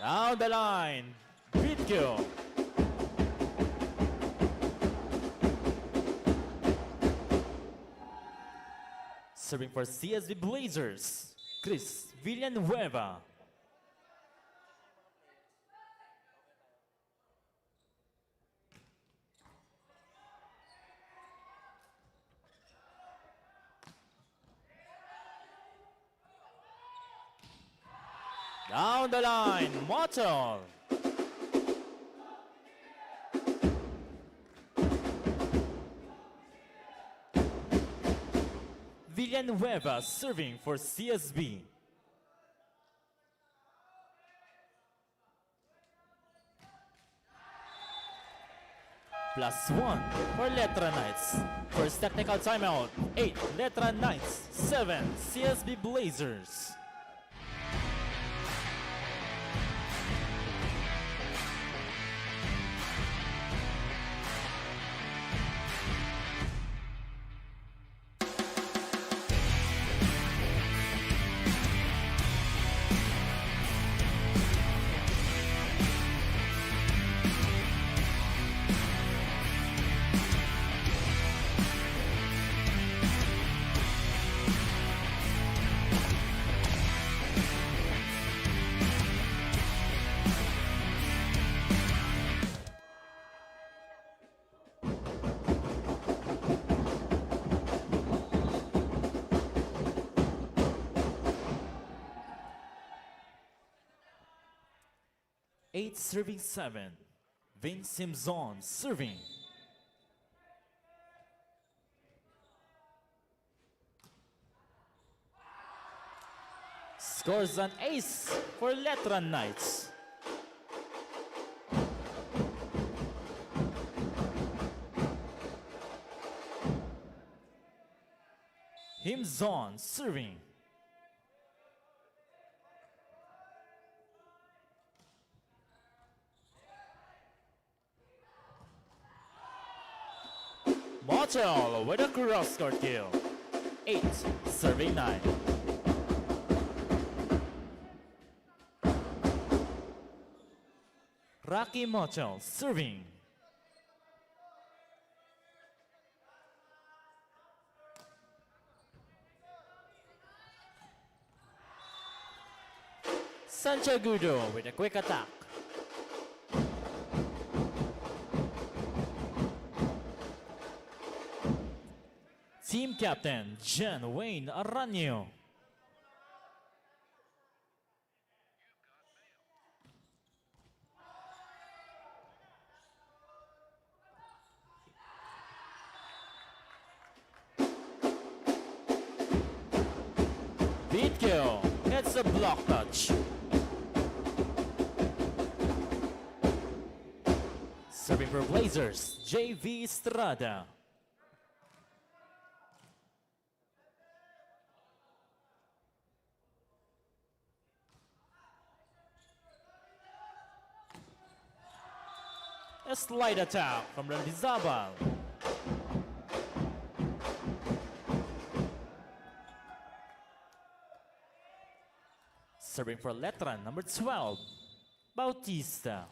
Down the line, Beda. Serving for CSB Blazers, Chris Villanueva. Down the line, Motel. Villanueva serving for CSB. +1 for Letran Knights. First technical timeout, 8 Letran Knights, 7 CSB Blazers. Eight serving 7. Vince Simpson serving. Scores an ace for Letran Knights. Himzon serving. Motel with a cross-court kill. 8 serving 9. Rocky Motel serving. Sanchagudo with a quick attack. Team captain, Jen Wayne Aranio. Beda gets a block touch. Serving for Blazers, JV Estrada. A slight attack from Rizabal. Serving for Letran, number 12, Bautista.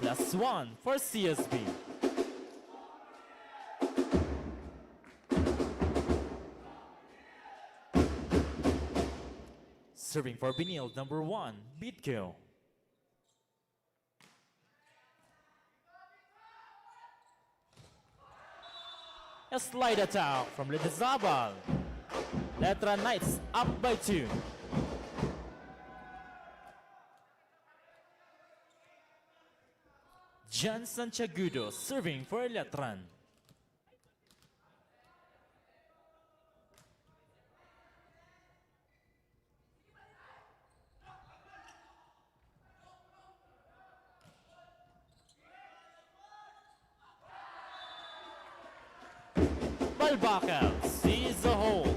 +1 for CSB. Serving for Benilde, number 1, Beda. A slight attack from Ledizabal. Letran Knights up by 2. Jan Sanchagudo serving for Letran. Balbacal sees the hole.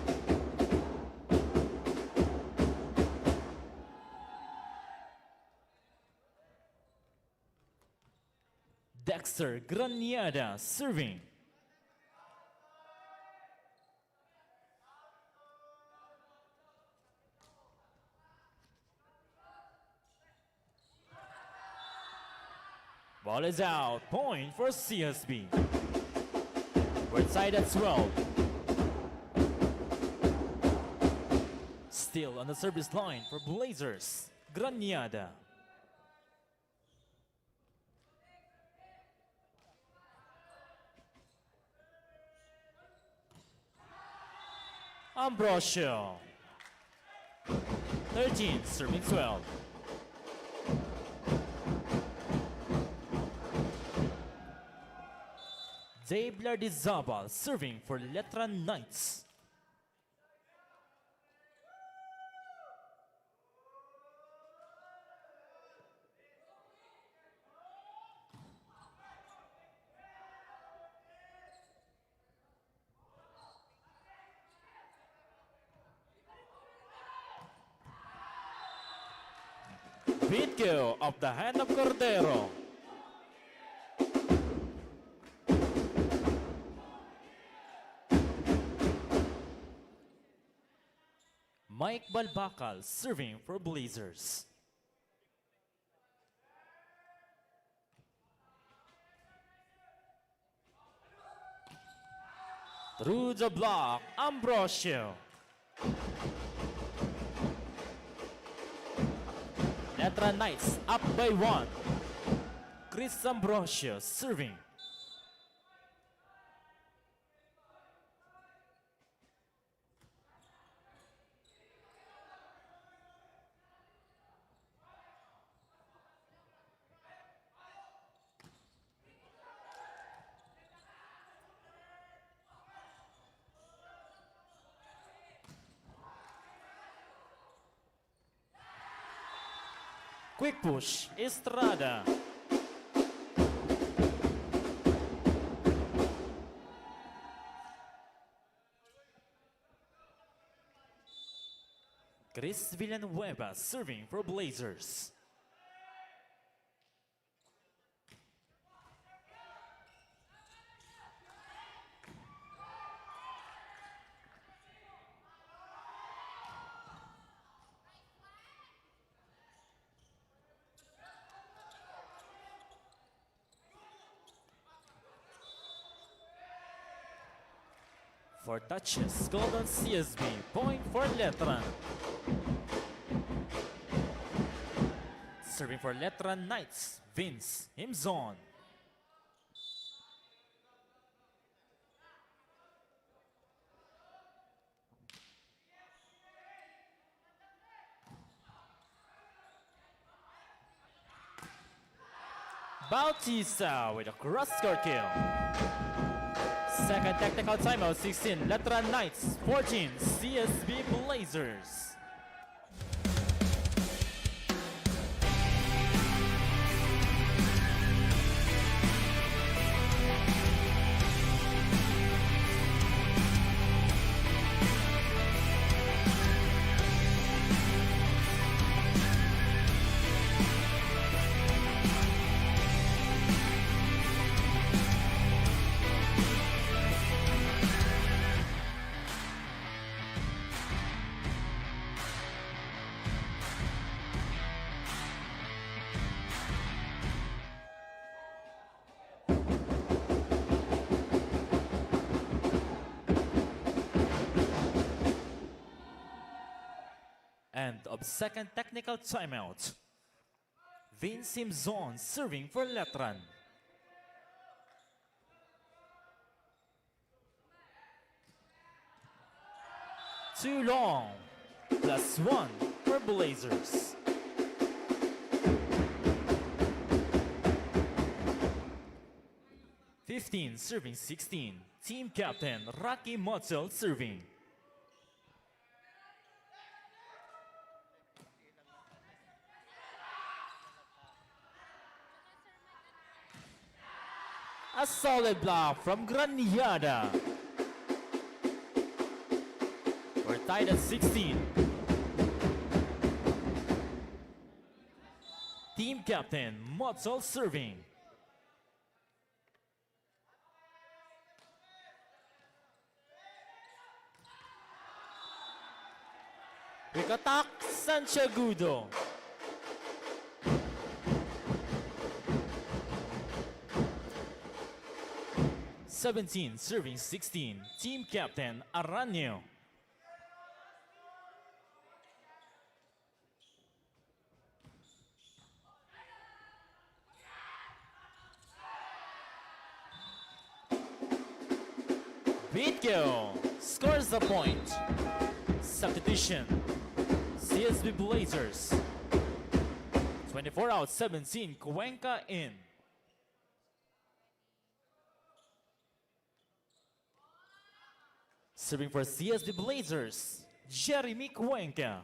Dexter Graniada serving. Ball is out. Point for CSB. We're tied at 12. Still on the service line for Blazers, Granyada. Ambrosio. 13, serving 12. Dave Lardizabal serving for Letran Knights. Video of the hand of Cordero. Mike Balbacal serving for Blazers. Through the block, Ambrosio. Letran Knights up by 1. Chris Ambrosio serving. Quick push, Estrada. Chris Villanueva serving for Blazers. For touches, Golden CSB, point for Letran. Serving for Letran Knights, Vince Himzon. Bautista with a cross-court kill. Second technical timeout, 16 Letran Knights, 14 CSB Blazers. End of second technical timeout. Vince Himzon serving for Letran. Too long. +1 for Blazers. (15 serving 16). Team captain Rocky Motzel serving. A solid block from Granyada. We're tied at 16. Team captain Motzel serving. Quick attack, Santiagudo. 17, serving 16, team captain Aranio. Bitko scores the point. Substitution, CSB Blazers. 24 out, 17, Cuenca in. Serving for CSB Blazers, Jeremy Cuenca.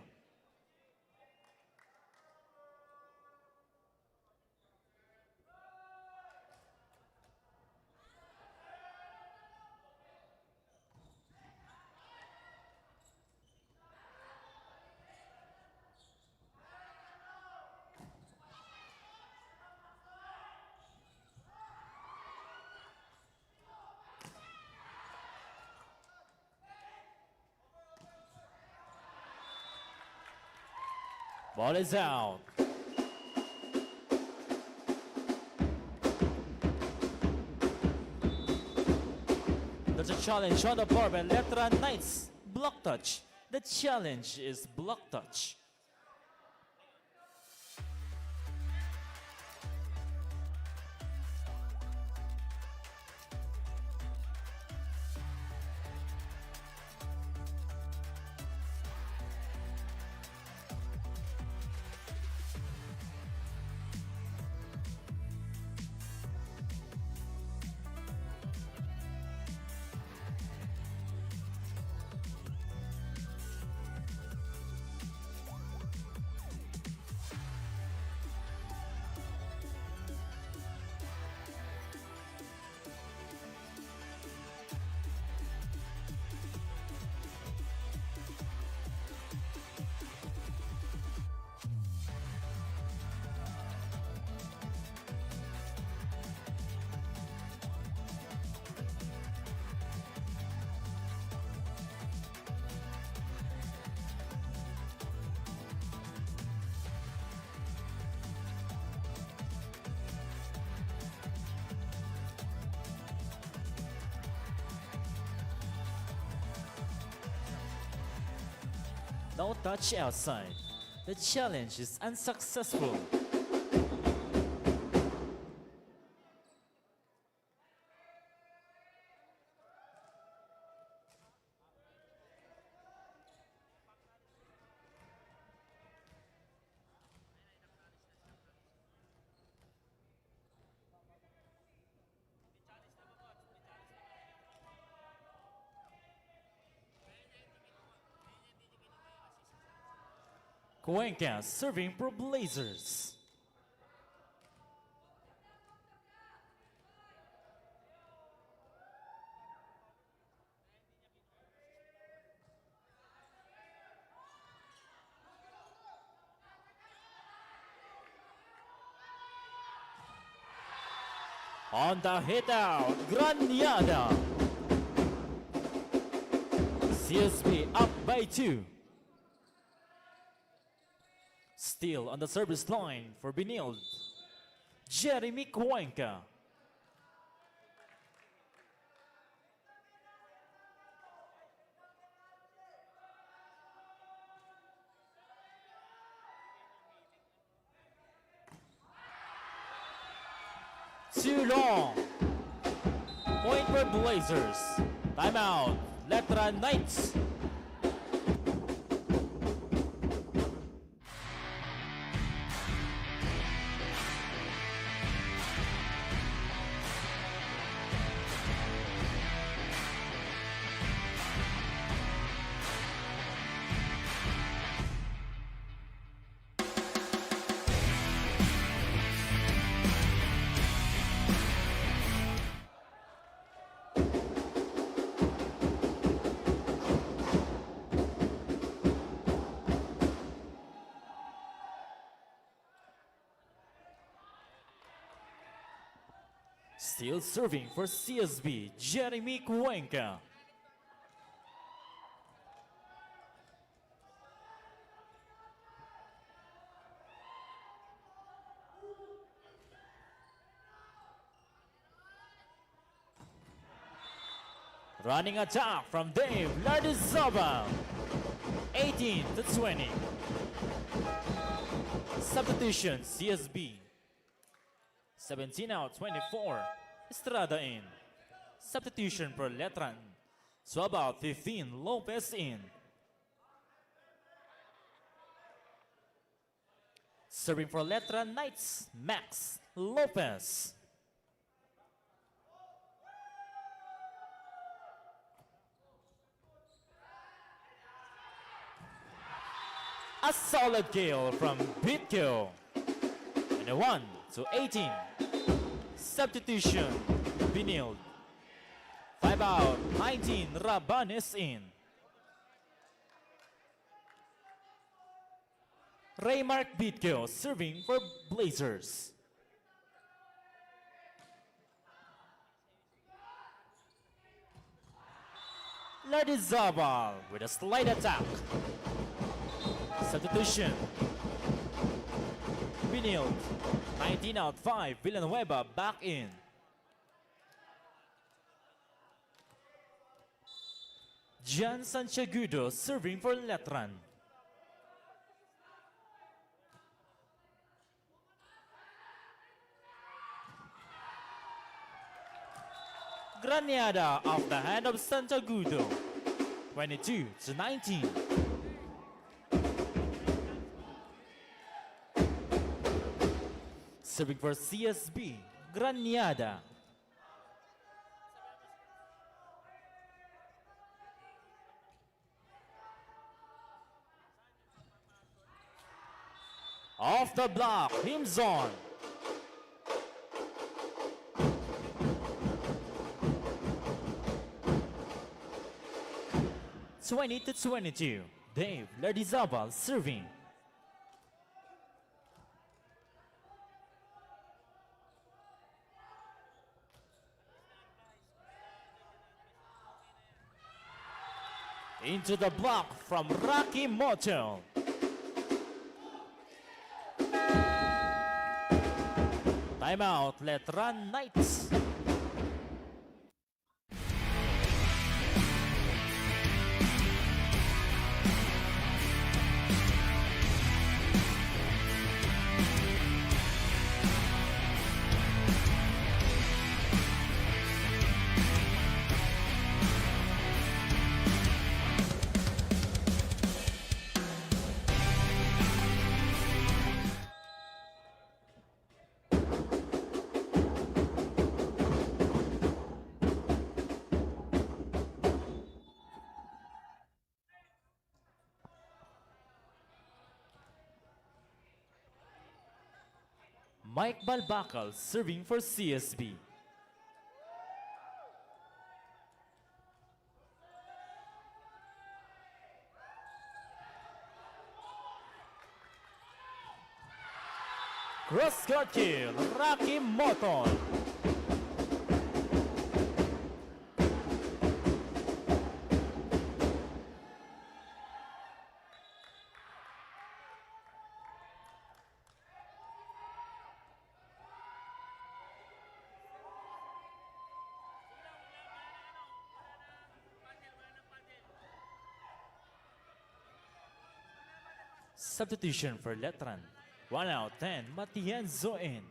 Ball is out. There's a challenge on the board by Letran Knights. Block touch. The challenge is block touch. No touch outside. The challenge is unsuccessful. Cuenca serving for Blazers. On the hit out, Granada. CSB up by 2. Still on the service line for Benilde, Jeremy Cuenca. Too long. Point for Blazers. Timeout. Letran Knights. Still serving for CSB, Jeremy Cuenca. Running attack from Dave Lardizabal. 18-20. Substitution CSB. 17 out, 24. Estrada in. Substitution for Letran. Swab out 15. Lopez in. Serving for Letran Knights, Max Lopez. A solid kill from Bitkill. 21-18. Substitution, Benilde. 5 out, 19. Rabanes in. Raymark Bitkill serving for Blazers. Lardizabal with a slight attack. Substitution. Benilde. 19 out 5. Villanueva back in. Jan Santiagudo serving for Letran. Graniada off the hand of Santiagudo. 22-19. Serving for CSB, Graniada. Off the block, Himzon. (20-22). Dave Lardizabal serving. Into the block from Rocky Motel. Timeout, Letran Knights. Mike Balbacal serving for CSB. Cross-court kill, Rocky Moton. Substitution for Letran. 1 out 10, Matienzo in.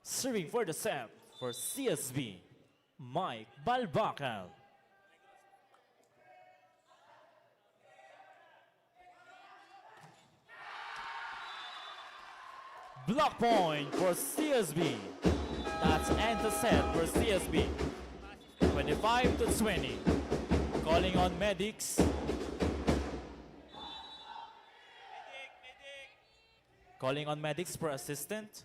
Serving for the set for CSB, Mike Balbacal. Block point for CSB. That's end the set for CSB. 25-20. Calling on medics. Calling on medics for assistant.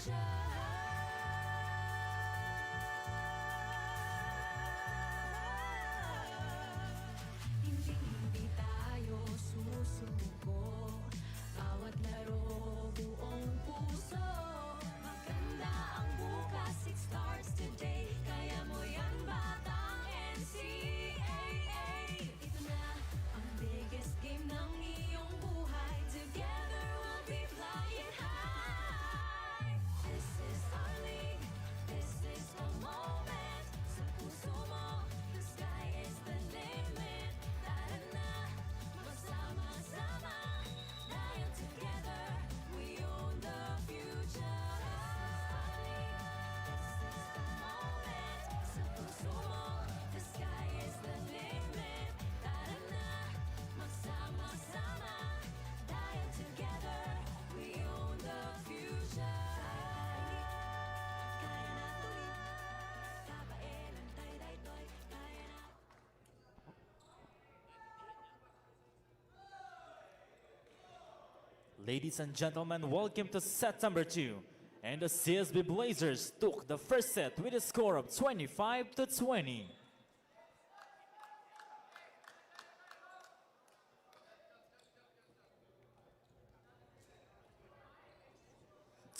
Hindi tayo susuko. Bawat laro buong puso. Maganda ang bukas, it starts today. Kaya mo yan batang NCAA. Ito na ang biggest game ng iyong buhay. Together we'll be flying high. This is our league, this is the moment. Sa puso mo, the sky is the limit. Tara na, magsama-sama. Dahil together, we own the future. This is the moment. Sa puso mo, the sky is the limit. Tara na, magsama-sama. Dahil together, we own the future. Kaya natin, kapaelan tayo daytoy. Kaya na. Ladies and gentlemen, welcome to set number 2. And the CSB Blazers took the first set with a score of 25-20.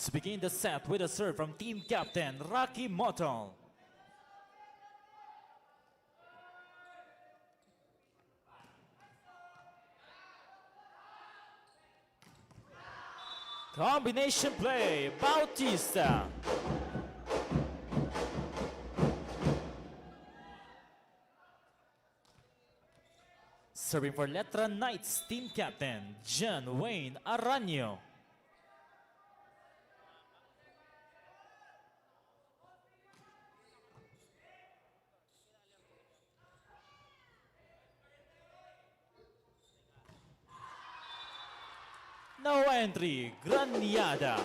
To begin the set with a serve from team captain Rocky Motol. Combination play, Bautista. Serving for Letran Knights team captain John Wayne Aranyo. No entry, Graniada.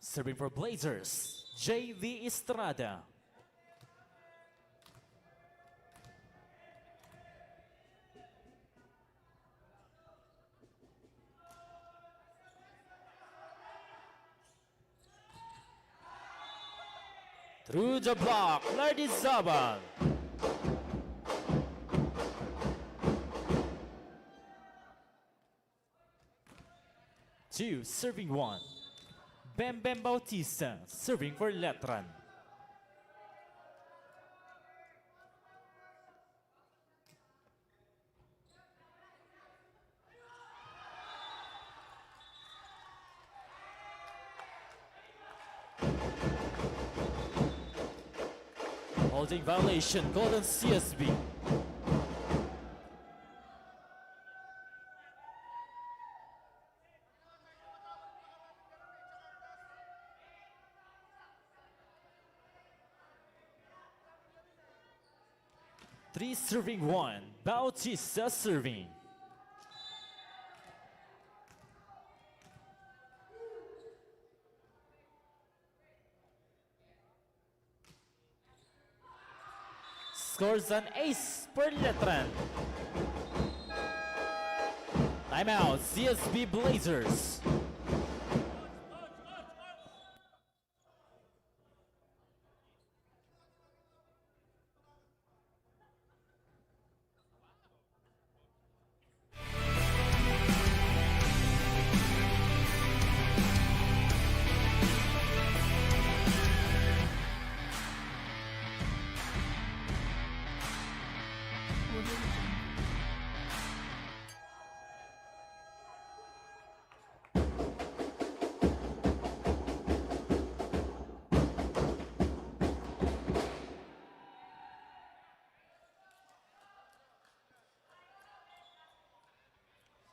Serving for Blazers, JV Estrada. Through the block, Lardizaban. Two, serving one. Bem Bautista, serving for Letran. Holding violation, called on CSB. Three serving one, Bautista serving. Scores an ace for Letran. Timeout, CSB Blazers.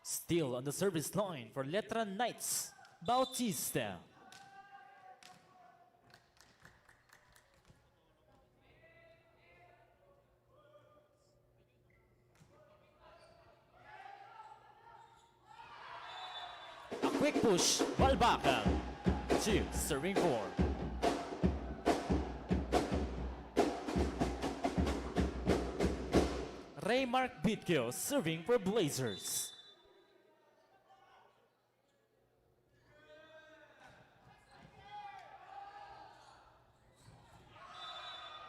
Still on the service line for Letran Knights, Bautista. A quick push, Balbaca. Two, serving four. Raymark Bitko serving for Blazers.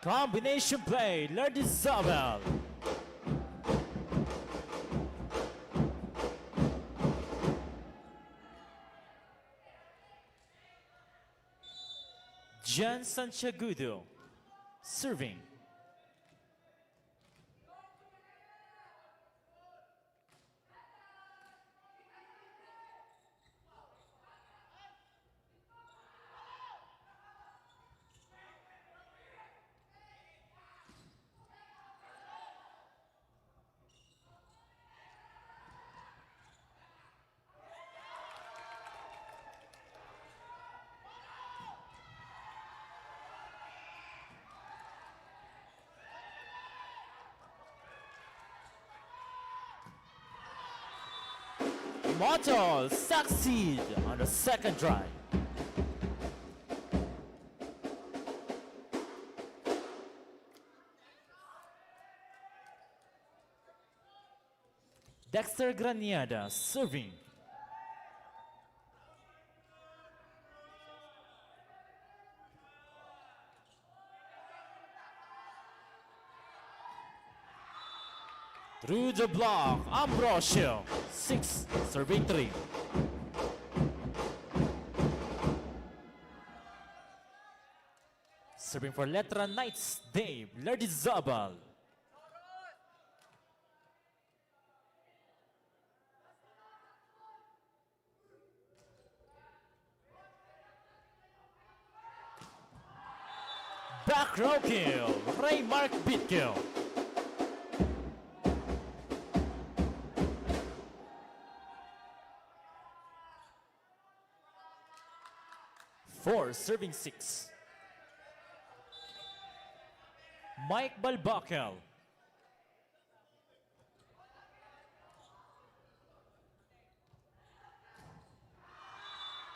Combination play, Lardizabal. Jan Santiagudo serving. Motol succeed on the second drive. Dexter Graniada serving. Through the block, Ambrosio, 6, serving 3. Serving for Letran Knights, Dave Lardizabal. Back row kill, Raymark Bitko. Four serving 6. Mike Balbakel.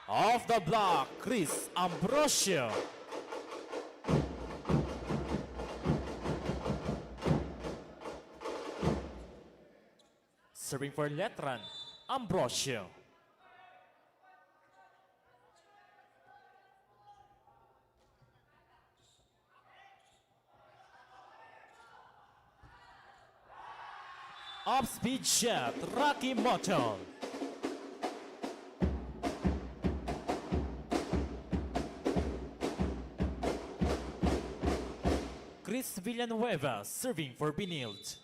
Off the block, Chris Ambrosio. Serving for Letran, Ambrosio. Off-speed shot, Rocky Motol. Chris Villanueva serving for Benilde.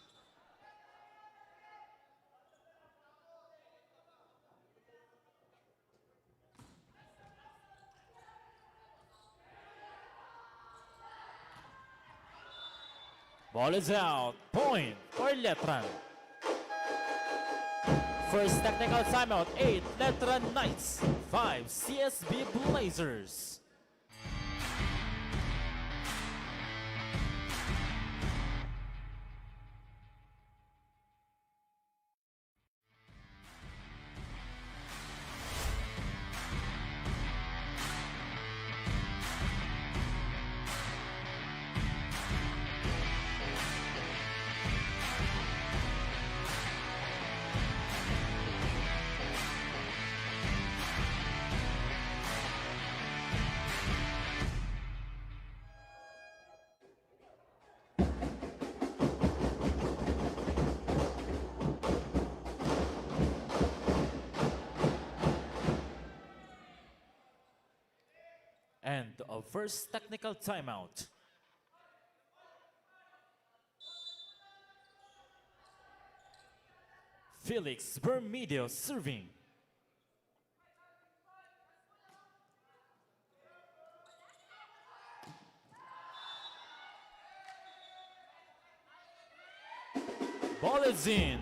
Ball is out, point for Letran. First technical timeout, 8 Letran Knights, 5 CSB Blazers. And a first technical timeout. Felix Bermedio serving. Ball is in.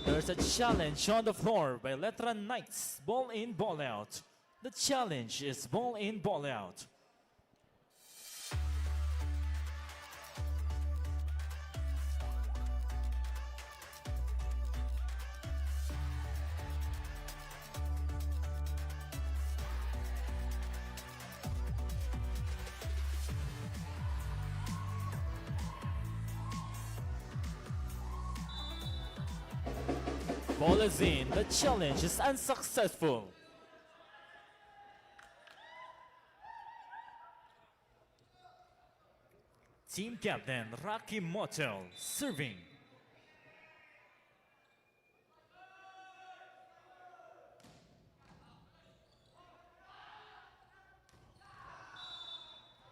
There's a challenge on the floor by Letran Knights. Ball in, ball out. The challenge is ball in, ball out. Ball is in. The challenge is unsuccessful. Team captain Rocky Motel serving.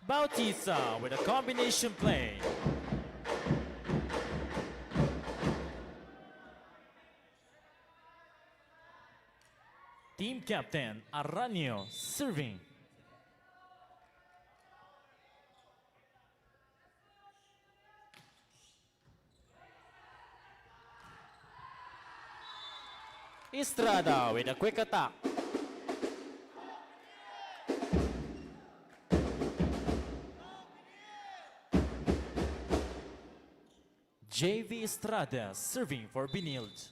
Bautista with a combination play. Team captain Aranio serving. Estrada with a quick attack. JV Estrada serving for Benilde.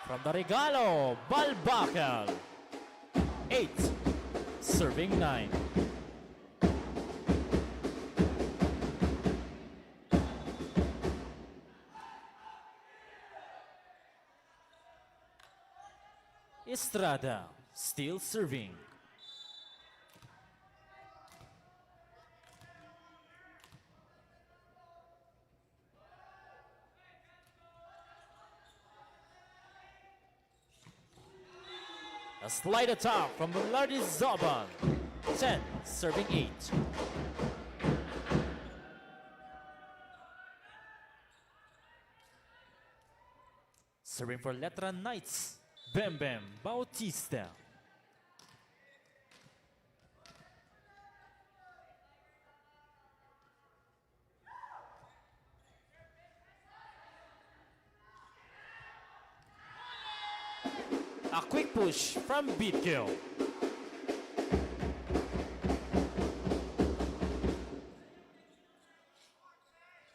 From the Regalo, Balbacal. 8, serving 9. Estrada still serving. A slight attack from Benilde Zaban. 10, serving 8. Serving for Letran Knights, Bem Bautista. A quick push from Bitkill.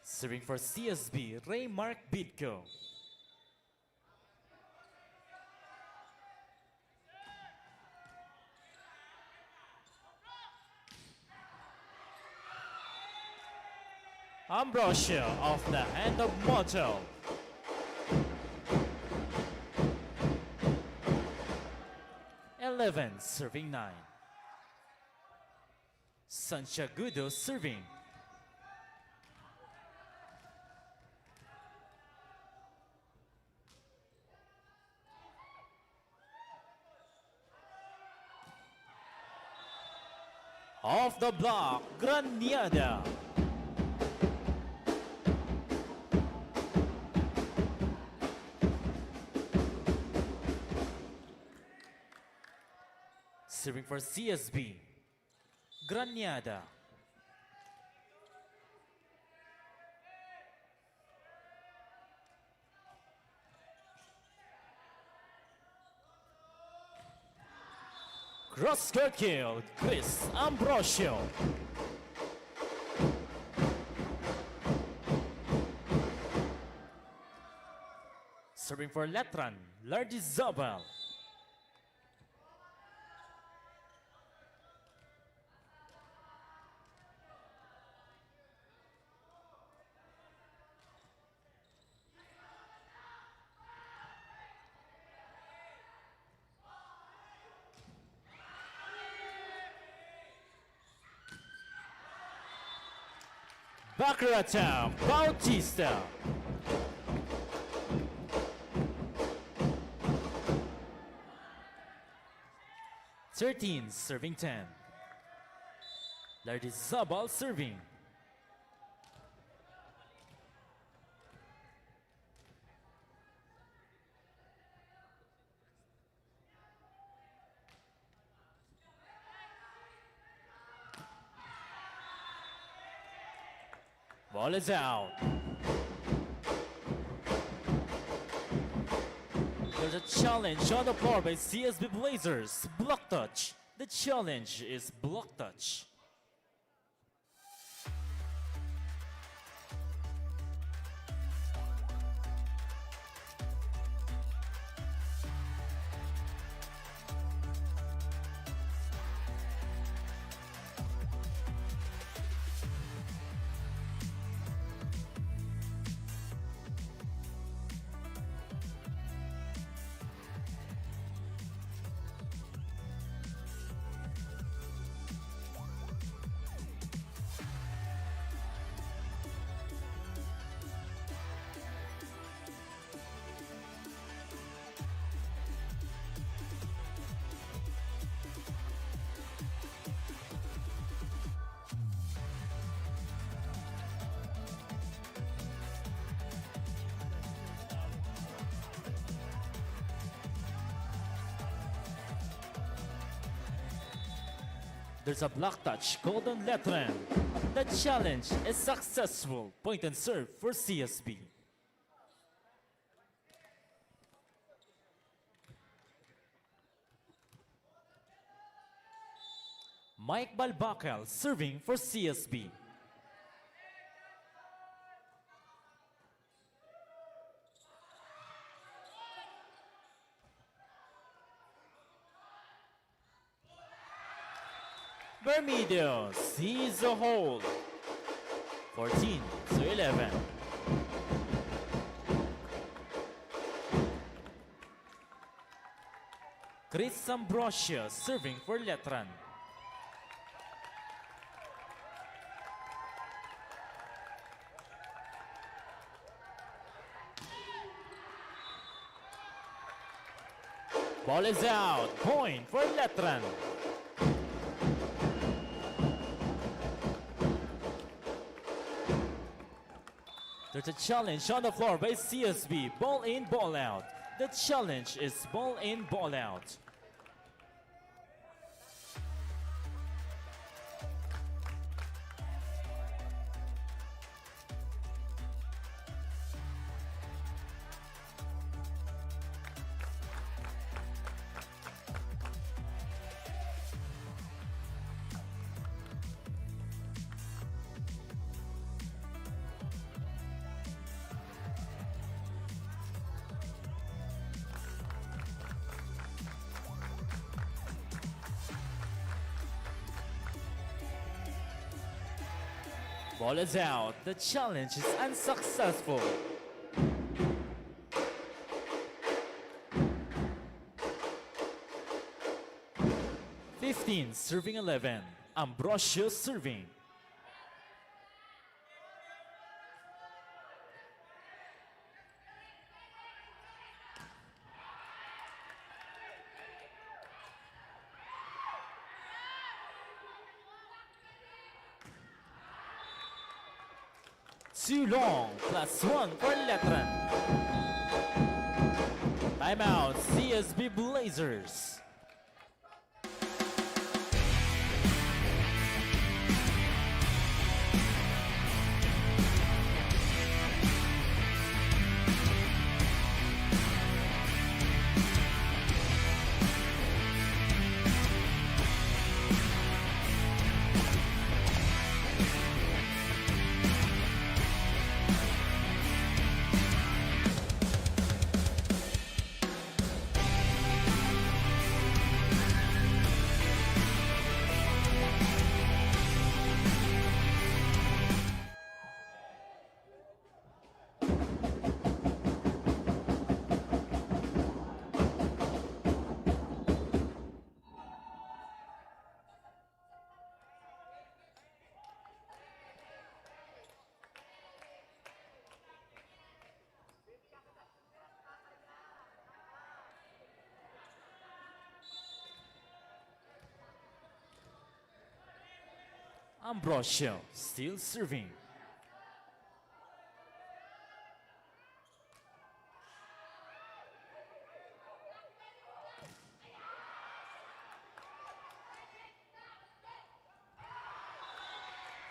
Serving for CSB, Raymark Bitko. Ambrosio off the hand of Motel. Serving 9. Santiagudo serving. Off the block, Graniada. Serving for CSB, Graniada. Cross-court kill, Chris Ambrosio. Serving for Letran, Lardizabal. Backer attack, Bautista. Thirteen, serving 10. Lardizabal serving. Ball is out. There's a challenge on the floor by CSB Blazers. Block touch. The challenge is block touch. There's a block touch called on Letran. The challenge is successful. Point and serve for CSB. Mike Balbacal serving for CSB. Bermudo sees a hole. 14-11. Chris Ambrosio serving for Letran. Ball is out. Point for Letran. There's a challenge on the floor by CSB. Ball in, ball out. The challenge is ball in, ball out. Ball is out. The challenge is unsuccessful. (15) serving 11. Ambrosio serving. Too long, +1 for Letran. Timeout, CSB Blazers. Ambrosio still serving.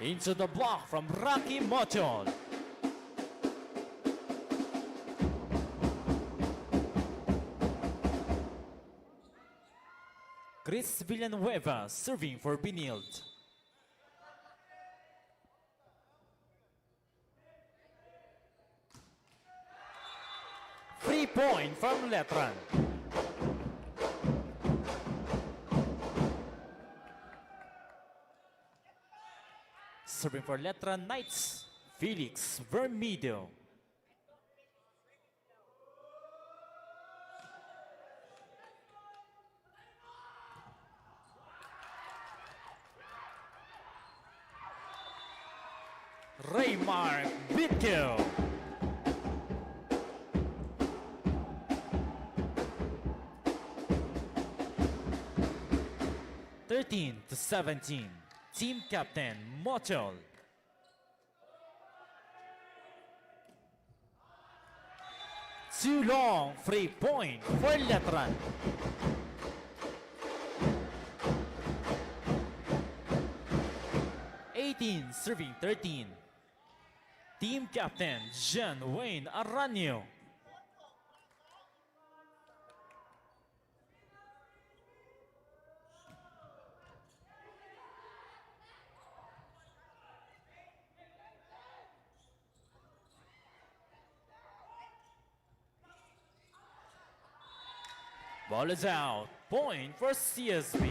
Into the block from Rocky Moton. Chris Villanueva serving for Benilde. Point from Letran. Serving for Letran Knights, Felix Vermido. Raymark Bitko. (13-17). Team captain Mochol. Too long, free point for Letran. 18 serving 13. Team Captain John Wayne Aranio. Ball is out. Point for CSB.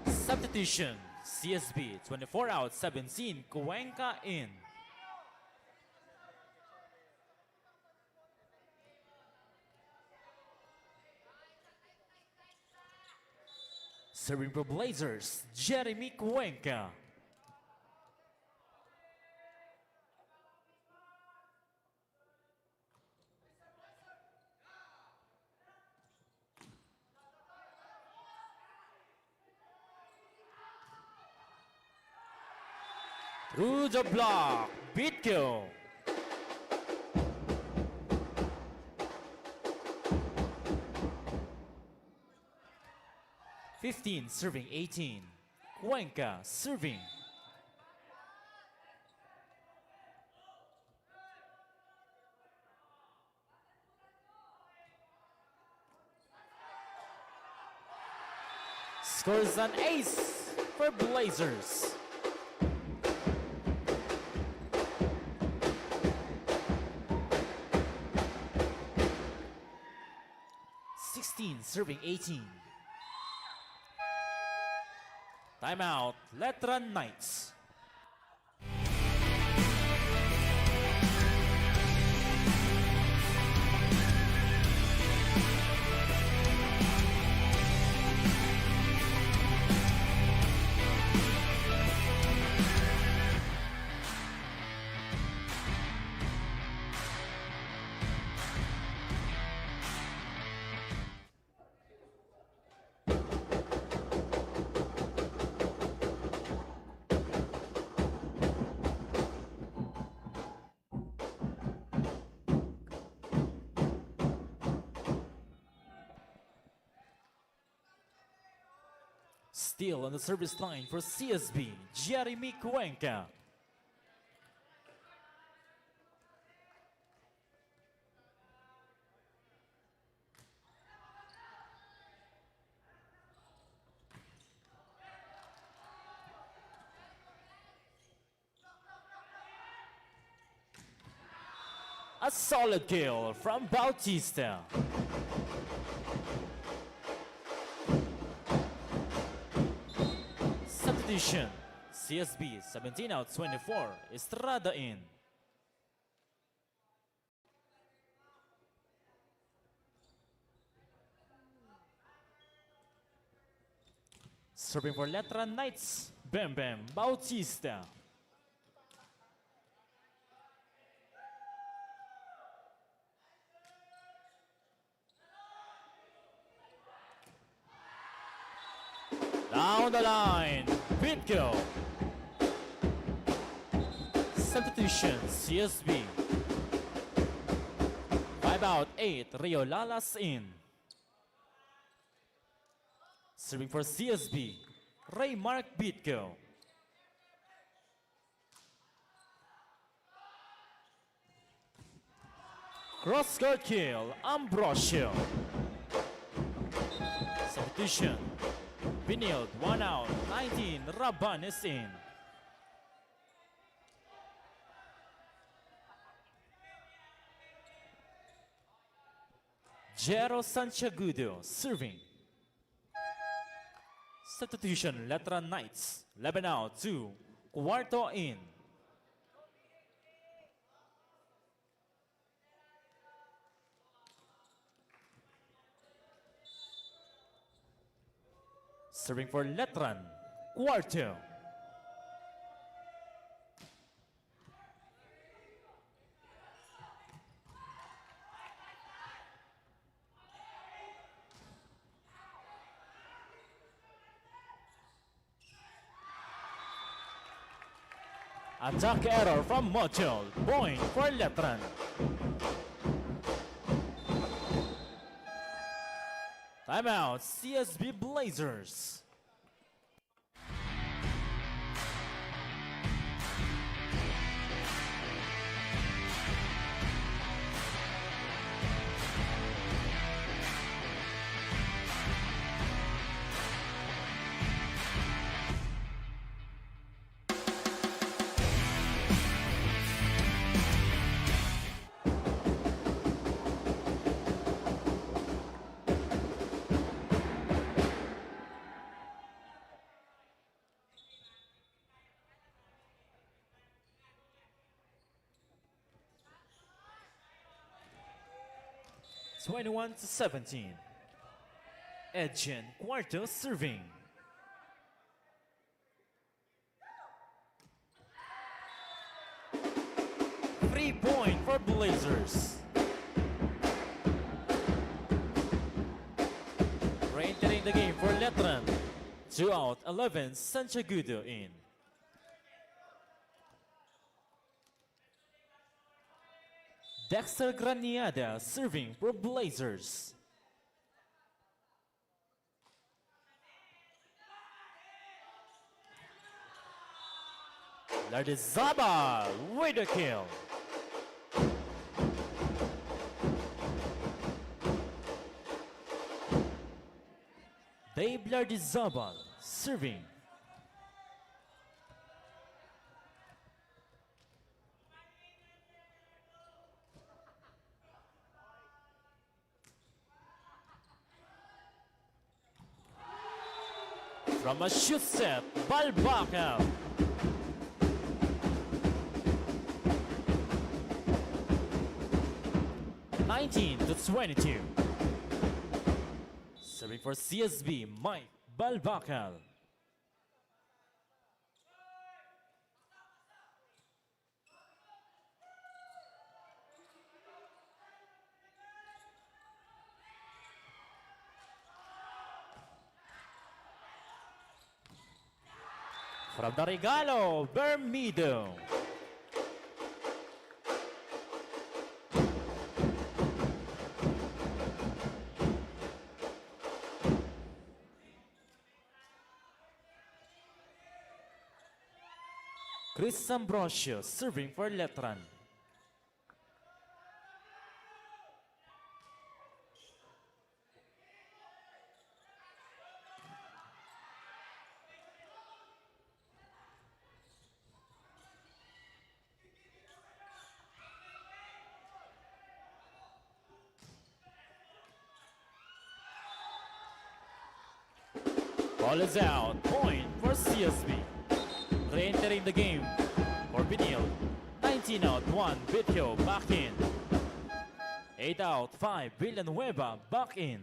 Substitution. CSB 24 out 17. Cuenca in. Serving for Blazers, Jeremy Cuenca. Through the block, Bitko. (15) serving 18. Cuenca serving. Scores an ace for Blazers. Serving 18. Timeout, Letran Knights. Still on the service line for CSB, Jeremy Cuenca. A solid kill from Bautista. Substitution. CSB 17 out 24. Estrada in. Serving for Letran Knights, Bem Bem Bautista. Down the line, Bitko. Substitution, CSB. 5 out 8, Rio Lalas in. Serving for CSB, Ray Mark Bitko. Cross-court kill, Ambrosio. Substitution. Benilde, 1 out, 19, Raban is in. Jero Santiagudo serving. Substitution, Letran Knights, 11 out, 2, Cuarto in. Serving for Letran, Cuarto. Attack error from Mochel, point for Letran. Timeout, CSB Blazers. Twenty-one to 17. Edgen Cuarto serving. Three-point for Blazers. Re-entering the game for Letran. 2 out, 11, Santiagudo in. Dexter Graniada serving for Blazers. Lardizabal with a kill. Dave Lardizabal serving. From a shoot set, ball back out. (19 to 22). Serving for CSB, Mike Balbakal. From the regalo, Bermudo. Chris Ambrosio serving for Letran. Ball is out, point for CSB. Re-entering the game for Benilde. 19 out, 1, Bitco back in. 8 out, 5, Villanueva back in.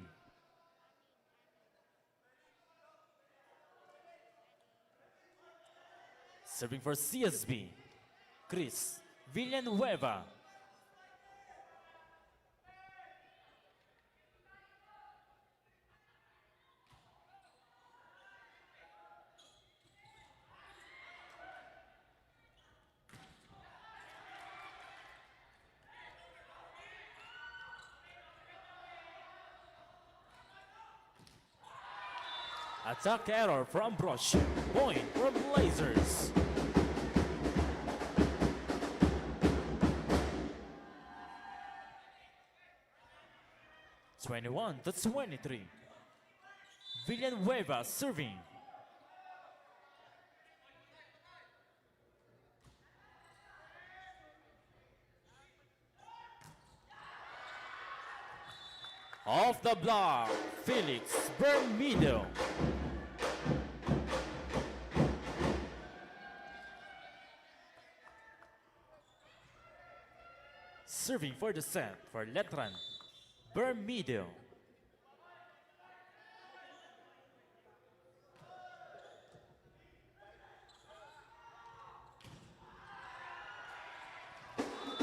Serving for CSB, Chris Villanueva. Attack error from Brosh. Point for Blazers. (21 to 23). Villanueva serving. Off the block, Felix Bermudo. Serving for the set for Letran, Bermudo.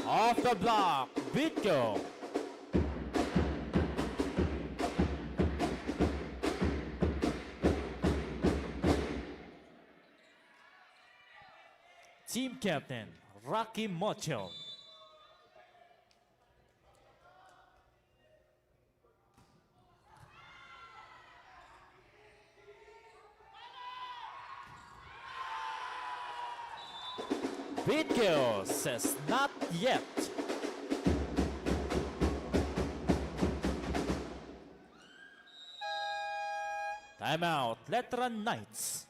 Off the block, Bitco. Team captain, Rocky Mocho. Bitko says not yet. Timeout, Letran Knights.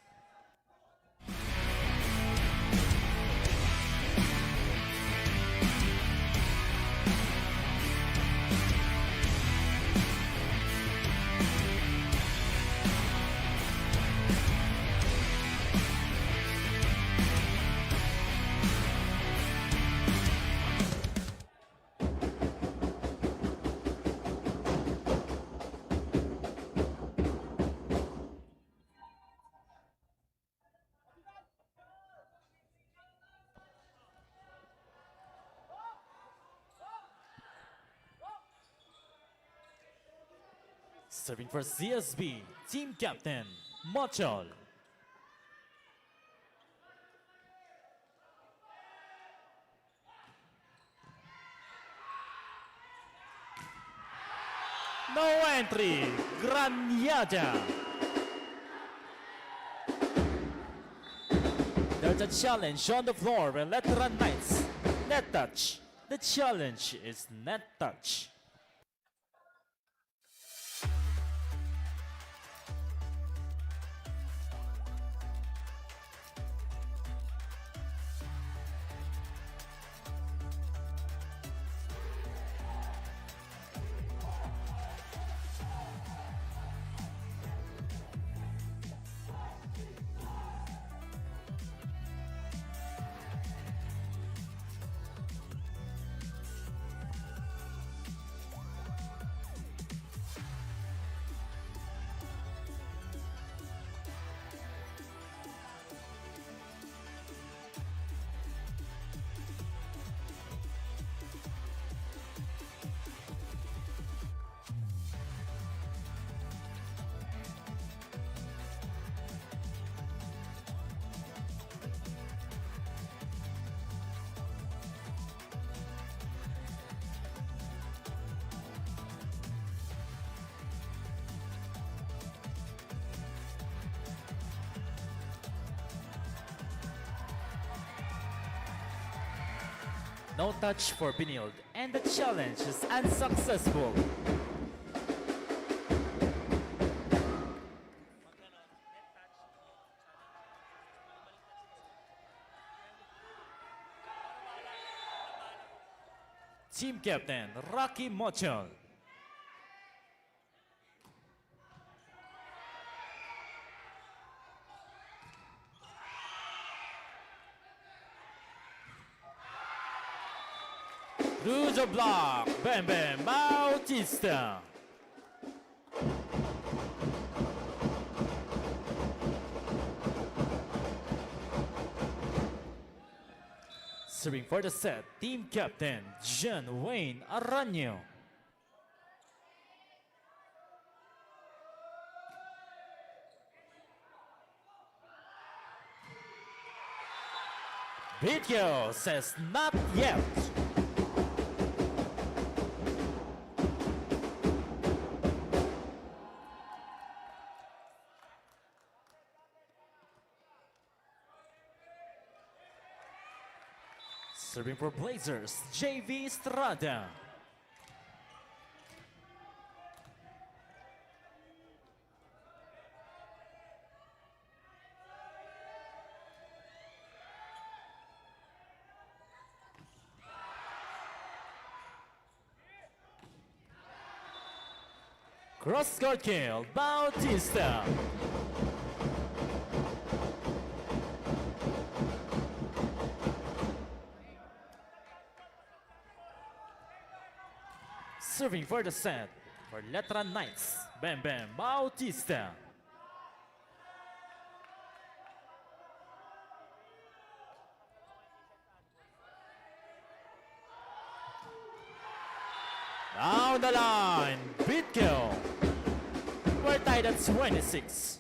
Serving for CSB, team captain, Mochol. No entry, Granyada. There's a challenge on the floor by Letran Knights. Net touch. The challenge is net touch. No touch for Benilde, and the challenge is unsuccessful. Team captain, Rocky Mochol. Through the block, Bam Bam Bautista. Serving for the set, team captain, John Wayne Arano. Bitko says not yet. Serving for Blazers, JV Estrada. Cross-court kill, Bautista. Serving for the set for Letran Knights, Bam Bam Bautista. Down the line, Bitko. We're tied at 26.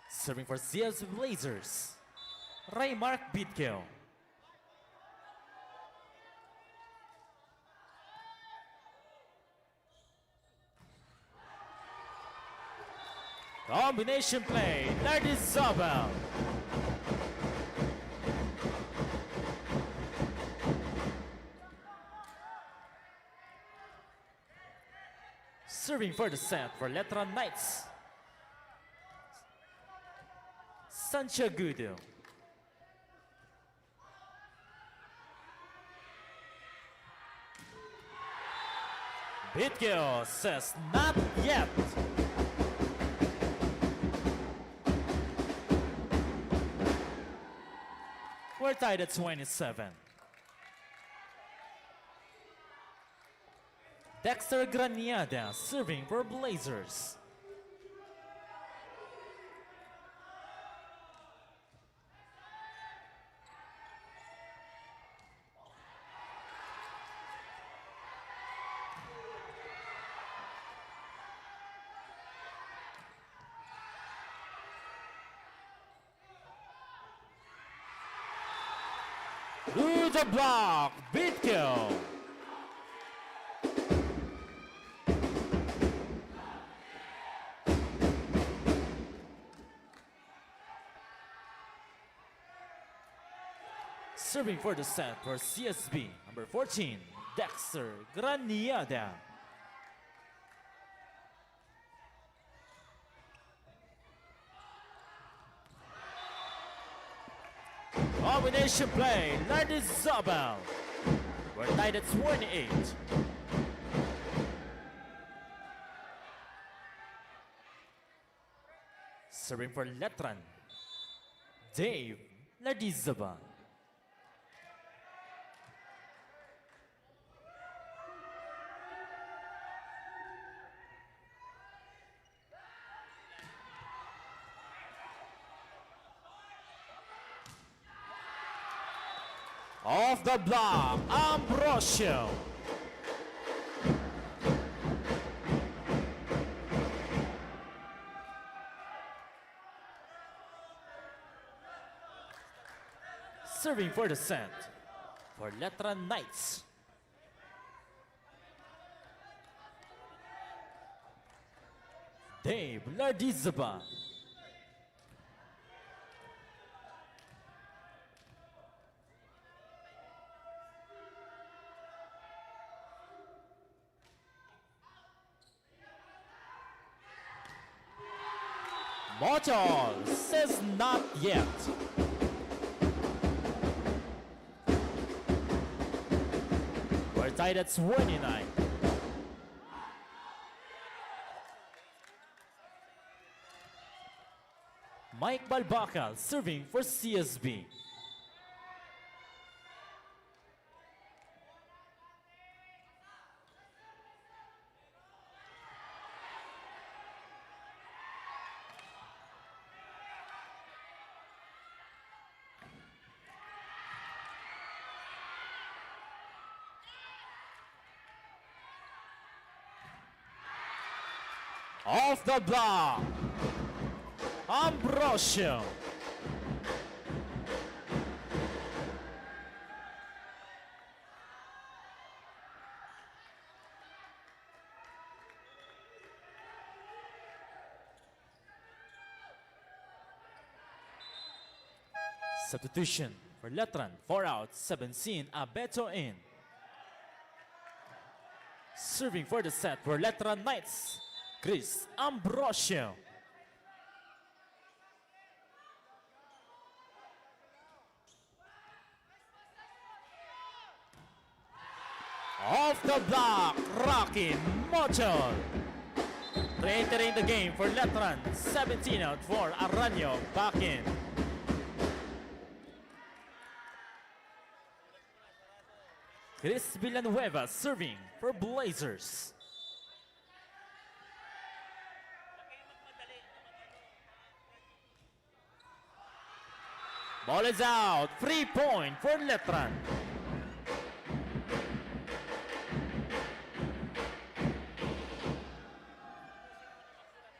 Serving for CS Blazers, Raymark Bitko. Combination play, Lardizabal. Serving for the set for Letran Knights. Santiagudo. Bitgio says not yet. We're tied at 27. Dexter Graniada serving for Blazers. To the block, Bitkill. Serving for the set for CSB, number 14, Dexter Graniada. Combination play, Lardizabal. We're tied at 28. Serving for Letran, Dave Lardizabal. Off the block, Ambrosio. Serving for the set for Letran Knights. Dave Lardizabal. Mochol says not yet. We're tied at 29. Mike Balbacal serving for CSB. Off the block, Ambrosio. Substitution for Letran, 4 out, 17, Abeto in. Serving for the set for Letran Knights, Chris Ambrosio. Off the block, Rocky Mochol. Re-entering the game for Letran, 17 out for Aranyo back in. Chris Villanueva serving for Blazers. Ball is out, 3-point for Letran.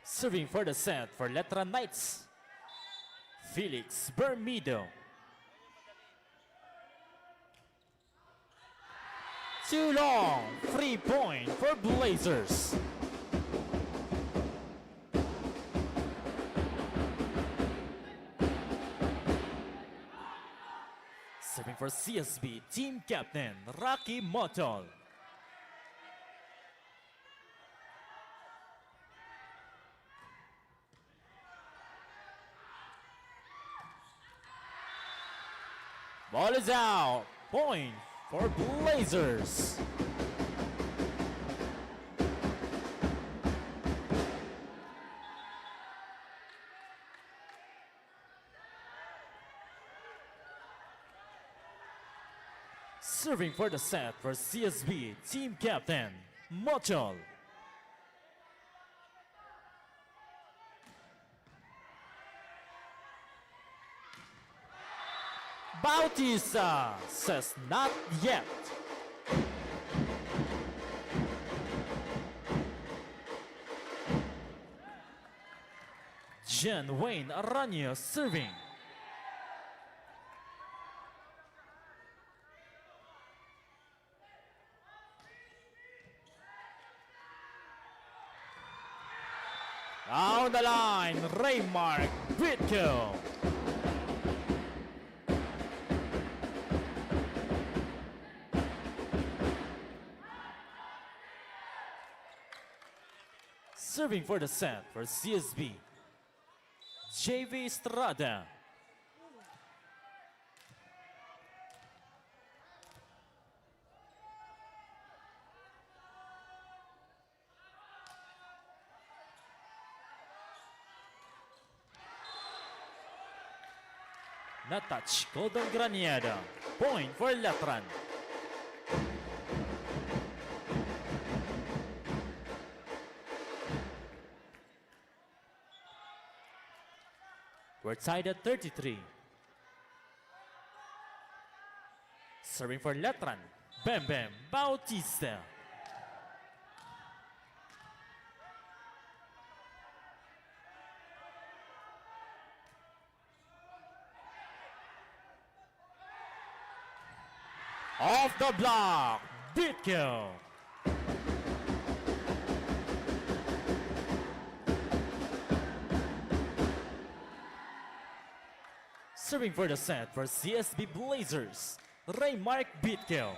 Serving for the set for Letran Knights, Felix Bermido. Too long, 3-point for Blazers. Serving for CSB, team captain Rocky Motol. Ball is out. Point for Blazers. Serving for the set for CSB, team captain Mochol. Bautista says not yet. Jen Wayne Aranya serving. Down the line, Raymark Bitkill. Serving for the set for CSB, JV Estrada. Na-touch Golden Graniada. Point for Letran. We're tied at 33. Serving for Letran. Bam Bam Bautista. Off the block, Bitkill. Serving for the set for CSB Blazers, Raymark Bitkill.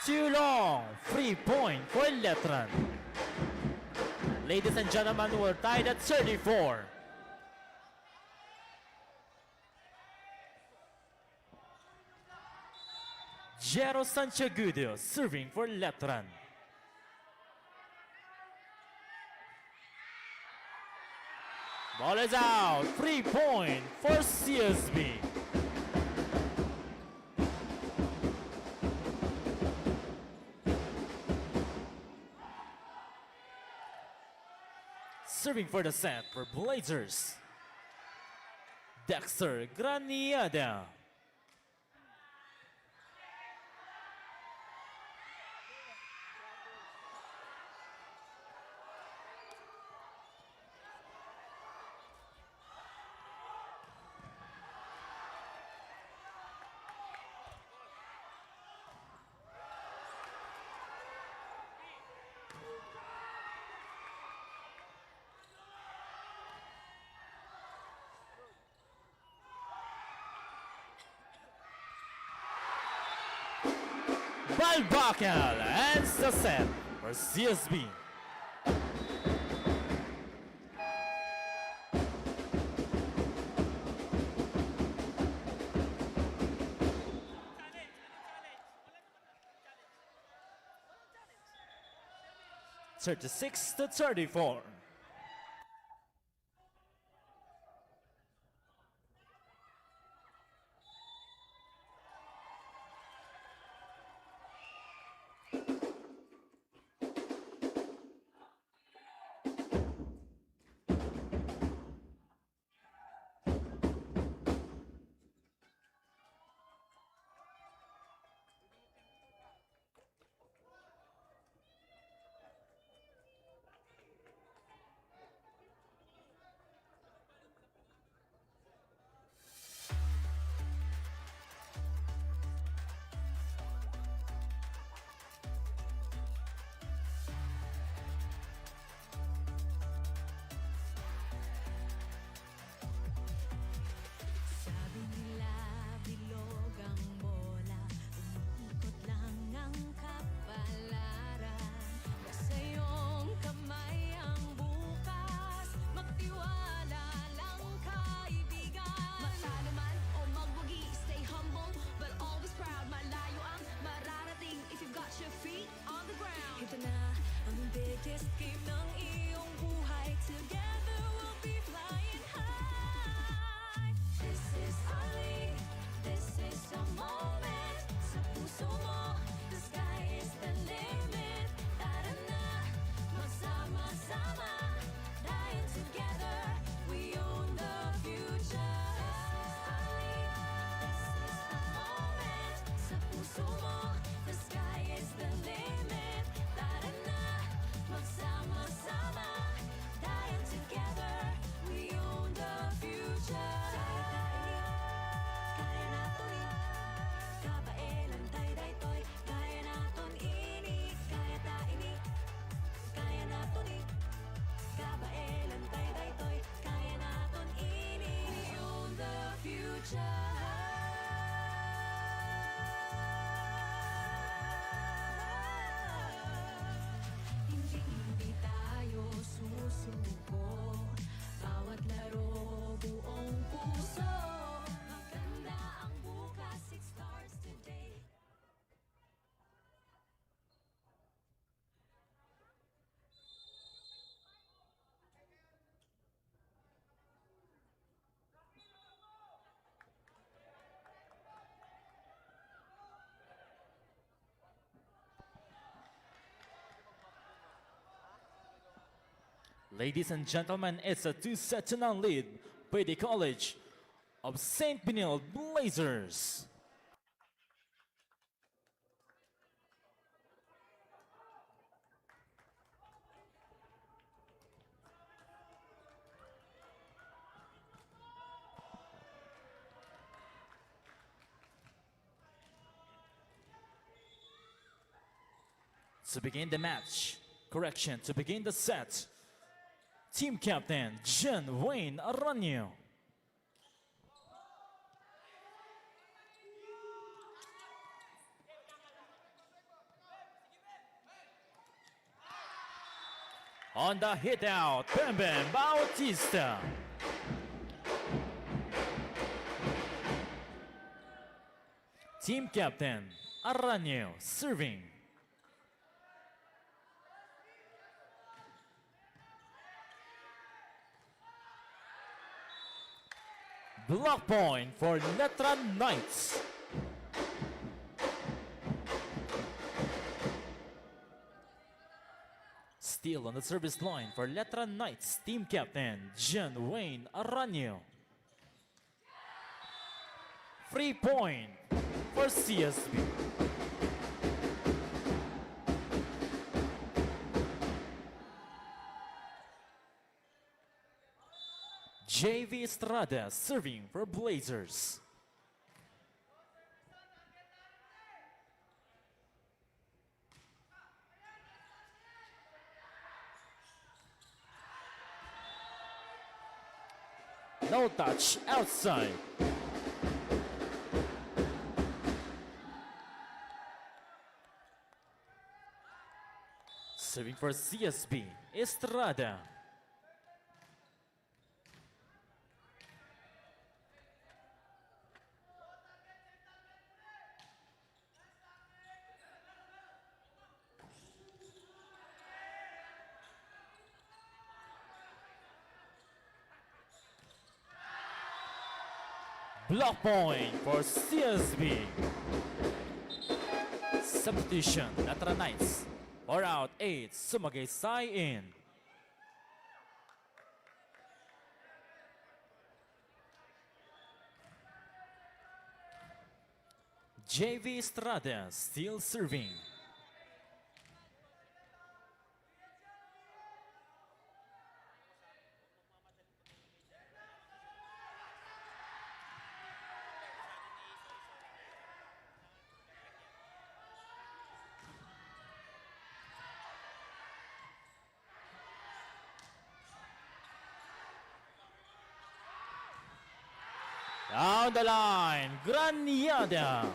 Too long, free point for Letran. Ladies and gentlemen, we're tied at 34. Jero Santiagudo serving for Letran. Ball is out. 3 point for CSB. Serving for the set for Blazers, Dexter Graniada. Balbacal ends the set for CSB. (36 to 34). biggest game ng iyong buhay. Together we'll be flying high. This is our league, this is the moment. Sa puso mo, the sky is the limit. Tara na, magsama-sama, dahil together we own the future. This is our league, this is the moment. Sa puso mo, the sky is the limit. Tara na, magsama-sama, dahil together we own the future. Kaya natin kabaelan tayo daytoy. Kaya naton ini, kaya ta ini. Kaya naton kabaelan tayo daytoy. Kaya naton ini. We own the future. Hindi tayo susuko. Bawat laro buong puso. Maganda ang bukas, it starts today. Ladies and gentlemen, it's a 2-0 lead by the College of St. Benilde Blazers. To begin the match, to begin the set, Team Captain John Wayne Aranio. On the hit out, Bam Bam Bautista. Team Captain Aranio serving. Block point for Letran Knights. Still on the service line for Letran Knights, team captain John Wayne Aranio. Free point for CSB. JV Estrada serving for Blazers. No touch outside. Serving for CSB, Estrada. Block point for CSB. Substitution, Letran Knights. 4 out, 8, Sumagaysay in. JV Estrada still serving. Down the line, Graniada.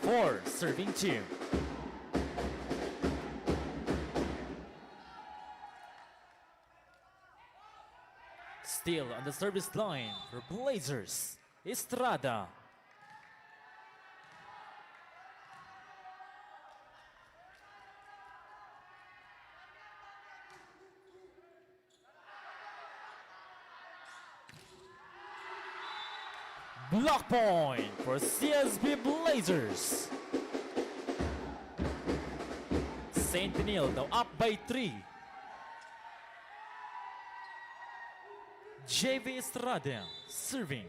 4 serving 2. Still on the service line for Blazers, Estrada. Block point for CSB Blazers. St. Benilde now up by 3. JV Estrada serving.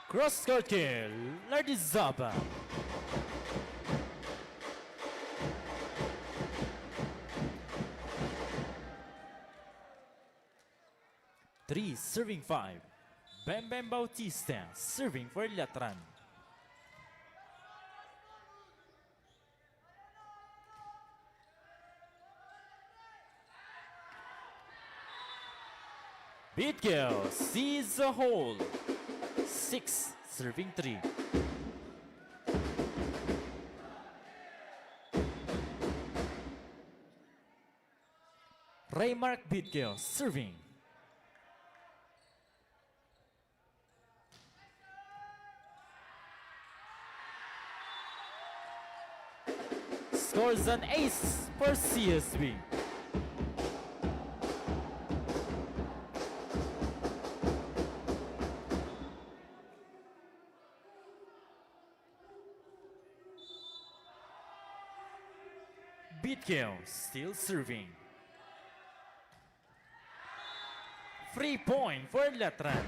Cross-court kill, Lardizaba. Three serving 5. Bam Bam Bautista serving for Letran. Bitkill sees a hole. 6 serving 3. Raymark Bitkill serving. Scores an ace for CSB. Bitkill still serving. Free point for Letran.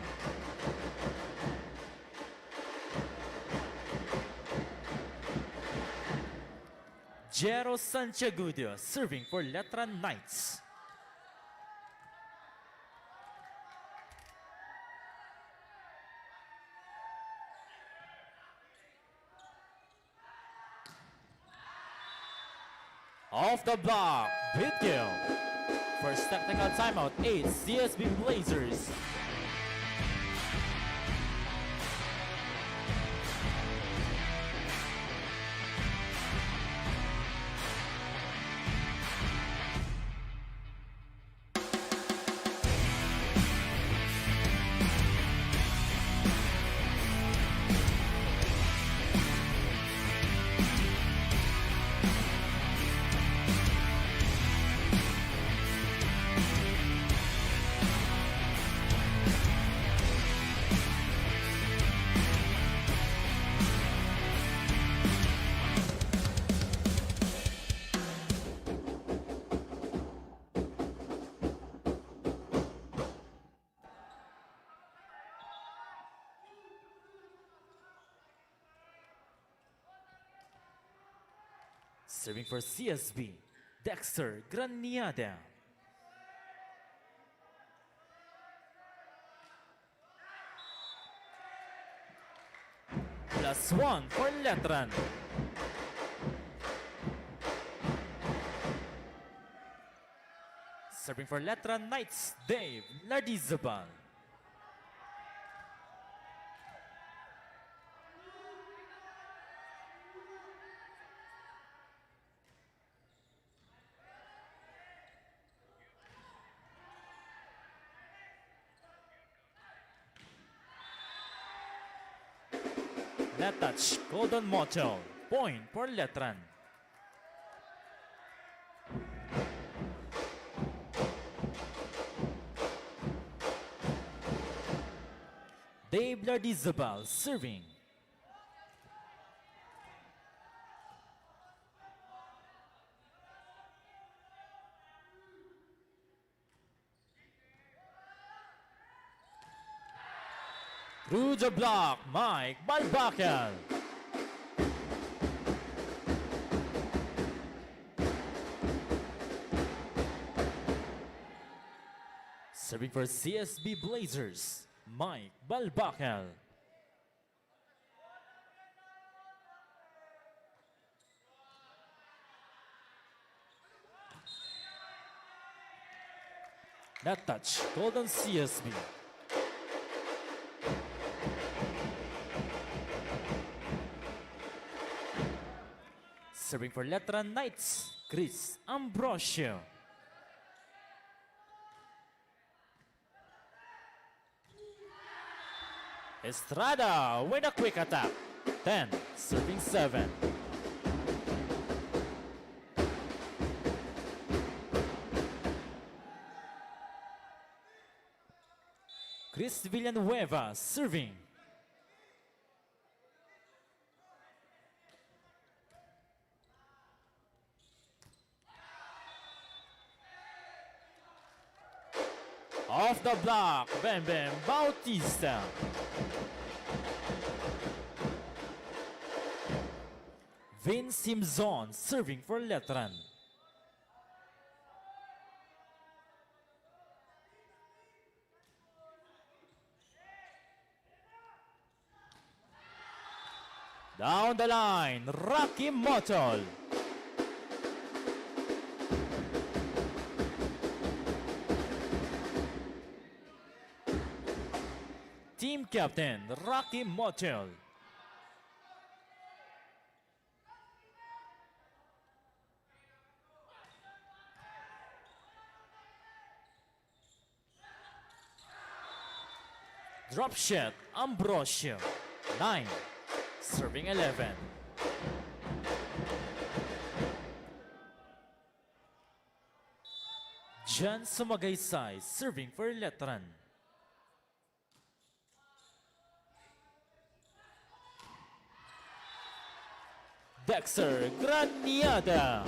Jero Santiagudo serving for Letran Knights. Off the block, Bitkill. First technical timeout, 8 CSB Blazers. Serving for CSB, Dexter Graniada. +1 for Letran. Serving for Letran Knights, Dave Lardizabal. Net touch, Golden Motel. Point for Letran. Dave Lardizabal serving. Through the block, Mike Balbacal. Serving for CSB Blazers, Mike Balbacal. That touch, Golden CSB. Serving for Letran Knights, Chris Ambrosio. Estrada with a quick attack. 10, serving 7. Chris Villanueva serving. Off the block, Bam Bam Bautista. Vince Simpson serving for Letran. Down the line, Rocky Motol. Team captain, Rocky Motol. Drop shot, Ambrosio. 9, serving 11. John Sumagaysay serving for Letran. Dexter Graniada.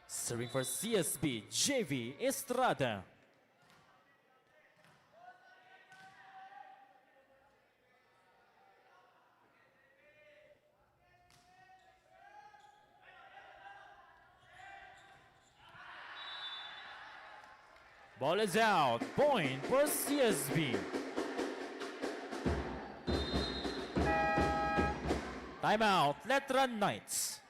Serving for CSB, JV Estrada. Ball is out. Point for CSB. Timeout, Letran Knights.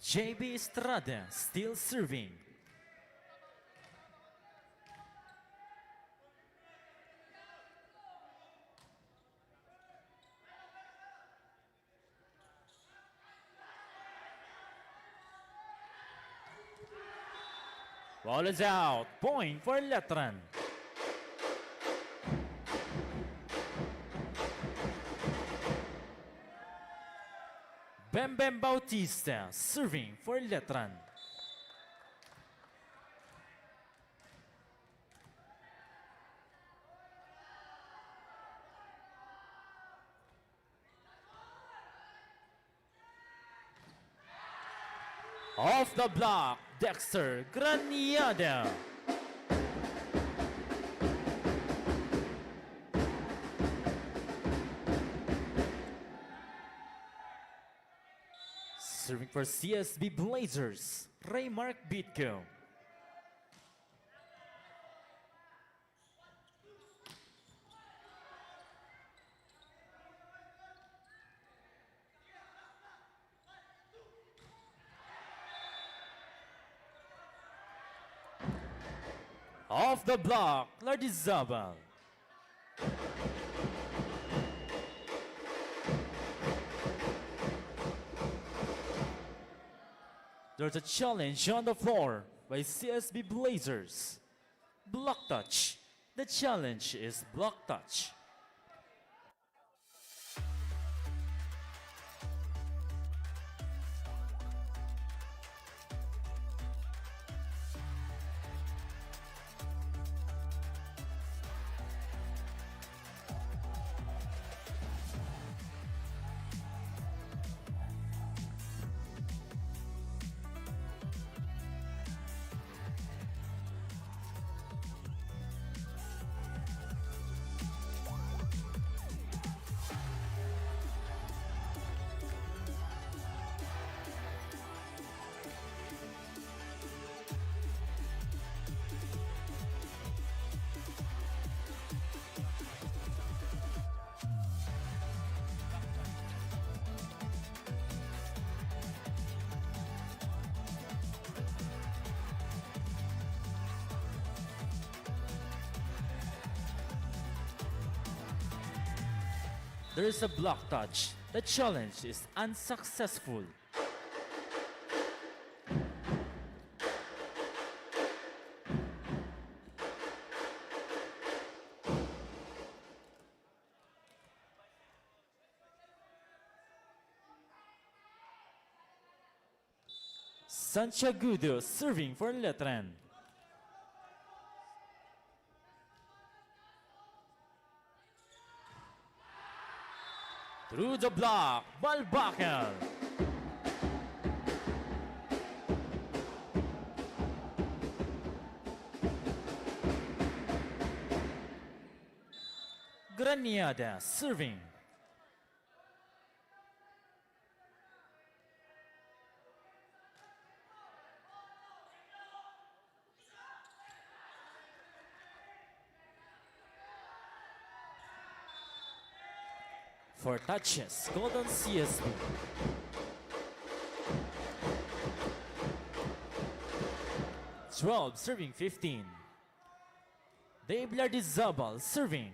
JB Estrada still serving. Ball is out. Point for Letran. Bam Bam Bautista serving for Letran. Off the block, Dexter Graniada. Serving for CSB Blazers, Raymark Bitco. Off the block, Lardizabal. There's a challenge on the floor by CSB Blazers. Block touch. The challenge is block touch. There is a block touch. The challenge is unsuccessful. Santiago serving for Letran. Through the block, Balbakel. Graniada serving. For touches, Golden CSB. Twelve serving 15. Dave Zabal serving.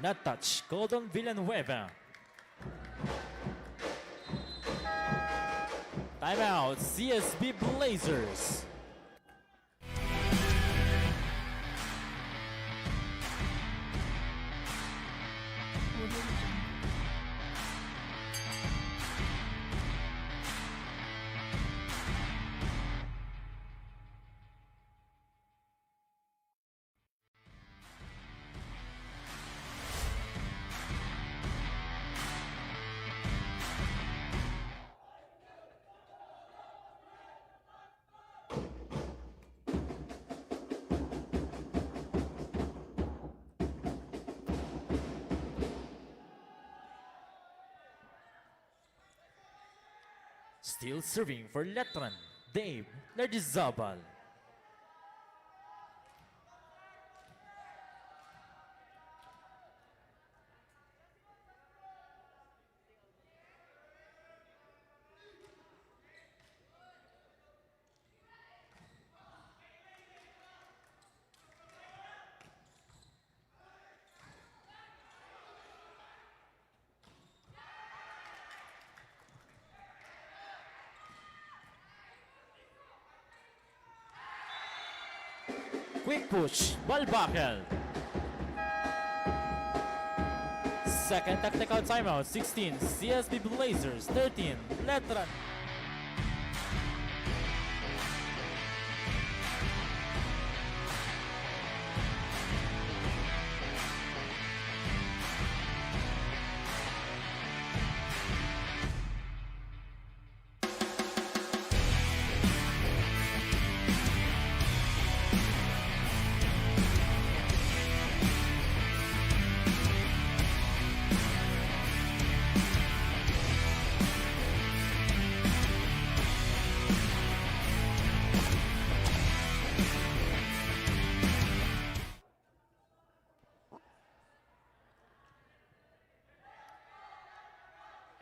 Not touch, Golden Villanueva. Timeout, CSB Blazers. Still serving for Letran, Dave Lardizabal. Quick push, Balbakel. Second technical timeout, 16, CSB Blazers, 13, Letran.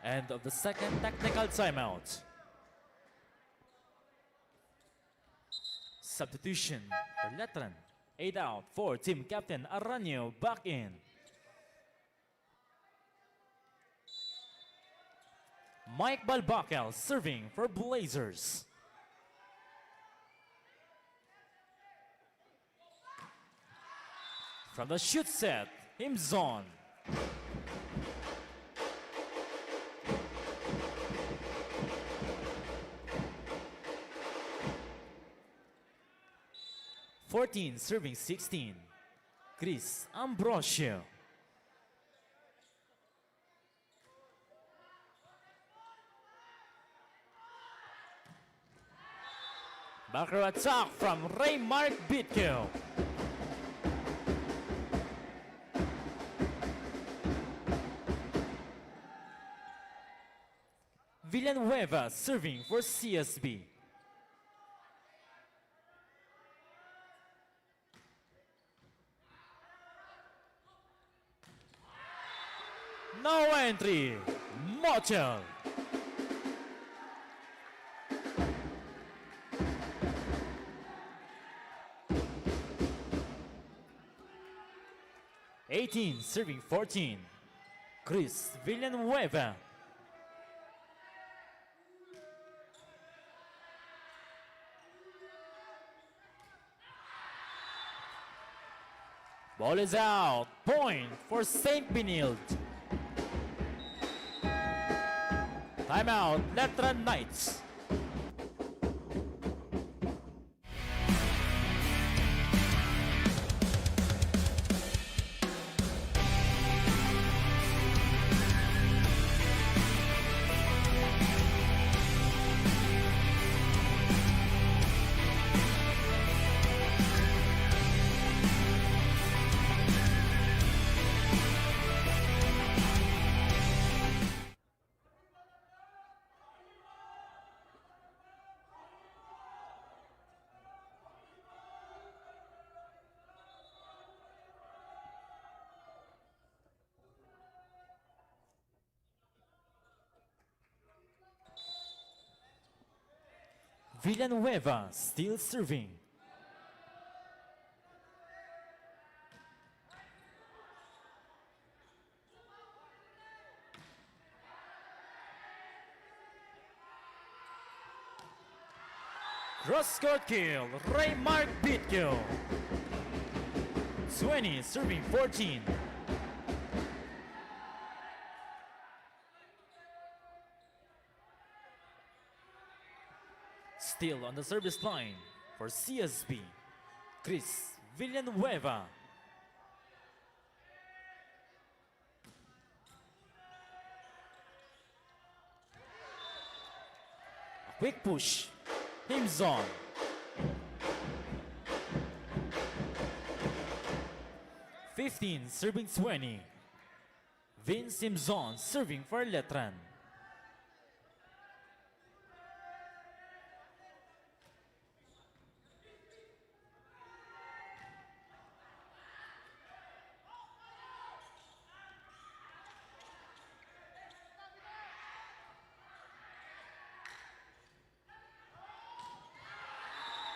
End of the second technical timeout. Substitution for Letran. 8 out for team captain Aranio back in. Mike Balbakel serving for Blazers. From the shoot set, him zone. Fourteen serving 16. Chris Ambrosio. Backer attack from Ray Mark Bitko. Villanueva serving for CSB. No entry. Motel. Serving 14. Chris Villanueva. Ball is out. Point for St. Benilde. Timeout, Letran Knights. Villanueva still serving. Cross-court kill, Raymark Bitkill. 20 serving 14. Still on the service line for CSB, Chris Villanueva. A quick push, him's on. Serving 20. Vince Simpson serving for Letran.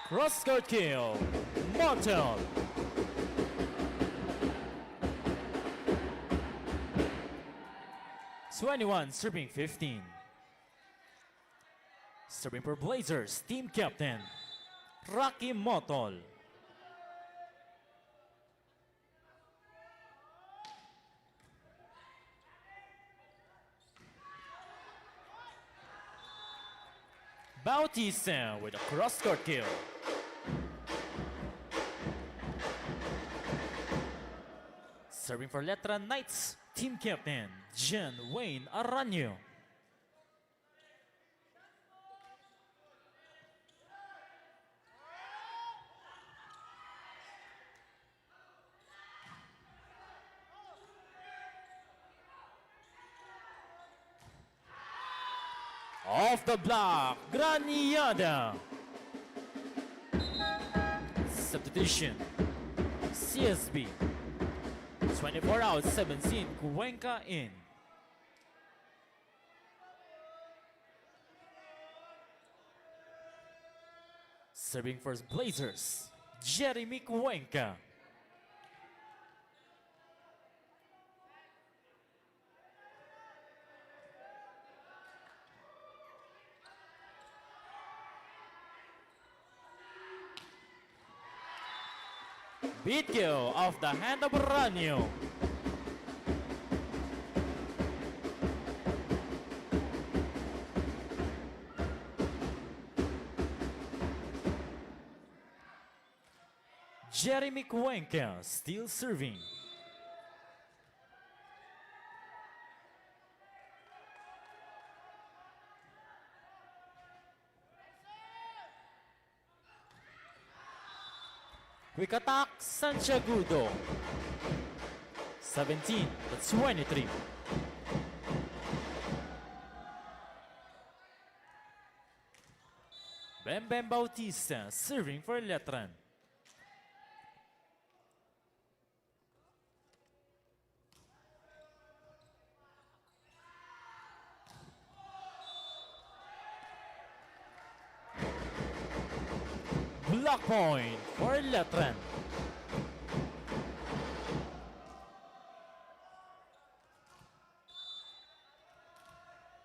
Cross-court kill, Motel. Serving 15. Serving for Blazers, team captain, Rocky Motol. Bautista with a cross-court kill. Serving for Letran Knights, team captain, John Wayne Aranyo. Off the block, Graniada. Substitution, CSB. 24 out, 17, Cuenca in. Serving for Blazers, Jeremy Cuenca. Beat kill off the hand of Ranyo. Jeremy Cuenca still serving. Quick attack, Santiagudo. 17-23. Bem Bem Bautista serving for Letran. Block point for Letran.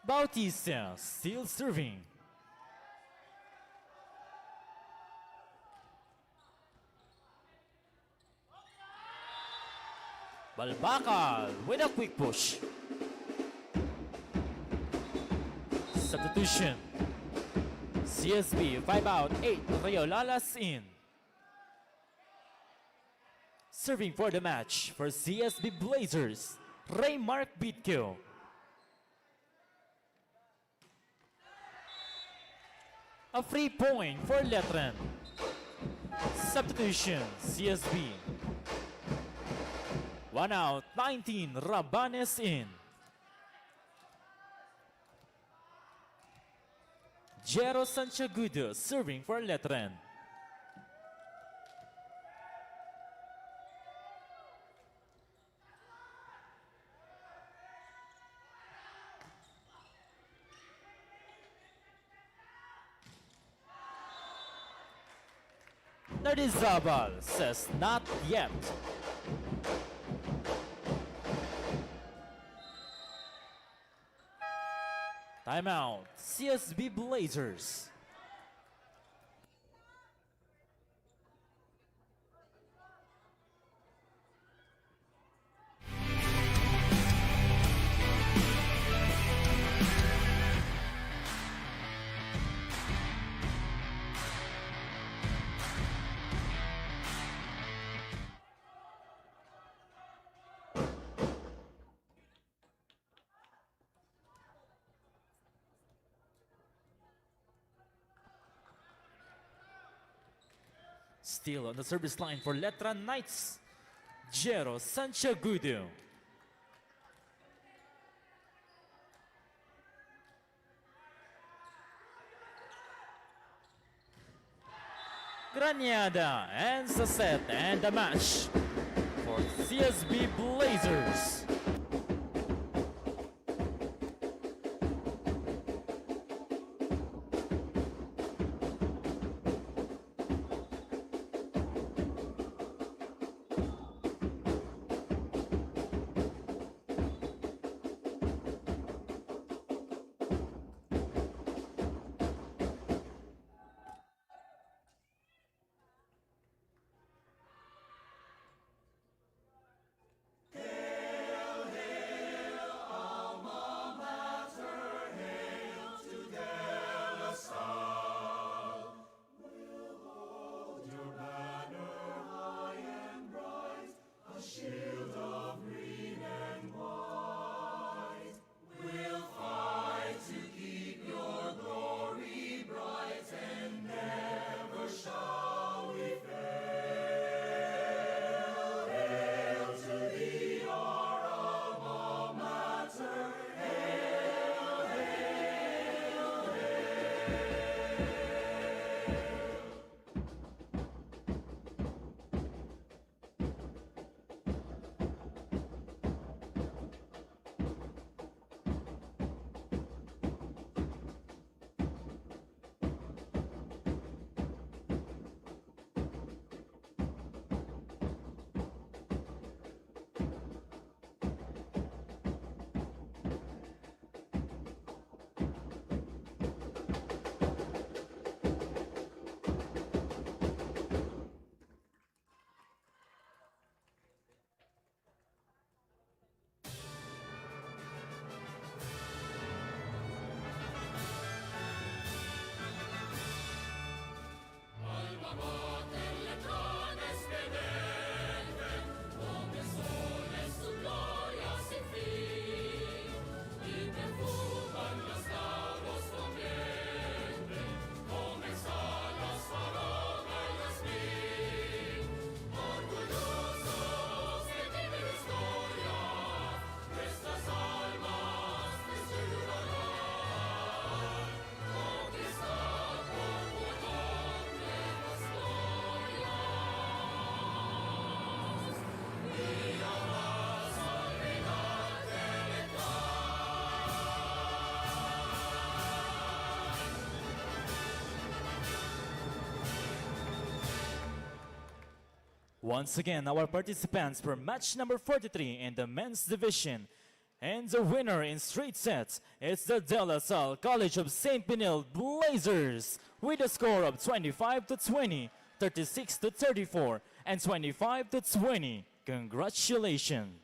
Bautista still serving. Balbakal with a quick push. Substitution. CSB 5 out, 8 Rayolalas in. Serving for the match for CSB Blazers, Raymark Bitko. A free point for Letran. Substitution, CSB. 1 out, 19 Rabanes in. Jero Sanchagudo serving for Letran. Nardizabal says not yet. Timeout, CSB Blazers. Still on the service line for Letran Knights, Jero Sanchagudo. Granyada ends the set and the match for CSB Blazers. Once again, our participants for match number 43 in the men's division. And the winner in straight sets is the De La Salle College of St. Benilde Blazers with a score of 25-20, 36-34, and 25-20. Congratulations.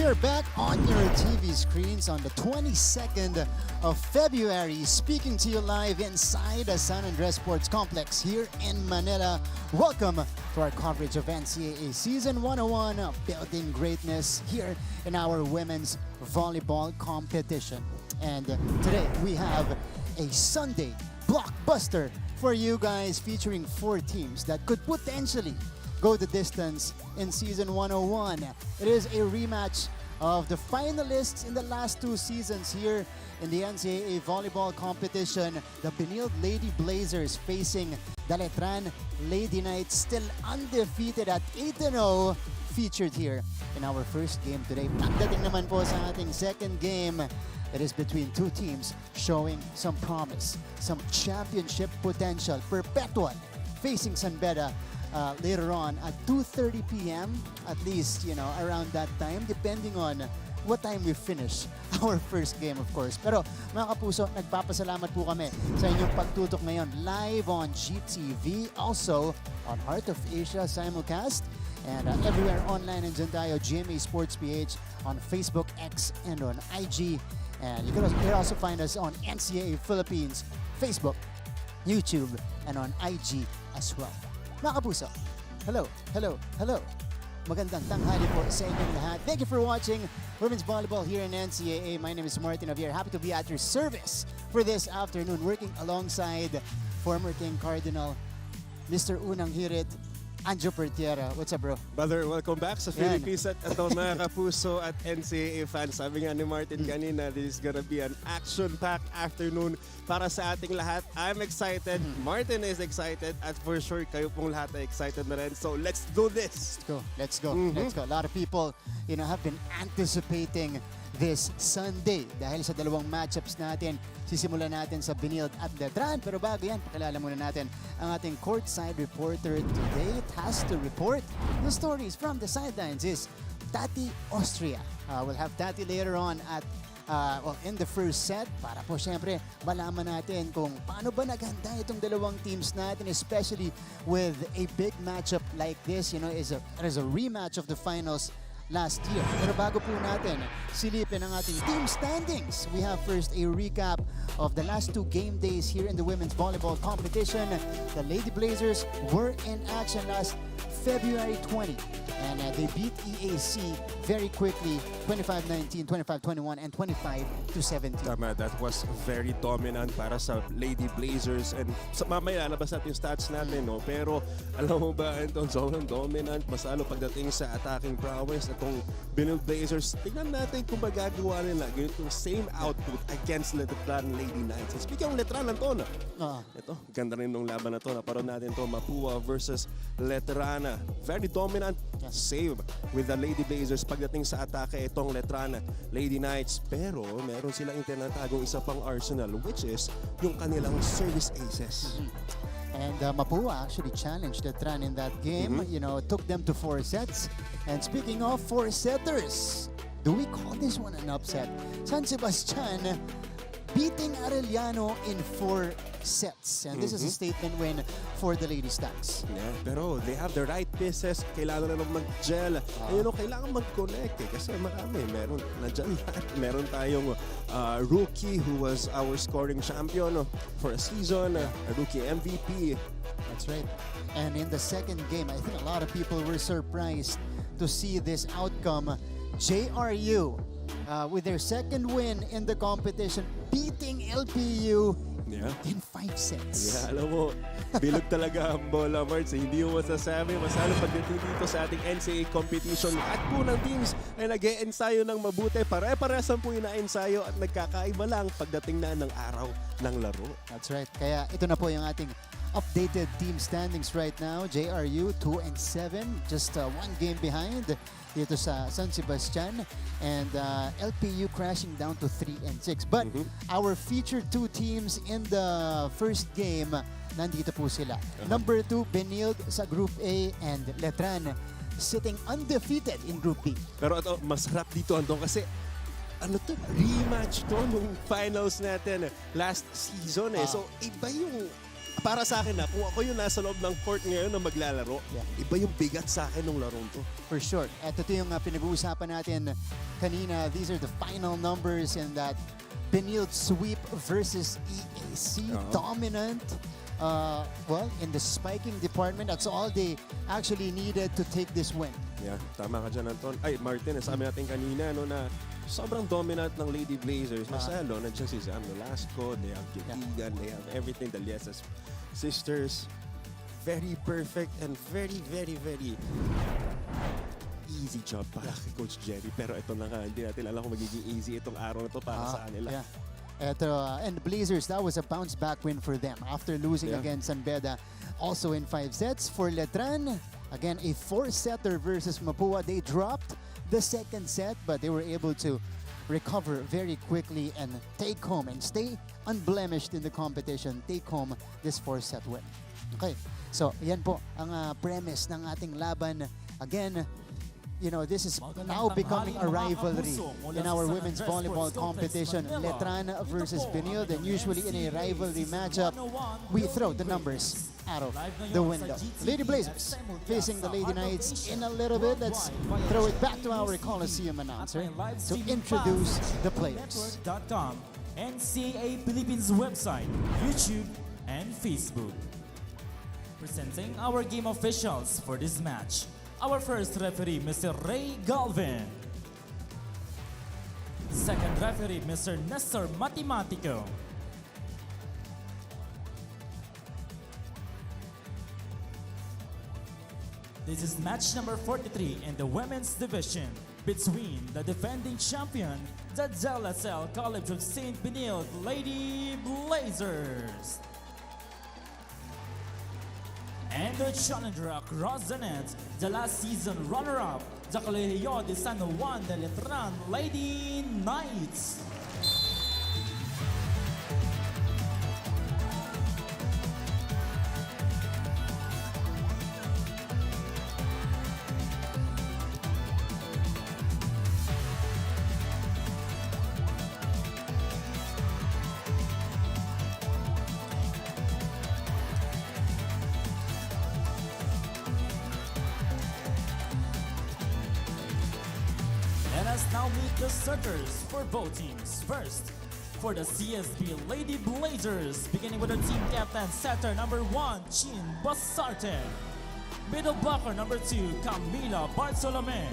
we are back on your TV screens on the 22nd of February, speaking to you live inside the San Andres Sports Complex here in Manila. Welcome to our coverage of NCAA Season 101, Building Greatness here in our women's volleyball competition. And today we have a Sunday blockbuster for you guys featuring 4 teams that could potentially go the distance in Season 101. It is a rematch of the finalists in the last 2 seasons here in the NCAA volleyball competition. The Benilde Lady Blazers facing the Letran Lady Knights, still undefeated at 8-0, featured here in our first game today. Pagdating naman po sa ating second game, it is between 2 teams showing some promise, some championship potential. Perpetual facing Beda later on at 2:30 p.m. at least, you know, around that time, depending on what time we finish our first game, of course. Pero mga kapuso, nagpapasalamat po kami sa inyong pagtutok ngayon live on GTV, also on Heart of Asia simulcast, and everywhere online. And dyan tayo, GMA Sports PH on Facebook, X, and on IG. And you can also find us on NCAA Philippines, Facebook, YouTube, and on IG as well. Mga kapuso, hello, hello, hello. Magandang tanghali po sa inyong lahat. Thank you for watching Women's Volleyball here in NCAA. My name is Martin Javier. Happy to be at your service for this afternoon, working alongside former King Cardinal, Mr. Unang Hirit, Anjo Pertiera. What's up, bro? Brother, welcome back sa Philippines at ito mga kapuso at NCAA fans. Sabi nga ni Martin kanina, this is gonna be an action-packed afternoon para sa ating lahat. I'm excited, Martin is excited, at for sure kayo pong lahat ay excited na rin. So let's do this! Let's go, let's go, let's go. A lot of people, you know, have been anticipating this Sunday dahil sa dalawang matchups natin. Sisimulan natin sa Benilde at Letran. Pero bago yan, pakilala muna natin ang ating courtside reporter today. It has to report the stories from the sidelines is Tati Austria. We'll have Tati later on at in the first set para po syempre malaman natin kung paano ba naghanda itong dalawang teams natin, especially with a big matchup like this. You know, it is a rematch of the finals last year. Pero bago po natin silipin ang ating team standings, we have first a recap of the last 2 game days here in the women's volleyball competition. The Lady Blazers were in action last February 20, and they beat EAC very quickly, 25-19, 25-21, and 25-17. Tama, that was very dominant para sa Lady Blazers, and mamaya lalabas natin yung stats natin, no? Pero alam mo ba, itong sobrang dominant, mas lalo pagdating sa attacking prowess, itong Benilde Blazers, tignan natin kung magagawa nila ganitong same output against Letran Lady Knights. And speaking of Letran, Anton, ito, ganda rin nung laban na to. Naparoon natin to, Mapua versus Letran. Very dominant save with the Lady Blazers pagdating sa atake itong Letran Lady Knights. Pero meron silang itinatagong isa pang arsenal, which is yung kanilang service aces. And Mapua actually challenged Letran in that game. You know, took them to 4 sets. And speaking of 4-setters, do we call this one an upset? San Sebastian beating Arellano in 4 sets. And this is a statement win for the Lady Stars. Yeah, pero they have the right pieces. Kailangan na lang mag-gel. And you know, kailangan mag-connect kasi marami. Meron nandiyan lahat. Meron tayong rookie who was our scoring champion for a season, a rookie MVP. That's right. And in the second game, I think a lot of people were surprised to see this outcome. JRU, with their second win in the competition, beating LPU in 5 sets. Yeah, alam mo, bilog talaga ang bola, Marts. Hindi mo masasabi. Masalo pagdating dito sa ating NCAA competition. At po ng teams ay nag-e-ensayo ng mabuti. Pare-paresan po yung na-ensayo at nagkakaiba lang pagdating na ng araw ng laro. That's right. Kaya ito na po yung ating updated team standings right now. JRU 2-7, just 1 game behind dito sa San Sebastian, and LPU crashing down to 3-6. But our featured 2 teams in the first game, nandito po sila. Number 2, Benilde sa Group A, and Letran sitting undefeated in Group B. Pero ito, masarap dito, Anton, kasi ano to, rematch to nung finals natin last season. So iba yung para sa akin na kung ako yung nasa loob ng court ngayon na maglalaro, Yeah. iba yung bigat sa akin ng larong to. For sure. At ito yung pinag-uusapan natin kanina. These are the final numbers in that Benilde sweep versus EAC. Dominant. Well, in the spiking department, that's all they actually needed to take this win. Yeah, tama ka dyan, Anton. Ay, Martin, sabi natin kanina no, na sobrang dominant ng Lady Blazers. Masalo, nandiyan si Sam Nolasco, they have Gitigan, they have everything, the Liesas sisters. Very perfect and very, very, very easy job para kay Coach Jerry. Pero ito na nga, hindi natin alam kung magiging easy itong araw na to para sa kanila. Yeah. And the Blazers, that was a bounce back win for them after losing against Beda. Also in 5 sets for Letran. Again, a 4-setter versus Mapua. They dropped the second set, but they were able to recover very quickly and take home and stay unblemished in the competition. Take home this 4-set win. Okay, so yan po ang premise ng ating laban. Again, you know, this is now becoming a rivalry in our women's volleyball competition. Letran versus Benilde, and usually in a rivalry matchup, we throw the numbers out of the window. Lady Blazers facing the Lady Knights in a little bit. Let's throw it back to our Coliseum announcer to introduce the players. NCAA Philippines website, YouTube, and Facebook. Presenting our game officials for this match. Our first referee, Mr. Ray Galvin. Second referee, Mr. Nestor Matematico. This is match number 43 in the women's division between the defending champion, the De La Salle College of St. Benilde Lady Blazers, and their challenger across the net, the last season runner-up, the Colegio de San Juan de Letran Lady Knights. Let us now meet the starters for both teams. First, for the CSB Lady Blazers, beginning with the team captain, setter number 1, Chin Basarte. Middle blocker number 2, Camila Bartolome.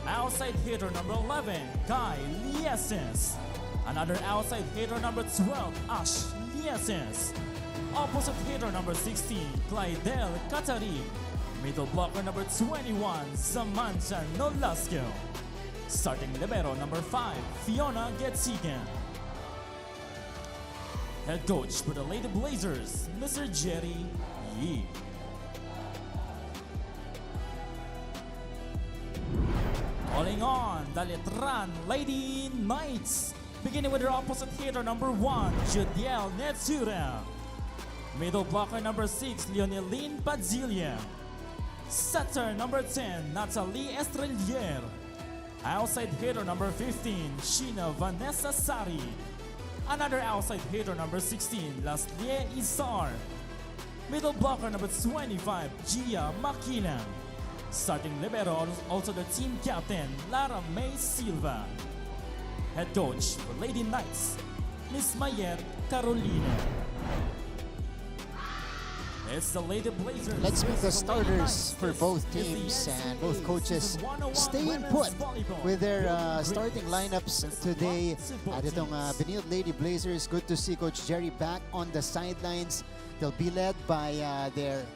Outside hitter number 11, Kai Lieses. Another outside hitter number 12, Ash Lieses. Opposite hitter number 16, Clydel Katari. Middle blocker number 21, Samantha Nolasco. Starting libero number 5, Fiona Getzigan. Head coach for the Lady Blazers, Mr. Jerry Yee. Calling on the Letran Lady Knights, beginning with their opposite hitter number 1, Judiel Netsura. Middle blocker number 6, Leoneline Padilla. Setter number 10, Natalie Estrelier. Outside hitter number 15, Sheena Vanessa Sari. Another outside hitter number 16, Laslie Isar. Middle blocker number 25, Gia Makilan. Starting libero, also the team captain, Lara May Silva. Head coach for Lady Knights, Miss Mayet Carolina. It's the Lady Blazers. Let's meet the versus Lady starters Knights. for both This is the teams, and NCAA both coaches Season 101 staying Women's put Volleyball. with their With starting greatness. lineups Best of today. luck to both At itong teams. Benilde Lady Blazers, good to see Coach Jerry back on the sidelines. They'll be led by their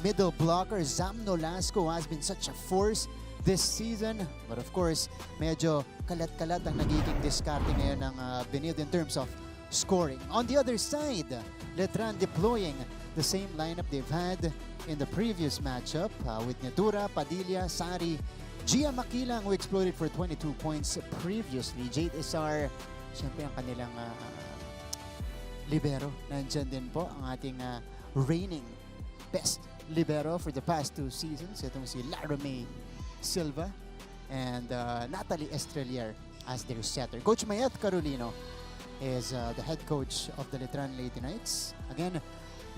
middle blocker, Zam Nolasco, who has been such a force this season. But of course, medyo kalat-kalat ang nagiging diskarte ngayon ng Benilde in terms of scoring. On the other side, Letran deploying the same lineup they've had in the previous matchup with Netura, Padilla, Sari, Gia Makilang, who exploded for 22 points previously. Jade Isar, siyempre ang kanilang libero. Nandyan din po ang ating reigning best libero for the past 2 seasons. Itong si Lara May Silva and Natalie Estrelier as their setter. Coach Mayet Carolino is the head coach of the Letran Lady Knights. Again,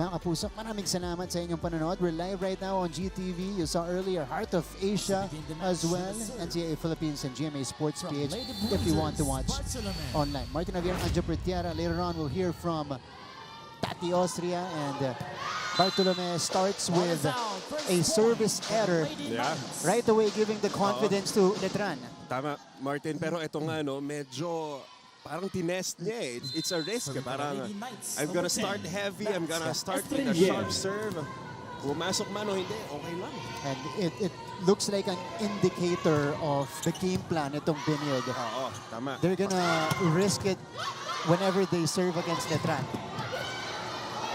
Mga kapuso, maraming salamat sa inyong panonood. We're live right now on GTV. You saw earlier Heart of Asia as well. NCAA Philippines and GMA Sports PH if you want to watch online. Martin Javier, Anjo Pretiara. Later on, we'll hear from Tati Austria, and Bartolome starts with a service error Yeah. right away, giving the confidence to Letran. Tama, Martin. Pero ito nga, no, medyo parang tinest niya eh. It's a risk. Parang I'm gonna start heavy. I'm gonna start with a sharp serve. Pumasok man o hindi, okay lang. And it looks like an indicator of the game plan itong Benilde. Oo, tama. They're gonna risk it whenever they serve against Letran.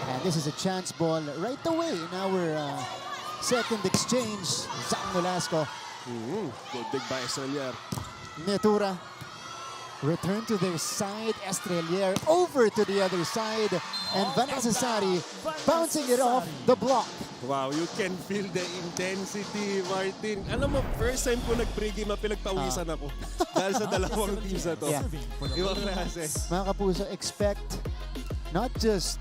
And this is a chance ball right away in our second exchange. Zang Nolasco, Good dig by Estrelier. Netura. Return to their side. Estrelier over to the other side. And Vanessa Sari bouncing it off the block. Wow, you can feel the intensity, Martin. Alam mo, first time ko nag-pregame, pinagpawisan ako. Dahil sa dalawang teams na to. Yeah. Ibang klase. Mga kapuso, expect not just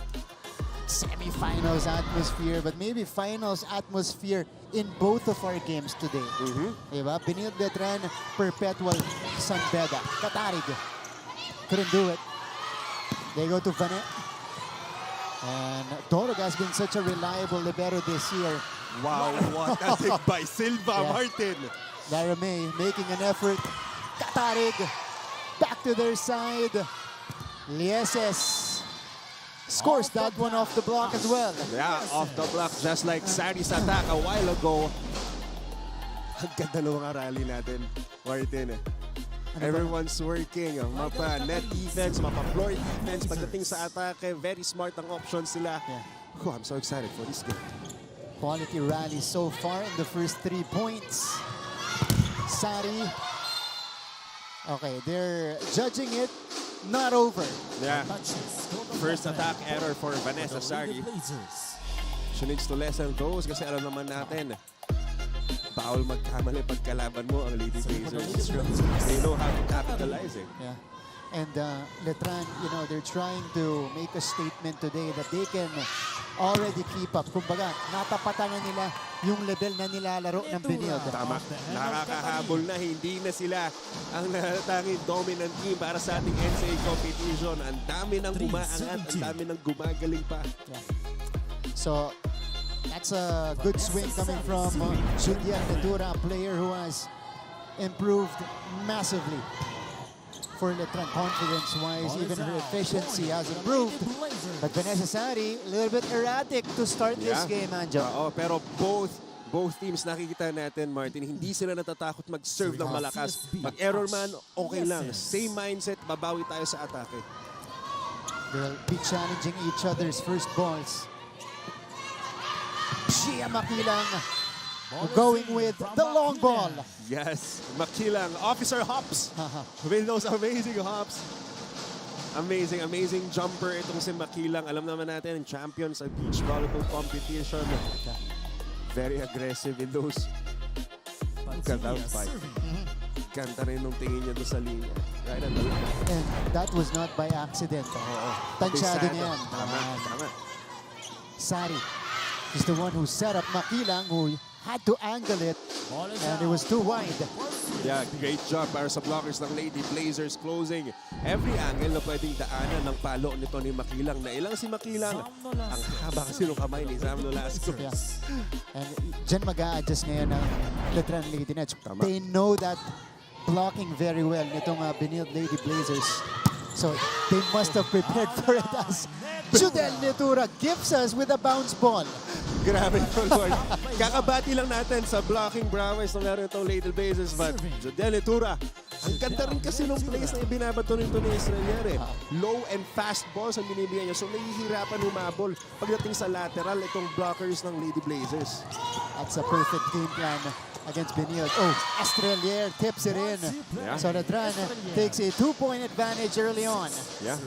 semifinals atmosphere, but maybe finals atmosphere in both of our games today. Diba? Benilde Letran, Perpetual, San Beda. Katarig. Couldn't do it. They go to Vanet. And Dorog has been such a reliable libero this year. Wow, what a dig by Silva, Yeah. Martin. Lara May making an effort. Katarig. Back to their side. Lieses scores that one off the block as well. Yeah, off the block, just like Sari's attack a while ago. Ang ganda ng mga rally natin, Martin. Everyone's working. Mapa net defense, mapa floor defense. Pagdating sa atake, very smart ang options sila. Yeah. Oh, I'm so excited for this game. Quality rally so far in the first 3 points. Sari. Okay, they're judging it. Not over. Yeah. First attack error for Vanessa Sari. She needs to lessen those kasi alam naman natin, bawal magkamali pagkalaban mo ang Lady Blazers. They know how to capitalize it. Yeah. And Letran, you know, they're trying to make a statement today that they can already keep up. Kumbaga, natapatan na nila yung level na nilalaro ng Benilde. Tama. Nakakahabol na. Hindi na sila ang natatanging dominant team para sa ating NCAA competition. Ang dami ng umaangat. Ang dami ng gumagaling pa. Yeah. So, that's a good swing coming from Julian Netura, a player who has improved massively for Letran. Confidence-wise, even her efficiency has improved. But Vanessa Sari, a little bit erratic to start this game, Anjo. Oo, pero both teams nakikita natin, Martin, hindi sila natatakot mag-serve ng malakas. Mag-error man, okay lang. Same mindset, babawi tayo sa atake. They'll be challenging each other's first balls. Shia Makilang going with the long ball. Yes, Makilang, Officer Hops with those amazing hops. Amazing jumper itong si Makilang. Alam naman natin, champion sa beach volleyball competition. Very aggressive in those. Ganda fight. Ganda rin nung tingin niya doon sa linya. Right on the line. And that was not by accident. Tansyado niya yan. Tama. Sari is the one who set up Makilang, who had to angle it, and it was too wide. Yeah, great job para sa blockers ng Lady Blazers, closing every angle na pwedeng daanan ng palo nito ni Makilang. Nailang si Makilang, ang haba kasi ng kamay ni Sam Nolasco. Yeah. And dyan mag-a-adjust ngayon ng Letran Lady Nets. Tama. They know that blocking very well nitong Benilde Lady Blazers. So they must have prepared for it as Judel Netura gives us with a bounce ball. Grabe po, Lord. Kakabati lang natin sa blocking Browers na meron itong Lady Blazers, but Judel Netura, ang ganda rin kasi nung place na ibinabato nito ni Estrelier eh. Low and fast balls ang binibigyan niya, so nahihirapan humabol pagdating sa lateral itong blockers ng Lady Blazers. That's a perfect game plan against Benilde. Oh, Estrelier tips it in. Yeah. So Letran takes a 2-point advantage early on. Yeah.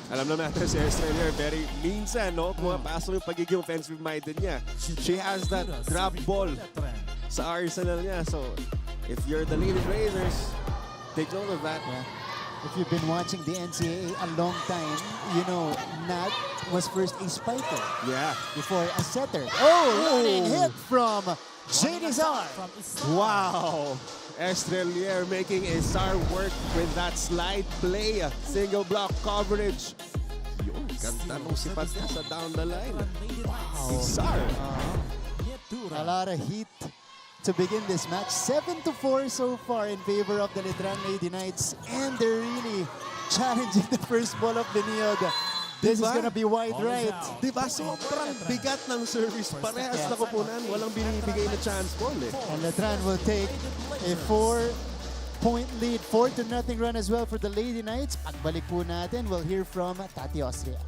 Alam na natin si Estrelier, very minsan, no? Pumapasok yung pagiging offensive-minded niya. She has that drop ball sa arsenal niya. So, if you're the Lady Blazers, take note of that. Yeah. If you've been watching the NCAA a long time, you know Nat was first a spiker Yeah. before a setter. Oh, running hit from JDZR. From Isar. Wow! Estrelier making Isar work with that slide play. Single block coverage. Yun, ganda nung sipat niya sa down the line. Isar. A lot of heat to begin this match. 7-4 so far in favor of the Letran Lady Knights, and they're really challenging the first ball of Benilde. This is Diba? gonna be wide Ball is right. out. Diba? Sobrang bigat ng service. Parehas na kupunan. Walang binibigay na chance ball eh. And Letran will take a 4-point lead, 4-0 run as well for the Lady Knights. Pagbalik po natin, we'll hear from Tati Austria.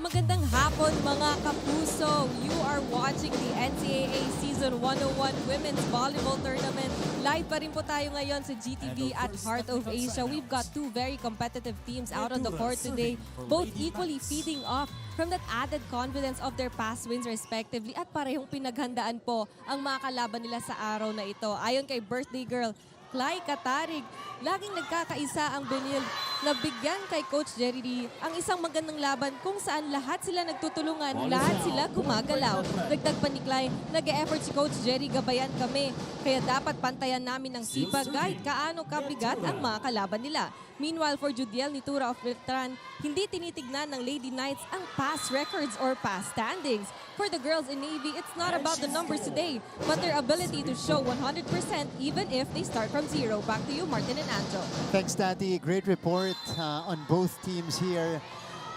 Magandang hapon mga kapuso. You are watching the NCAA Season 101 Women's Volleyball Tournament. Live pa rin po tayo ngayon sa GTV at Heart of Asia. We've got two very competitive teams out on the court today, both equally feeding off from that added confidence of their past wins respectively, at parehong pinaghandaan po ang mga kalaban nila sa araw na ito. Ayon kay birthday girl Clay Katarig, laging nagkakaisa ang Benilde na bigyan kay Coach Jerry D ang isang magandang laban kung saan lahat sila nagtutulungan, lahat sila gumagalaw. Dagdag pa ni Clay, nag-e-effort si Coach Jerry, gabayan kami. Kaya dapat pantayan namin ng sipag kahit kaano kabigat ang mga kalaban nila. Meanwhile, for Judiel Nitura of Letran, hindi tinitignan ng Lady Knights ang past records or past standings. For the girls in Navy, it's not about the numbers today, but their ability to show 100% even if they start from zero. Back to you, Martin and Anjo. Thanks, Tati. Great report on both teams here.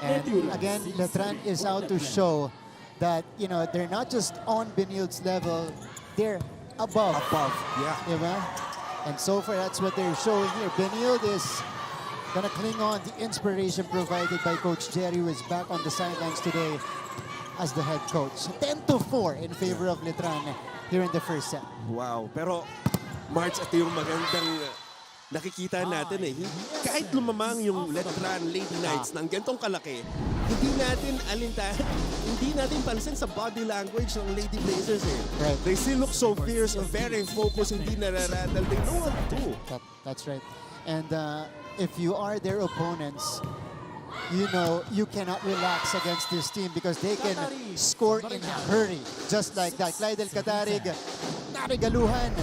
And again, Letran is out to show that, you know, they're not just on Benilde's level, they're above. Above, yeah. Diba? And so far, that's what they're showing here. Benilde is gonna cling on the inspiration provided by Coach Jerry, who is back on the sidelines today as the head coach. 10-4 in favor of Letran here in the first set. Wow. Pero, March, ito yung magandang nakikita natin eh. Kahit lumamang yung Letran Lady Knights ng gantong kalaki, hindi natin pansin sa body language ng Lady Blazers eh. Right. They still look so fierce, very focused, hindi nararattle. They know what to do. That's right. And if you are their opponents, you know you cannot relax against this team because they can score in a hurry. Just like that. Clydel Katarig, narigaluhan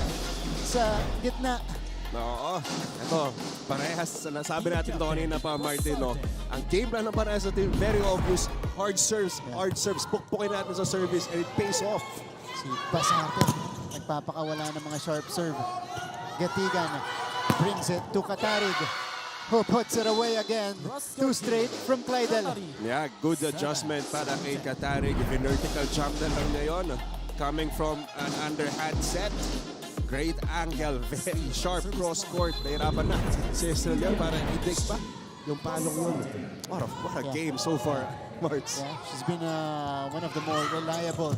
sa gitna. Oo. Ito, parehas. Nasabi natin ito kanina pa, Martin. No? Ang game plan ng parehas sa team, very obvious. Hard serves. Pukpukin natin sa service and it pays off. Si Basarte, nagpapakawala ng mga sharp serve. Gatigan brings it to Katarig, who puts it away again. Two straight from Clydel. Yeah, good adjustment para kay Katarig. Vertical jump na lang ngayon. Coming from an underhand set. Great angle, very sharp cross-court. Nahirapan na si Estrella para i-dig pa yung palong yun. What a game so far, Marts. Yeah, she's been one of the more reliable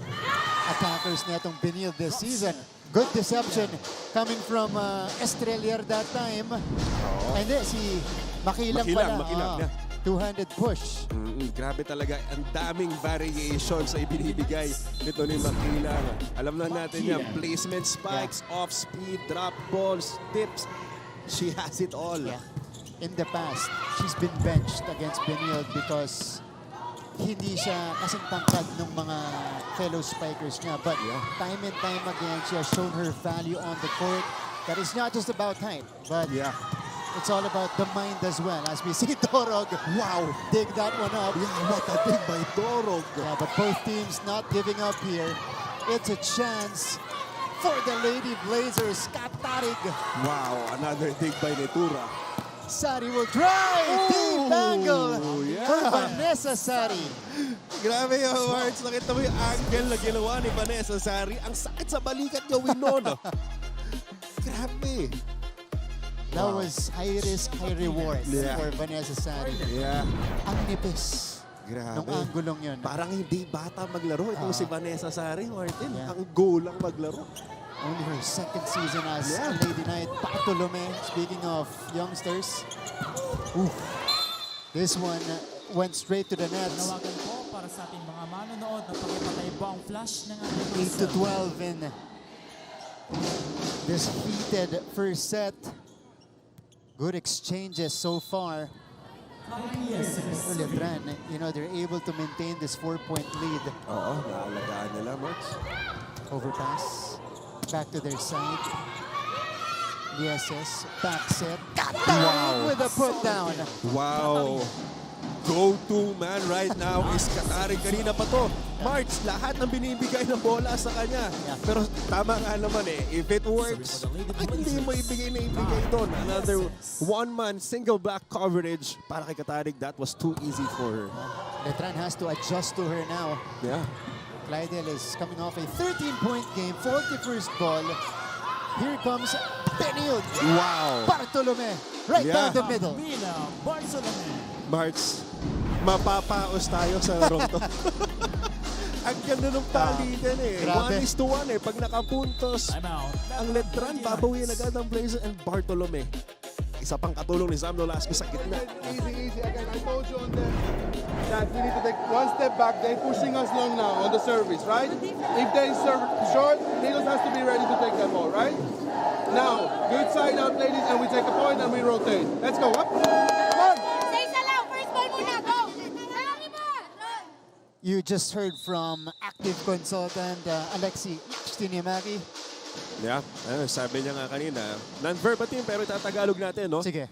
attackers netong Benilde this season. Good deception coming from Estrelier that time. And then si Makilang pala. Makilang, yeah. Two-handed push. Grabe talaga. Ang daming variation sa ibinibigay nito ni Makilang. Alam na natin yan. Placement spikes, off-speed, drop balls, tips. She has it all. Yeah. In the past, she's been benched against Benilde because hindi siya kasing tangkad ng mga fellow spikers niya. But time and time again, she has shown her value on the court. That is not just about height, but it's all about the mind as well. As we see Dorog, wow, dig that one up. Yeah, what a dig by Dorog. Yeah, but both teams not giving up here. It's a chance for the Lady Blazers. Katarig. Wow, another dig by Netura. Sari will drive. Deep angle yeah. for Vanessa Sari. Grabe yung Marts. Nakita mo yung angle na ginawa ni Vanessa Sari. Ang sakit sa balikat gawin nun. Grabe. That was high risk, high reward Yeah. for Vanessa Sari. Yeah. Ang nipis Grabe. ng anggulong yun. Parang hindi bata maglaro. Itong si Vanessa Sari, Martin. Yeah. Ang goal lang maglaro. Only her second season as Yeah. a Lady Knight. Bartolome, speaking of youngsters. Oof. This one went straight to the net. Nawagan po para sa ating mga manonood na pakipatay po ang flash ng ating 8 to 12 in this heated first set. Good exchanges so far. For Letran, you know, they're able to maintain this 4-point lead. Oo, naalagaan nila, Marks. Overpass. Back to their side. DSS. Back set. Wow. With a put down. Wow. Go-to man right now is Katarig. Kanina pa to. March, lahat ng binibigay ng bola sa kanya. Yeah. Pero tama nga naman eh. If it works, ay hindi mo ibigay na ibigay doon. Another one-man single block coverage para kay Katarig. That was too easy for her. Letran has to adjust to her now. Yeah. Clydel is coming off a 13-point game. 41st ball. Here comes Benilde. Wow. Bartolome. Right Yeah. down the middle. Mina Barcelona. March, mapapaos tayo sa larong to. Ang ganda ng palitan eh. Grabe. 1-1 eh. Pag nakapuntos, I'm out. ang Letran, babawiin agad ang Blazer and Bartolome. Isa pang katulong ni Sam Nolasco sa gitna. Easy. Again, I told you on that we need to take one step back. They're pushing us long now on the service, right? If they serve short, Needles has to be ready to take that ball, right? Now, good side up, ladies, and we take a point and we rotate. Let's go. Up. Come on. You just heard from active consultant Alexi Stiniamaki. Yeah, sabi niya nga kanina, non-verbatim pero itatagalog natin, no? Sige.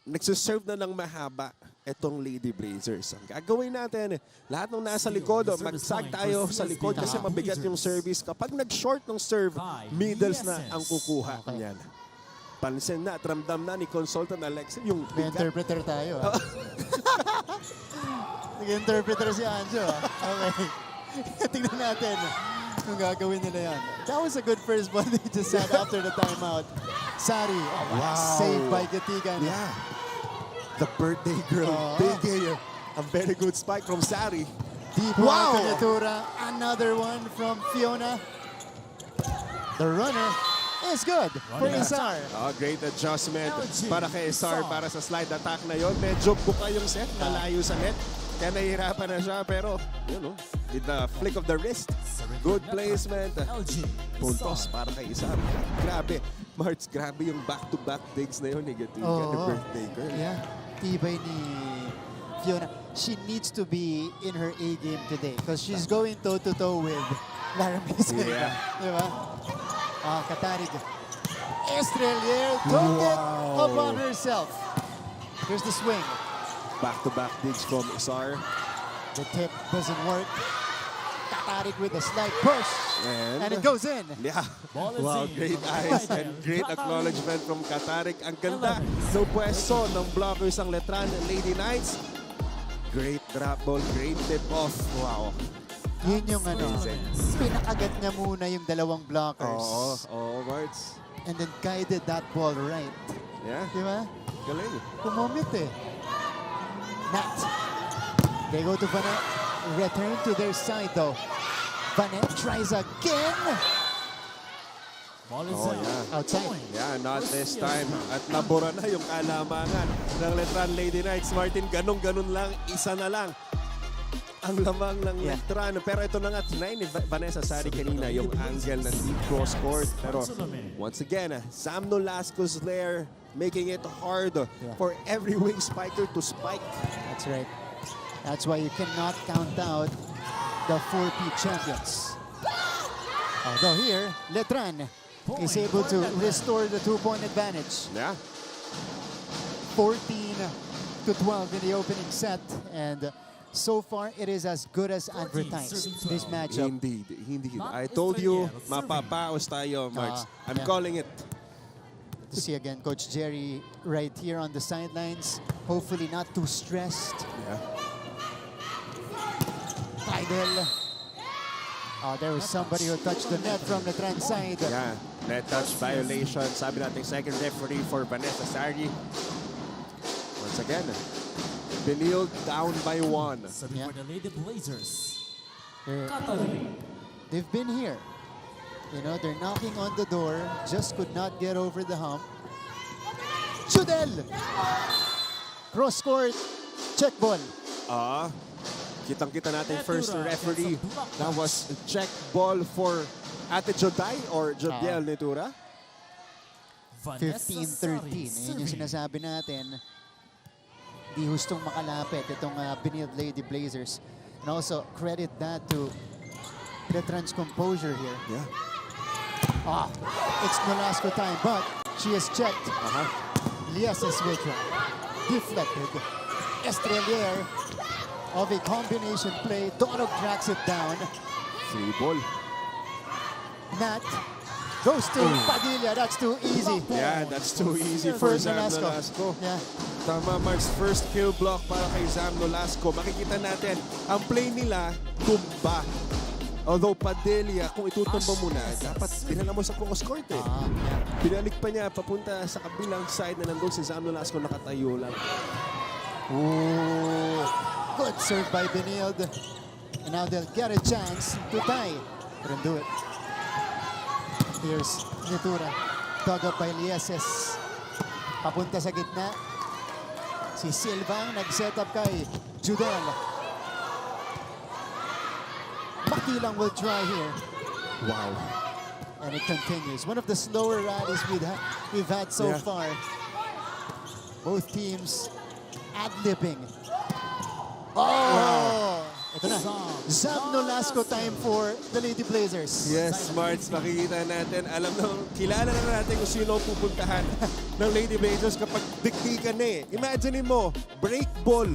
Nagsiserve na ng mahaba itong Lady Blazers. Ang gagawin natin, lahat ng nasa likod, mag-sag tayo sa likod kasi mabigat yung service. Kapag nag-short ng serve, middles na ang kukuha niyan. Pansin na at ramdam na ni Consultant Alexi yung May bigat. interpreter tayo. Nag-interpreter si Anjo. Okay. Tingnan natin kung gagawin nila yan. That was a good first ball they just had after the timeout. Sari. Wow. Saved by Gatigan. Yeah. The birthday girl. Big A. A very good spike from Sari. Deep Wow. Canyatura. Another one from Fiona. The runner is good for Isar. Oh, great adjustment para kay Isar para sa slide attack na yon. Medyo buka yung set, malayo sa net. Kaya nahihirapan na siya pero, with the flick of the wrist, good placement. Puntos para kay Isar. Grabe. March, grabe yung back-to-back digs na yun ni Gatigan, the birthday girl. Yeah. Tibay ni Fiona. She needs to be in her A game today because she's going toe-to-toe with Laramie Silva. Yeah. Diba? Katarig. Estrelier took it upon herself. Here's the swing. Back-to-back digs from Isar. The tip doesn't work. Katarig with a slight push. And it goes in. Yeah. Ball is Wow, in. great eyes and great acknowledgement from Katarik. Ang ganda ng pwesto ng blockers ang Letran Lady Knights. Great drop ball, great tip off. Wow. Yun yung pinakagat niya muna yung dalawang blockers. Oo, Marts. And then guided that ball right. Yeah, Diba? galing. Kumomit eh. Nat. They go to Vanet. Return to their side though. Vanet tries again. Ball is Oh, out. yeah. Outside. Yeah, not this time. At nabura na yung kalamangan ng Letran Lady Knights. Martin, ganun-ganun lang, isa na lang ang lamang ng Letran. Pero ito na nga, tinay ni Vanessa Sari kanina yung angle ng deep cross court. Pero once again, Sam Nolasco's lair making it hard for every wing spiker to spike. That's right. That's why you cannot count out the 4P champions. Although here, Letran is able to restore the 2-point advantage. Yeah. 14-12 in the opening set. And so far, it is as good as advertised, this matchup. Indeed. I told you, mapapaos tayo, Marks. I'm calling it. To see again Coach Jerry right here on the sidelines. Hopefully not too stressed. Yeah. Tidal. Oh, there was somebody who touched the net from the trans side. Yeah, net touch violation. Sabi natin second referee for Vanessa Sari. Once again, Benilde down by 1. Serving Yeah. for the Lady Blazers. They're- Cataly. They've been here. You know, they're knocking on the door, just could not get over the hump. Judel! Cross court, check ball. Kitang-kita natin first referee. That was check ball for Ate Joday or Jodiel Netura. 15-13. Yun yung sinasabi natin. Di hustong makalapit itong Benilde Lady Blazers. And also, credit that to Letran's composure here. Yeah. It's Nolasco time, but she is checked. Lias is deflected. Estrelier of a combination play. Dorog tracks it down. 3 ball. Nat goes to Padilla. That's too easy. Yeah, that's too easy for Zam Nolasco. Yeah. Tama, Mark's first kill block para kay Zam Nolasco. Makikita natin, ang play nila, tumba. Although Padilla, kung itutumba mo na, dapat dinala mo sa cross court eh. Binalik pa niya papunta sa kabilang side na nandun si Zam Nolasco nakatayo lang. Ooh. Good serve by Benilde. And now they'll get a chance to tie. Couldn't do it. Here's Netura. Dug up by Lieses. Papunta sa gitna. Si Silva ang nag-set up kay Judel. Makilang will try here. Wow. And it continues. One of the slower rallies we've had so far. Both teams ad-libbing. Oh! Ito na. Zam Nolasco time for the Lady Blazers. Yes, Smarts, makikita natin. Kilala na natin kung sino ang pupuntahan ng Lady Blazers kapag diktikan na eh. Imagine mo, break ball.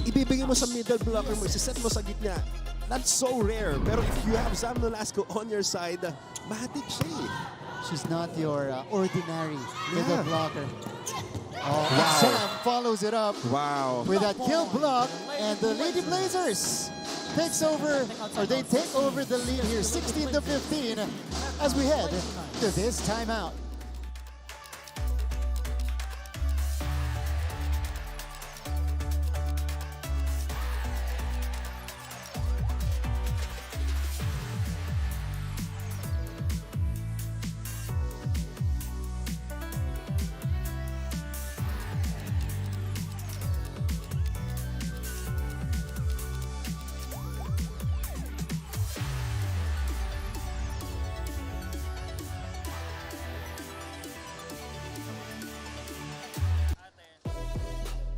Ibibigay mo sa middle blocker mo, isiset mo sa gitna. That's so rare. Pero if you have Zam Nolasco on your side, mahatik siya eh. She's not your ordinary middle Yeah. blocker. Oh, Zam follows it up with that kill block, and the Lady Blazers takes over, or they take over the lead here, 16-15, as we head to this timeout.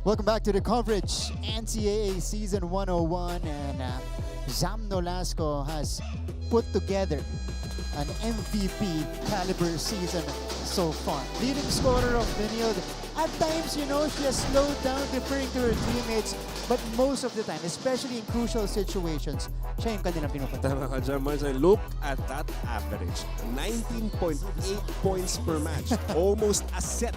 Welcome back to the coverage. NCAA Season 101, and Zam Nolasco has put together an MVP caliber season so far. Leading scorer of Benilde. At times, you know, she has slowed down, deferring to her teammates, but most of the time, especially in crucial situations, siya yung kanilang pinupunta. Tama ka dyan, Mars. Look at that average. 19.8 points per match. Almost a set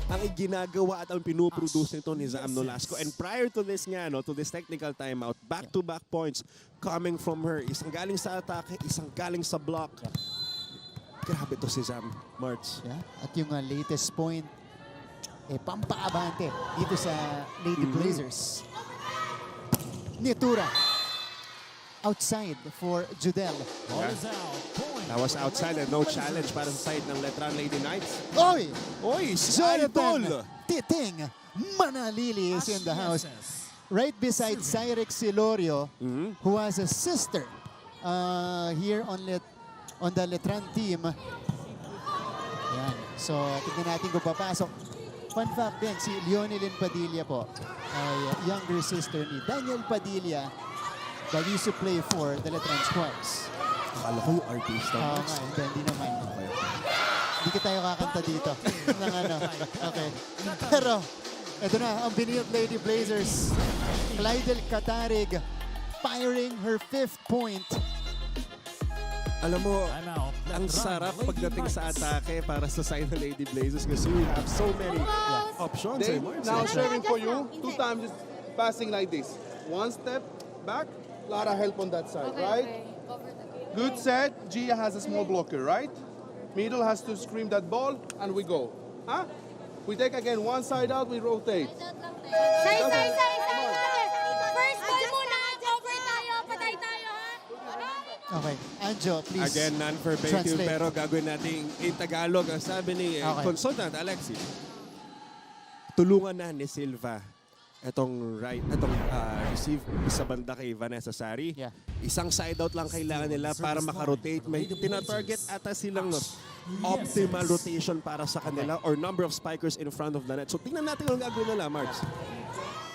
ang ginagawa at ang pinuproduce nito ni Zam Nolasco. And prior to this nga, no, to this technical timeout, back-to-back points coming from her. Isang galing sa atake, isang galing sa block. Grabe to si Zam, March. Yeah. At yung latest point, pampaabante dito sa Lady Blazers. Netura. Outside for Judel. Ball is out. Point. That was outside and no challenge para sa side ng Letran Lady Knights. Oy! Oy, si Jonathan Idol! Titing Manalili is in the house. Right beside Cyrix Silorio, who has a sister here on the Letran team. Yan. So, tignan natin kung papasok. Fun fact din, si Leonilyn Padilla po ay younger sister ni Daniel Padilla that used to play for the Letran squads. Akala ko yung artista. Oo nga, hindi naman. Hindi ka tayo kakanta dito. ng ano. Okay. Pero, ito na, ang Benilde Lady Blazers. Clydel Catarig firing her 5th point. Alam mo, Timeout. ang sarap pagdating sa atake para sa side ng Lady Blazers kasi we have so many options. They Marks. now serving for you. 2 times just passing like this. 1 step back. A lot of help on that side, right? Over there. Good set. Gia has a small blocker, right? Middle has to scream that ball, and we go. Huh? We take again one side out, we rotate. Say. First ball muna. Over tayo. Patay tayo, ha? Okay. Anjo, please. Again, non-verbatim, translate. pero gagawin natin in Tagalog. Ang sabi ni Okay. Consultant Alexi, tulungan na ni Silva itong receive sa banda kay Vanessa Sari. Yeah. Isang side out lang kailangan nila para makarotate. May tina-target ata silang optimal rotation para sa kanila or number of spikers in front of the net. So tingnan natin ang gagawin nila, Marks.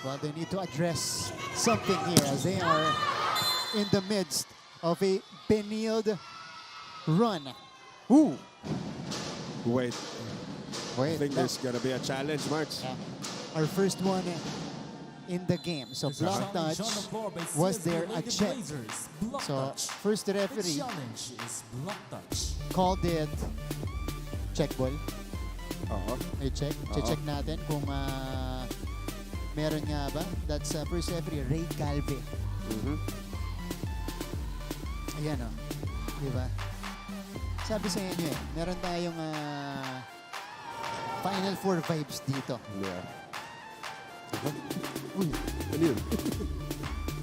Well, they need to address something here as they are in the midst of a Benilde run. Ooh. Wait, I Wait. think there's gonna be a challenge, Marks. Our first one in the game. So block touch was there a check. So first the referee Challenge is block touch. called it check ball. Oo. May check. Check natin kung meron nga ba. That's first referee, Ray Calve. Ayan o. Diba? Sabi sa inyo meron tayong Final Four vibes dito. Yeah. Uy, Ano yun?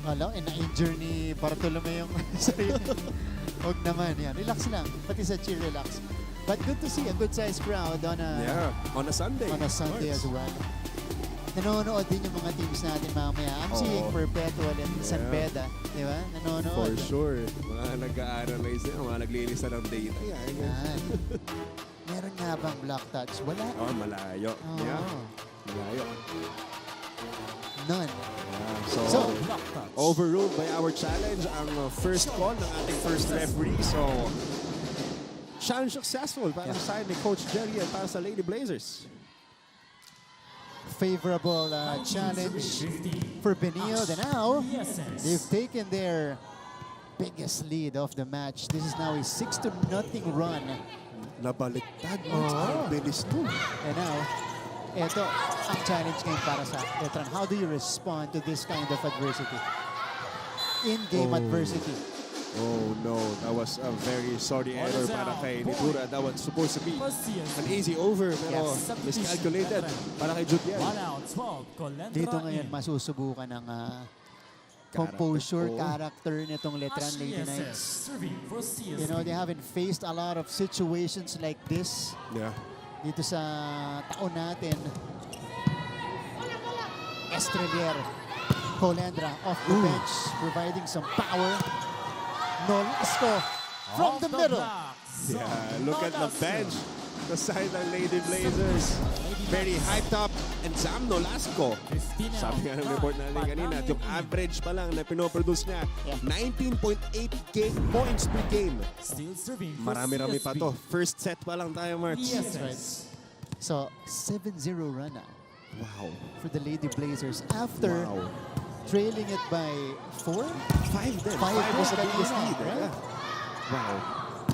wala, na-injure ni Bartolome yung sarili. Huwag naman yan. Relax lang. Pati sa cheer, relax. But good to see a good-sized crowd on a On a Sunday. on a Sunday Marks. as well. Nanonood din yung mga teams natin mamaya. I'm seeing Perpetual and San Beda. Di ba? Nanonood. For sure. Mga nag-a-analyze na, mga naglilista ng data. Yan. Yan. Meron nga bang block touch? Wala. Oh, malayo. Oo. Yeah. Malayo. None. So, So, overruled by our challenge ang first call ng ating first referee. So, challenge successful para sa side ni Coach Jerry at para sa Lady Blazers. favorable challenge for Benilde. And now, they've taken their biggest lead of the match. This is now a 6-0 run. Nabaliktad. Oo. Bilis to. And now, ito ang challenge ngayon para sa Letran. How do you respond to this kind of adversity? In-game adversity. Oh no, that was a very sorry error para kay Nitura. That was supposed to be an easy over, pero miscalculated para kay Judiel. 1 out, 12. Colendra Dito ngayon in. masusubukan ng composure, character nitong Letran Lady Knights. Serving for CSB. You know, they haven't faced a lot of situations like this Yeah. dito sa taon natin. Estrelier, Colendra off the bench, providing some power. Nolasco from Off the middle. blocks. Yeah, look at the bench. The side ng Lady Blazers. Very hyped up. And Sam Nolasco. Sabi nga ng report natin kanina, yung average pa lang na pinoproduce niya, 19.8 points per game. Still serving for Marami-rami pa CSB. to. First set pa lang tayo, March. Yes, right. So, 7-0 run now Wow. for the Lady Blazers after Wow. trailing it by 4? 5 din. Five 5 was the din biggest kanina, lead. right? Yeah. Wow.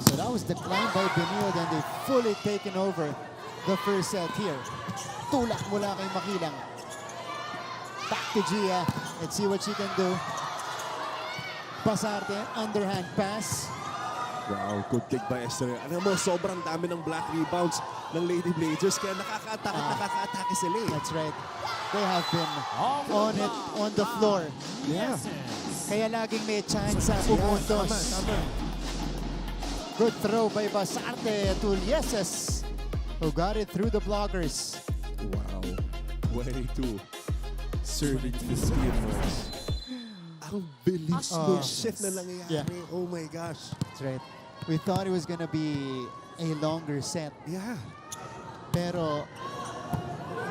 So that was declined by Benilde and they've fully taken over the first set here. Tulak mula kay Makilang. Back to Gia. Let's see what she can do. Pasarte, underhand pass. Wow, good kick by Esther. Alam mo, sobrang dami ng black rebounds ng Lady Blazers kaya nakaka-atake sila eh. That's right. They have been on it, on the floor. Yeah. Kaya laging may chance sa pumuntos. Tama. Good throw by Basarte to Yeses, who got it through the blockers. Wow. Way to serving the skillers. Ang bilis ng shift na nangyayari. Yeah. Oh my gosh. That's right. We thought it was gonna be a longer set. Yeah. Pero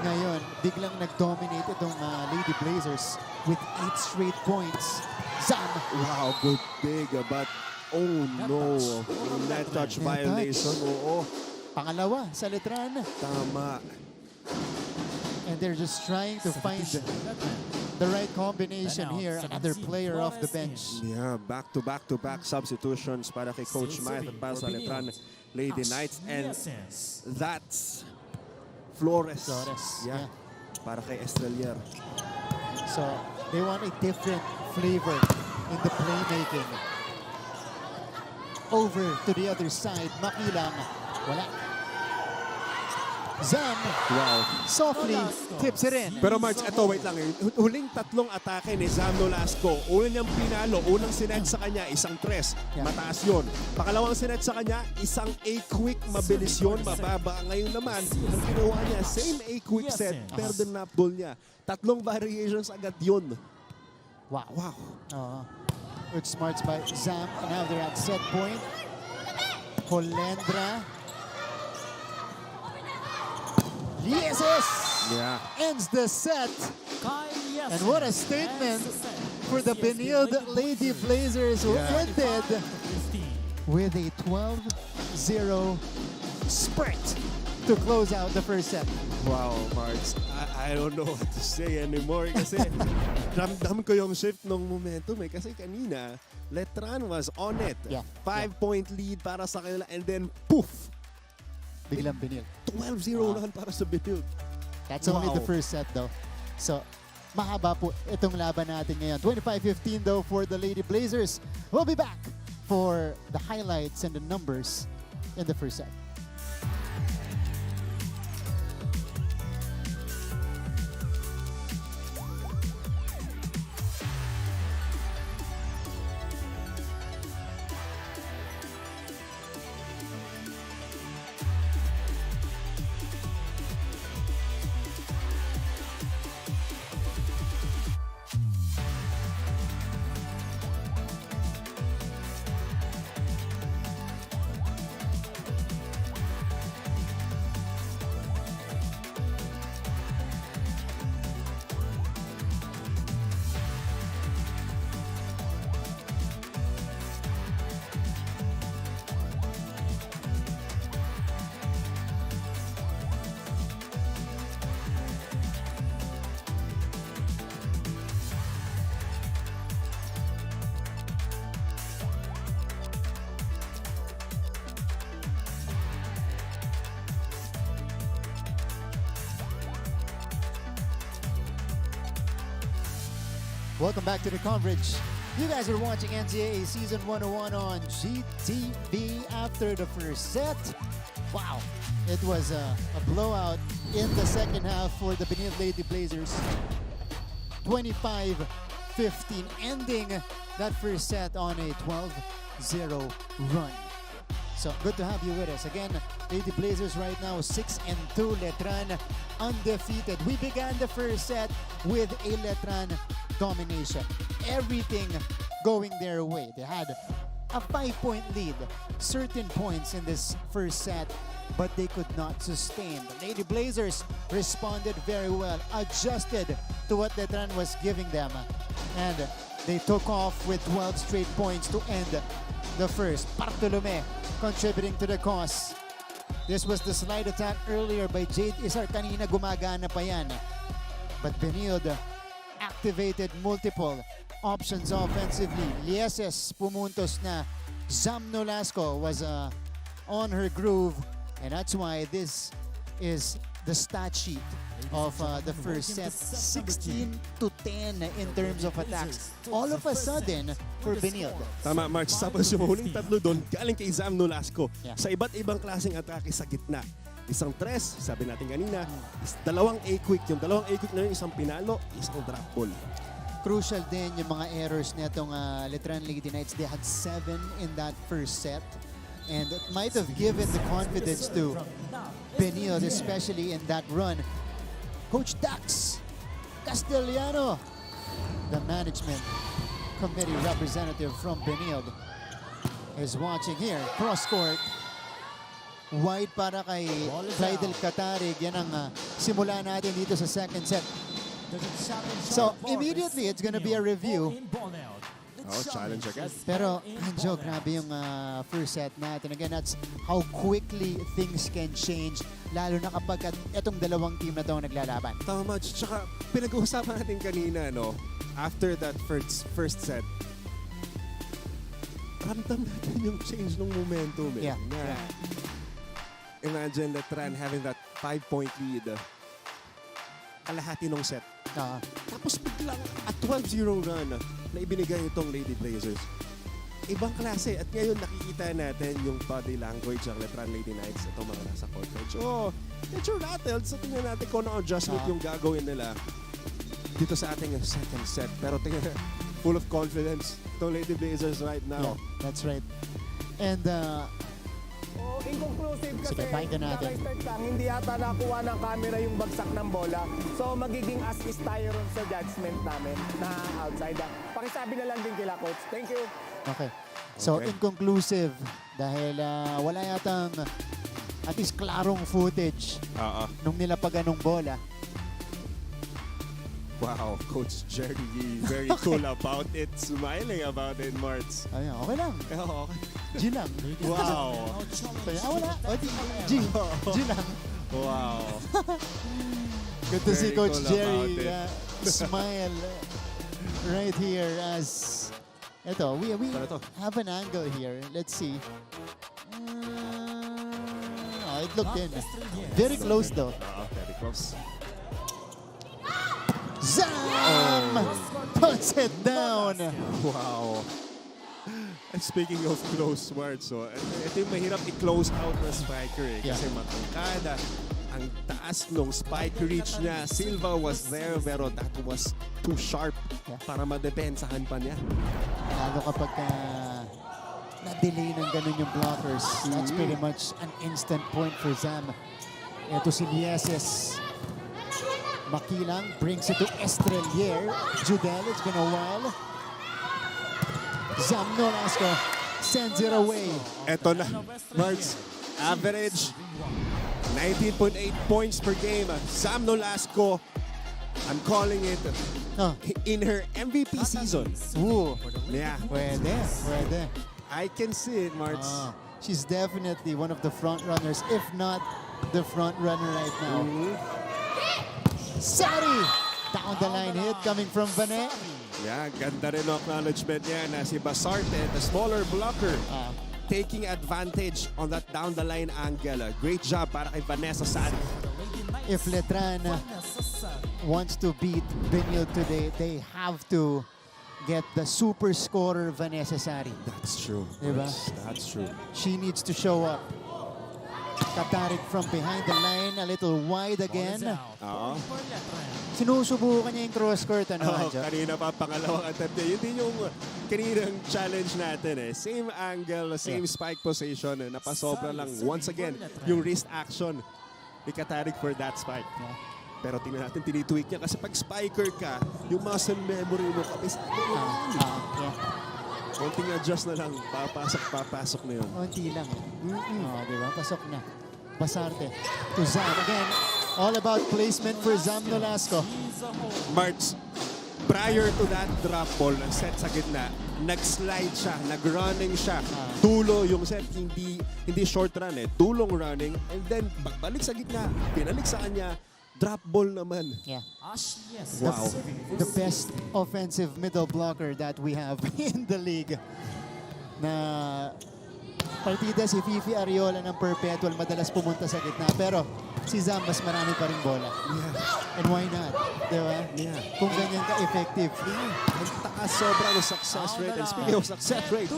ngayon, biglang nag-dominate itong Lady Blazers with 8 straight points. Zam! Wow, good dig. But, oh no. Net touch violation. Oo. Pangalawa sa Letran. Tama. And they're just trying to find the right combination here. Another player off the bench. Yeah, back-to-back substitutions para kay Coach Matt at para sa Letran Lady Knights. And that's Flores. Yeah. Para kay Estrelier. So they want a different flavor in the playmaking. over to the other side. Makilang, wala. Zam, Wow. softly tips it in. Pero March, eto, wait lang. Huling tatlong atake ni Zam Nolasco. Una niyang pinalo, unang sinet sa kanya, isang tres. Yeah. Mataas yun. Pakalawang sinet sa kanya, isang A-quick, mabilis yun, mababa. Ngayon naman, ang ginawa niya, same A-quick set, pero dinapdol niya. Tatlong variations agad yun. Wow. Wow. Good smarts by Zam. And now they're at set point. Holendra. Lieses Yeah. ends the set. Kai Yesen And what a statement ends the set for the CSB Benilde Lady Blazers, who Yeah. ended 15. with a 12-0 sprint to close out the first set. Wow, March. I don't know what to say anymore kasi ramdam ko yung shift ng momentum kasi kanina, Letran was on it. Yeah. 5-point lead para sa kanila and then poof! Biglang Benilde. 12-0 naman para sa Benilde. That's only the Wow. first set though. So, mahaba po itong laban natin ngayon. 25-15 though for the Lady Blazers. We'll be back for the highlights and the numbers in the first set. Welcome back to the coverage. You guys are watching NCAA Season 101 on GTV after the first set. Wow, it was a blowout in the second half for the Benilde Lady Blazers. 25-15, ending that first set on a 12-0 run. So good to have you with us. Again, Lady Blazers right now 6-2, Letran undefeated. We began the first set with a Letran domination. Everything going their way. They had a 5-point lead, certain points in this first set, but they could not sustain. The Lady Blazers responded very well, adjusted to what Letran was giving them, and they took off with 12 straight points to end the first. Bartolome contributing to the cause. This was the slide attack earlier by Jade Isar. Kanina gumagana pa yan. But Benilde activated multiple options offensively. Lieses pumuntos na. Zam Nolasco was on her groove. And that's why this is the stat sheet of the first set. 16-10 in terms of attacks. All of a sudden, for Benilde. Tama, March. Tapos yung huling tatlo doon, galing kay Zam Nolasco. Yeah. Sa iba't ibang klaseng atake sa gitna. Isang tres, sabi natin kanina, dalawang A-quick. Yung dalawang A-quick na yun, isang pinalo, isang drop ball. Crucial din yung mga errors nitong Letran Lady Knights. They had 7 in that first set. And it might have given the confidence to Benilde, especially in that run. Coach Dax Castellano, the management committee representative from Benilde, is watching here. Cross court. Wide para kay Clydel Catarig. Yan ang simula natin dito sa second set. So immediately it's gonna be a review. Oh, challenge agad. Pero Anjo, grabe yung first set natin. Again, that's how quickly things can change. Lalo na kapag itong dalawang team na ito ang naglalaban. Tama, March. Tsaka pinag-uusapan natin kanina, no? After that first set, ramdam natin yung change ng momentum. Yeah. Imagine Letran having that 5-point lead. Kalahati ng set. Tapos biglang at 12-0 run na ibinigay itong Lady Blazers. ibang klase. At ngayon nakikita natin yung body language ng Letran Lady Knights. Ito mga nasa court. Medyo rattled. So tingnan natin kung ano adjustment yung gagawin nila dito sa ating second set. Pero tingnan na, full of confidence itong Lady Blazers right now. Yeah, that's right. And Inconclusive kasi sige, pakinggan natin. start lang, hindi yata nakuha ng camera yung bagsak ng bola. So magiging as is tayo ron sa judgment namin na outside. Pakisabi na lang din kila coach. Thank you. okay. So Okay. inconclusive dahil wala yatang at least klarong footage nung nilapagan ng bola. Wow, Coach Jerry very cool about it. Smiling about it, Marts. Ayun, okay lang. Okay. G lang. Wow. Kaya wala. O, G. G lang. Wow. Good to see Very Coach cool Jerry about smile right here as ito, we Ano to? have an angle here. Let's see. It looked in. Very close though. Very close. Zam! Puts it down. Wow. And speaking of close, Marts, so ito yung mahirap i-close out na spiker eh. Kasi matangkada. Ang taas nung spike reach niya. Silva was there pero that was too sharp para madepensahan pa niya. Lalo kapag na-delay ng ganun yung blockers, that's pretty much an instant point for Zam. Ito si Lieses. Makilang brings it to Estrelier. Judel, it's been a while. Zam Nolasco sends it away. Ito na, Marts. Average 19.8 points per game. Sam Nolasco, I'm calling it in her MVP season. Ooh, Yeah, pwede. I can see it, Marts. She's definitely one of the front runners, if not the front runner right now. Sari! Down the line hit coming from Vanet. Yeah, ganda rin ang acknowledgement niya na si Basarte, the smaller blocker, taking advantage on that down the line angle. Great job para kay Vanessa Sari. If Letran wants to beat Benilde today, they have to get the super scorer Vanessa Sari. That's true. Diba? That's true. She needs to show up. Katarik from behind the line, a little wide again. Oo. Sinusubukan niya yung cross court. Anjo? Kanina pa, pangalawang attempt niya. Yun din yung kaninang challenge natin eh. Same angle, same spike position. Napasobra lang once again yung wrist action ni Katarik for that spike. Pero tingnan natin, tinitweak niya kasi pag spiker ka, yung muscle memory mo kabisado. Konting adjust na lang, papasok na yun. Konti lang. Diba? Pasok na. Basarte to Zam. Again, all about placement for Zam Nolasco. March, prior to that drop ball, set sa gitna, nag-slide siya, nag-running siya. Dulo yung set, hindi short run eh. Dulong running. And then, pagbalik sa gitna, pinalik sa kanya, drop ball naman. Yeah. Wow. The best offensive middle blocker that we have in the league. Na partida si Fifi Ariola ng Perpetual madalas pumunta sa gitna. Pero si Zam mas marami pa rin bola. Yeah. And why not? Diba? Yeah. Kung ganyan ka-effective. Ang taas sobra ng success rate. And speaking of success rate,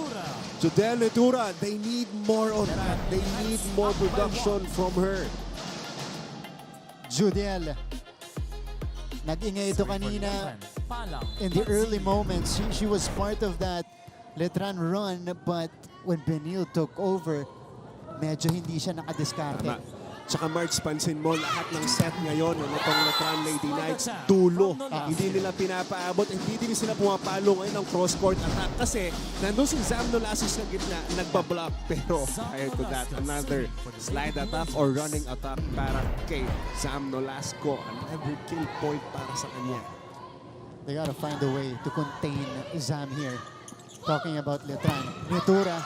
Judel Letura, they need more of that. They need more production from her. Judiel. Nag-ingay ito kanina in the early moments. She was part of that Letran run, but when Benilde took over, medyo hindi siya nakadiskarte. Tama. Tsaka March, pansin mo, lahat ng set ngayon ng itong Letran Lady Knights, dulo. Hindi nila pinapaabot, hindi din sila pumapalo ngayon ng cross-court attack kasi nandun si Zam Nolasco sa gitna, nagbablock. Pero prior to that, another slide attack or running attack para kay Zam Nolasco. Another kill point para sa kanya. They gotta find a way to contain Zam here. Talking about Letran. Netura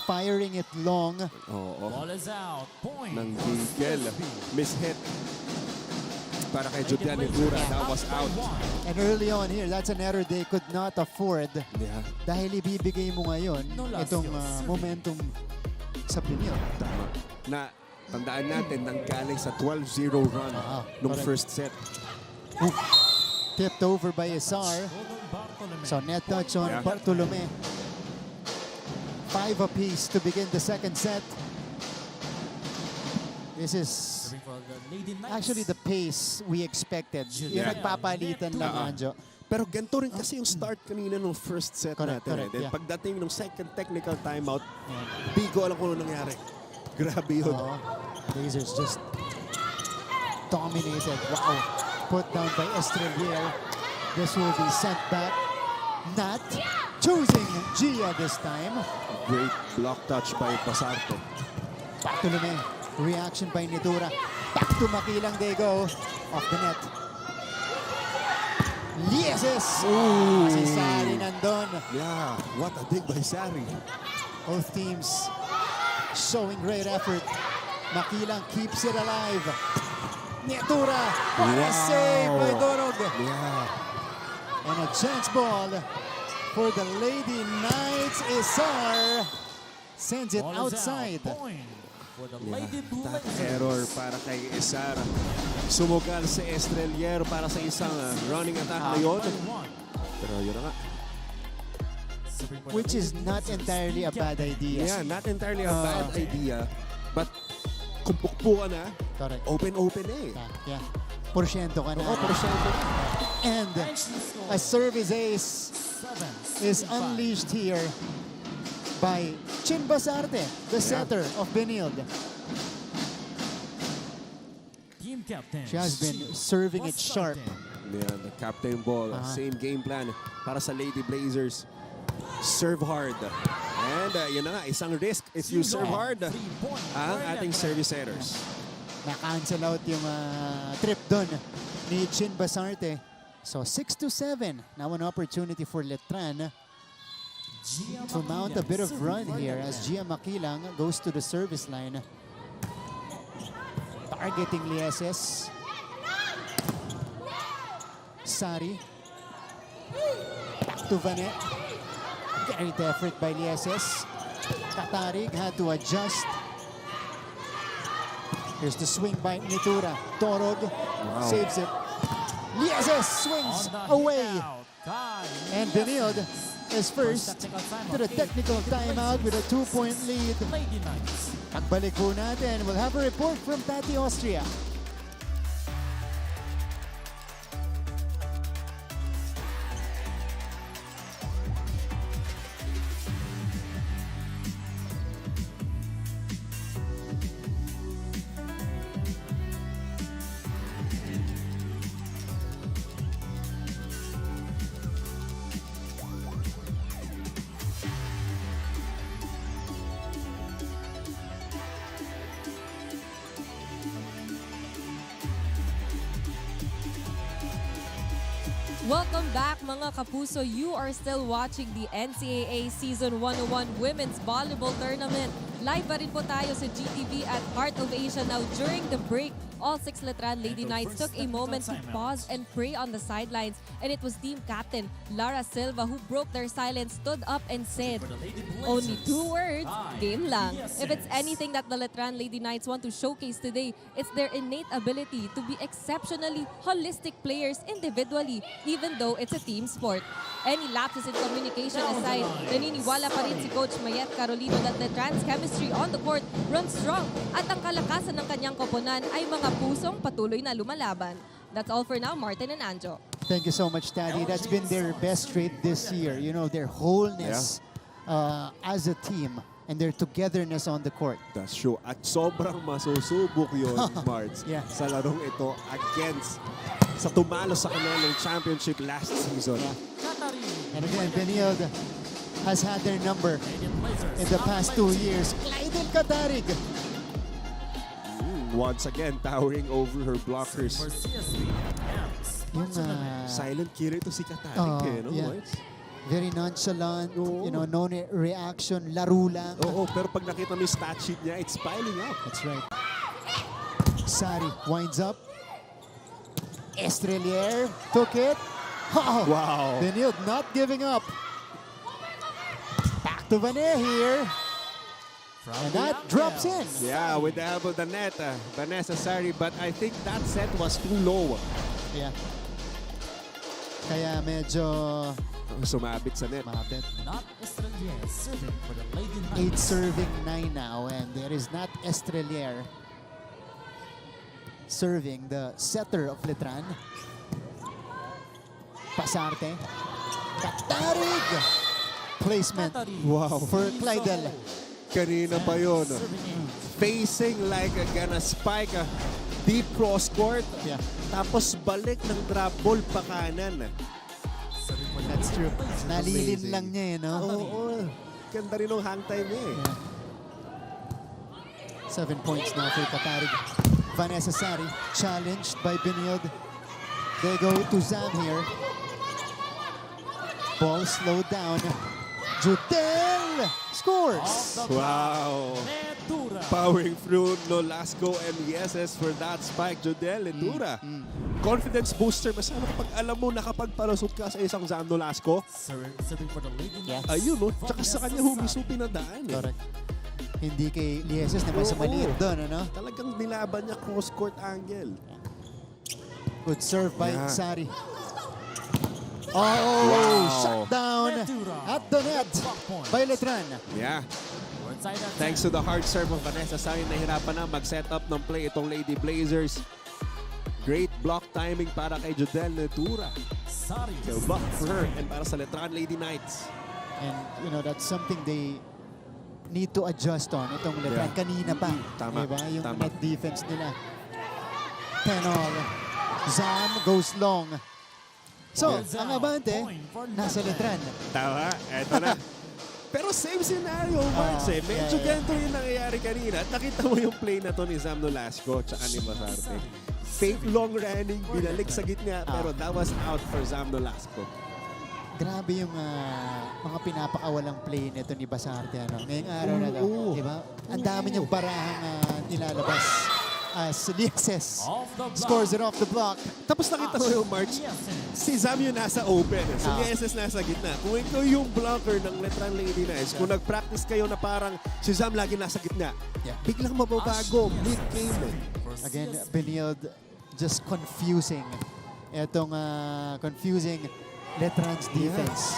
firing it long. Ball is out. Point. Nang gigel, miss-hit para kay Judiel Netura. That was out. And early on here, that's an error they could not afford. Yeah. Dahil ibibigay mo ngayon itong momentum sa Benilde. Tama. Na tandaan natin, nanggaling sa 12-0 run nung correct. first set. Tipped over by Isar. So net touch on Bartolome. 5 apiece to begin the second set. This is Serving for the Lady Knights. actually the pace we expected. Yung Yeah. nagpapalitan lang, Anjo. Pero ganito rin kasi yung start kanina ng first set Correct, natin. correct, Then yeah. pagdating ng second technical timeout, Yan. di ko alam kung ano nangyari. Grabe yun. Oo. Blazers just dominated. Wow. Put down by Estrelier. This will be sent back. Not choosing Gia this time. Great block touch by Pasarte. Back to Lume. Reaction by Nitura. Back to Makilang they go. Off the net. Lieses! Si Sari nandun. Yeah, what a dig by Sari. Both teams showing great effort. Makilang keeps it alive. Nitura. What a save by Dorog. Yeah. And a chance ball for the Lady Knights. Isar sends it Ball is outside. out. Point for the Lady That Blazers. error para kay Isara. Sumugal si Estrelier para sa isang running attack na yun. Pero yun na nga. Serving for the Which is Lady not Blazers. entirely a bad idea. Yeah, not entirely a bad idea. But kung pukpo ka na, Correct. open eh. Yeah. Porsyento ka na. Oo, porsyento. And a service ace is unleashed here by Chin Basarte, the setter of Benilde. Team captain. She has been serving it sharp. Yeah, the captain ball, same game plan para sa Lady Blazers. Serve hard. And yun na nga, isang risk if you serve hard ang ating service setters. Na-cancel out yung trip doon ni Chin Basarte. So 6-7. Now an opportunity for Letran to mount a bit of run here as Gia Makilang goes to the service line. Targeting Lieses. Sari. Back to Vanet. Great effort by Lieses. Katarig had to adjust. Here's the swing by Nitura. Torog saves it. Lieses swings away. And Benilde is first to the technical timeout with a 2-point lead. Lady Knights. Pagbalik po natin, we'll have a report from Tati Austria. Welcome back mga kapuso. You are still watching the NCAA Season 101 Women's Volleyball Tournament. Live pa rin po tayo sa GTV at Heart of Asia. Now during the break, all 6 Letran Lady Knights took a moment to pause and pray on the sidelines. And it was team captain Lara Silva who broke their silence, stood up and said, only 2 words, game lang. If it's anything that the Letran Lady Knights want to showcase today, it's their innate ability to be exceptionally holistic players individually, even though it's a team sport. Any lapses in communication aside, naniniwala pa rin si Coach Mayet Carolino that Letran's chemistry on the court runs strong at ang kalakasan ng kanyang koponan ay mga pusong patuloy na lumalaban. That's all for now, Martin and Anjo. Thank you so much, Tati. That's been their best trait this year. You know, their wholeness as a team and their togetherness on the court. That's true. At sobrang masusubok yun, Marts, Yeah. sa larong ito against sa tumalo sa kanila ng championship last season. And again, Benilde has had their number in the past 2 years. Clyden Katarig. Once again, towering over her blockers. For CSB. Yung, Silent killer ito si Katarik eh, no? yeah. Marts? Very nonchalant, Oo. you know, no reaction, laro lang. Oo, pero pag nakita mo yung stat sheet niya, it's piling up. That's right. Sari winds up. Estrelier took it. Oh, Wow. Benilde not giving up. Back to Vanet here. And that drops in. Yeah, with the elbow, the net, Vanessa Sari, but I think that set was too low. Yeah. Kaya medyo Sumabit sa net. Mabit. Not Estrelier serving for the Lady Knights. 8 serving 9 now, and there is not Estrelier serving, the setter of Letran. Pasarte. Katarig! Placement Wow. for Clydel. Kanina pa yun. Serving in. Facing like gonna spike a deep cross court. Yeah, Tapos balik ng drop ball pa kanan. Serving for the that's true. Blazers. Nalilin lang niya eh, no? Oo. Ganda rin ng hang time niya eh. Yeah. 7 points now for Katarig. Vanessa Sari challenged by Benilde. They go to Zam here. Ball slowed down. Judel scores. Wow. Netura. Powering through Nolasco and yeses for that spike, Jodel Letura. Confidence booster. Masama kapag alam mo nakapagpalusot ka sa isang Zam Nolasco. Serving for the Lady Yeah. Knights. Ayun, no? Tsaka sa kanya humiso pinadaan eh. Correct. Hindi kay Lieses naman sa maliit doon, ano? Talagang nilaban niya cross-court angle. Good serve by Yeah. Sari. Oh, Wow. shut down at the net by Letran. Yeah. Inside that Thanks to the hard serve of Vanessa Sari, nahirapan na mag-set up ng play itong Lady Blazers. Great block timing para kay Jodel Letura. Sari. So block for her and para sa Letran Lady Knights. And, you know, that's something they need to adjust on. Itong Letran, Yeah. kanina pa. Tama, Diba? Yung tama. net defense nila. 10-all. Zam goes long. So, Yeah. ang abante, Point for nasa Letran. Tama, eto na. Pero same scenario, Marks eh. Medyo yeah. ganito yung nangyayari kanina. At nakita mo yung play na to ni Zam Nolasco tsaka ni Masarte. Fake long running, binalik sa gitna, pero that was out for Zam Nolasco. Grabe yung mga pinapakawalang play nito ni Basarte. Ano? Ngayong araw na to. Diba? Ang dami niyang barahang nilalabas as Lieses Off the block. scores it off the block. Tapos nakita mo yung March, si Zam yung nasa open, si Yeses nasa gitna. Kung ikaw yung blocker ng Letran Lady Knights, kung nag-practice kayo na parang si Zam lagi nasa gitna, Yeah. biglang mababago mid-game. Again, Benilde just confusing. Etong confusing Letran's defense.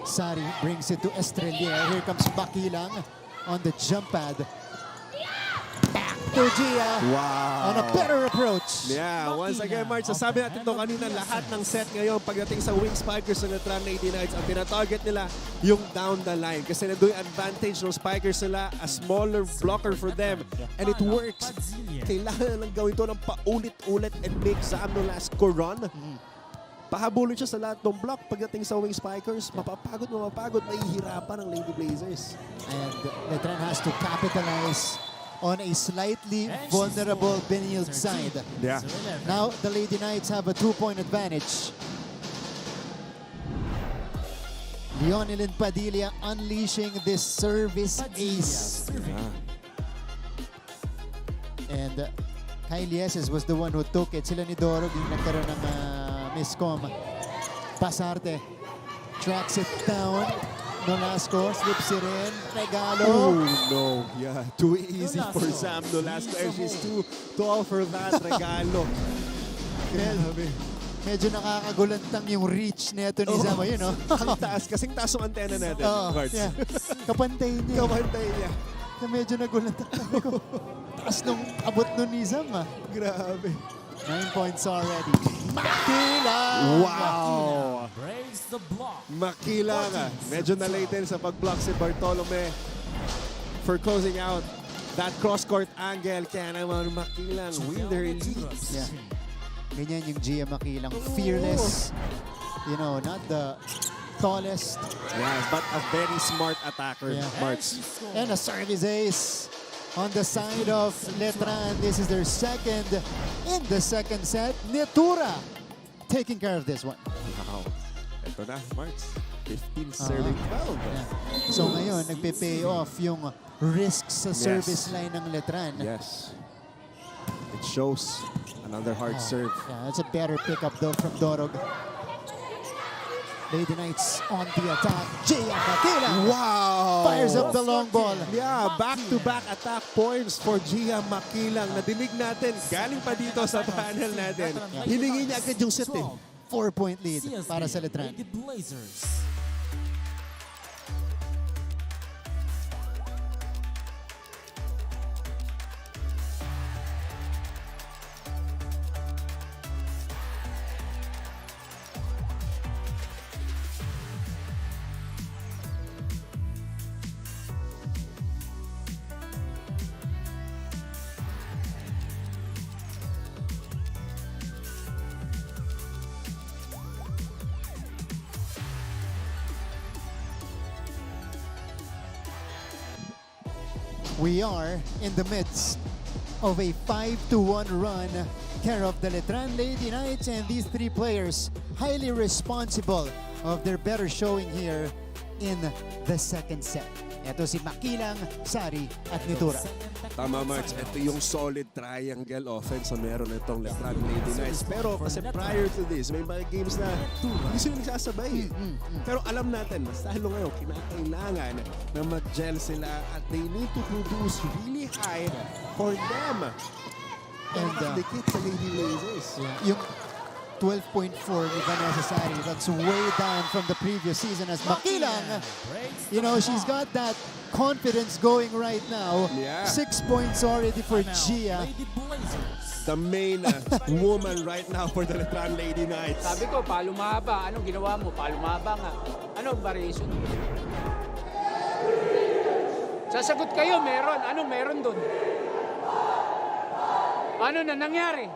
Sari brings it to Estrelier. Here comes Bakilang on the jump pad. Back to Gia Wow. on a better approach. Yeah, once again, March, sasabi natin to kanina, lahat ng set ngayon pagdating sa wing spikers ng Letran Lady Knights, ang tinatarget nila yung down the line. Kasi nandun yung advantage ng spikers nila, a smaller blocker for them. And it works. Kailangan na lang gawin to ng paulit-ulit and make Zam Nolasco run. Pahabulin siya sa lahat ng block pagdating sa wing spikers. Mapapagod, mahihirapan ang Lady Blazers. And Letran has to capitalize on a slightly vulnerable Benilde side. Yeah. Now the Lady Knights have a 2-point advantage. Leonelyn Padilla unleashing this service ace. And Kyle Lieses was the one who took it. Sila ni Dorog yung nagkaroon ng miscom. Pasarte tracks it down. Nolasco slips it in. Regalo. Oh no, yeah, too easy for Zam Nolasco and she's too tall for that regalo. Grabe. Medyo nakakagulantang yung reach nito ni Zam. Yun, no? Ang taas, kasing taas yung antena natin, Marts. Yeah. Kapantay niya. Kamantay niya. Kaya medyo nagulantang. Sabi ko, taas nung abot nun ni Zam. Grabe. 9 points already. Makilang! Wow! Breaks the block. Makilang. Medyo na-laten sa pag-block si Bartolome for closing out that cross-court angle. Kaya naman Makilang win their leads. Yeah. Ganyan yung Gia Makilang. Fearless. You know, not the tallest. Yes, but a very smart attacker, Yeah. Marts. And a service ace on the side of Letran. This is their second in the second set. Netura taking care of this one. Wow. Ito na, Marts. 15 serving 12. Yeah. So ngayon, nagpe-pay off yung risks sa service line ng Letran. Yes. It shows another hard serve. Yeah, that's a better pickup though from Dorog. Lady Knights on the attack. Gia Makilang Wow! fires up the long ball. Yeah, back-to-back attack points for Gia Makilang. Nadinig natin, galing pa dito sa panel natin. Hiningi niya agad yung set eh. 4-point lead CSB para sa Letran. Lady Blazers. We are in the midst of a 5-1 run care of the Letran Lady Knights, and these three players highly responsible of their better showing here in the second set. Ito si Makilang, Sari at Nitura. Tama, Marks. Ito yung solid triangle offense na meron itong Letran Lady Knights. Pero kasi prior to this, may mga games na hindi sila nagsasabay. Pero alam natin, mas lalo ngayon, kinakailangan na mag-gel sila at they need to produce really high for them. And Makadikit sa Lady Blazers. yung 12.4 ni Vanessa Sari, that's way down from the previous season as Makilang, you know, she's got that confidence going right now. Yeah. 6 points already for Gia. Lady Blazers. The main woman right now for the Letran Lady Knights. Sabi ko, palumaba. Anong ginawa mo? Palumaba nga. Anong variation? Sasagot kayo, meron. Anong meron dun? Ano na nangyari?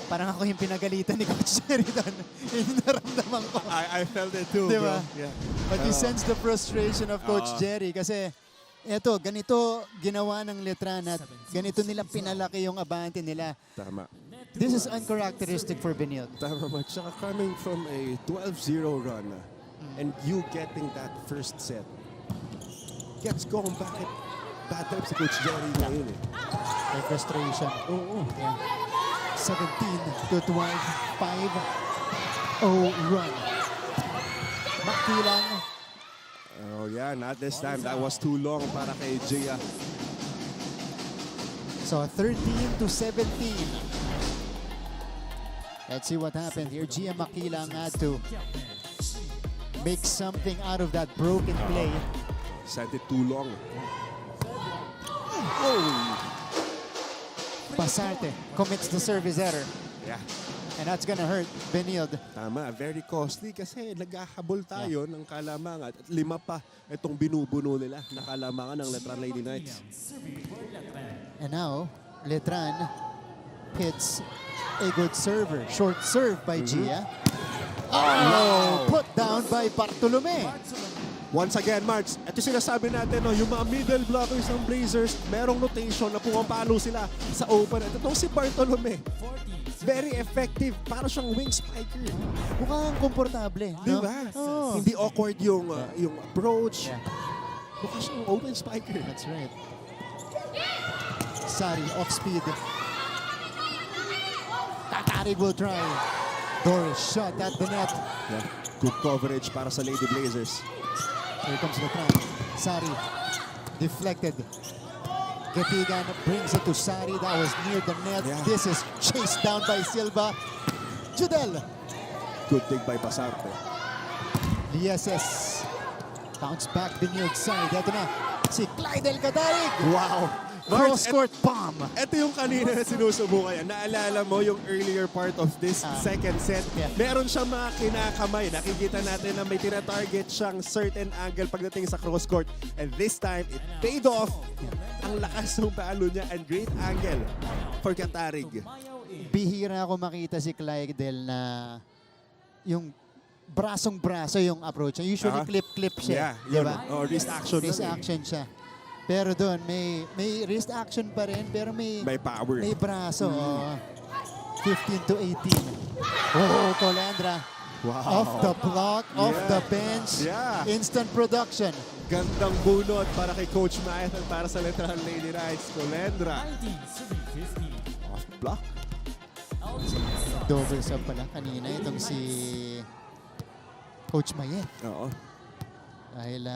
Parang ako yung pinagalitan ni Coach Sheridan. Yung naramdaman ko. I felt it too, Diba? bro. Yeah. But you sense the frustration of Coach Jerry kasi eto, ganito ginawa ng Letran at ganito nila pinalaki yung abante nila. Tama. This is uncharacteristic for Benilde. Tama ba? Tsaka coming from a 12-0 run and you getting that first set gets going back at bad time si Coach Jerry ngayon eh. May frustration. Oo. Yeah. 17-12, 5-0 run. Makilang. Oh yeah, not this time. That was too long para kay Gia. So 13-17. Let's see what happened here. Gia Makilang had to make something out of that broken play. Sent it too long. Pasarte commits the service error. Yeah. And that's gonna hurt Benilde. Tama, very costly kasi naghahabol tayo ng kalamangan at 5 pa itong binubuno nila na kalamangan ng Letran Lady Knights. And now, Letran hits a good server. Short serve by Gia. Oh, put down by Bartolome. Once again, Marks, ito sinasabi natin, no, yung mga middle blockers ng Blazers, merong notation na pumapalo sila sa open. At itong si Bartolome, very effective. Para siyang wing spiker. Mukhang komportable. Di No? ba? Oh. Hindi awkward yung approach. Mukha siyang open spiker. That's right. Sari off speed. Tatarig will try. Doris shot at the net. Yeah. Good coverage para sa Lady Blazers. Here comes Letran. Sari deflected. Gatigan brings it to Sari. That was near the net. Yeah. This is chased down by Silva. Judel. Good dig by Pasarte. Lieses. Bounce back Benilde side. Ito na si Clyde Elcadarig. Wow! Cross-court bomb. Ito yung kanina na sinusubukan yan. Naalala mo yung earlier part of this second set. Yeah. Meron siyang mga kinakamay. Nakikita natin na may tina-target siyang certain angle pagdating sa cross-court. And this time, it paid off. Ang lakas ng palo niya and great angle for Katarig. Bihira ako makita si Clyde na yung brasong-braso yung approach. Usually clip-clip siya. Yeah, Diba? Oh, wrist action. Wrist lang eh. action siya. Pero doon, may wrist action pa rin, pero may power. may braso. 15-18. Oh, Colendra. Wow. Off the block, off Yeah. the bench. Yeah. Instant production. Gandang bunot para kay Coach Maeth at para sa Letran Lady Knights. Colendra. 19-50. Off block. Double sub pala kanina itong si Coach Mayet. Oo. Dahil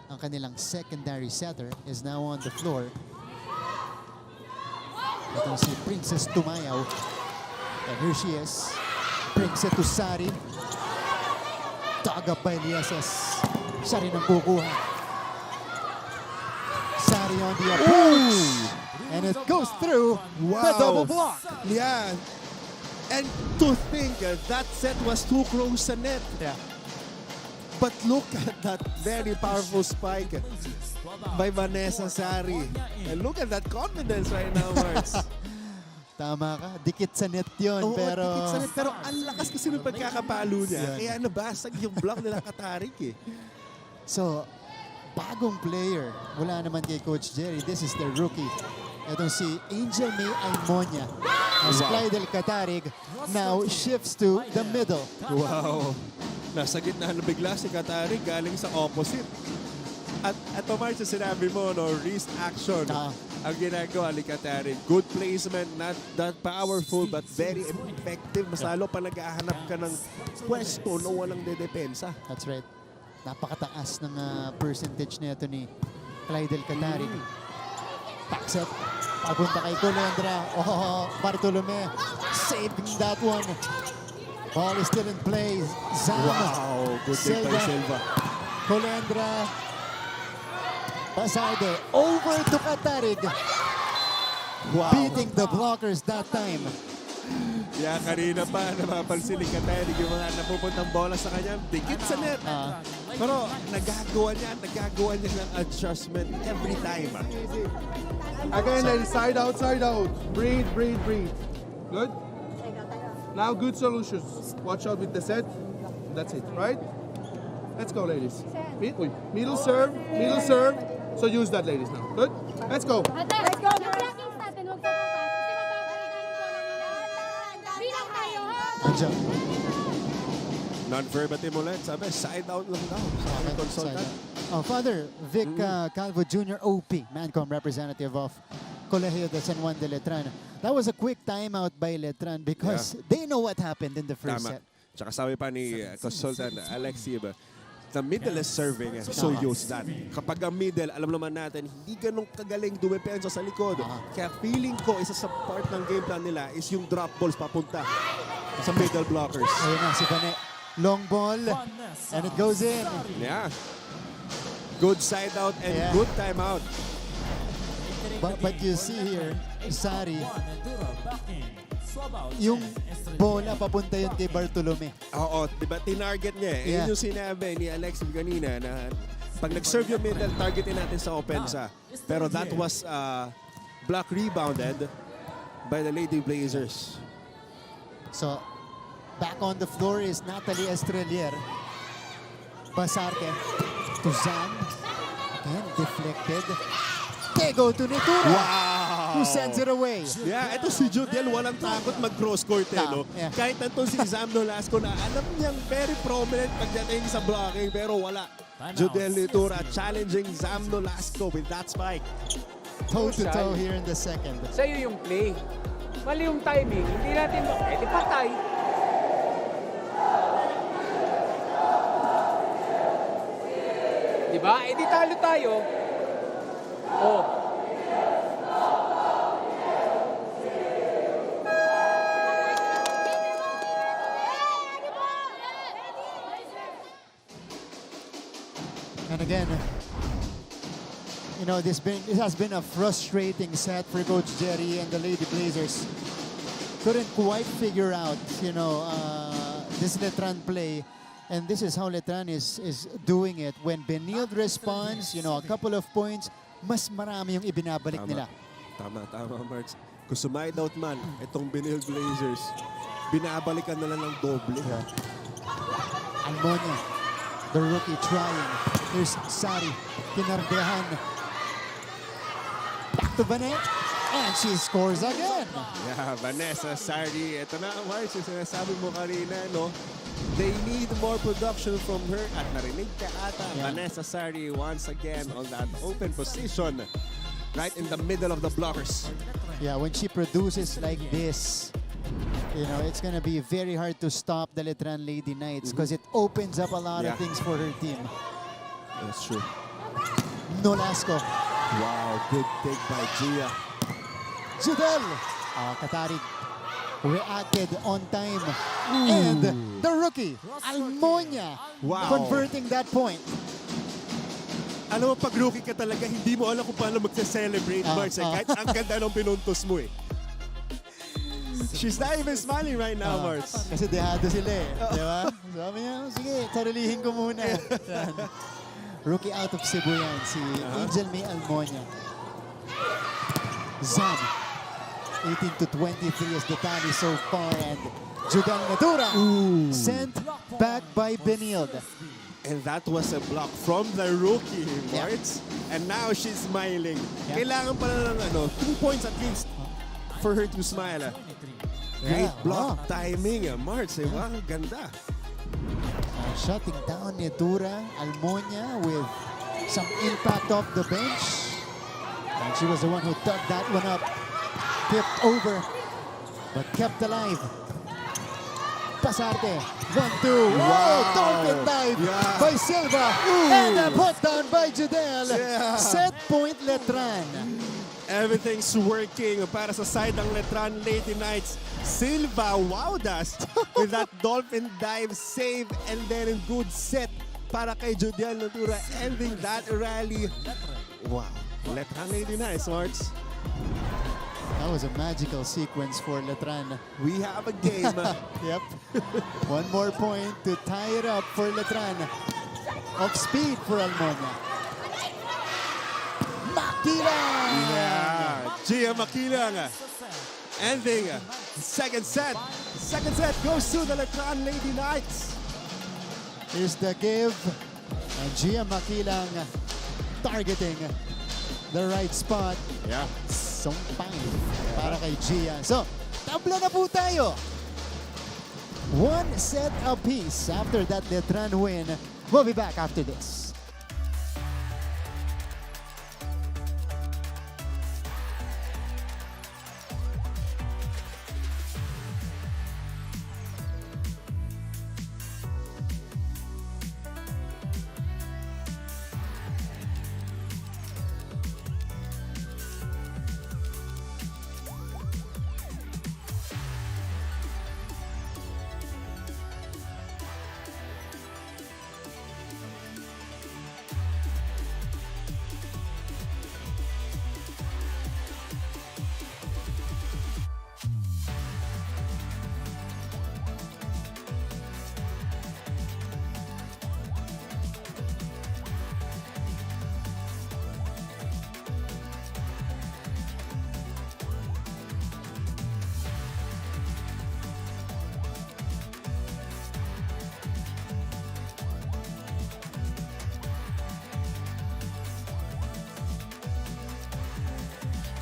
ang kanilang secondary setter is now on the floor. Ito si Princess Tumayaw. And here she is. Princess Tusari. Dug up by Lieses. Siya rin ang kukuha. Sari on the approach. And it goes through the double block. Yeah. And to think that set was too close sa net. Yeah. But look at that very powerful spike by Vanessa Sari. And look at that confidence right now, Marks. Tama ka. Dikit sa net yun. Oo, pero dikit sa net. Pero ang lakas kasi ng pagkakapalo niya. Yan. Kaya nabasag yung block nila Katarik eh. So, bagong player. Wala naman kay Coach Jerry. This is the rookie. Itong si Angel May Aimonia. As Clydel Katarig now shifts to the middle. Wow. Nasa gitna na bigla si Katarig galing sa opposite. At ito, Marks, sinabi mo, no, wrist action ang ginagawa ni Katarig. Good placement, not that powerful, but very effective. Mas lalo pa nag-ahanap ka ng pwesto na walang dedepensa. That's right. Napakataas ng percentage na ito ni Clydel Katarig. Backset. Papunta kay Colendra. Oh, Bartolome saving that one. Ball is still in play. Zam. Wow, good take by Silva. Colendra. Pasarde over to Katarig. Wow. Beating the blockers that time. Yeah, kanina pa napapansin ni Katarig yung mga napupuntang bola sa kanya. Dikit sa net. Pero nagagawa niya ng adjustment every time. Again, ladies, side out, side out. Breathe, breathe, breathe. Good? Now, good solutions. Watch out with the set. That's it, right? Let's go, ladies. Middle serve, middle serve. So use that, ladies, now. Good? Let's go. Let's go. Yung blocking natin, huwag po kasi mababalik tayo bola nila. Bilang tayo, ha? Andiyan. Non-verbatim ulit. Sabi, side out lang daw sa aking consultant. Oh, Father Vic Calvo Jr. OP, Mancom representative of Colegio de San Juan de Letran. That was a quick timeout by Letran because they know what happened in the first set. Tsaka sabi pa ni consultant Alexi, the middle is serving, so use that. Kapag ang middle, alam naman natin, hindi ganun kagaling dumepensa sa likod. Kaya feeling ko, isa sa part ng game plan nila is yung drop balls papunta sa middle blockers. Ayun na, si Bane. Long ball, and it goes in. Yeah. Good side out and good time out. But you see here, Sari, yung bola papunta yun kay Bartolome. Oo, diba tinarget niya eh. Yun yung sinabi ni Alexi kanina na pag nag-serve yung middle, targetin natin sa opensa. Pero that was block rebounded by the Lady Blazers. So, back on the floor is Natalie Estrelier. Pasarte to Zan. Again, deflected. They go to Nitura. Wow! Who sends it away. Yeah, ito si Judel, walang takot mag-cross court eh, no? Yeah. Kahit nandun si Zam Nolasco na alam niyang very prominent pagdating sa blocking, pero wala. Judel Nitura challenging Zam Nolasco with that spike. Toe-to-toe here in the second. Sa'yo yung play. Mali yung timing. Hindi natin, di patay. Diba? Di talo tayo. Oh. And again, you know, this has been a frustrating set for Coach Jerry and the Lady Blazers. Couldn't quite figure out, you know, this Letran play. And this is how Letran is doing it. When Benilde responds, you know, a couple of points, mas marami yung ibinabalik nila. Tama, Marks. Kung sumide out man, itong Benilde Blazers, binabalikan na lang ng doble. Almonia, the rookie trying. Here's Sari, kinardehan. Back to Bane, and she scores again. Yeah, Vanessa Sari. Ito na, Marks, yung sinasabi mo kanina, no? They need more production from her. At narinig ka ata, Vanessa Sari once again on that open position. Right in the middle of the blockers. Yeah, when she produces like this, you know, it's going to be very hard to stop the Letran Lady Knights because it opens up a lot of things for her team. That's true. Nolasco. Wow, good take by Gia. Judel. Katarig reacted on time. And the rookie, Almonia, Wow. converting that point. Alam mo, pag rookie ka talaga, hindi mo alam kung paano magsa-celebrate, Marks. Kahit ang ganda ng pinuntos mo eh. She's not even smiling right now, Marks. Kasi dehado sila eh. Di ba? Sabi niya, sige, sarilihin ko muna. Rookie out of Cebu yan, si Angel May Almonia. Zan, 18 to 23 is the tally so far. And Judel Natura sent back by Benilde. And that was a block from the rookie, Marks. And now she's smiling. Kailangan pala ng 2 points at least for her to smile. Great block timing, Marks. Wow, ganda. Shutting down Natura, Almonia with some impact off the bench. And she was the one who dug that one up. Tipped over, but kept alive. Pasarte, 1-2. Wow, dolphin dive by Silva. And a put down by Judel. Set point Letran. Everything's working para sa side ng Letran Lady Knights. Silva, wow, dust with that dolphin dive save and then a good set para kay Judel Natura ending that rally. Wow, Letran Lady Knights, Marks. That was a magical sequence for Letran. We have a game. Yep. One more point to tie it up for Letran. Off speed for Almonia. Makilang! Yeah, Gia Makilang ending second set. Second set goes to the Letran Lady Knights. Here's the give. And Gia Makilang targeting the right spot. Yeah. Sumpang para kay Gia. So, tabla na po tayo. One set apiece after that Letran win. We'll be back after this.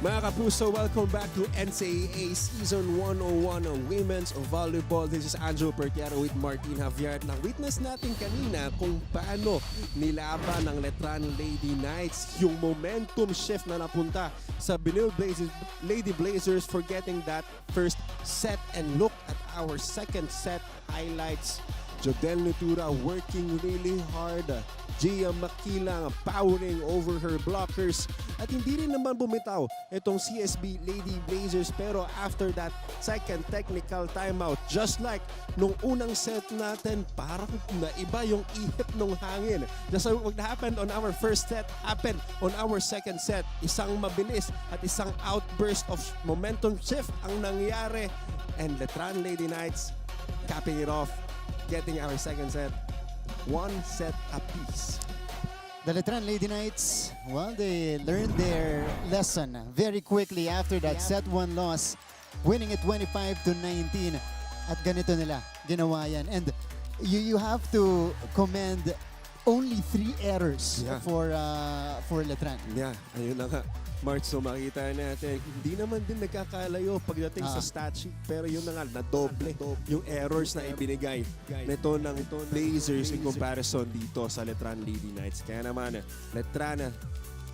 Mga kapuso, welcome back to NCAA Season 101 of Women's Volleyball. This is Angelo Pertiaro with Martin Javier. Na-witness natin kanina kung paano nilaban ng Letran Lady Knights yung momentum shift na napunta sa Benilde Lady Blazers for getting that first set. And look at our second set highlights. Jodel Natura working really hard. Gia Makilang powering over her blockers. At hindi rin naman bumitaw itong CSB Lady Blazers, pero after that second technical timeout, just like nung unang set natin, parang naiba yung ihip ng hangin. Just like what happened on our first set, happened on our second set. Isang mabilis at isang outburst of momentum shift ang nangyari. And Letran Lady Knights capping it off, getting our second set. One set apiece. The Letran Lady Knights, well, they learned their lesson very quickly after that set 1 loss, winning it 25-19. At ganito nila ginawa yan. And you have to commend only 3 errors for Letran. Yeah, ayun na nga. March, so makita natin, hindi naman din nagkakalayo pagdating sa stat sheet, pero yun na nga, nadoble yung errors na ibinigay nito ng Blazers in comparison dito sa Letran Lady Knights. Kaya naman, Letran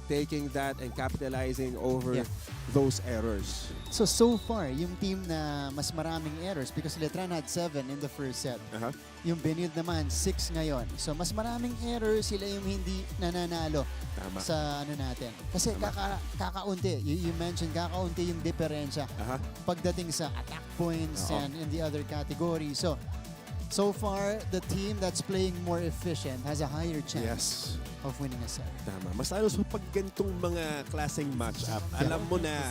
taking that and capitalizing over Yeah. those errors. So far, yung team na mas maraming errors because Letran had 7 in the first set. Uh-huh. Yung Benilde naman, 6 ngayon. So mas maraming errors, sila yung hindi nananalo Tama. sa ano natin. Kasi kakaunti, you mentioned kakaunti yung diferensya Aha. pagdating sa attack points Oo. and in the other category. So far, the team that's playing more efficient has a higher chance Yes. of winning a set. Tama. Mas lalo sa pag ganitong mga klaseng match-up, alam mo na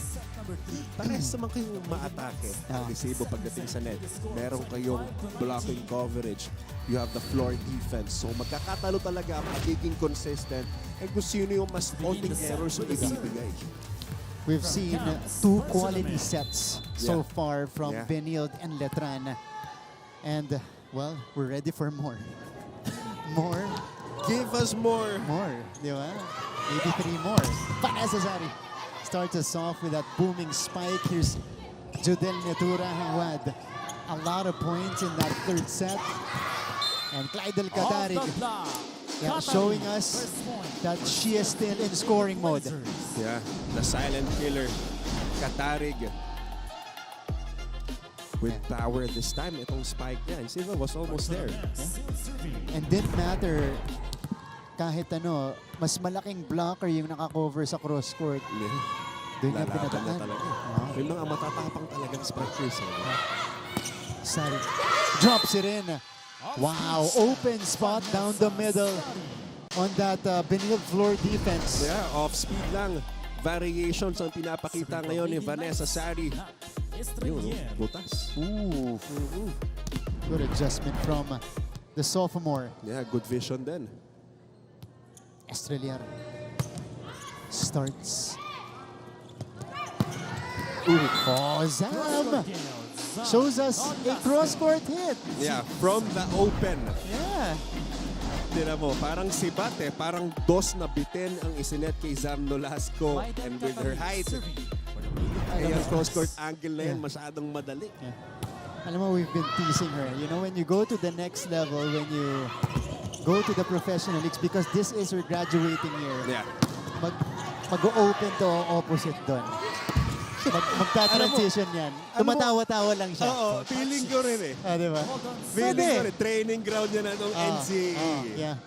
parehas naman kayong maatake. Ang resibo pagdating sa net. Meron kayong blocking coverage. You have the floor defense. So magkakatalo talaga, magiging consistent. And kung sino yung mas konting errors yung ibibigay. We've seen 2 quality sets so Yeah. far from Yeah. Benilde and Letran. And, well, we're ready for more. More. Give us more. More. Di ba? Maybe 3 more. Vanessa Zari starts us off with that booming spike. Here's Judel Netura, who had a lot of points in that third set. And Clydel Kadarig, showing us that she is still in scoring mode. Yeah. The silent killer. Katarig. With power this time, itong spike niya. And Silva was almost there. And didn't matter kahit ano, mas malaking blocker yung nakakover sa cross court. Doon niya Lalaban na pinataan. talaga. Ah. May mga matatapang talagang strikers. Sari. Drops it in. Wow, open spot down the middle on that Benilde floor defense. Yeah, off-speed lang. Variations ang pinapakita ngayon ni Vanessa Sari. Yun, butas. Ooh. Good adjustment from the sophomore. Yeah, good vision din. Estreliar starts. Ooh. Oh, Zam shows us a cross-court hit. Yeah, from the open. Yeah. Tira mo, parang sibat eh. Parang dos na bitin ang isinet kay Zam Nolasco. And with her height, kaya cross-court angle na yan, masyadong madali. Yeah. Alam mo, we've been teasing her. You know, when you go to the next level, when you go to the professional leagues, because this is her graduating year, Yeah. mag-open to opposite doon. Magta-transition yan. Tumatawa-tawa lang siya. Oo, feeling ko rin eh. Ah, di ba? Feeling ko rin. Training ground niya na nung NCAA. Yeah.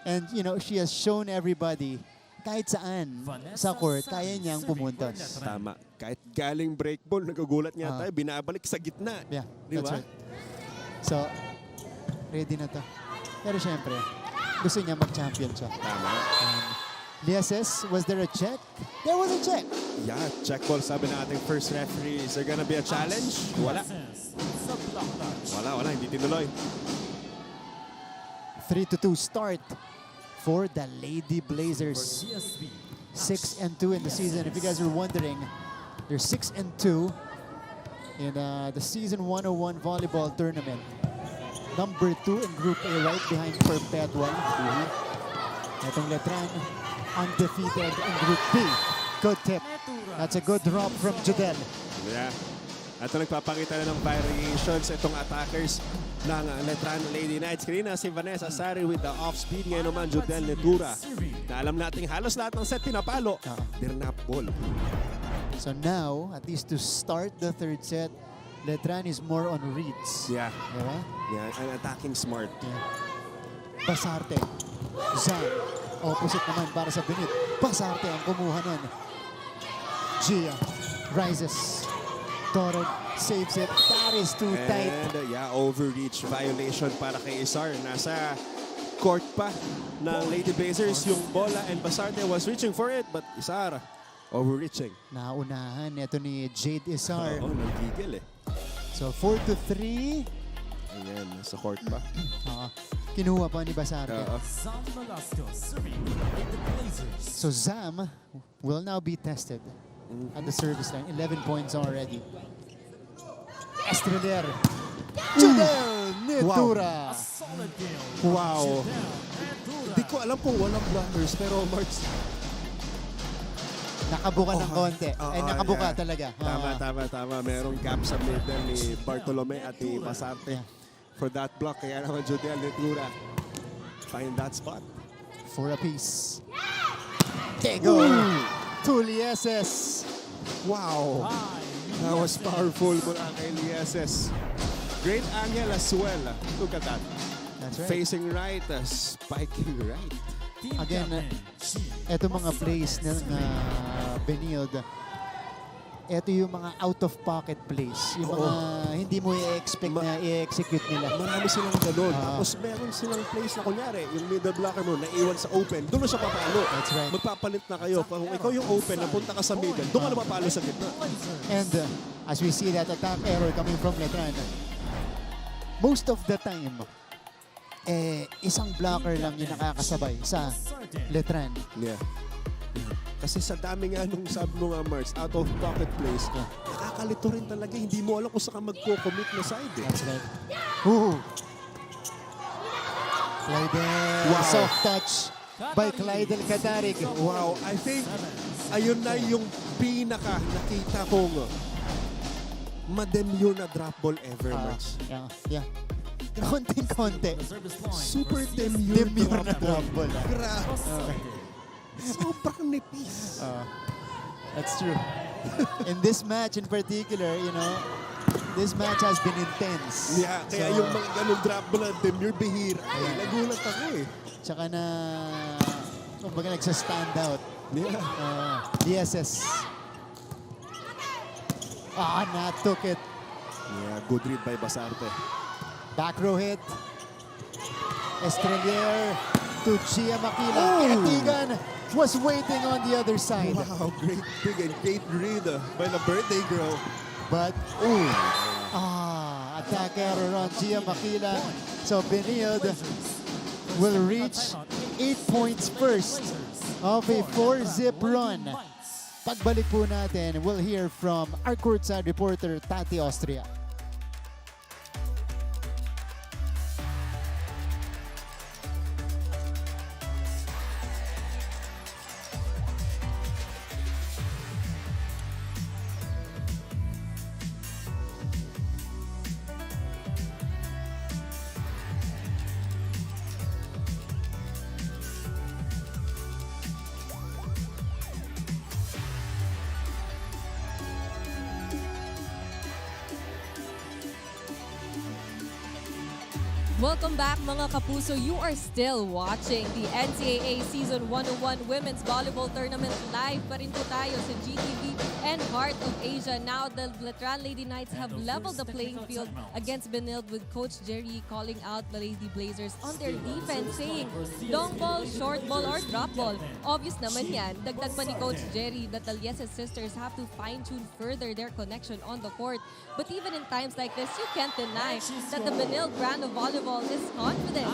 And, you know, she has shown everybody, kahit saan sa court, kaya niyang pumuntos. Tama. Kahit galing break ball, nagagulat nga tayo, binabalik sa gitna. Yeah, Di that's ba? right. So, ready na to. Pero syempre, gusto niya mag-champion siya. Tama. Lieses, was there a check? There was a check. Yeah, check ball sabi ng ating first referee. Is there gonna be a challenge? Wala. Wala. Hindi tinuloy. 3-2 start for the Lady Blazers. 6-2 in the season. If you guys are wondering, they're 6-2 in the season 101 volleyball tournament. Number 2 in Group A, right behind Perpetual. Itong Letran, undefeated in Group B. Good tip. That's a good drop from Judel. Yeah. Ito nagpapakita na ng variations itong attackers ng Letran Lady Knights. Kanina si Vanessa Sari with the off-speed. Ngayon naman Judel Netura. Na alam nating halos lahat ng set pinapalo. Dirnap ball. So now, at least to start the third set, Letran is more on reads. Yeah. Diba? Yeah, and attacking smart. Yeah. Basarte. Zan. Opposite naman para sa Benit. Basarte ang kumuha nun. Gia rises. Torod saves it. That is too tight. And yeah, overreach violation para kay Isar. Nasa court pa ng Lady Blazers yung bola and Basarte was reaching for it but Isar overreaching. Naunahan ito ni Jade Isar. Oo, nagigil eh. So 4-3. Ayan, nasa court pa. Kinuha pa ni Basarte. Oo. So Zam will now be tested at the service line. 11 points already. Estrelier. Judel Netura. Wow. Hindi ko alam kung walang blockers pero March. Nakabuka ng konti. Ay, nakabuka yeah. talaga. Tama. Merong gap sa middle ni Bartolome at ni Basarte. Yeah. For that block, kaya naman Judel Netura find that spot. For a piece. There you go. To Lieses. Wow. That was powerful mula kay Lieses. Great angle as well. Look at that. That's right. Facing right, spiking right. Again, eto mga plays ng Benilde, eto yung mga out-of-pocket plays. Yung mga hindi mo i-expect na i-execute nila. Marami silang ganun. Tapos meron silang plays na kunyari, yung middle blocker mo, naiwan sa open, doon na siya papalo. That's right. Magpapalit na kayo. Kung ikaw yung open, napunta ka sa middle, doon ka na mapalo sa gitna. And as we see that attack error coming from Letran, most of the time, isang blocker lang yung nakakasabay sa Letran. Yeah. Kasi sa dami nga nung sabi mo nga, Mars, out of pocket plays, nakakalito rin talaga. Hindi mo alam kung saan ka magko-commit na side. That's right. Ooh. Clydel. Wow. Soft touch by Clydel Katarig. Wow, I think ayun na yung pinaka nakita kong mademure na drop ball ever, Mars. Yeah. Konting-konti. Super demure Na drop ball. Grabe. Sobrang nipis. That's true. In this match in particular, you know, this match has been intense. Yeah, kaya yung mga ganun drop ball na demure bihira. Ay, nagulat ako eh. Tsaka na, kumbaga nagsa-stand out. Yeah. DSS. Took it. Yeah, good read by Basarte. Back row hit. Estrelier to Chia Makila. Katigan was waiting on the other side. Wow, great big and great read by the birthday girl. But, attack error on Gia Makila. So Benilde will reach 8 points first of a 4-zip run. Pagbalik po natin, we'll hear from our courtside reporter, Tati Austria. Welcome back mga kapuso. You are still watching the NCAA Season 101 Women's Volleyball Tournament live pa rin po tayo sa GTV and Heart of Asia. Now the Letran Lady Knights have leveled the playing field against Benilde with Coach Jerry calling out the Lady Blazers on their defense, saying long ball, short ball, or drop ball. Obvious naman yan. Dagdag pa ni Coach Jerry that the Lieses sisters have to fine-tune further their connection on the court. But even in times like this, you can't deny that the Benilde brand of volleyball is confident.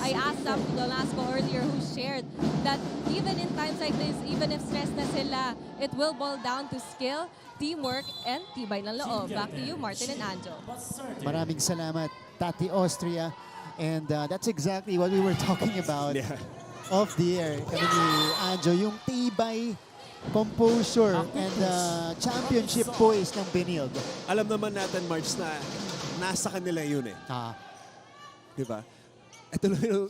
I asked Sam Nolasco earlier who shared that even in times like this, even if stress na sila, it will boil down to skill, teamwork, and tibay ng loob. Back to you, Martin and Anjo. Maraming salamat, Tati Austria. And that's exactly what we were talking about off the air. Kami ni Anjo, yung tibay, composure, and championship poise ng Benilde. Alam naman natin, March, na nasa kanila yun eh. Diba? Ito lang yung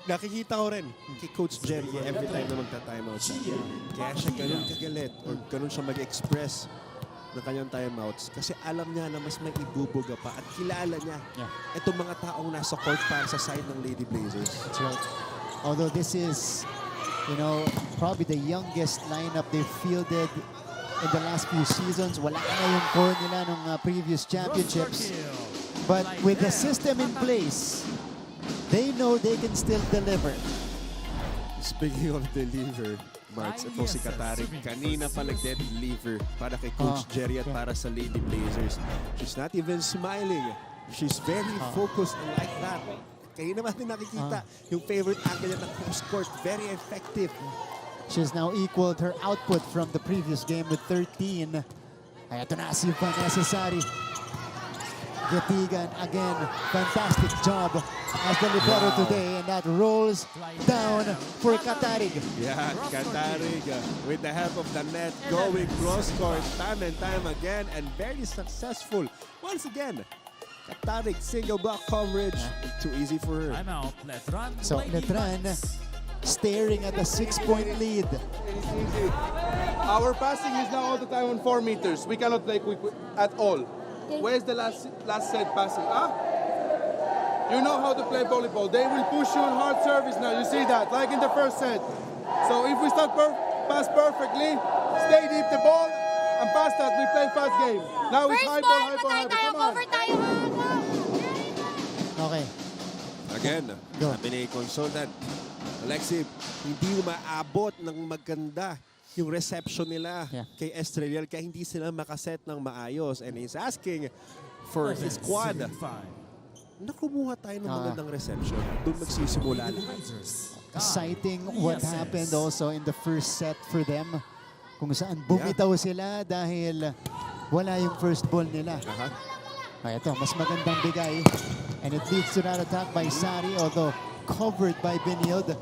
nakikita ko rin kay Coach Jerry every time na magta-timeout siya. Kaya siya ganun kagalit or ganun siya mag-express ng kanyang timeouts kasi alam niya na mas may ibubuga pa at kilala niya itong mga taong nasa court para sa side ng Lady Blazers. That's right. Although this is, you know, probably the youngest lineup they've fielded in the last few seasons. Wala na yung core nila nung previous championships. But with the system in place, they know they can still deliver. Speaking of deliver, Marks, ito si Katarig. Kanina pa nag-deliver para kay Coach Jerry at para sa Lady Blazers. She's not even smiling. She's very focused like that. Kaya naman din nakikita yung favorite angle niya ng cross-court. Very effective. She's now equaled her output from the previous game with 13. Ay, ito na si Necessary. Gatigan again, fantastic job as the libero today, and that rolls down for Katarig. Yeah, Katarig with the help of the net going cross-court time and time again and very successful. Once again, Katarig single block coverage. Too easy for her. I'm out. Letran. So Letran staring at a 6-point lead. Easy. Our passing is now all the time on 4 meters. We cannot play quick at all. Where's the last set passing? You know how to play volleyball. They will push you on hard service now. You see that, like in the first set. So if we start pass perfectly, stay deep the ball, and pass that, we play fast game. Now it's high ball, high ball, high ball. Come on. Cover tayo, Okay. Again, Go. sabi ni consultant, Alexi, hindi maabot ng maganda yung reception nila kay Estrella kaya hindi sila makaset ng maayos. And he's asking for his squad na kumuha tayo ng magandang reception. Doon magsisimula na. Citing what happened also in the first set for them, kung saan bumitaw sila dahil wala yung first ball nila. Ay, ito, mas magandang bigay. And it leads to that attack by Sari, although covered by Benilde.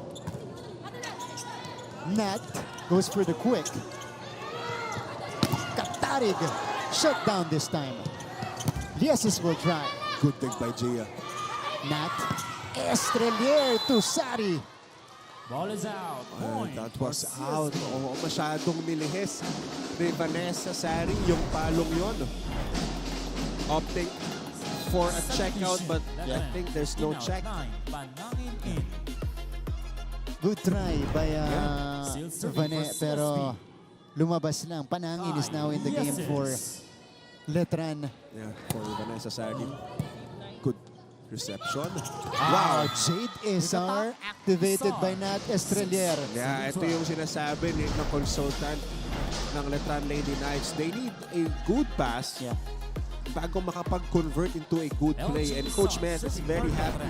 Nat goes for the quick. Katarig shut down this time. Liesis will try. Good dig by Gia. Nat Estrelier to Sari. Ball is out. Point That for was CSB. out. Oo, masyadong nilihis ni Vanessa Sari yung palong yon. Opting for a checkout, but I think there's no check. Panangin in. Good try by Seal serving Vane, for pero CSB. lumabas lang. Panangin is now in the game for Letran. Yeah, for Vanessa Sari. Good reception. Wow, Jade Isar activated by Nat Estrelier. Yeah, ito yung sinasabi ng consultant ng Letran Lady Knights. They need a good pass bago makapag-convert into a good play. And Coach Matt is very happy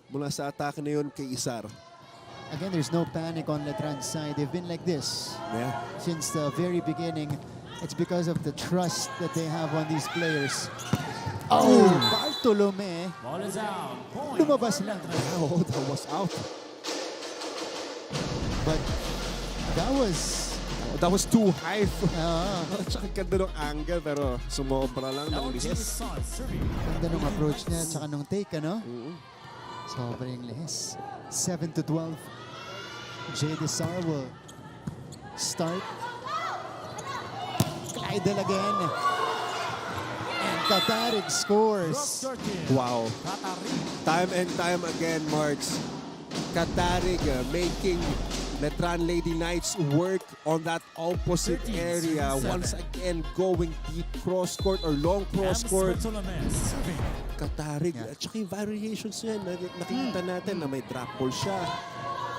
mula sa atake na yun kay Isar. Again, there's no panic on Letran's side. They've been like this since the very beginning. It's because of the trust that they have on these players. Oh, Bartolome. Ball is out. Point Lumabas for lang. Letran. Oh, that was out. But that was too high. Ah, Tsaka ganda ng angle pero sumobra lang ng LG lihis. Sun serving. ganda ng approach niya tsaka nung take, ano? Sobrang lihis. 7-12. Jade Isar will start. Idle again. And Katarig scores. Cross-circuit. Wow. Katarig. Time and time again, Marks. Katarig making Letran Lady Knights work on that opposite 13, area. 7. Once again, going deep cross-court or long cross-court. Bartolome serving. Katarig. At saka yung variations niya, nakikita natin na may drop ball siya.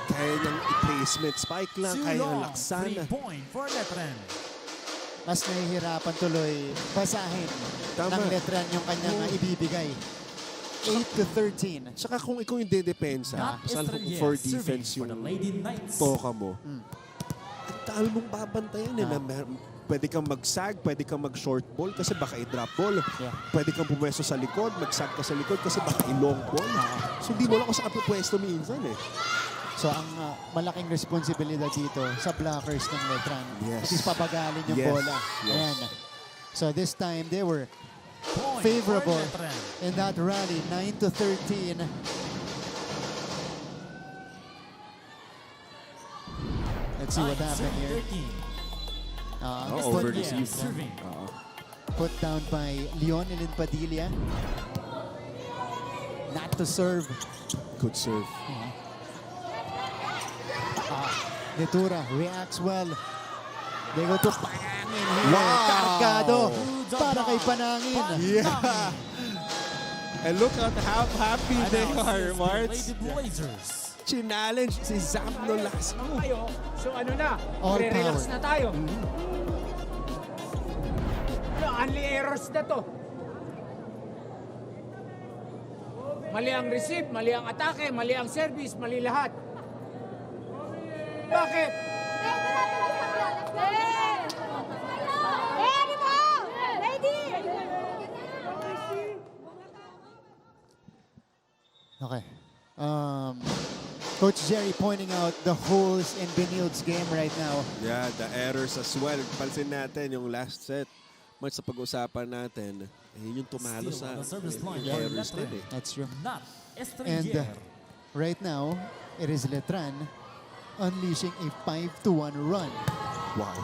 Kaya niyang i-placement spike lang, kaya niyang laksan. 3-point for Letran. Mas nahihirapan tuloy basahin ng Letran yung kanyang ibibigay. 8-13. Saka kung ikaw yung dedepensa, saan for defense yung toka mo, ang dami mong babantayan eh. Pwede kang mag-sag, pwede kang mag-short ball kasi baka i-drop ball. Pwede kang pumwesto sa likod, mag-sag ka sa likod kasi baka i-long ball. So hindi mo lang kung saan pupwesto minsan eh. So ang malaking responsibilidad dito sa blockers ng Letran. Yes. At is pabagalin yung bola. Yes. Ayan. So this time they were Point favorable for Letran. in that rally. 9-13. Let's see what happened here. 13. Over Put, the Serving. put down by Leonelin Padilla. Not to serve. Good serve. Netura reacts well. They go to Panangin here. Wow! Kargado para kay Panangin. Yeah! And look at how happy they are, Marts. Lady Blazers. Challenge si Zap Nolas. Tayo. So ano na? All Relax power. na tayo. Only errors na to. Mali ang receive, mali ang atake, mali ang service, mali lahat. Bakit? Okay. Coach Jerry pointing out the holes in Benilde's game right now. Yeah, the errors as well. Pansin natin yung last set. Much sa pag-usapan natin, yung tumalo Steal sa on the service line. errors din eh. That's true. Not And Estrella. Right now, it is Letran unleashing a 5-1 run. Wow.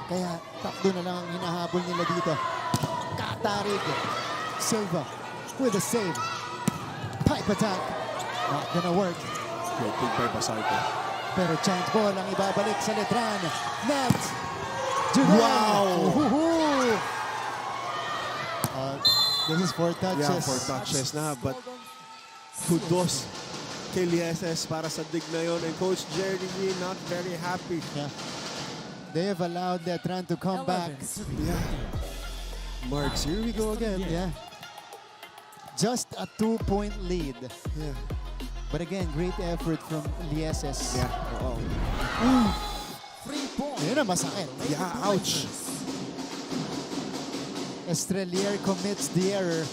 Kaya takbo na lang ang hinahabol nila dito. Katarig. Silva with a save. Pipe attack. Not gonna work. Great big by Basarte. Pero chance ball ang ibabalik sa Letran. Net. Judan. Wow. Woohoo! This is 4 touches. Yeah, 4 touches na. But kudos kay Lieses para sa dig na yun. And Coach Jerry not very happy. Yeah. They have allowed Letran to come back. Yeah. Marks, here we go again. Yeah. Just a 2-point lead. Yeah. But again, great effort from Lieses. Yeah. Oo. Yun na, masakit. Yeah, ouch. Estrelier commits the error.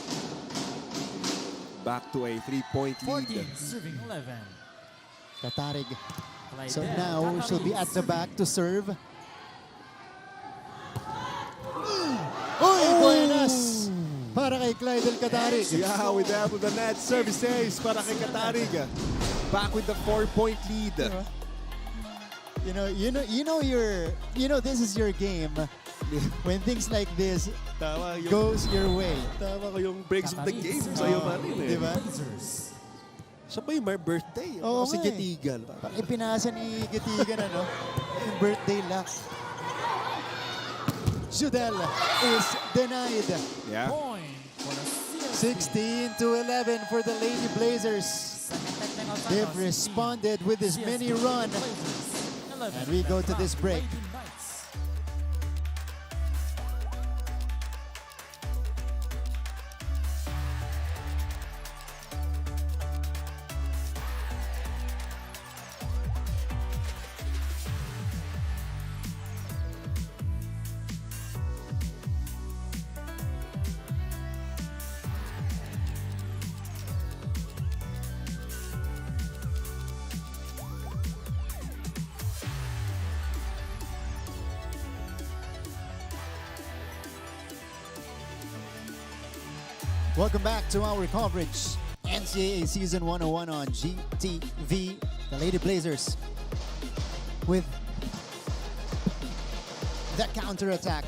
Back to a 3-point 14 lead. serving 11. Katarig. Play So there, now she'll be at the back to serve. Uy, buenas! Para kay Clydel Katarig. Yeah, with that with the net services para kay Katarig. Back with the 4-point lead. This is your game. When things like this Tama yung, goes your way. tama ko yung breaks of the game sa'yo pa rin eh. Diba? Siya pa yung my birthday. Oo Si nga eh. Gitigan. Ipinasa ni Gitigan, yung birthday luck. Judel is denied. Yeah. Point for the CSB. 16-11 for the Lady Blazers. Second technical timeout, They've 16. responded with this CSB mini run. Blazers. 11 And we go to this break. Lady Knights. Welcome back to our coverage. NCAA Season 101 on GTV. The Lady Blazers with the counter-attack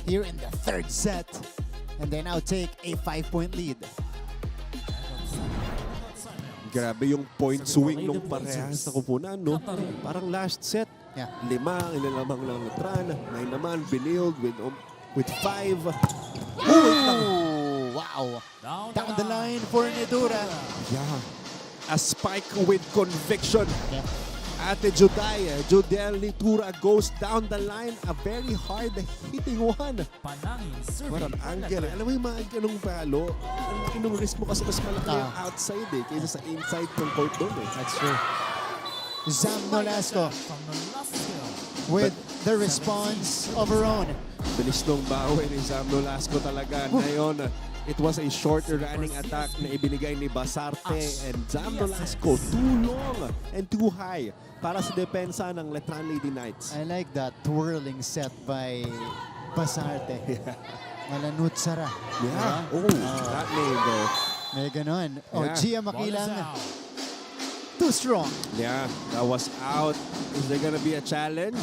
here in the third set. And they now take a 5-point lead. Grabe yung point swing nung parehas na kupunan, no? Parang last set. Yeah. 5 inilamang lang Letran. 9 naman, Benilde with 5. Ooh, wow. Down the line for Nidura. Yeah. A spike with conviction. Yeah. Ate Judel Nitura goes down the line. A very hard hitting one. Panangin What serving an angle. 11. Alam mo yung mga ganung palo, ang laki ng risk mo kasi mas malaki yung Ah. outside eh, kaysa sa inside ng court doon eh. That's true. Zam Nolasco From the last skill. with the response of her own. Bilis nung bawi ni Zam Nolasco talaga. Ngayon, it was a short running attack na ibinigay ni Basarte and Zam Nolasco too long and too high para sa depensa ng Letran Lady Knights. I like that twirling set by Basarte. Malanut Sara. Yeah. Diba? Oh, that name though. May ganon. Oh, Yeah. Gia Ball is Makilang, out. too strong. Yeah, that was out. Is there gonna be a challenge?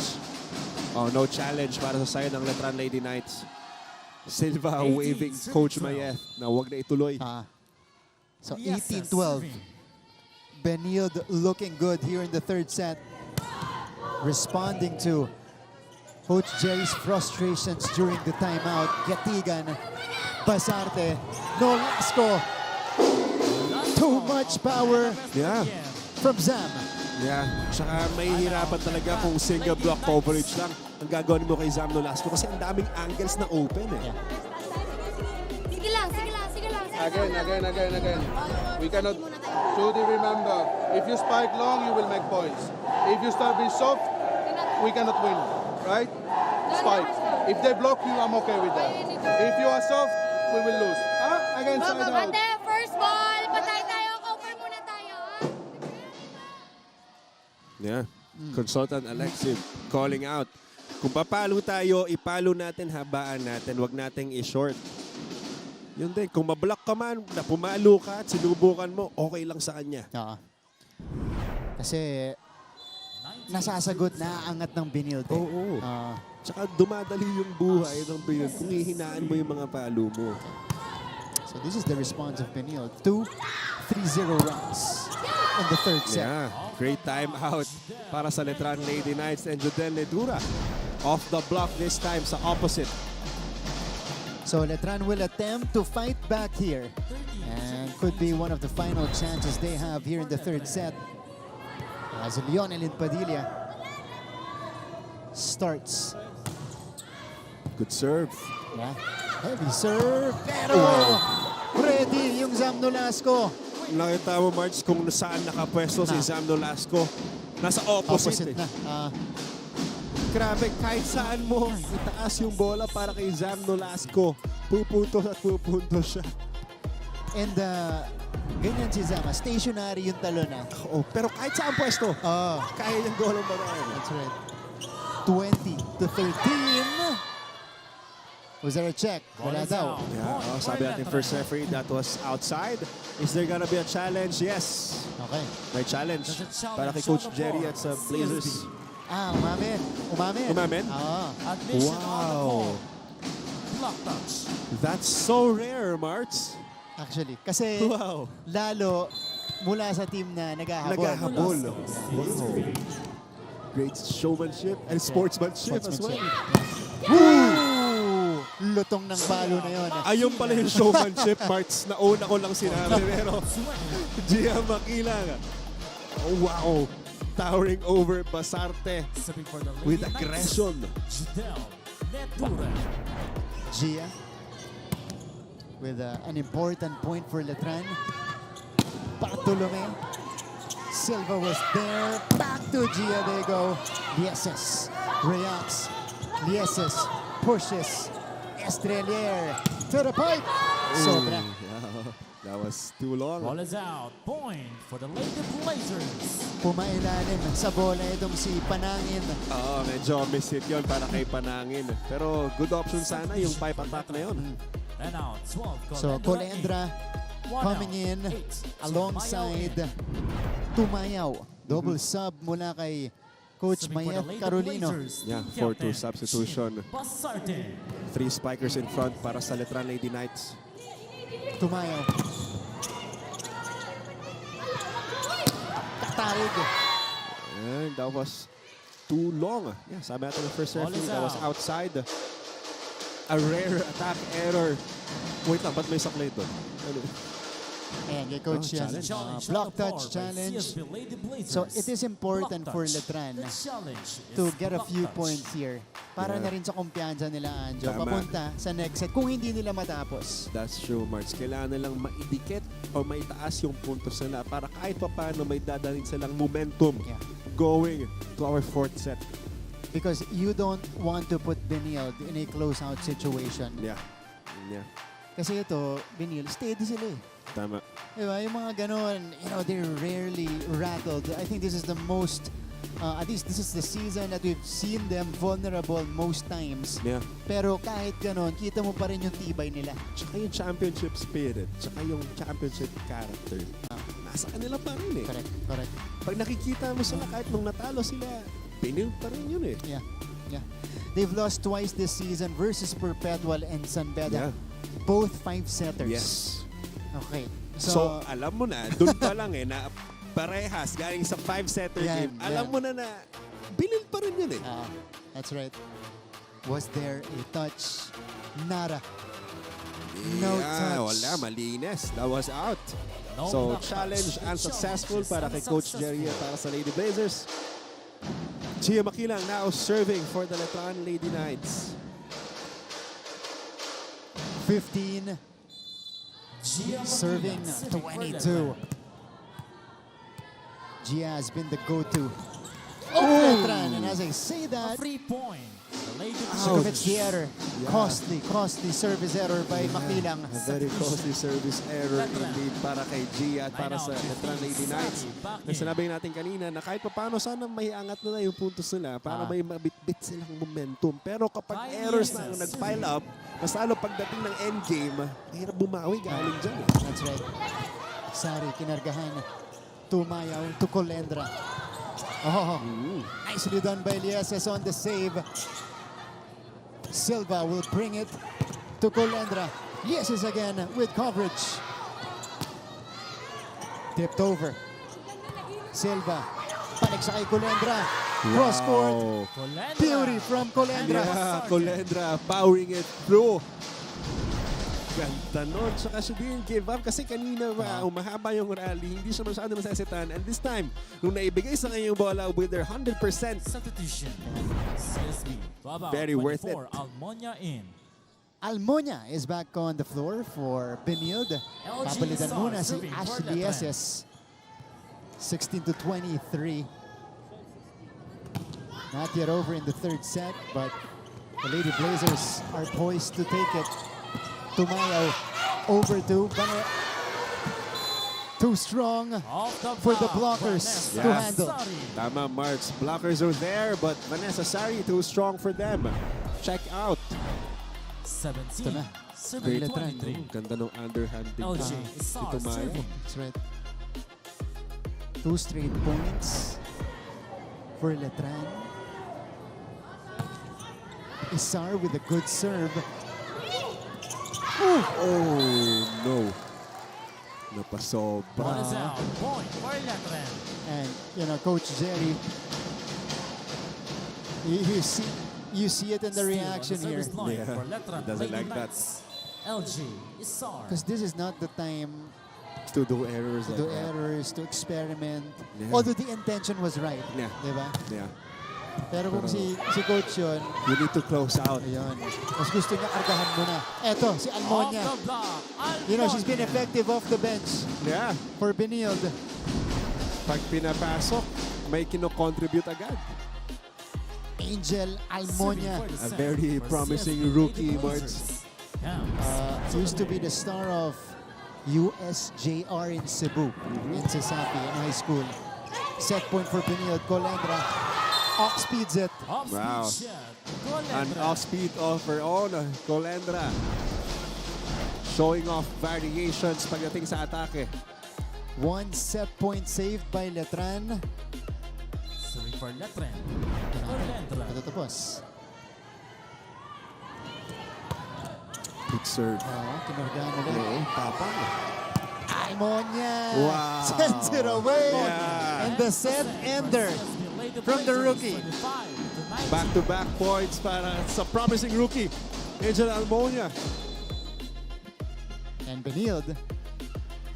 Oh, no challenge para sa side ng Letran Lady Knights. Silva 18, waving serving Coach 12. Mayeth na huwag na ituloy. So Yes, 18-12. serving. Benilde looking good here in the third set. Responding to Coach Jerry's frustrations during the timeout. Gatigan, Basarte, Nolasco. Too much power Yeah. from Zam. Yeah. Tsaka may hirapan talaga kung single block coverage lang ang gagawin mo kay Zam Nolasco kasi ang daming angles na open eh. Sige lang, sige lang, sige lang. Again. We cannot. Judy, remember, if you spike long, you will make points. If you start being soft, we cannot win, right? Spike. If they block you, I'm okay with that. If you are soft, we will lose. Again, side out. Bante, first ball. Patay tayo. Cover muna tayo. Yeah. Consultant Alexis calling out. Kung papalo tayo, ipalo natin, habaan natin. Huwag nating i-short. Yun din, kung mablock ka man, na pumalo ka at sinubukan mo, okay lang sa kanya. Kasi nasasagot, naaangat ng Benilde. Oo. Ah, Tsaka dumadali yung buhay ng Benilde kung hihinaan mo yung mga palo mo. so this is the response of Benilde. 2 3-0 runs in the third set. Yeah, great time out para sa Letran Lady Knights and Judel Ledura. Off the block this time sa opposite. So Letran will attempt to fight back here. And could be one of the final chances they have here in the third set. As Lionel Padilla starts. Good serve. Yeah. Heavy serve. Pero ready yung Zam Nolasco. Nakita mo, March, kung saan nakapwesto si Zam Nolasco. Nasa opposite. Na. Grabe, kahit saan mo itaas yung bola para kay Zam Nolasco. Pupuntos at pupuntos siya. And ganyan si Zama. Stationary yung talon na. Oh, pero kahit saan pwesto, kaya niyang golong babae. That's right. 20-13. Was there a check? Wala daw. Yeah, sabi natin first referee, that was outside. Is there gonna be a challenge? Yes. Okay. May challenge para kay Coach Jerry at sa Blazers. Umamin. Umamin? Admission on the Wow. ball. Block touch. That's so rare, Marts. Actually, kasi Wow. lalo mula sa team na naghahabol. Naghahabol. Wow. Great showmanship and sportsmanship as well. Woo! Lutong ng palo na yun. Ayun pala yung showmanship, Marts. Nauna ko lang sinabi, pero Gia Makilang. Oh, wow. Towering over Basarte Serving for the with Lady Knights. aggression. Judel Ledura. Gia with an important point for Letran. Bartolome. Silva was there. Back to Gia. They go. Lieses reacts. Lieses pushes. Estrelier to the pipe. Sobra. Yeah, that was too long. Ball is out. Point for the Lady Blazers. Pumailalim sa bola itong si Panangin. Oo, medyo miss-hit yun para kay Panangin. Pero good option sana yung pipe attack na yun. And out 12. So Colendra coming in alongside Tumayaw. Double sub mula kay Coach Mayet Carolino. Yeah, 4-2 substitution. Basarte. 3 spikers in front para sa Letran Lady Knights. Tumayaw. Katarig. And that was too long. Yeah, sabi natin yung first referee, that was outside. A rare attack error. Wait lang, ba't may saklay doon? Ano? Ayan, kay Coach yan. Challenge. Block touch challenge. So it is important for Letran to get a few points here. Para na rin sa kumpiyansa nila, Anjo. Tama. Papunta sa next set kung hindi nila matapos. That's true, March. Kailangan nilang maidikit o maitaas yung puntos nila para kahit pa paano may dadalhin silang momentum going to our fourth set. Because you don't want to put Benilde in a close-out situation. Yeah. Yeah. Kasi ito, Benilde, steady sila eh. Tama. Diba? Yung mga ganon, they're rarely rattled. I think this is the most, at least this is the season that we've seen them vulnerable most times. Yeah. Pero kahit ganon, kita mo pa rin yung tibay nila. Tsaka yung championship spirit, tsaka yung championship character. Nasa kanila pa rin eh. Correct. Pag nakikita mo sila kahit nung natalo sila, Benilde pa rin yun eh. Yeah. They've lost twice this season versus Perpetual and Beda. Yeah. Both 5-setters. Yes. Okay. So, alam mo na, doon pa lang eh, na parehas, galing sa 5-setter game, alam mo na Benilde pa rin yun eh. That's right. Was there a touch? Nada. No touch. Wala, malinis. That was out. So, challenge unsuccessful para kay Coach Jerry at para sa Lady Blazers. Gia Makilang now serving for the Letran Lady Knights. 15. Serving 22. Gia has been the go-to. Letran, and as I say that, 3 point. The Lady she commits the error. Costly service error by Makilang. A very costly service error indeed para kay Gia at para sa Letran Lady Knights. Sinabi natin kanina na kahit paano sana may angat na yung puntos nila para may mabitbit silang momentum. Pero kapag errors na nag-pile up, mas lalo pagdating ng endgame, mahirap bumawi galing dyan. That's right. Sari, kinargahan. to Mayaw, to Colendra. Oh, nicely done by Lieses on the save. Silva will bring it to Colendra. Lieses again with coverage. Tipped over. Silva. Balik sa kay Colendra. Cross court. Colendra. Beauty from Colendra. Yeah, Colendra powering it through. Ganda nun. Saka siya din give up kasi kanina umahaba yung rally. Hindi siya masyado masasitan. And this time, nung naibigay sa kanya yung bola with their 100%. Substitution. CSB. Very worth it. Almonia in. Almonia is back on the floor for Benilde. Papalitan muna si Ashley Lieses. 16-23. Not yet over in the third set, but the Lady Blazers are poised to take it. Tumayaw over to Vanessa. Too strong for the blockers to handle. Tama, Marks. Blockers are there, but Vanessa Sari too strong for them. Check out. 17. Great 23. Ganda ng underhand. LJ Isar serving. That's right. 2 straight points for Letran. Isar with a good serve. Oh, no. Napasobra. Ball is out. Point for Letran. And, you know, Coach Jerry, you see it in the reaction here. Yeah, doesn't like that. LG Isar. Because this is not the time To do errors to like do that. errors, to experiment. Yeah. Although the intention was right. Yeah. Diba? Yeah. Pero kung si Coach yun, You need to close out. ayun. Mas gusto niya kargahan mo na. Eto, si Almonia. Off the block. You know, she's been effective off the bench Yeah. for Benilde. Pag pinapasok, may kino-contribute agad. Angel Almonia. A very promising rookie, Marts. Used to be the star of USJR in Cebu, in Sasapi, in high school. Set point for Benilde. Colendra. Ox speeds it. Wow. An off-speed offer on Colendra. Showing off variations pagdating sa atake. One set point saved by Letran. Serving for Letran. Colendra. Patatapos. Good serve. Kinurgaan ulit. Oo, tapang. Almonia Wow. sends it away. Yeah. And the set ender from the rookie. Back-to-back points para sa promising rookie, Angel Almonia. And Benilde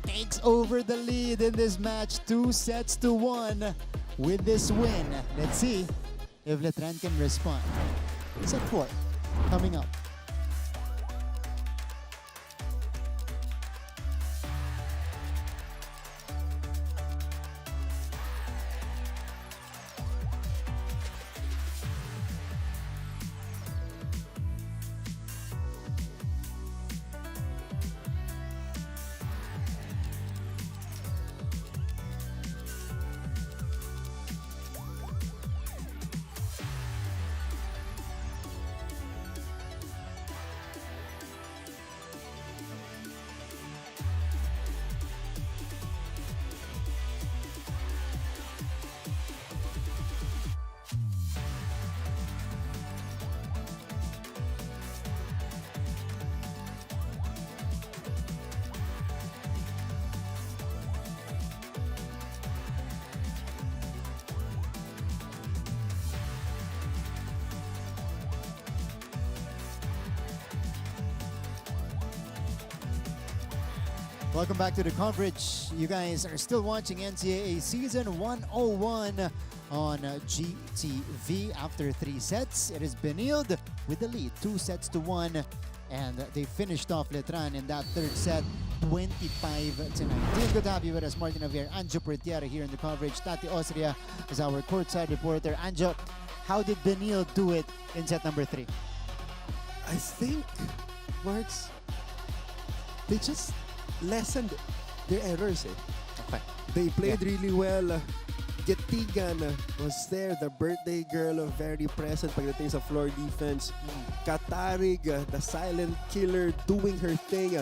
takes over the lead in this match, 2-1 with this win. Let's see if Letran can respond. Set 4 coming up. Welcome back to the coverage. You guys are still watching NCAA Season 101 on GTV after 3 sets. It is Benilde with the lead, 2-1. And they finished off Letran in that third set, 25-19. Good to have you with us, Martin Javier, Anjo Portiera here in the coverage. Tati Osria is our courtside reporter. Anjo, how did Benilde do it in set number 3? I think, Marks, they just lessened their errors. Okay. They played really well. Getigan was there, the birthday girl, very present pagdating sa floor defense. Katarig, the silent killer, doing her thing.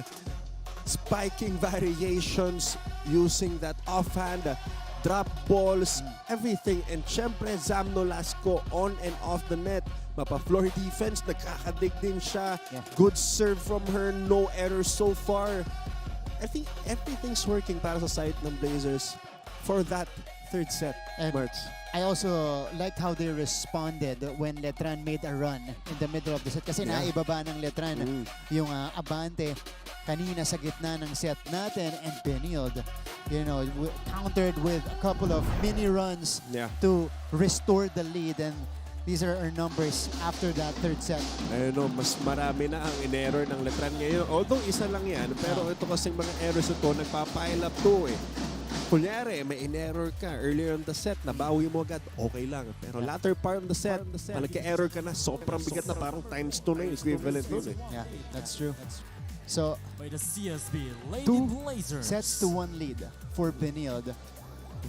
Spiking variations, using that offhand drop balls, everything. And syempre, Zam Nolasco on and off the net. Mapa-floor defense, nagkakadig din siya. Yeah. Good serve from her, no errors so far. I think everything's working para sa side ng Blazers for that third set, And Marts. I also liked how they responded when Letran made a run in the middle of the set. Kasi naibaba ng Letran yung abante kanina sa gitna ng set natin, and Benilde, countered with a couple of mini runs to restore the lead, and these are our numbers after that third set. Mas marami na ang in-error ng Letran ngayon. Although isa lang yan, pero ito kasing mga errors ito, nagpapile up to eh. Kunyari, may in-error ka earlier on the set, nabawi mo agad, okay lang. Pero latter part of the set, nagka-error ka na, sobrang bigat na, parang times 2 na yung equivalent nun eh. Yeah, that's true. So, By the CSB Lady 2 Blazers. sets to 1 lead for Benilde.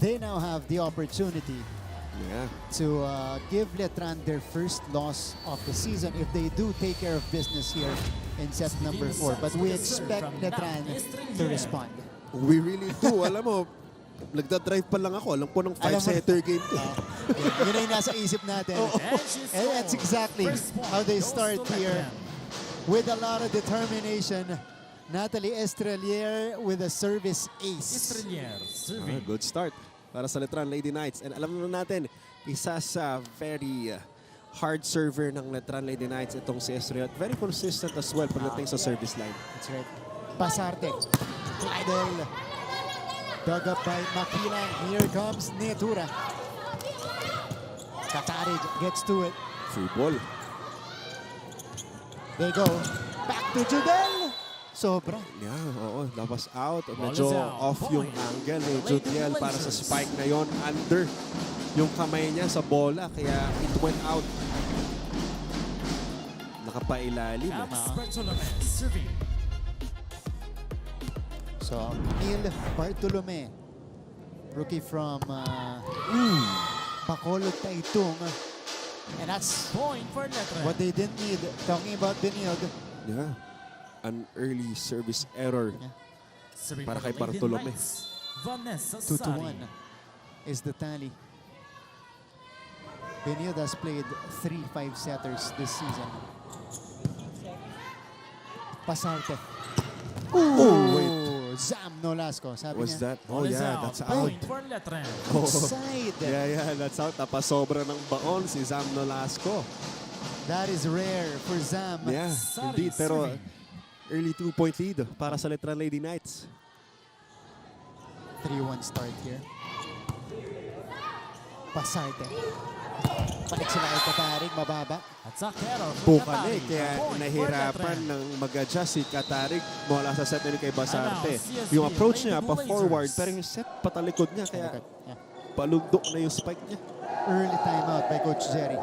They now have the opportunity to give Letran their first loss of the season if they do take care of business here in set number 4. But we expect Letran to respond. We really do. Alam mo, nagda-drive pa lang ako. Alam ko ng 5-setter game to. Yun ay nasa isip natin. And that's exactly how they start here with a lot of determination. Natalie Estrelier with a service ace. Estrelier serving. Good start para sa Letran Lady Knights. And alam naman natin, isa sa very hard server ng Letran Lady Knights itong si Estrelier. Very consistent as well pagdating sa service line. That's right. Pasarte. Clydel. Dug up by Makilang. Here comes Neatura. Katarig gets to it. Free ball. They go. Back to Judel. Sobra. Yeah, oo. Labas out. Ball Medyo is out. off yung Point. angle ni Judiel para sa spike na yon. Under yung kamay niya sa bola. Kaya it went out. Nakapailalim. Caps Bartolome serving. So, Neil Bartolome. Rookie from Bacolod, Taitung. And that's Point for Letran. what they didn't need. Talking about Benilde. Yeah. An early service error. Serving Para for kay the Lady Bartolome. Knights. Vanessa 2-1 Sari. is the tally. Benilde has played 3 5-setters this season. Pasarte. wait. Zam Nolasco. Sabi Was niya. that? Oh Ball is yeah, out. that's out. Point for Letran. Offside. Yeah, that's out. Tapasobra ng baon si Zam Nolasco. That is rare for Zam. Yeah, Sari indeed. Pero serving. early 2-point lead para sa Letran Lady Knights. 3-1 start here. Pasarte. Balik sila kay Katarig, mababa. Attack error for Bukalik, Katari. kaya Point for nahirapan Letran. ng mag-adjust si Katarig mula sa set na kay Basarte. Ano, CSB, Yung approach niya Lady pa-forward, Blazers. pero yung set patalikod niya, kaya Yeah. palugdok na yung spike niya. Early timeout by Coach Jerry.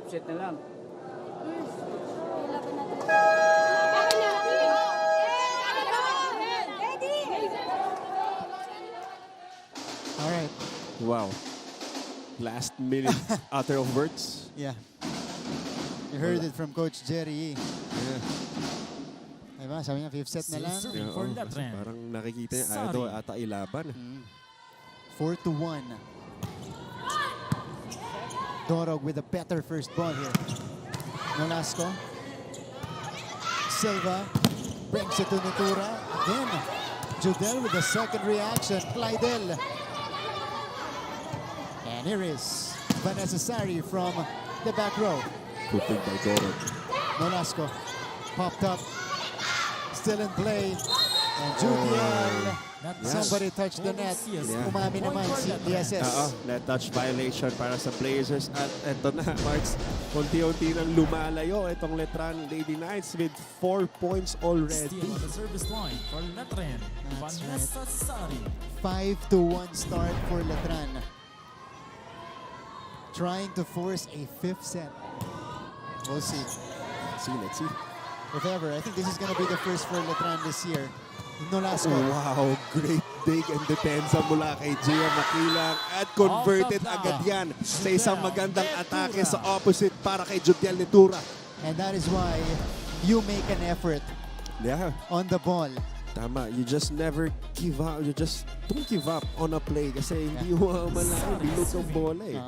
Set na lang. All right. Wow. Last minute utter of words. Yeah. You heard it from Coach Jerry. Yeah. Diba? Sabi niya, 5th set na lang. Serving Yeah, for kasi Letran. parang nakikita niya, Sorry. ito ata ilaban. 4-1. Dorog with a better first ball here. Nolasco. Silva brings it to Natura. Again, Judel with the second reaction. Clydel. And here is Vanessa Sari from the back row. Putting by Doro. Nolasco popped up. Still in play. And Judiel. Somebody touched the net. Yeah. Umami naman si DSS. Net touch violation para sa Blazers. At eto na, Marks, unti-unti nang lumalayo itong Letran Lady Knights with 4 points already. Still on the service line for Letran. That's Vanessa Sari. 5-1 start for Letran. Trying to force a 5th set. We'll see. Let's see. If ever, I think this is going to be the first for Letran this year. Nolasco. Wow, great dig and depensa mula kay Gia Makilang at converted agad yan sa isang magandang atake sa opposite para kay Judiel Nitura. And that is why you make an effort Yeah. on the ball. Tama, you just never give up. You just don't give up on a play kasi hindi mo malaking bilog ng bola eh.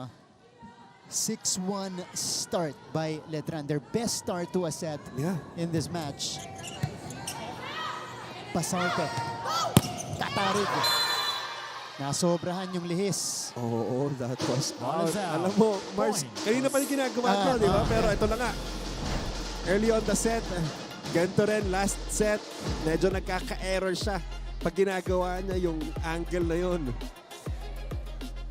6-1 start by Letran. Their best start to a set Yeah. in this match. Pasarte. Katarig. Nasobrahan yung lihis. Oo, that was Ball out. is out. Alam mo, Mars, Point. kanina pa rin ginagawa ko, di ba? Pero ito na nga. Early on the set, ganito rin, last set, medyo nagkaka-error siya. Pag ginagawa niya yung angle na yun.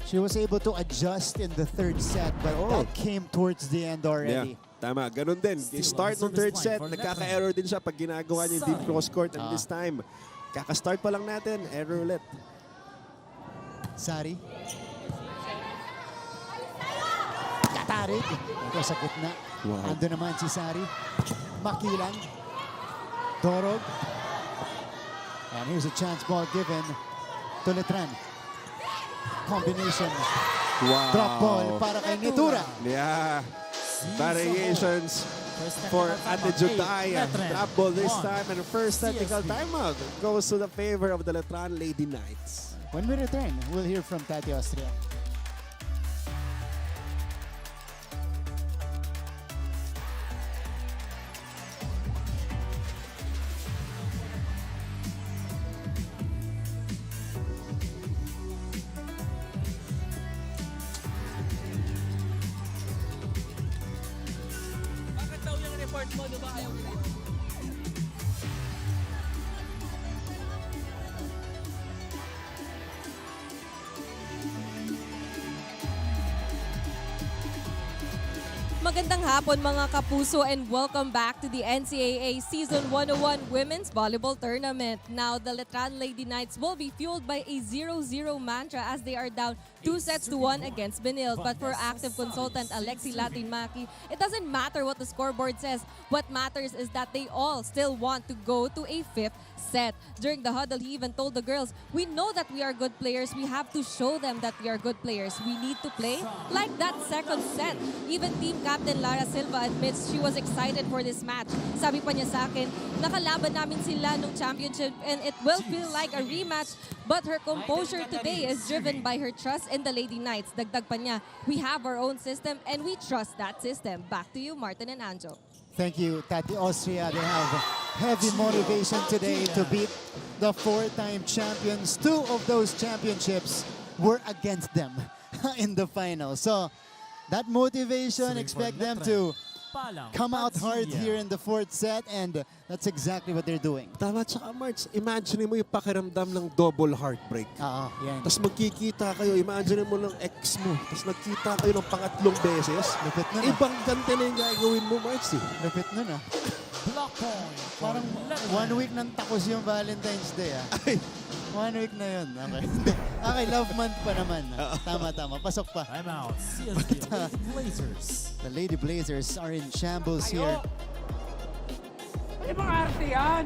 She was able to adjust in the third set, but that came towards the end already. Tama, ganun din. Start ng third set, for nagkaka-error din siya pag ginagawa niya yung deep cross court. And this time, kaka-start pa lang natin, error ulit. Sari. Katarig. Ito sa gitna. Wow. Ando naman si Sari. Makilang. Dorog. And here's a chance ball given to Letran. Combination. Wow. Drop ball para kay Nitura. Yeah. Variations for Ate Judaya. Drop ball this time and the first technical timeout goes to the favor of the Letran Lady Knights. When we return, we'll hear from Tati Austria. Magandang hapon mga kapuso and welcome back to the NCAA Season 101 Women's Volleyball Tournament. Now, the Letran Lady Knights will be fueled by a 0-0 mantra as they are down 2-1 against Benilde. But for active consultant Alexi Latinmaki, it doesn't matter what the scoreboard says. What matters is that they all still want to go to a fifth set. During the huddle, he even told the girls, "We know that we are good players. We have to show them that we are good players. We need to play like that second set." Even team captain Lara Silva admits she was excited for this match. Sabi pa niya sa akin, "Nakalaban namin sila nung championship and it will feel like a rematch." But her composure today is driven by her trust in the Lady Knights. Dagdag pa niya, "We have our own system and we trust that system." Back to you, Martin and Anjo. Thank you, Tati Austria. They have heavy motivation today to beat the four-time champions. Two of those championships were against them in the final. So that motivation, expect them to come out hard here in the fourth set, and that's exactly what they're doing. Tama, tsaka March, imagine mo yung pakiramdam ng double heartbreak. Yan. Tapos magkikita kayo, imagine mo ng ex mo, tapos nagkita kayo ng pangatlong beses. Lupit nun, Ibang gante na yung gagawin mo, March. Lupit nun, Block point. Parang 1 week nang takos yung Valentine's Day, Ay, 1 week na yun. Okay. Okay, love month pa naman. Tama. Pasok pa. Timeout. CSB Lady Blazers. The Lady Blazers are in shambles here. Ano bang arte yan?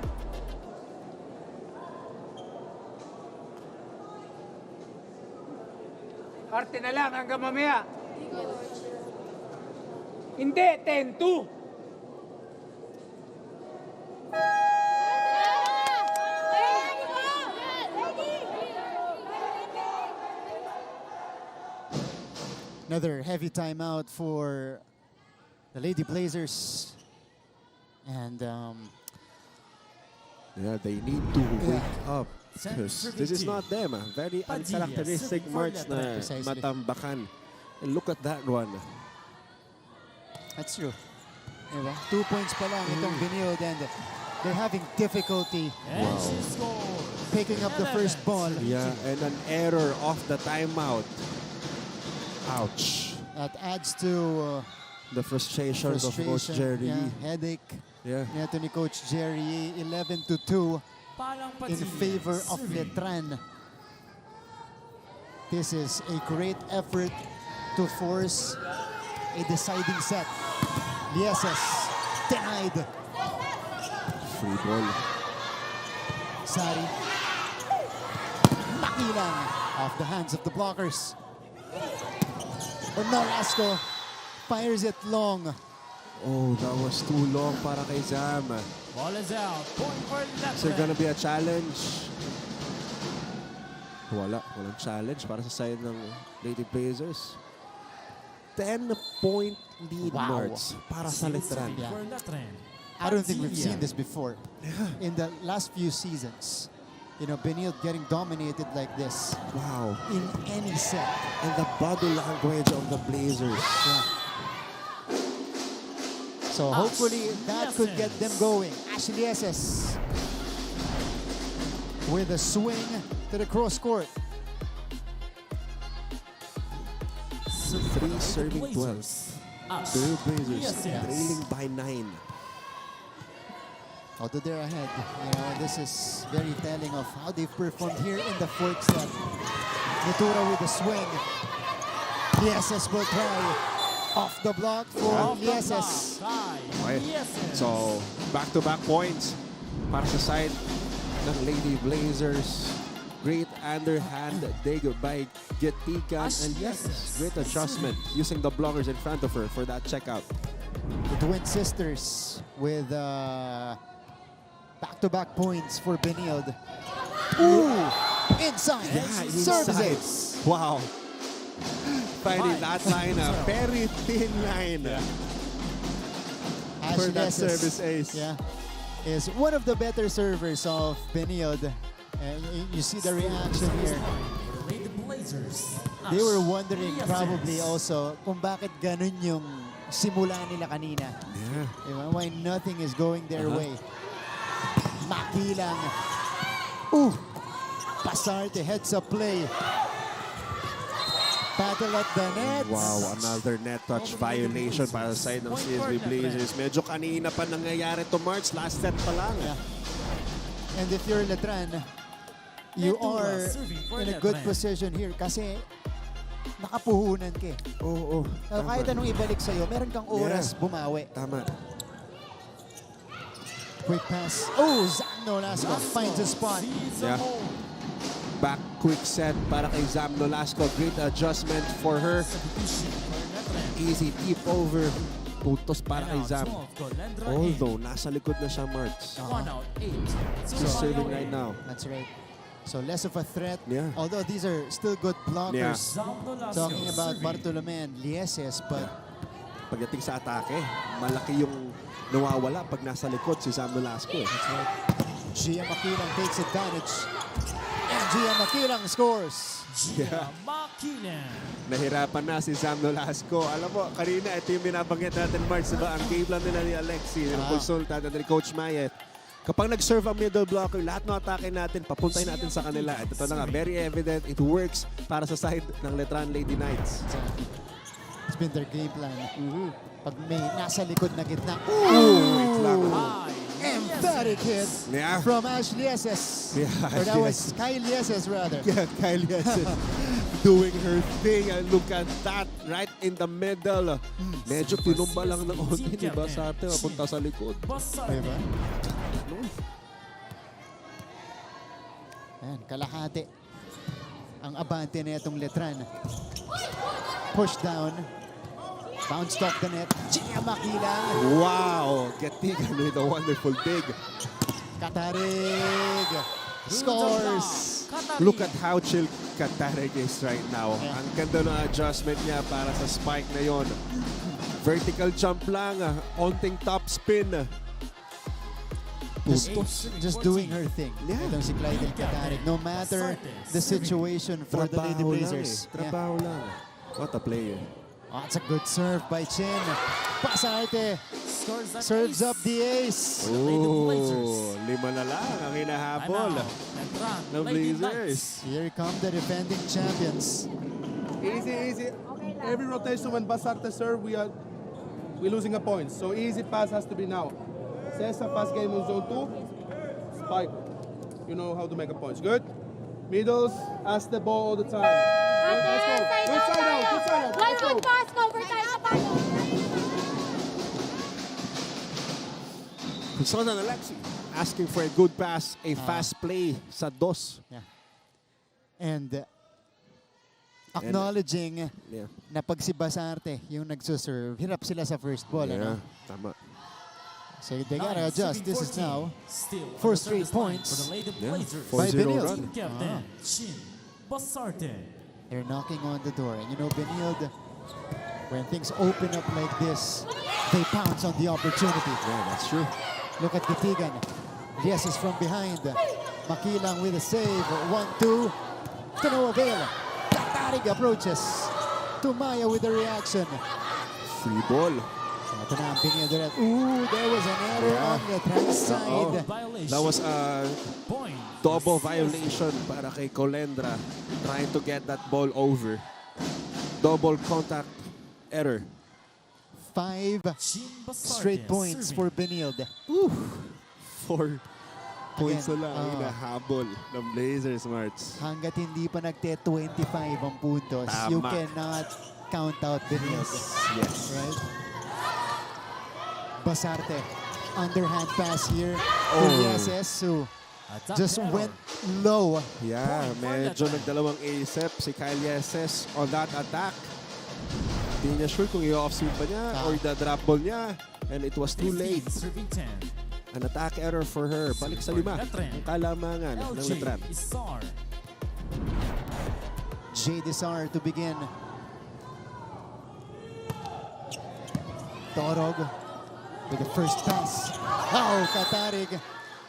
Arte na lang hanggang mamaya. Hindi, 10-2. Another heavy timeout for the Lady Blazers. And yeah, they need to wake up. Because this is not them. Very uncharacteristic March na Precisely. matambakan. And look at that one. that's true. Diba? 2 points pa lang itong Benilde, and they're having difficulty And she scored. picking up the first ball. Yeah, and an error off the timeout. Ouch. That adds to The frustrations of Coach Jerry. headache. Yeah. Neto ni Coach Jerry, 11-2 Palang in Padilla. favor of Serving. Letran. This is a great effort to force a deciding set. Lieses denied. Free ball. Sari. Makilang off the hands of the blockers. But Nolasco fires it long. Oh, that was too long para kay Zam. Ball is out. Point for Is there gonna Letran. be a challenge? Walang challenge para sa side ng Lady Blazers. 10-point lead marks para sa Letran. Yeah. For Letran. I don't think we've seen this before. In the last few seasons, you know, Benilde getting dominated like this Wow. in any set. And the body language of the Blazers. Yeah. So hopefully that could get them going. Ashley SS with a swing to the cross court. 3 serving 12. The Blazers trailing by 9. Although they're ahead, you know, this is very telling of how they've performed here in the fourth set. Nitura with the swing. Lieses will try off the block for Lieses. Okay. So, back-to-back points para sa side ng Lady Blazers. Great underhand dig by Getigan. And yes, great adjustment using the blockers in front of her for that checkout. The twin sisters with back-to-back points for Benilde. Ooh! Inside! Services! Wow. Finding that line, a very thin line. For Ashley that Esses, service ace. Yeah, is one of the better servers of Benilde. And you see the reaction here. They were wondering probably also kung bakit ganun yung simula nila kanina. Yeah. Diba? Why nothing is going their way. Makilang. Ooh! Pasarte heads up play. Battle at the net. Wow, another net touch violation para sa side ng CSB Blazers. Medyo kanina pa nangyayari to March. Last set pa lang. Yeah. And if you're Letran, you are in a good position here kasi nakapuhunan ka. Oo. So, kahit anong ibalik sa'yo, meron kang oras bumawi. Tama. Quick pass. Oh, Zam Nolasco finds a spot. Yeah. Back quick set para kay Zam Nolasco. Great adjustment for her. Easy tip over. Putos para kay Zam. Although, nasa likod na siya, Marks. 1 out, 8. She's serving right now. That's right. So less of a threat. Yeah. Although these are still good blockers. Yeah. Talking about Bartolome and Lieses, but Pagdating sa atake, malaki yung nawawala pag nasa likod si Zam Nolasco. that's right. Gia Makilang takes advantage. And Gia Makilang scores. Yeah. Nahirapan na si Zam Nolasco. Alam mo, kanina ito yung binabanggit natin, March, diba? Ang game plan nila ni Alexi, ng consultant at ni Coach Mayet. Kapag nag-serve ang middle blocker, lahat ng atake natin, papuntahin natin sa kanila. At ito na nga, very evident, it works para sa side ng Letran Lady Knights. It's been their game plan. Pag may nasa likod na gitna. Wait lang. Emphatic hit from Ashley Lieses. Yeah, Or that was Kyle Lieses rather. Yeah, Kyle Lieses doing her thing. And look at that, right in the middle. Medyo pinumba lang ng konti, diba? Sa atin, papunta sa likod. Diba? Ayan, kalahati ang abante na itong Letran. Push down. Bounce off the net. Gia Makilang. Wow! Getigan with a wonderful dig. Katarig. Scores. Look at how chill Katarig is right now. Yeah. Ang ganda ng adjustment niya para sa spike na yon. Vertical jump lang, onting top spin. Just doing her thing. Yeah. Itong si Clyde Katarig. No matter the situation for the Lady Blazers. Trabaho lang. What a player. Oh, it's a good serve by Chin. Pasarte serves up the ace. Oh, 5 na lang ang hinahabol ng Blazers. Here come the defending champions. Easy, easy. Every rotation when Basarte serve, we're losing a point. So easy pass has to be now. Cesar pass game on zone 2. Spike. You know how to make a point. Good. Middles, ask the ball all the time. Let's go. Good side out. Good side out. Let's go. Pass, cover tayo. Consultant Alexi asking for a good pass, a fast play sa dos. Yeah. And acknowledging Yeah. na pag si Basarte yung nagsuserve, hirap sila sa first ball. Yeah, Ano? tama. So they gotta adjust. This is now Still 4 on the straight service line points. for the Lady Yeah. Blazers. 4-0 Benilde. run. Team captain Shin Basarte. They're knocking on the door. And you know, Benilde, when things open up like this, they pounce on the opportunity. Yeah, that's true. Look at Gatigan. Yes is from behind. Makilang with a save. 1-2. To no avail. Tatarig approaches. Tumaya with the reaction. Free ball. So ito na ang Benilde. Ooh, there was an error on the trans side. Violation. That was a Point. double violation para kay Colendra trying to get that ball over. Double contact error. 5 Shin Basarte straight points serving. for Benilde. 4 points Again, na lang hinahabol ng Blazers, Marts. Hanggat hindi pa nagte-25 ang puntos, Tama. you cannot count out Benilde. Yes. Right? Basarte, underhand pass here to Oh. Yeses, who Attack just error. went low. Yeah, Point for medyo Letran. nagdalawang ASEP si Kyle Yeses on that attack. Hindi niya sure kung i-offsuit ba niya or the-drop ball niya. And it was too 15 late. serving 10. An attack error for her. Balik sa lima. Letran. Ang kalamangan ng LJ Letran. Isar. J. Desar to begin. Torog with the first pass. Oh, Katarig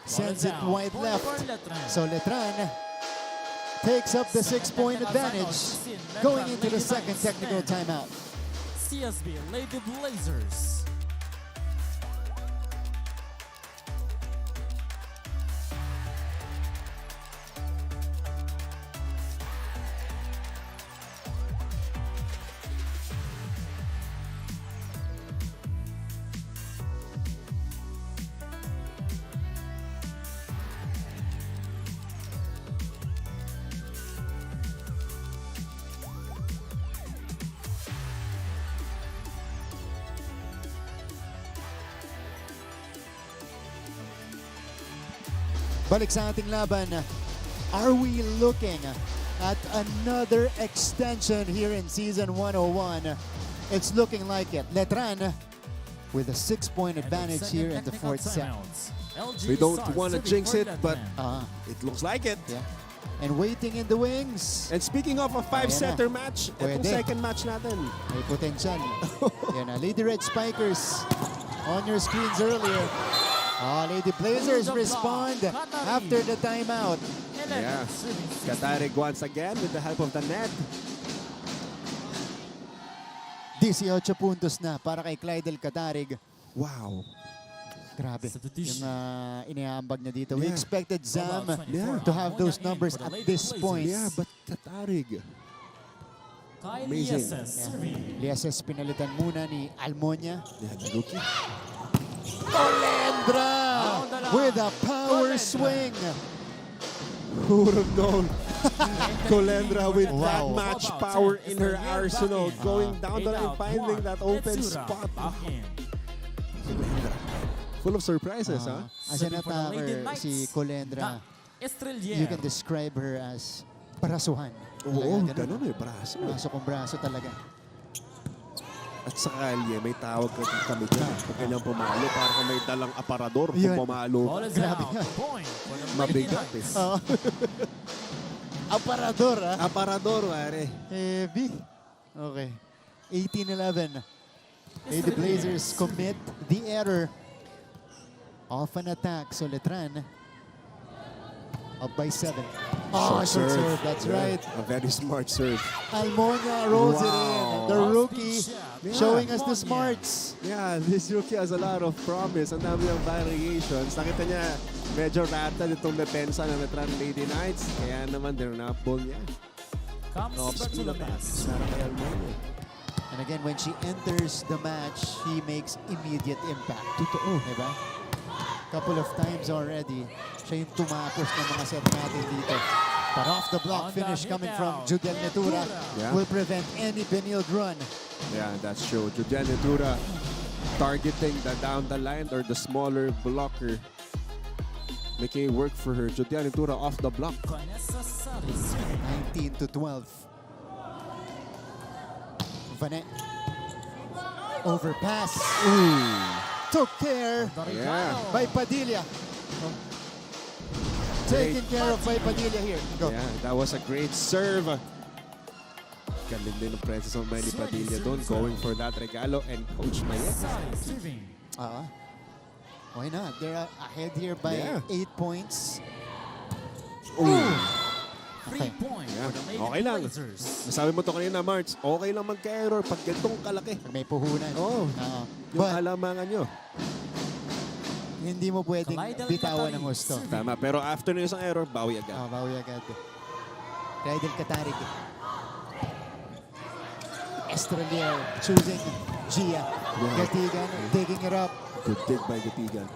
sends it Down. wide Point left. for Letran. So Letran takes up the 6-point advantage going into the second technical timeout. CSB Lady Blazers. Balik sa ating laban. Are we looking at another extension here in season 101? It's looking like it. Letran with a 6-point advantage here in the fourth set. We don't want to jinx it, but it looks like it. Yeah. And waiting in the wings. And speaking of a 5-setter match, itong Pwede. second match natin. May potential. Yan na. Lady Red Spikers on your screens earlier. Lady Blazers respond after the timeout. Yeah. Katarig once again with the help of the net. 18 puntos na para kay Clydel Katarig. Wow. Grabe. Substitution. Yung iniaambag niya dito. We Yeah. expected Zam Yeah. to have those numbers at this point. Yeah, but Katarig. Kyle Amazing. Yeses serving. Lieses pinalitan muna ni Almonia. Yeah, the rookie. Colendra with a power swing. Who would have known? Colendra with that Wow. match power in her arsenal, going down the line, finding that open spot. Colendra. Full of surprises, huh? As an attacker, si Colendra, you can describe her as parasuhan. Oo, Talaga, ganun eh, braso eh. Braso kung braso talaga. At sa kalye, may tawag kami dyan. Pag kanyang pumalo, parang may dalang aparador kung Yun. pumalo. Ball is Grabe out. yan. Point for the Lady Mabigat Knights. eh. Aparador, ha? Aparador, pare. Heavy. Okay. 18-11. Lady Blazers commit the error of an attack. So Letran up by 7. Short Short serve. That's Yeah, right. A very smart serve. Almonia rolls it in. The rookie Yeah. showing us the Almonia. smarts. Yeah, this rookie has a lot of promise. Ang dami ng variations. Nakita niya, medyo rattled itong depensa ng Letran Lady Knights. Kaya naman, dinapball niya. Comes Off-speed na Perpetual. pass. Para kay Almonia. And again, when she enters the match, he makes immediate impact. Totoo. Diba? Couple of times already, siya yung tumapos ng mga set natin dito. But off the block On the finish hit coming out, from Judel Netura Yeah. will prevent any Benilde run. Yeah, that's true. Julian Netura targeting the down the line or the smaller blocker. making it work for her. Judian Ventura off the block. Vanessa Sari serving. 19-12. Vanet. Overpass. Took care Yeah. by Padilla. Taken care of by Padilla here. Go. Yeah, that was a great serve. Galing din ng presence of Manny Padilla doon, going for that regalo, and Coach Mayet. Sari serving. Why not? They're ahead here by Yeah. 8 points. Free Okay. point Yeah. for the Lady Okay lang. Blazers. Nasabi mo to kanina, March, okay lang magka-error pag ganitong kalaki. Pag may puhunan. Oo. Yung But kalamangan nyo. hindi mo pwedeng Clydel bitawan Catari ng gusto. serving. Tama, pero after na isang error, bawi agad. Bawi agad. Clydel Catarig. Estrelier choosing Gia. Gatigan digging it up. Good dig by Gatigan.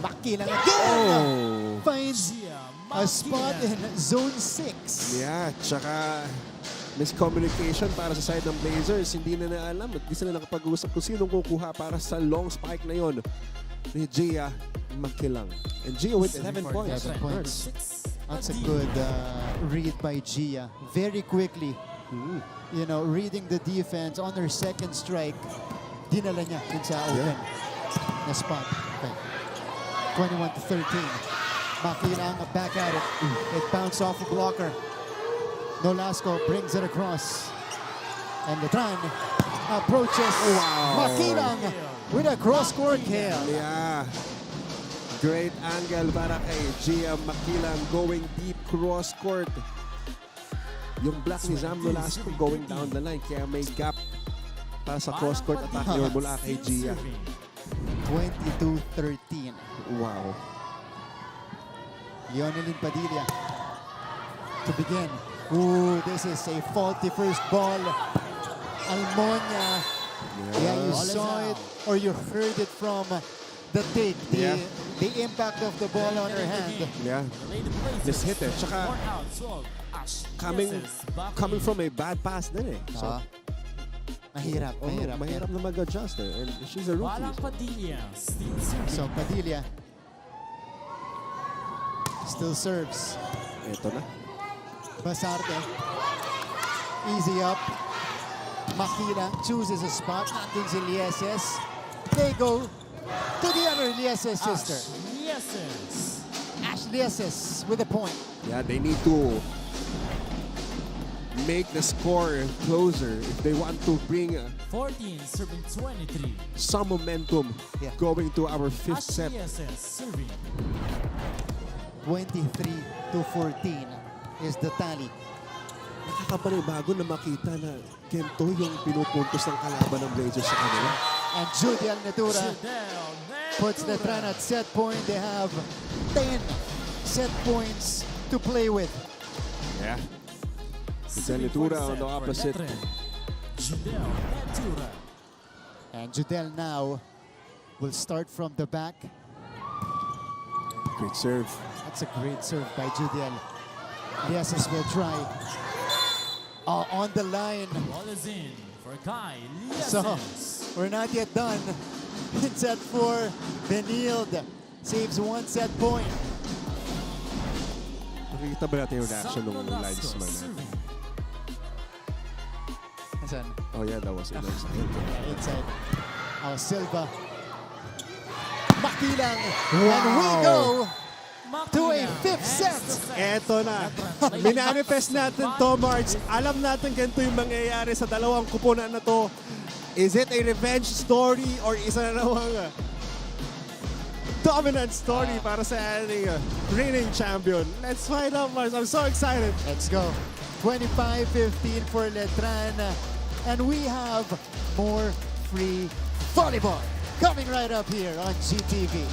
Makilang again. Oh! Finds Gia a spot in Makilan. zone 6. Yeah, tsaka miscommunication para sa side ng Blazers. Hindi na alam at di sila nakapag-usap kung sinong kukuha para sa long spike na yon ni Gia Makilang. And Gia with 11 points. 11 points. Six, That's a Padilla. good read by Gia. Very quickly, you know, reading the defense on her second strike, dinala niya dun sa open na spot. Okay. 21-13. Makilang back at it. It bounced off a blocker. Nolasco brings it across. And Letran approaches. Makilang with a cross-court kill. Yeah. Great angle para kay Gia Makilang going deep cross court. Yung block ni Zam Nolasco going down the line kaya may gap para sa cross court attack niyo mula kay Gia. 22-13. Wow. Leonelyn Padilla to begin. Ooh, this is a faulty first ball. Almonya. Yeah, you Ball is saw out. it or you heard it from the take, Yeah. the impact of the ball on her hand. Yeah. The Lady Blazers. Just hit it. Tsaka One out, 12. Ash coming Yeses back coming in. from a bad pass din eh. So, Mahirap, mahirap. mahirap na mag-adjust eh. And she's a rookie. Walang Padilla. Still serving. So Padilla still serves. Ito na. Basarte. Easy up. Makila chooses a spot. Nandun si Lieses. They go to the other Lieses sister. Yeses. Ash Lieses with a point. Yeah, they need to make the score closer if they want to bring 14 serving 23. some momentum Yeah. going to our fifth Ash set. Yeses serving. 23-14 is the tally. Nakakapanibago na makita na ganito yung pinupuntos ng kalaban ng Blazers sa kanila. And Judy Alnatura Fidel puts Ventura. Letran at set point. They have 10 set points to play with. Yeah. Serving Ventura for on the set for opposite. Letran. Fidel Ventura. And Judel now will start from the back. Great serve. That's a great serve by Judel. Lieses will try. On the line. Ball is in for Kai Lieses. So, we're not yet done. In set 4, Benilde saves one set point. Nakikita ba natin yung reaction ng Sam Nolasco linesman? serving. Asan? Oh yeah, that was it. Inside. Silva. Makilang. And we go to a fifth set. Eto na. Minanifest natin to, March. Alam natin ganito yung mangyayari sa dalawang kupunan na to. Is it a revenge story or isa na namang dominant story para sa ating reigning champion? Let's find out, March. I'm so excited. Let's go. 25-15 for Letran. And we have more free volleyball coming right up here on GTV.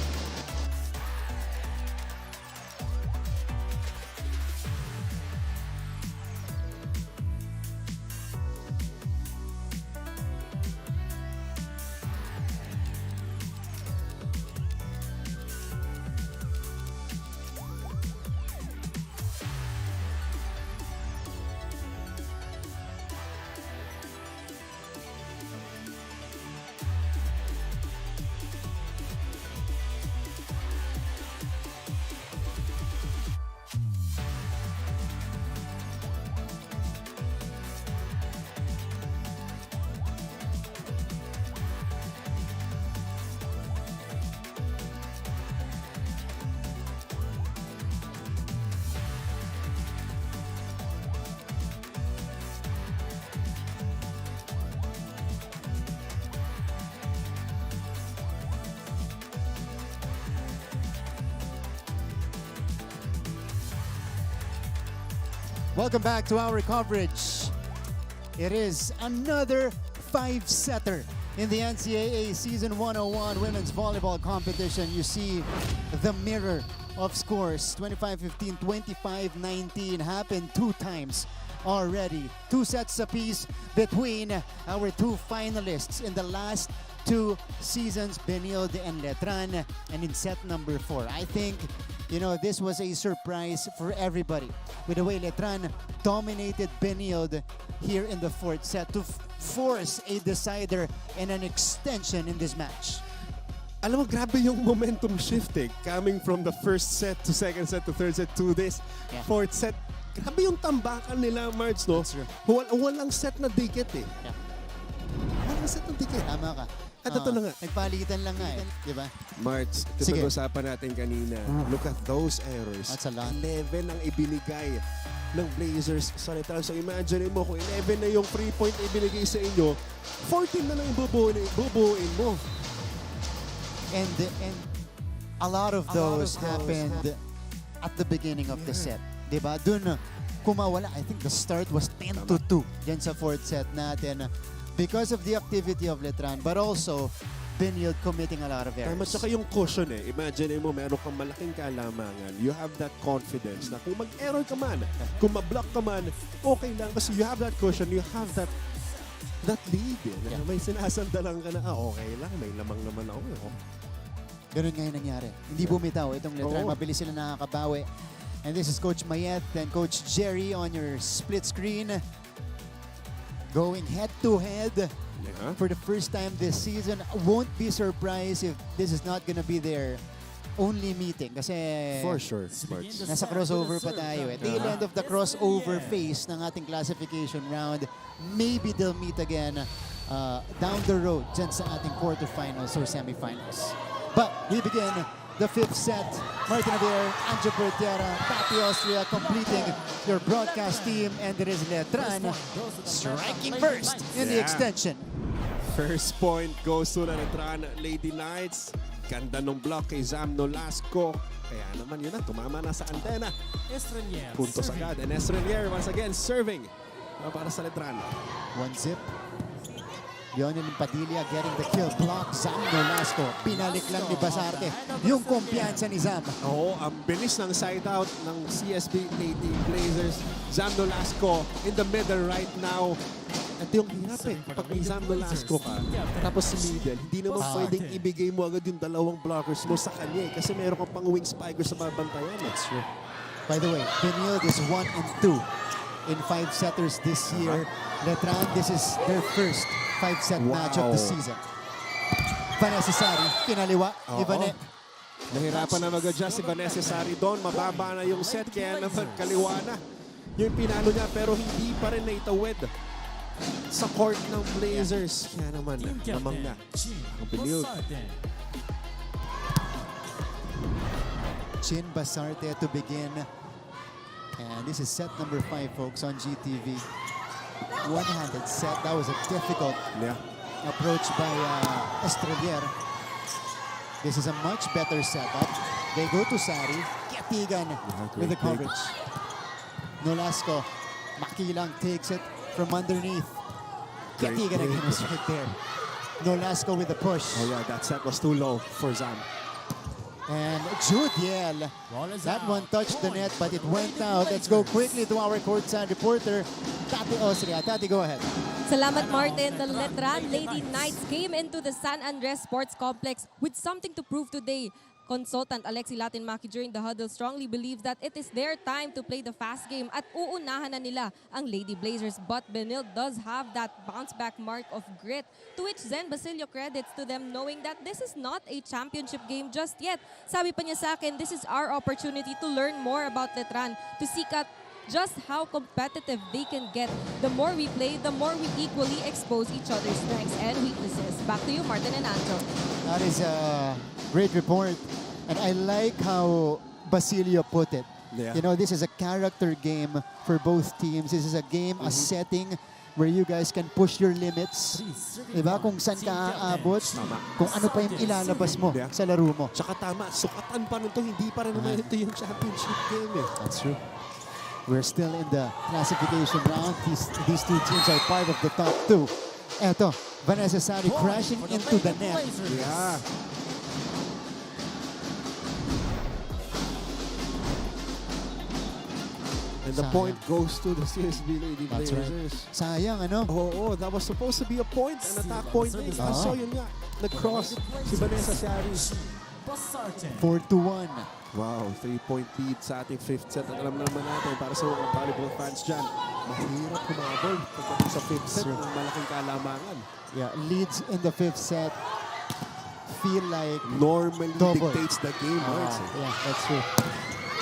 Welcome back to our coverage. It is another 5-setter in the NCAA Season 101 Women's Volleyball Competition. You see the mirror of scores. 25-15, 25-19 happened 2 times already. 2 sets apiece between our 2 finalists in the last 2 seasons, Benilde and Letran. And in set number 4, I think, you know, this was a surprise for everybody with the way Letran dominated Benilde here in the 4th set to force a decider and an extension in this match. Alam mo, grabe yung momentum shift eh. Coming from the first set to second set to third set to this fourth set. Grabe yung tambakan nila, Marts, no? Walang set na dikit eh. Yeah. Walang set na dikit. Tama ka. At ito na nga. Nagpalitan lang nga eh. Di ba? Marts, ito Sige. pag-usapan natin kanina. Look at those errors. That's a lot. 11 ang ibinigay ng Blazers sa Letran. So imagine mo kung 11 na yung 3-point ibinigay sa inyo, 14 na lang ibubuin mo. And a lot of those happened at the beginning of the set. Diba? Dun kumawala. I think the start was 10-2 dyan sa 4th set natin because of the activity of Letran, but also Benilde committing a lot of errors. Tama, tsaka yung caution eh. Imagine mo, meron kang malaking kalamangan. You have that confidence na kung mag-error ka man, kung ma-block ka man, okay lang. Kasi you have that caution, you have that lead eh. Na may sinasandalan ka na, okay lang, may lamang naman ako. Ganun nga yung nangyari. Hindi bumitaw itong Letran. Oo. Mabilis sila nakakabawi. And this is Coach Mayet and Coach Jerry on your split screen. Going head-to-head for the first time this season. Won't be surprised if this is not gonna be their only meeting. Kasi For sure, Marts. nasa crossover pa tayo eh. Tail end of the crossover phase ng ating classification round. Maybe they'll meet again down the road dyan sa ating quarterfinals or semifinals. But we begin the 5th set. Martin Adair, Anjo Bertiera, Tati Austria completing your broadcast team. And it is Letran striking first in the extension. First point goes to the Letran Lady Knights. Ganda nung block kay Zam Nolasco. Kaya naman yun na, tumama na sa antena. Estrelier Puntos serving. agad. And Estrelier once again serving para sa Letran. 1-zip. Lionel Padilla getting the kill block. Zam Nolasco. Pinalik lang ni Basarte yung kumpiyansa ni Zam. Oo, ang bilis ng side out ng CSB Lady Blazers. Zam Nolasco in the middle right now. Ito yung hirap eh. Pag may Zam Nolasco ka, tapos si middle, hindi naman pwedeng ibigay mo agad yung dalawang blockers mo sa kanya eh. Kasi meron kang pang wing spikers sa mabantayan. That's true. By the way, Benilde is 1-2 in 5-setters this year. Letran, this is their first 5-set match of the season. Vanessa Sari, pinaliwa. Ivane. Nahirapan na mag-adjust si Vanessa Sari doon. Mababa na yung set, kaya naman kaliwa na. Yung pinalo niya, pero hindi pa rin naitawid sa court ng Blazers. Kaya naman, lamang na. Ang Benilde. Chin Basarte to begin. And this is set number 5, folks, on GTV. One-handed set. That was a difficult approach by Estrelier. This is a much better setup. They go to Sari. Katigan with the coverage. Nolasco. Makilang takes it from underneath. Katigan again is right there. Nolasco with the push. Oh yeah, that set was too low for Zam. And Judiel, that one touched the net, but it went out. Let's go quickly to our courtside reporter, Tati Austria. Tati, go ahead. Salamat, Martin. The Letran Lady Knights came into the San Andres Sports Complex with something to prove today. Consultant Alexi Latin-Maki during the huddle strongly believes that it is their time to play the fast game at uunahan na nila ang Lady Blazers. But Benilde does have that bounce-back mark of grit, to which Zen Basilio credits to them knowing that this is not a championship game just yet. Sabi pa niya sa akin, this is our opportunity to learn more about Letran, to seek out just how competitive they can get. The more we play, the more we equally expose each other's strengths and weaknesses. Back to you, Martin and Anjo. That is a great report. And I like how Basilio put it. Yeah. You know, this is a character game for both teams. This is a game, a setting where you guys can push your limits. Diba? Kung saan ka aabot, kung ano pa yung ilalabas mo sa laro mo. Tsaka tama, sukatan pa nito, hindi pa rin naman ito yung championship game eh. That's true. We're still in the classification round. These two teams are part of the top two. Eto, Vanessa Sari crashing For the into the Lady net. Blazers. Yeah. And the Sayang. point goes to the CSB Lady That's right. Blazers. Sayang, ano? Oo, that was supposed to be a point, an attack point. Kaso yun nga, nag-cross si Vanessa Sari. Basarte. 4-1. Wow, 3-point lead sa ating fifth set. At alam naman natin, para sa mga volleyball fans dyan, mahirap humabol pagdating sa fifth set Sure. ng malaking kalamangan. Yeah, leads in the fifth set feel like Normally double. dictates the game, Marks. Yeah, that's true.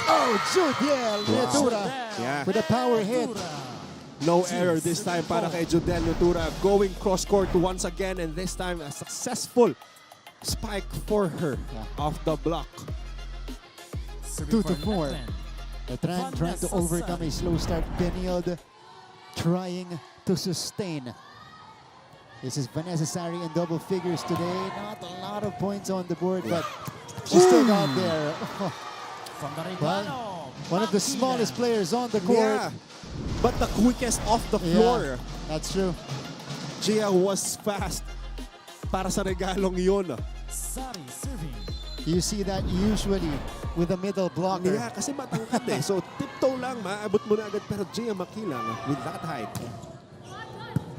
Oh, Judiel Netura Yeah. with a power hit. No error this time para kay Judel Nutura. Going cross-court once again, and this time a successful spike for her off the block. 2-4. Letran trying to overcome a slow start. Benilde trying to sustain. This is Vanessa Sari in double figures today. Not a lot of points on the board, but she still got there. From the Well, Regalo. one of the smallest players on the court. Yeah, but the quickest off the floor. That's true. Gia was fast para sa regalong yun. Sari serving. You see that usually with a middle blocker. Yeah, kasi matangkad eh. So tiptoe lang, maabot mo na agad. Pero Gia makilang with that height.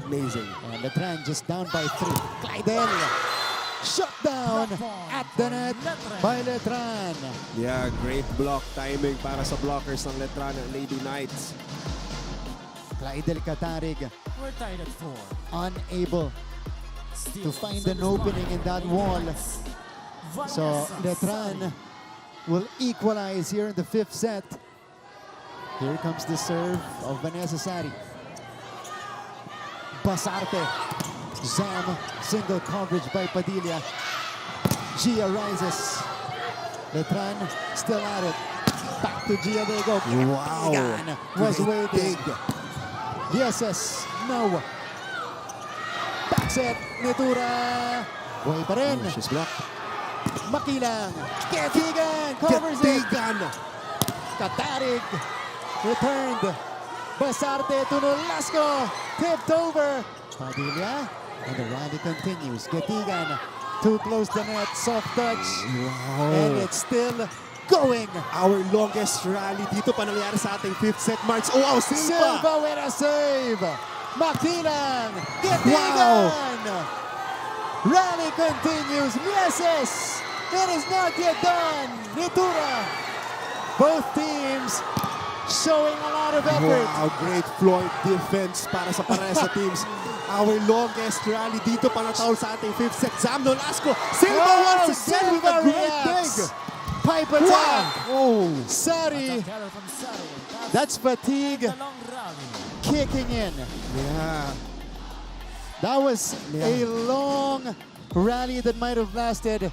Amazing. And Letran just down by 3. Clydel shut down at the net by Letran. Yeah, great block timing para sa blockers ng Letran at Lady Knights. Clydel Katarig We're tied at 4. unable Still to find service an opening line. in that wall. Vanessa So Letran Sari. will equalize here in the fifth set. Here comes the serve of Vanessa Sari. Basarte. Zam, single coverage by Padilla. Gia rises. Letran still at it. Back to Gia, there you go. Wow. Egan was waiting. Yes, no. Back set, Netura. Buhay pa rin. She's blocked. Makilang. Ketigan covers it. Ketigan. Katarig returned. Basarte to Nolasco. Tipped over. Padilla. And the rally continues. Ketigan too close to net. Soft touch. And it's still going. Our longest rally dito pa nangyari sa ating fifth set marks. Oh, wow, Silva! Silva with a save. Makilang. Ketigan. Rally continues. Mieses. It is not yet done. Nitura. Both teams showing a lot of effort. Wow, great floor defense para sa parehas sa teams. Our longest rally dito pa natawal sa ating fifth set. Zam Nolasco. Silva once again with a great dig. Pipe attack. Oh, Sari. Carry from Sari. That's fatigue The long rally. kicking in. yeah. That was a long rally that might have lasted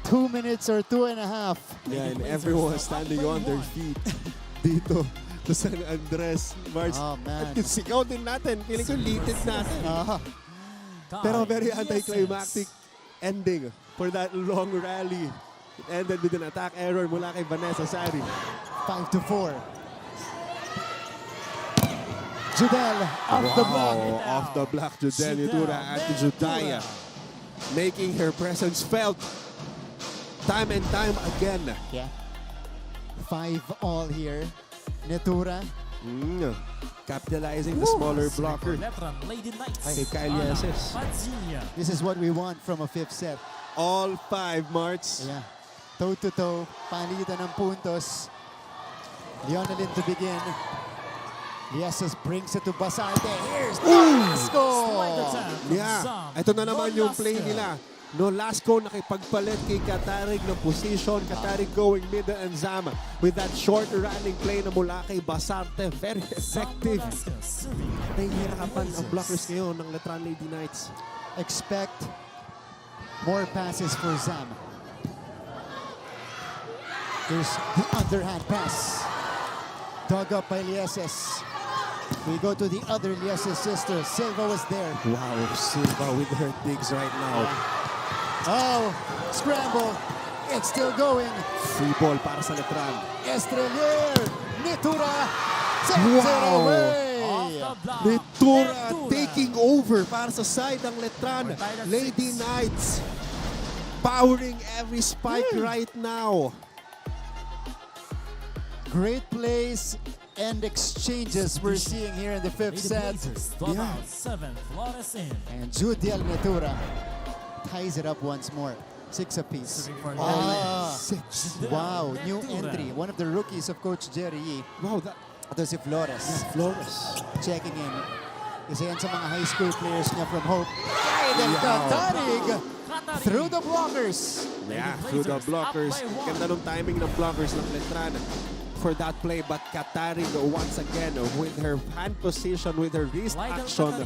2 minutes or 2.5. Yeah, and everyone standing on their feet dito sa San Andres, March. Oh, man. At sigaw din natin. Feeling ko litid natin. Pero very anticlimactic ending for that long rally. It ended with an attack error mula kay Vanessa Sari. 5-4. Judel off the block. Off the block, Judel Yutura at Judaya. Making her presence felt time and time again. Yeah. 5 all here. Netura. Capitalizing the smaller blocker. Letran, Lady Knights. Kay Kyle Ana Yeses. Padilla. This is what we want from a fifth set. All 5 marks. Yeah. Toe-to-toe. Palitan ng puntos. Lionelin to begin. Lieses brings it to Basarte. Here's Nolasco. Slide attack from Yeah, Zam. ito na naman yung play Nolasco. nila. Nolasco nakipagpalit kay Katarig ng position. Katarig going middle and Zama with that short running play na mula kay Basarte. Very effective. Nolasco serving. Nahihirapan ang blockers ngayon ng Letran Lady Knights. Expect more passes for Zam. There's the underhand pass. Dug up by Lieses. We go to the other Lieses sister. Silva was there. Wow, Silva with her digs right now. Oh, scramble. It's still going. Free ball para sa Letran. Estrelier. Nitura. Sends it Wow. away. Off the block. Letran taking over para sa side ng Letran. Untitled Lady 6. Knights powering every spike right now. Great plays and exchanges we're seeing here in the fifth Lady set. Blazers, 12 Yeah. out, 7 flawless in. And Judy Almetura ties it up once more. 6 apiece. Serving for Ah, Six. wow, new Almetura. entry. One of the rookies of Coach Jerry Yee. Wow, that Ito si Flores. Flores. Checking in. Isa yan sa mga high school players niya from Hope. And Katarig through the blockers. Yeah, through the blockers. Ganda ng timing ng blockers ng Letran for that play. But Katarig once again with her hand position, with her wrist action,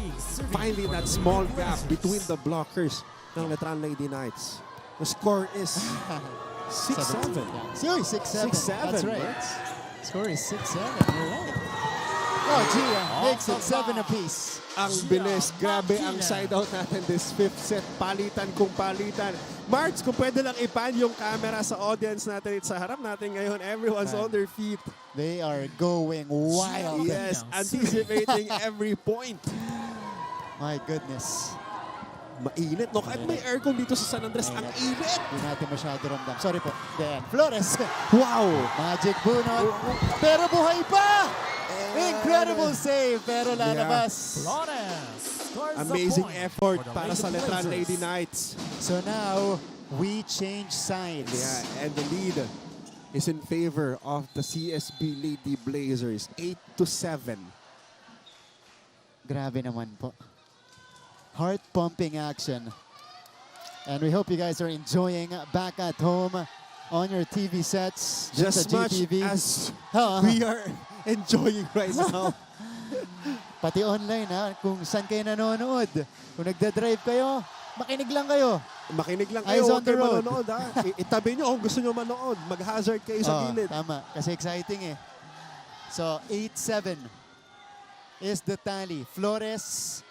finding that small gap between the blockers ng Letran Lady Knights. The score is 6-7. Uy, 6-7. 6-7. That's right. Score is 6-7. You're right. Oh, Gia makes it 7 apiece. Ang bilis. Grabe ang side out natin this fifth set. Palitan kung palitan. Marts, kung pwede lang ipan yung camera sa audience natin. Sa harap natin ngayon, everyone's on their feet. They are going wild. Yes, anticipating every point. My goodness. Mainit, no? Kahit may aircon dito sa San Andres, ang init. Hindi natin masyado ramdam. Sorry po. Then, Flores. Wow! Magic bunot. Pero buhay pa! Incredible save, pero lalabas. Flores scores a Amazing point effort for the para sa Lady Letran Blazers. Lady Knights. So now, we change sides. Yeah, and the lead is in favor of the CSB Lady Blazers, 8-7. Grabe naman po. Heart-pumping action. And we hope you guys are enjoying back at home on your TV sets. Just sa much GTV. as Ha, we are enjoying right now. Pati online ha, kung saan kayo nanonood. Kung nagda-drive kayo, makinig lang kayo. Makinig lang Eyes kayo, on the huwag kayo road. manonood ha. Itabi nyo kung gusto nyo manood. Mag-hazard kayo sa gilid. Tama, kasi exciting eh. So, 8-7 is the tally. Flores,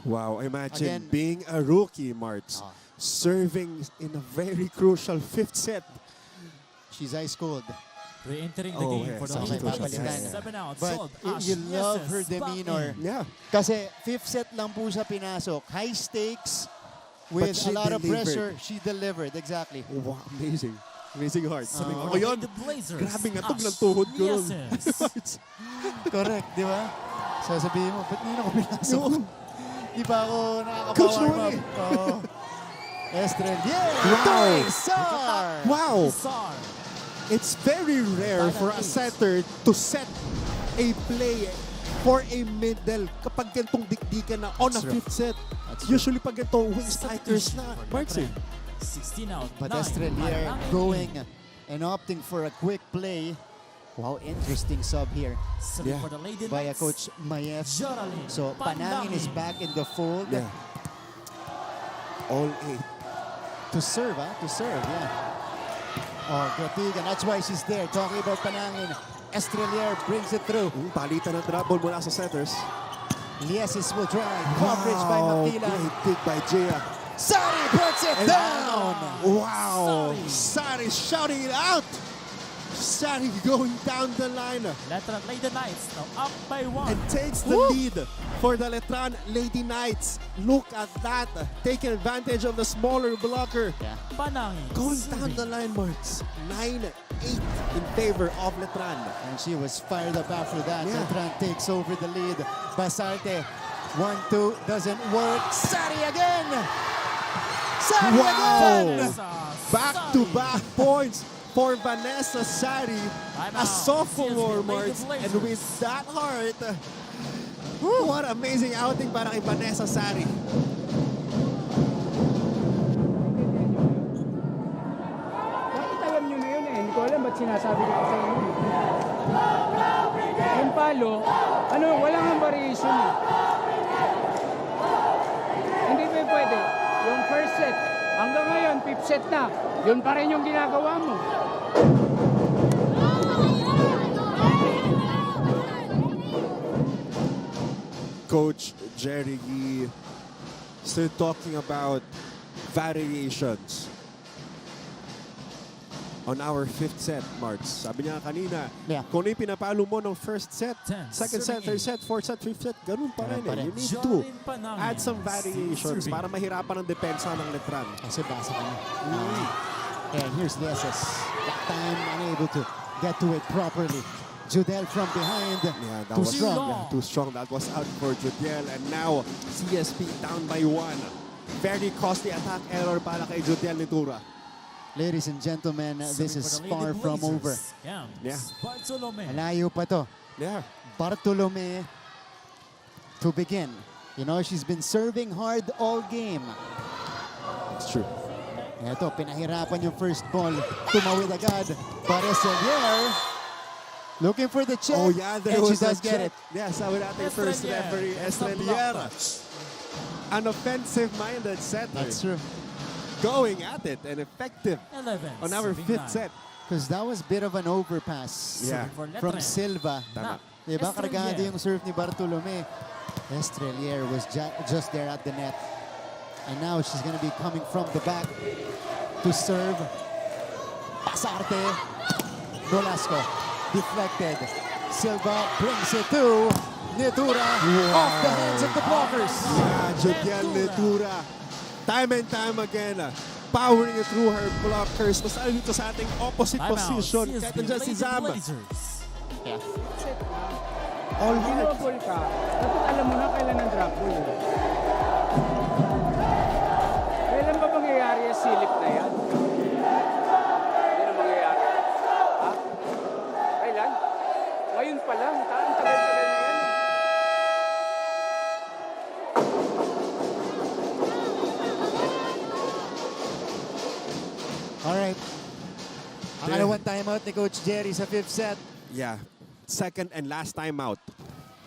Wow, imagine Again. being a rookie, Marts. Ah. Serving in a very crucial fifth set. she's ice-cold. Re-entering the Oh, game yeah, for the something Lady papalitan. Blazers. 7 out, But sold. you love Yes, her back demeanor. in. Yeah. Kasi fifth set lang po siya pinasok. High stakes with But she a lot of delivered. pressure. She delivered, exactly. Wow, amazing. Amazing heart. Sabi ko, For the yun, Lady Blazers, grabe nga tog Ash ng tuhod ko nun. Nieses. Correct, di ba? Sasabihin mo, ba't nino ko pinasok? Yun. Di ba ako Coach nakaka-warm naman up? Oo. Estrella. Wow. Sar. Wow! Sar. It's very rare for a setter to set a play for a middle kapag ganitong dikdikan na on a That's true. fifth set. That's true. Usually pag ganito, wing strikers na. Marks eh. 16 out. But 9. Estrella Marangin going in. and opting for a quick play. Wow, interesting sub here Serving Yeah. for the Lady by Knights. Coach Mayef. Geraldine So Panangin is back in the fold. Yeah. All 8. To serve, To serve, yeah. Oh, Gratigan. That's why she's there. Talking about Panangin. Estrella brings it through. Palitan ng trouble mula sa setters. Liesis will drive. Coverage by Wow, Makila. great pick by Gia. Sari puts it down. Wow! Sari shouting it out! Sari going down the line Letran Lady Knights now up by 1. and takes the lead for the Letran Lady Knights. Look at that, taking advantage of the smaller blocker. Yeah. Panangin Going down serving. the line, Marks. 9-8 in favor of Letran. And she was fired up after that. Yeah. Letran takes over the lead. Basarte, 1-2, doesn't work. Sari again! Sari Wow. again! Vanessa Back-to-back points for Vanessa Sari, a sophomore, Marks. And with that heart, what amazing outing para kay Vanessa Sari. Bakit alam nyo na yun eh? Hindi ko alam ba't sinasabi ko sa inyo. Yung palo, walang ang variation eh. Hindi pa pwede. Yung first set, hanggang ngayon, fifth set na. Yun pa rin yung ginagawa mo. Coach Jerry Yee still talking about variations on our 5th set, Marts. Sabi niya kanina, Yeah. kung ano yung pinapalo mo ng first set, 10, second set, third set, fourth set, fifth set, ganun pa rin Ganun pa eh. rin. You need to Jolin Panangin. add some variations Serving. para mahirapan ang depensa ng Letran. Kasi basa kami. And here's Leses. That time unable to get to it properly. Judel from behind. Yeah, that Too was strong. yeah, too strong. That was out for Judiel. And now, CSP down by 1. Very costly attack error para kay Judiel Nitura. Ladies and gentlemen, this Serving is for the far Lady from over. Blazers. Yeah. Bartolome. Malayo pa to. Yeah. Bartolome to begin. You know, she's been serving hard all game. It's true. Ito, pinahirapan yung first ball. Tumawid agad. Bartolome looking for the check. Oh yeah, there and she was a does get check. it. Yeah, sabi natin first Estrelier. referee, It's a block Estrelier. touch. An offensive-minded setter. That's true. Going at it and effective 11. on our serving 5th line. set. Because that was a bit of an overpass. Yeah. Serving for From Letran. Silva. Tama. Diba, Estrelier. kargado yung serve ni Bartolome. Estrelier was just there at the net. And now she's gonna be coming from the back to serve. Pasarte. Nolasco. Deflected. Silva brings it to Nitura. Off the hands of the blockers. Yeah, Judiel Nitura. Time and time again, powering it through her blockers. Mas lalo dito sa ating opposite Timeout. position. CSB Kahit nandiyan si Lady Zam. Blazers. All binobol ka, dapat alam mo na kailan ang drop ball. Eh. Kailan ba mangyayari yung silip na yan? Kailan mangyayari? Ha? Kailan? Ngayon pa lang. Ang tagal-tagal na yan. Eh. Alright. Ang There. kalawang timeout ni Coach Jerry sa 5th set. Yeah, second and last timeout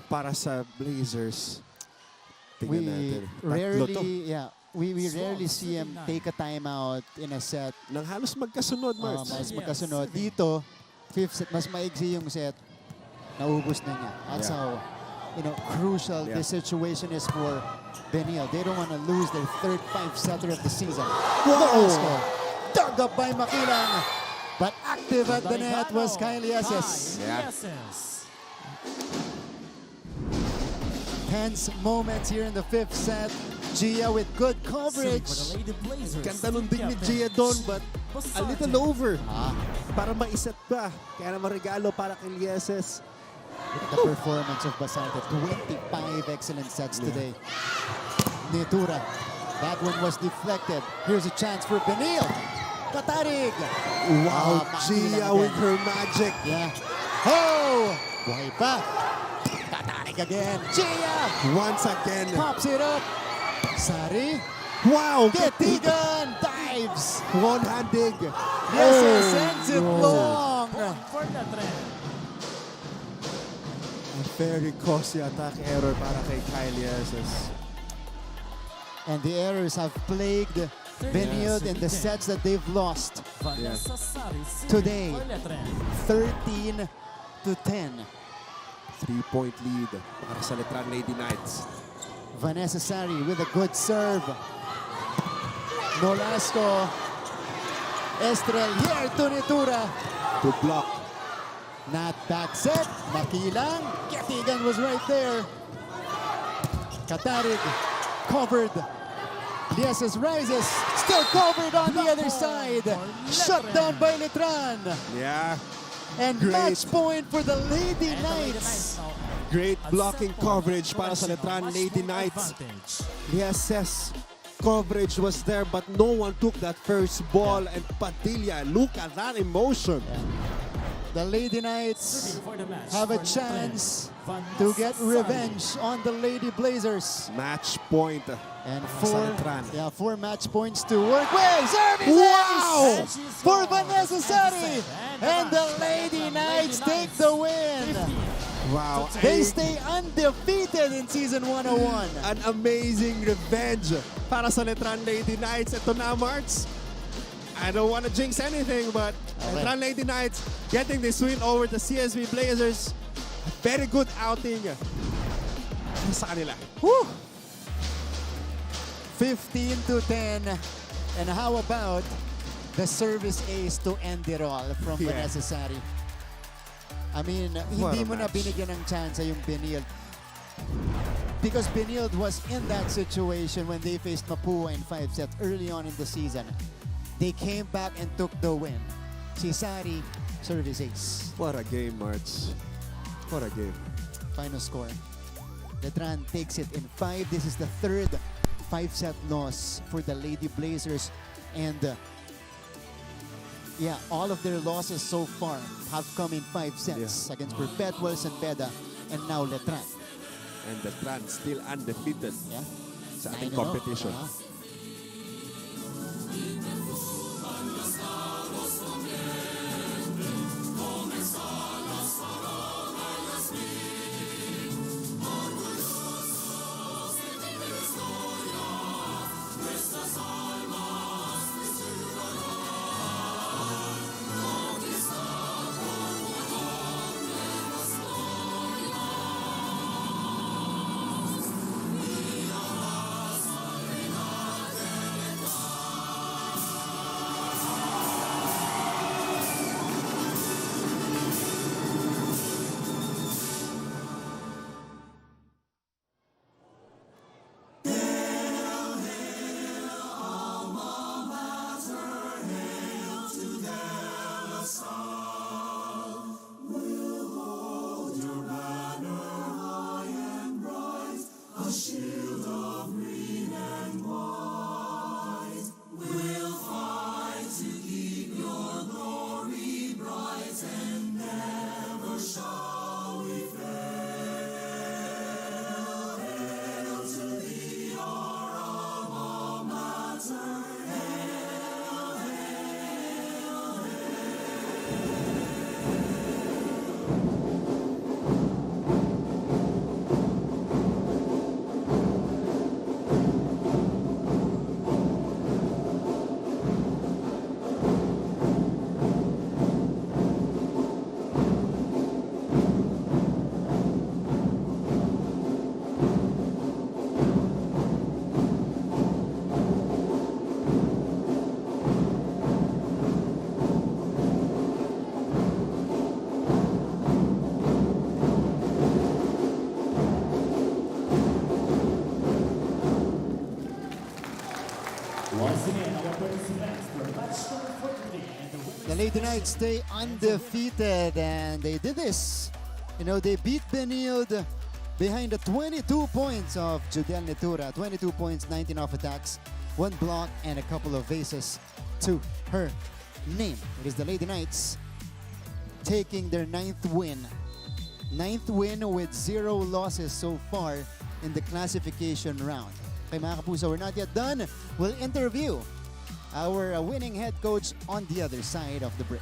para sa Blazers. Tingnan natin. Tatlo to. We rarely see him take a timeout in a set. Nang halos magkasunod, Marts. Mas magkasunod. Dito, 5th set, mas maigsi yung set. Naubos na niya. That's Yeah. how, crucial Yeah. this situation is for Benilde. They don't want to lose their third 5-setter of the season. Whoa! Dug up by Makilang. But active at the net was Kylie Eses. Yeah. Tense moments here in the 5th set. Gia with good coverage. For the Lady Blazers. Ganda nung dig ni Gia doon, but a little over. Para maiset ba? Kaya naman regalo para kay Lieses. The performance of Basante. 25 excellent sets today. Nitura. That one was deflected. Here's a chance for Benilde. Katarig. Wow, Gia with her magic. Yeah. Oh! Buhay pa. Katarig again. Gia Once again. pops it up. Sari. Wow, Ketigan dives. one-handed. Yes, sends it long. For Letran. A very costly attack error para kay Kylie Lieses. And the errors have plagued Benilde in the sets that they've lost. Vanessa Sari serving Today. for Letran. 13-10. 3-point lead para sa Letran Lady Knights. Vanessa Sari with a good serve. Nolasco. Estrelier to Nitura. Good block. Not back set. Makilang. Ketigan was right there. Katarig covered. Lieses rises. Still covered on the other side. Shut down by Letran. Yeah. And Great. match point for the Lady And the Lady Knights. now Great at blocking set point. coverage para sa Directional Letran match Lady point Knights. advantage. Lieses coverage was there, but no one took that first ball. And Padilla, look at that emotion. The Lady Knights Serving for the match have a for chance Letran. to get Vanessa Sari. revenge on the Lady Blazers. Match point. And Sa Letran. four match points to work with. Service Wow! ace for Vanessa Sari. And the Lady Knights take the win. Wow. They stay undefeated in season 101. An amazing revenge para sa Letran Lady Knights. Ito na, Marts. I don't want to jinx anything, but Letran Lady Knights getting this win over the CSB Blazers. Very good outing sa kanila. Whew. 15-10. And how about the service ace to end it all from Yeah. Vanessa Sari. I mean, What hindi a mo na match. binigyan ng chance yung Benilde. Because Benilde was in that situation when they faced Mapua in 5 sets early on in the season. They came back and took the win. Si Sari, service ace. What a game, March. What a game. Final score. Letran takes it in 5. This is the third 5-set loss for the Lady Blazers. And yeah, all of their losses so far have come in 5 sets against Perpetuals and Beda, and now Letran. And the Letran still undefeated Yeah. sa ating 9-0. competition. Once again, our participants for match number 43 and the winner. The Lady Knights stay undefeated, and they did this. You know, they beat Benilde behind the 22 points of Judel Netura. 22 points, 19 off attacks, 1 block, and a couple of aces to her name. It is the Lady Knights taking their 9th win. 9th win with 0 losses so far in the classification round. Okay, mga kapuso, we're not yet done. We'll interview our winning head coach on the other side of the break.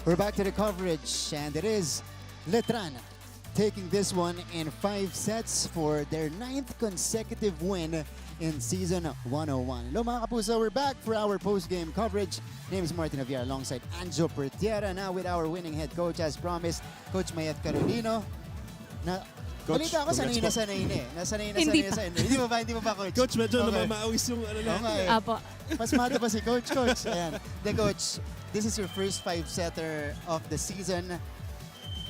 We're back to the coverage, and it is Letran taking this one in 5 sets for their 9th consecutive win in Season 101. Hello mga kapuso, we're back for our post-game coverage. My name is Martin Javier alongside Anjo Pertiera, now with our winning head coach as promised, Coach Mayet Carolino. Coach, Balita ako, sanay na congrats po. sanay na eh. Nasanay na Hindi sanay na sanay na. Hindi mo ba, Coach? Coach, medyo Okay. namamaawis yung ano Oo natin. nga eh. Apo. Pasmado pa si Coach. Ayan. The Coach, this is your first 5-setter of the season.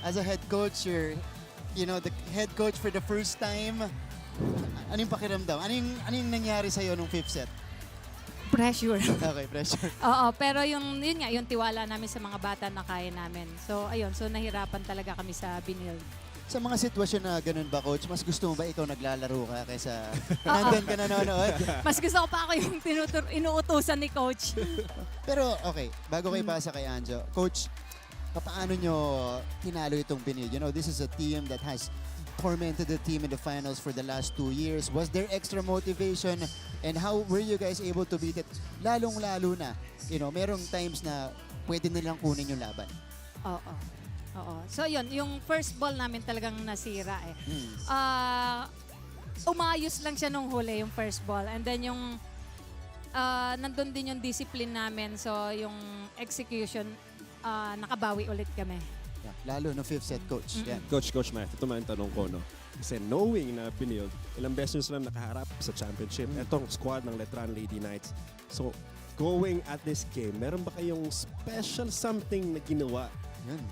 As a head coach, you're, the head coach for the first time. Ano yung pakiramdam? Ano yung nangyari sa'yo nung 5th set? Pressure. Okay, pressure. Oo, pero yun nga, yung tiwala namin sa mga bata na kaya namin. So, ayun. So, nahirapan talaga kami sa Benilde. Sa mga sitwasyon na ganun ba, Coach, mas gusto mo ba ikaw naglalaro ka kaysa nandun ka nanonood? Mas gusto ko pa ako yung inuutusan ni Coach. Pero, okay, bago kayo pasa kay Anjo, Coach, paano nyo tinalo itong Benilde? You know, this is a team that has tormented the team in the finals for the last 2 years. Was there extra motivation? And how were you guys able to beat it? Lalong-lalo na, merong times na pwede nilang kunin yung laban. Oo. So yun, yung first ball namin talagang nasira eh. Umayos lang siya nung huli, yung first ball. And then yung nandun din yung discipline namin. So yung execution, nakabawi ulit kami. Yeah, lalo no 5th set, Coach. Yan. Coach Matt, ito man ang tanong ko, no? Kasi knowing na Benilde, ilang beses sila nakaharap sa championship. Itong squad ng Letran Lady Knights. So, going at this game, meron ba kayong special something na ginawa Yan.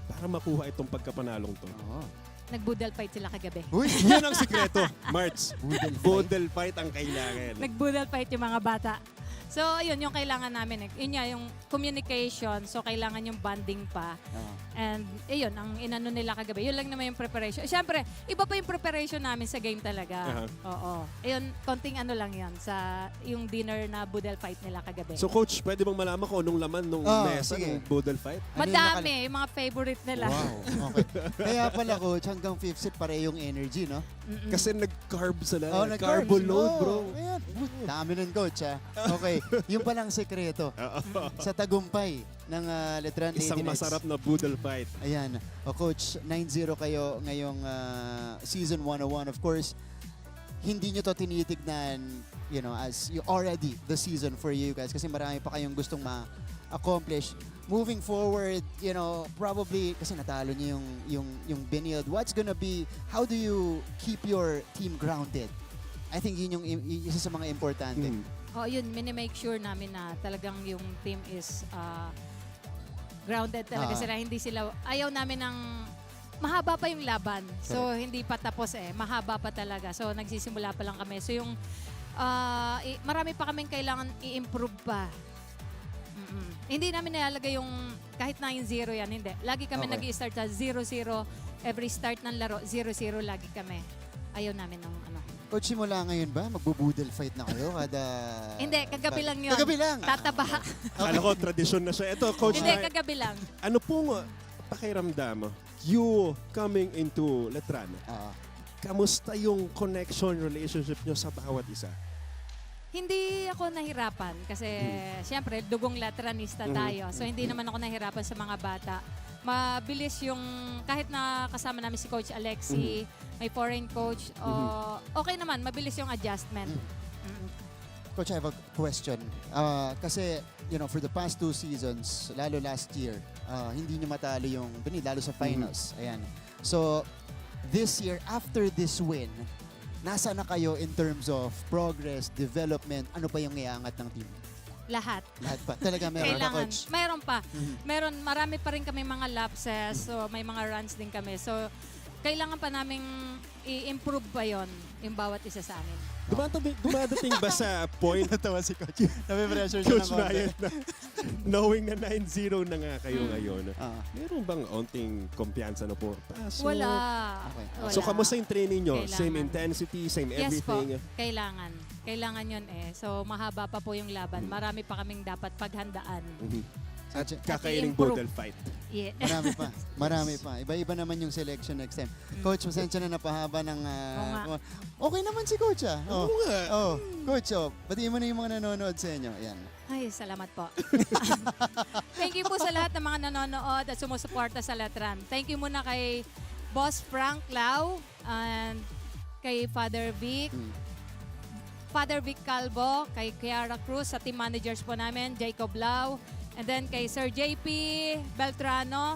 para makuha itong pagkapanalong to? Oo. Nag-boodle fight sila kagabi. Uy! Yun ang sikreto, March. Boodle fight. Boodle fight ang kailangan. Nag-boodle fight yung mga bata. So, ayun, yung kailangan namin. Yun nga, yung communication. So, kailangan yung bonding pa. And, ayun, ang inano nila kagabi. Yun lang naman yung preparation. Siyempre, iba pa yung preparation namin sa game talaga. Oo. Ayun, konting ano lang yan sa yung dinner na boodle fight nila kagabi. So, Coach, pwede bang malaman ko anong laman nung mesa sige. ng boodle fight? Madami, yung mga favorite nila. Wow. Okay. Kaya pala, Coach, hanggang 5th set pare yung energy, no? Kasi nag-carb sila. Oh, Carbo load, bro. Ayan. Dami nun, Coach, ha? Okay. Yung palang sekreto sa tagumpay ng Letran Lady Isang Knights. masarap na boodle fight. Ayan. O Coach, 9-0 kayo ngayong Season 101. Of course, hindi nyo to tinitignan, as you already the season for you guys kasi marami pa kayong gustong ma-accomplish. Moving forward, probably kasi natalo nyo yung Benilde. What's gonna be, how do you keep your team grounded? I think yun yung isa sa mga importante. Yun, minimake sure namin na talagang yung team is grounded talaga sila. Hindi sila, ayaw namin ng, mahaba pa yung laban. So, hindi pa tapos mahaba pa talaga. So, nagsisimula pa lang kami. So, yung, marami pa kaming kailangan i-improve pa. Hindi namin nilalagay yung, kahit 9-0 yan, hindi. Lagi kami nag-i-start sa 0-0. Every start ng laro, 0-0 lagi kami. Ayaw namin ng ano. Coach, simula ngayon ba? Magbo-boodle fight na kayo kada... Hindi, kagabi lang yun. Kagabi lang? Tataba. Kala ko, tradisyon na siya. Ito, Coach, Hindi, kagabi lang. ano pong pakiramdam you coming into Letran? Kamusta yung connection, relationship nyo sa bawat isa? Hindi ako nahirapan kasi siyempre dugong Letranista tayo. So hindi naman ako nahirapan sa mga bata. Mabilis yung kahit na kasama namin si Coach Alexi, may foreign coach, okay naman, mabilis yung adjustment. Coach, I have a question. Kasi, for the past 2 seasons, lalo last year, hindi niyo matalo yung Benilde, lalo sa finals. Ayan. So, this year, after this win, nasa na kayo in terms of progress, development, ano pa yung iangat ng team? Lahat. Lahat pa. Talaga meron na, Kailangan. Coach? Mayroon pa. Marami pa rin kami mga lapses, so may mga runs din kami. So, kailangan pa naming i-improve pa yon yung bawat isa sa amin. Dumadating ba sa point Natawa si Coach. Nape-pressure siya Coach ng konti. Ryan na knowing na 9-0 na nga kayo ngayon, meron bang onting kumpiyansa na po? Wala. Okay. Wala. So, kamusta yung training nyo? Kailangan. Same intensity, same Yes po. everything? Kailangan. Kailangan yun So, mahaba pa po yung laban. Marami pa kaming dapat paghandaan. At At kakaining i-improve. Boodle fight. Yeah. Marami pa. Marami pa. Iba-iba naman yung selection next time. Coach, pasensya na napahaba ng... nga. okay naman si Coach ah. Oo nga. Coach, batiin mo na yung mga nanonood sa inyo. Yan. Ay, salamat po. Thank you po sa lahat ng mga nanonood at sumusuporta sa Letran. Thank you muna kay Boss Frank Lau and kay Father Vic. Father Vic Calvo, kay Kiara Cruz sa team managers po namin, Jacob Lau, and then kay Sir JP Beltrano,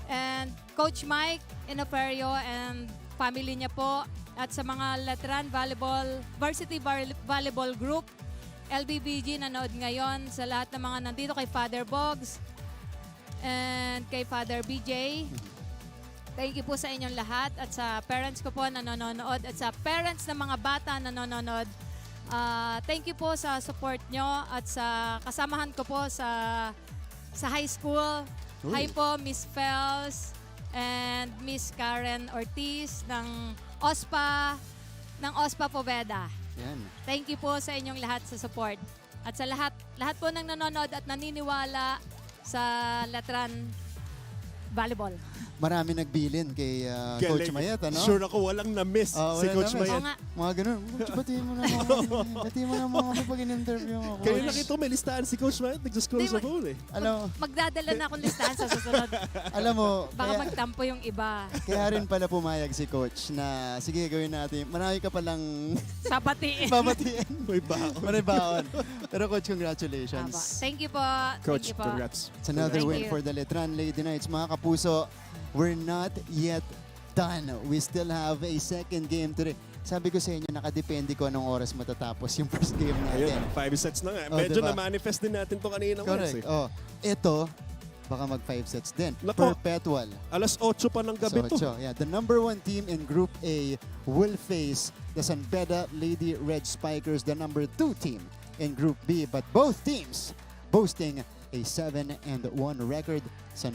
and Coach Mike Inoferio and family niya po, at sa mga Letran Volleyball, Varsity Volleyball Group, LBBG nanood ngayon, sa lahat ng mga nandito, kay Father Boggs, and kay Father BJ. Thank you po sa inyong lahat at sa parents ko po na nanonood at sa parents ng mga bata na nanonood. Thank you po sa support nyo at sa kasamahan ko po sa high school. Hi po, Miss Fels and Miss Karen Ortiz ng OSPA po Beda. Yan. Thank you po sa inyong lahat sa support. At sa lahat po ng nanonood at naniniwala sa Letran Volleyball. Marami nagbilin kay Coach Mayet, ano? Sure ako walang na-miss si walang Coach na-miss. Mayet. Oo nga. Mga ganun. Coach, batiin mo na mga kami pag in-interview mo. Kaya Coach. nakita ko may listahan si Coach Mayet, nag-scroll Di sa ba- phone eh. Alam, Magdadala na akong listahan sa susunod. alam mo, Baka kaya, magtampo yung iba. kaya rin pala pumayag si Coach na sige gawin natin. Marami ka palang Papatiin. babatiin. May baon. Maray baon. Pero Coach, Tama. congratulations. Thank you po. Coach, Thank you po. congrats. It's another Thank win you. for the Letran Lady Knights. Mga kapuso, we're not yet done. We still have a second game today. Sabi ko sa inyo, nakadepende ko anong oras matatapos yung first game natin. Ayun, 5 sets na nga. Oh, Medyo diba? na-manifest din natin to kanina. Correct. Oh, ito, baka mag 5 sets din. Nako. Perpetual. Alas 8 pa ng gabi to. So, yeah, the number 1 team in Group A will face the Beda Lady Red Spikers, the number 2 team in Group B. But both teams boasting a 7-1 record.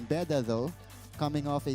Beda, though, coming off a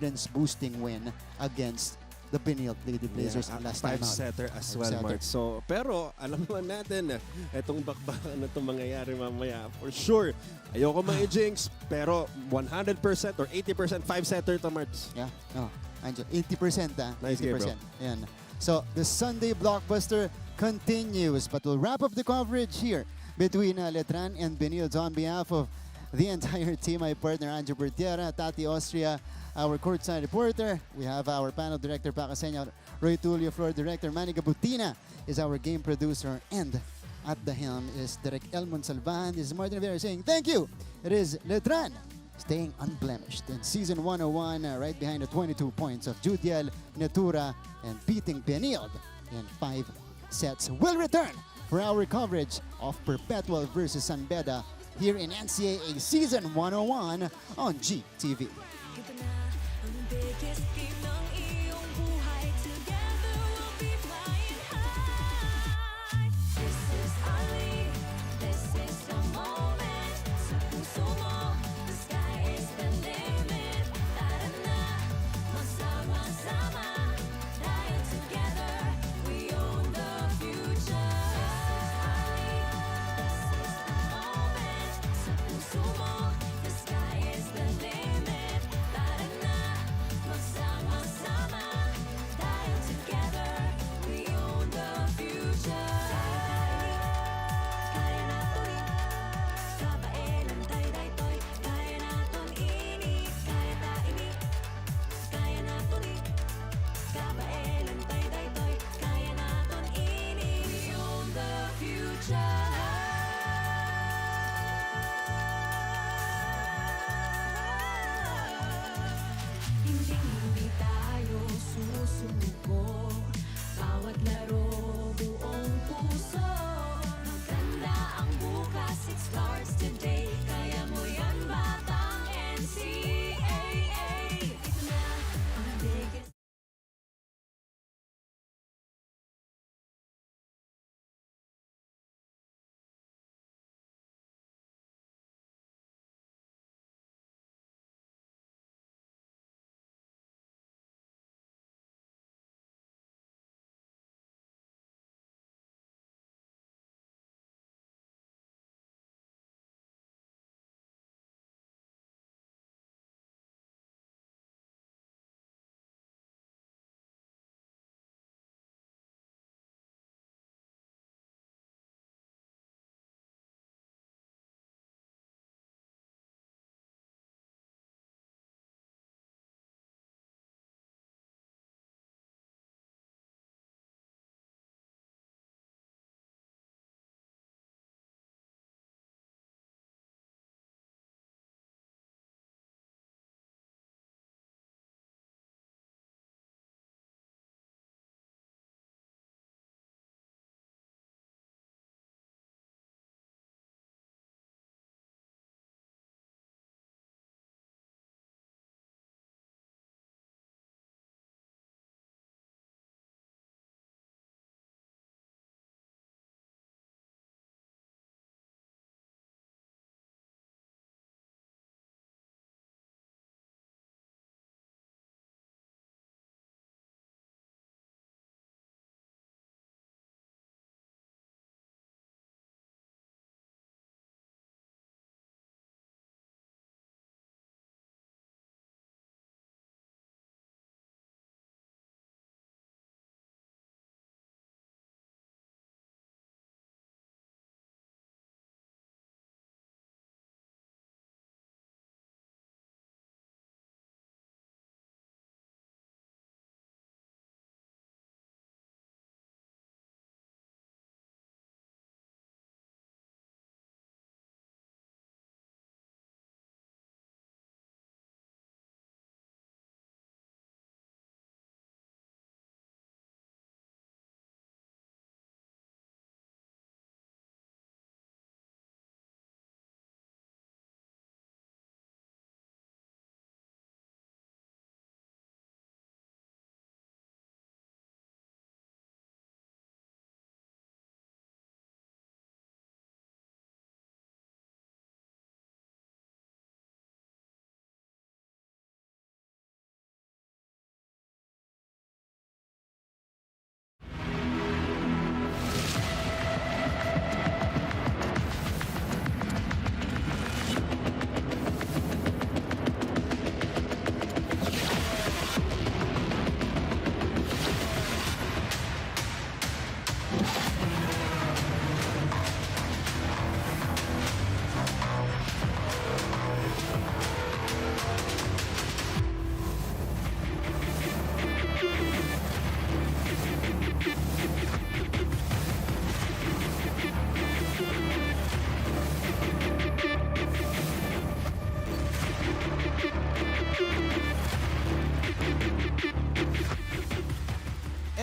confidence-boosting win against the Benilde Lady Blazers last time out. 5-setter as well, Five-setter. Mark. So, pero alam naman natin, itong bakbakan na itong mangyayari mamaya, for sure, ayoko ma-jinx, pero 100% or 80% 5-setter to, Mark. Yeah, no. Andiyan, 80% Nice game, bro. 80%. Yan. So, the Sunday blockbuster continues, but we'll wrap up the coverage here between Letran and Benilde. On behalf of the entire team, my partner Andrew Bertiera, Tati Austria, our courtside reporter. We have our panel director, Pakasenya, Roy Tulio, floor director, Manny Gabutina is our game producer, and at the helm is Derek Elmon Salvan. This is Martin Rivera saying thank you. It is Letran staying unblemished in season 101, right behind the 22 points of Judiel Natura and beating Benilde in 5 sets. We'll return for our coverage of Perpetual versus Beda here in NCAA Season 101 on GTV. Ito na ang biggest game ng iyong buhay. Together we'll be flying high. This is our league. This is the moment. Sa puso mo, the sky is the limit. Tara na, magsama-sama. Dahil together, we own the future. This is the moment. Sa puso mo, the sky is the limit. Tara na, magsama-sama.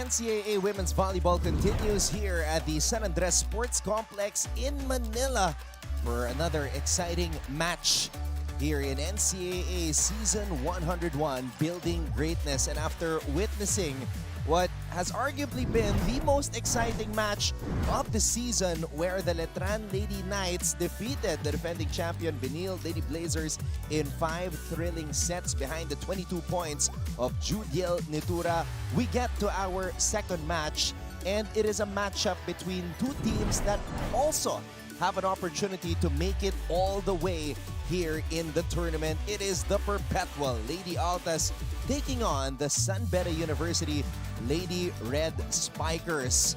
NCAA Women's Volleyball continues here at the San Andres Sports Complex in Manila for another exciting match here in NCAA Season 101, Building Greatness. And after witnessing what has arguably been the most exciting match of the season, where the Letran Lady Knights defeated the defending champion Benilde Lady Blazers in 5 thrilling sets behind the 22 points of Judiel Nitura, we get to our second match, and it is a matchup between two teams that also have an opportunity to make it all the way here in the tournament. It is the Perpetual Lady Altas taking on the Beda University Lady Red Spikers.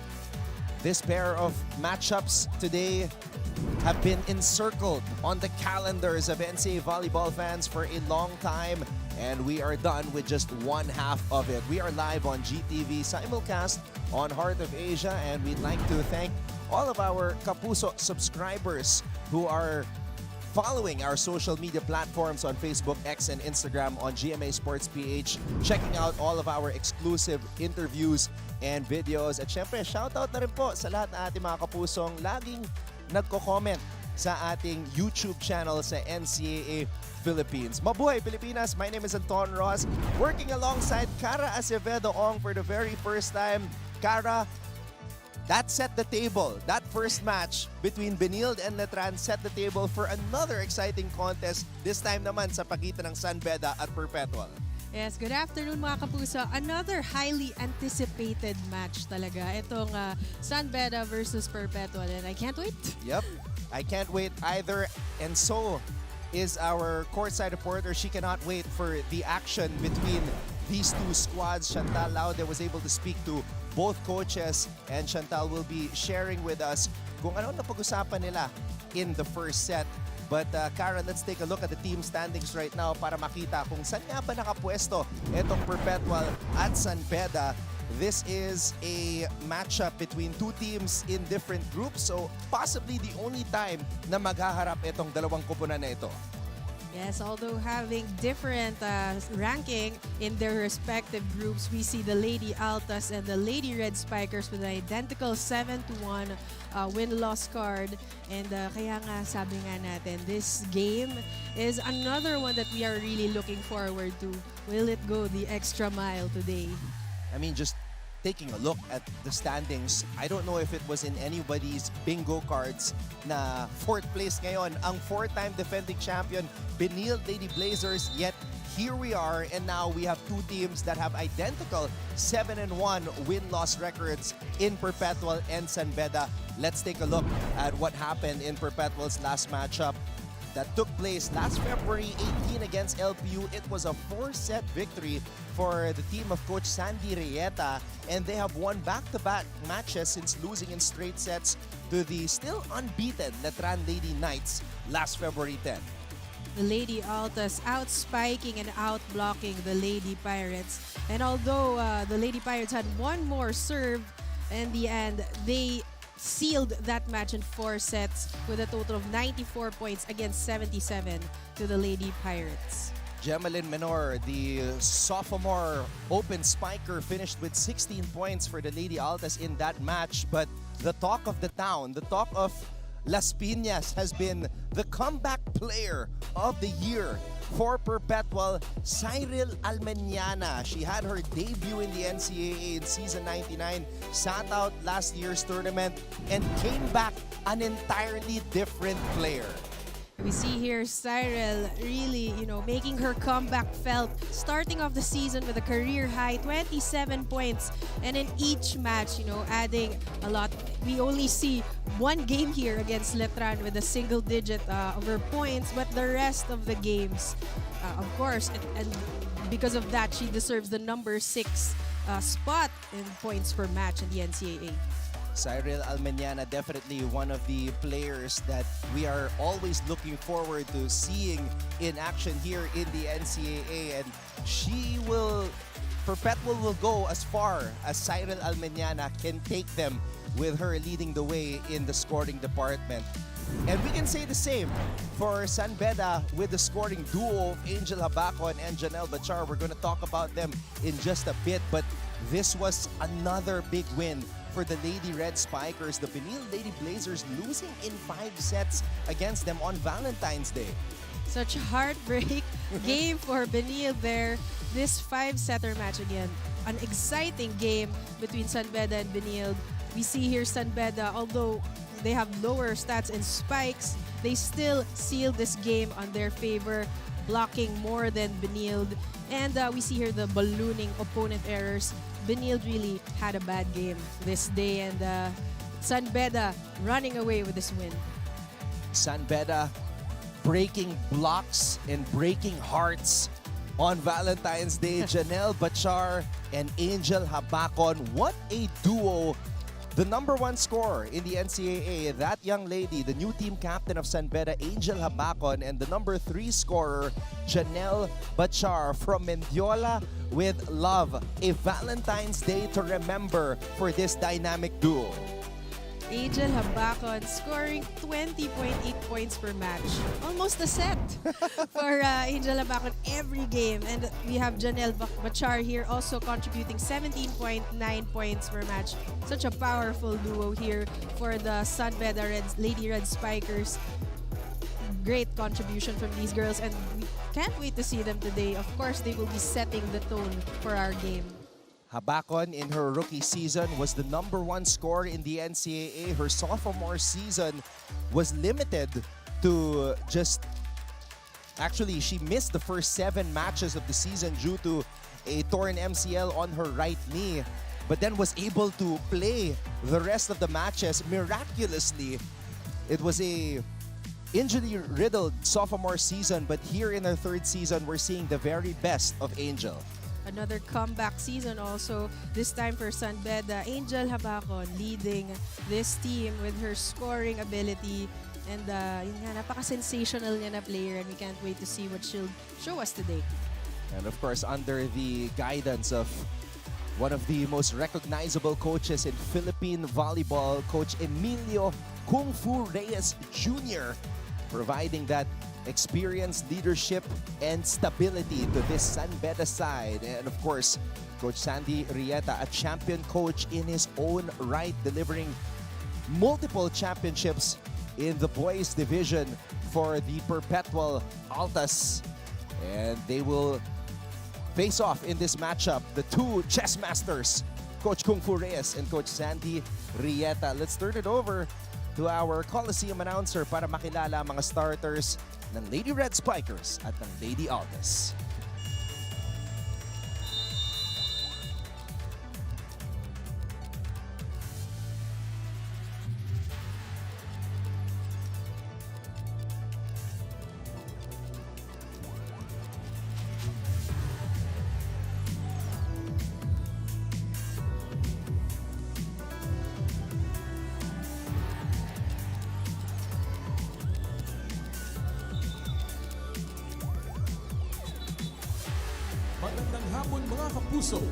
This pair of matchups today have been encircled on the calendars of NCAA volleyball fans for a long time, and we are done with just one half of it. We are live on GTV simulcast on Heart of Asia, and we'd like to thank all of our Kapuso subscribers who are following our social media platforms on Facebook, X, and Instagram on GMA Sports PH, checking out all of our exclusive interviews and videos. At syempre, shoutout na rin po sa lahat ng ating mga kapusong laging nagko-comment sa ating YouTube channel sa NCAA Philippines. Mabuhay Pilipinas! My name is Anton Ross, working alongside Cara Acevedo Ong for the very first time. Cara, that set the table. That first match between Benilde and Letran set the table for another exciting contest, this time naman sa pagitan ng Beda at Perpetual. Yes, good afternoon mga kapuso. Another highly anticipated match talaga. Itong Beda versus Perpetual, and I can't wait. Yep, I can't wait either. And so is our courtside reporter. She cannot wait for the action between these two squads. Chantal Laude was able to speak to both coaches, and Chantal will be sharing with us kung ano na pag-usapan nila in the first set. But Karen, let's take a look at the team standings right now para makita kung saan nga ba nakapwesto itong Perpetual at Beda. This is a matchup between two teams in different groups, so possibly the only time na maghaharap itong dalawang koponan na ito. Yes, although having different ranking in their respective groups, we see the Lady Altas and the Lady Red Spikers with an identical 7-1 win-loss card. And kaya nga sabi nga natin, this game is another one that we are really looking forward to. Will it go the extra mile today? I mean, just taking a look at the standings, I don't know if it was in anybody's bingo cards na fourth place ngayon ang four-time defending champion Benilde Lady Blazers, yet here we are, and now we have two teams that have identical 7-1 win-loss records in Perpetual and Beda. Let's take a look at what happened in Perpetual's last matchup that took place last February 18 against LPU. It was a 4-set victory for the team of Coach Sandy Rieta, and they have won back-to-back matches since losing in straight sets to the still unbeaten Letran Lady Knights last February 10. The Lady Altas outspiking and outblocking the Lady Pirates. And although the Lady Pirates had one more serve, in the end, they sealed that match in 4 sets with a total of 94 points against 77 to the Lady Pirates. Gemalyn Menor, the sophomore open spiker, finished with 16 points for the Lady Altas in that match. But the talk of the town, the talk of Las Piñas, has been the comeback player of the year for Perpetual, Cyril Almeniana. She had her debut in the NCAA in season 99, sat out last year's tournament, and came back an entirely different player. We see here Cyril really, making her comeback felt, starting off the season with a career high 27 points, and in each match, adding a lot. We only see one game here against Letran with a single digit of her points, but the rest of the games, of course, and because of that, she deserves the number 6 spot in points per match in the NCAA. Cyril Almeniana, definitely one of the players that we are always looking forward to seeing in action here in the NCAA. And Perpetual will go as far as Cyril Almeniana can take them, with her leading the way in the scoring department. And we can say the same for Beda with the scoring duo of Angel Habacon and Janelle Bachar. We're going to talk about them in just a bit, but this was another big win for the Lady Red Spikers. The Benilde Lady Blazers losing in 5 sets against them on Valentine's Day. Such a heartbreak game for Benilde there. This 5-setter match again. An exciting game between San Beda and Benilde. We see here San Beda, although they have lower stats in spikes, they still seal this game on their favor, blocking more than Benilde. And we see here the ballooning opponent errors. Benilde really had a bad game this day, and San Beda running away with this win. San Beda breaking blocks and breaking hearts on Valentine's Day. Janelle Bachar and Angel Habacon. What a duo. The #1 scorer in the NCAA, that young lady, the new team captain of San Beda, Angel Habacon, and the #3 scorer, Janelle Bachar from Mendiola with love. A Valentine's Day to remember for this dynamic duo. Angel Habacon scoring 20.8 points per match. Almost a set for Angel Habacon every game. And we have Janelle Bachar here also contributing 17.9 points per match. Such a powerful duo here for the San Beda Lady Red Spikers. Great contribution from these girls, and we can't wait to see them today. Of course, they will be setting the tone for our game. Habacon in her rookie season was the #1 scorer in the NCAA. Her sophomore season was limited to just... Actually, she missed the first 7 matches of the season due to a torn MCL on her right knee, but then was able to play the rest of the matches miraculously. It was a injury-riddled sophomore season, but here in her 3rd season, we're seeing the very best of Angel. Another comeback season also, this time for San Beda. Angel Habacon leading this team with her scoring ability. And yun nga, napaka-sensational niya na player, and we can't wait to see what she'll show us today. And of course, under the guidance of one of the most recognizable coaches in Philippine volleyball, Coach Emilio Kung Fu Reyes Jr., providing that experience, leadership, and stability to this San Beda side. And of course, Coach Sandy Rieta, a champion coach in his own right, delivering multiple championships in the boys division for the Perpetual Altas. And they will face off in this matchup, the 2 chess masters, Coach Kung Fu Reyes and Coach Sandy Rieta. Let's turn it over to our Coliseum announcer para makilala ang mga starters ng Lady Red Spikers at ng Lady Altas. Magandang hapon mga kapuso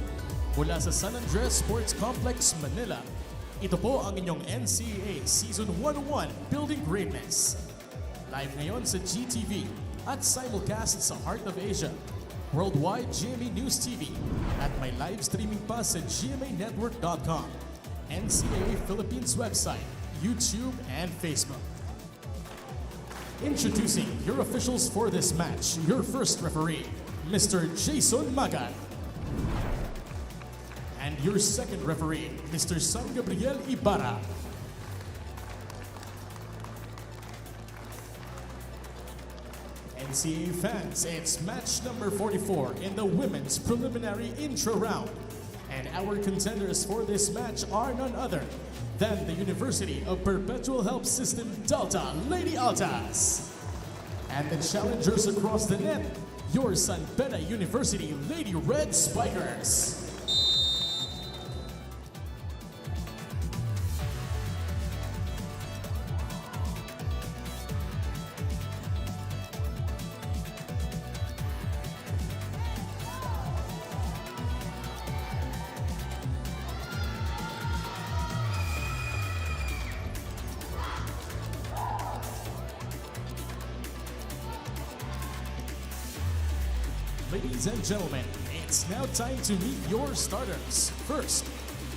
mula sa San Andres Sports Complex, Manila. Ito po ang inyong NCAA Season 101 Building Greatness. Live ngayon sa GTV at simulcast sa Heart of Asia, Worldwide GMA News TV at may live streaming pa sa gmanetwork.com, NCAA Philippines website, YouTube, and Facebook. Introducing your officials for this match, your first referee, Mr. Jason Magan. And your second referee, Mr. San Gabriel Ibarra. NCAA fans, it's match number 44 in the women's preliminary intro round. And our contenders for this match are none other than the University of Perpetual Help System Delta Lady Altas. And the challengers across the net, your San Beda University Lady Red Spikers. Ladies and gentlemen, it's now time to meet your starters. First,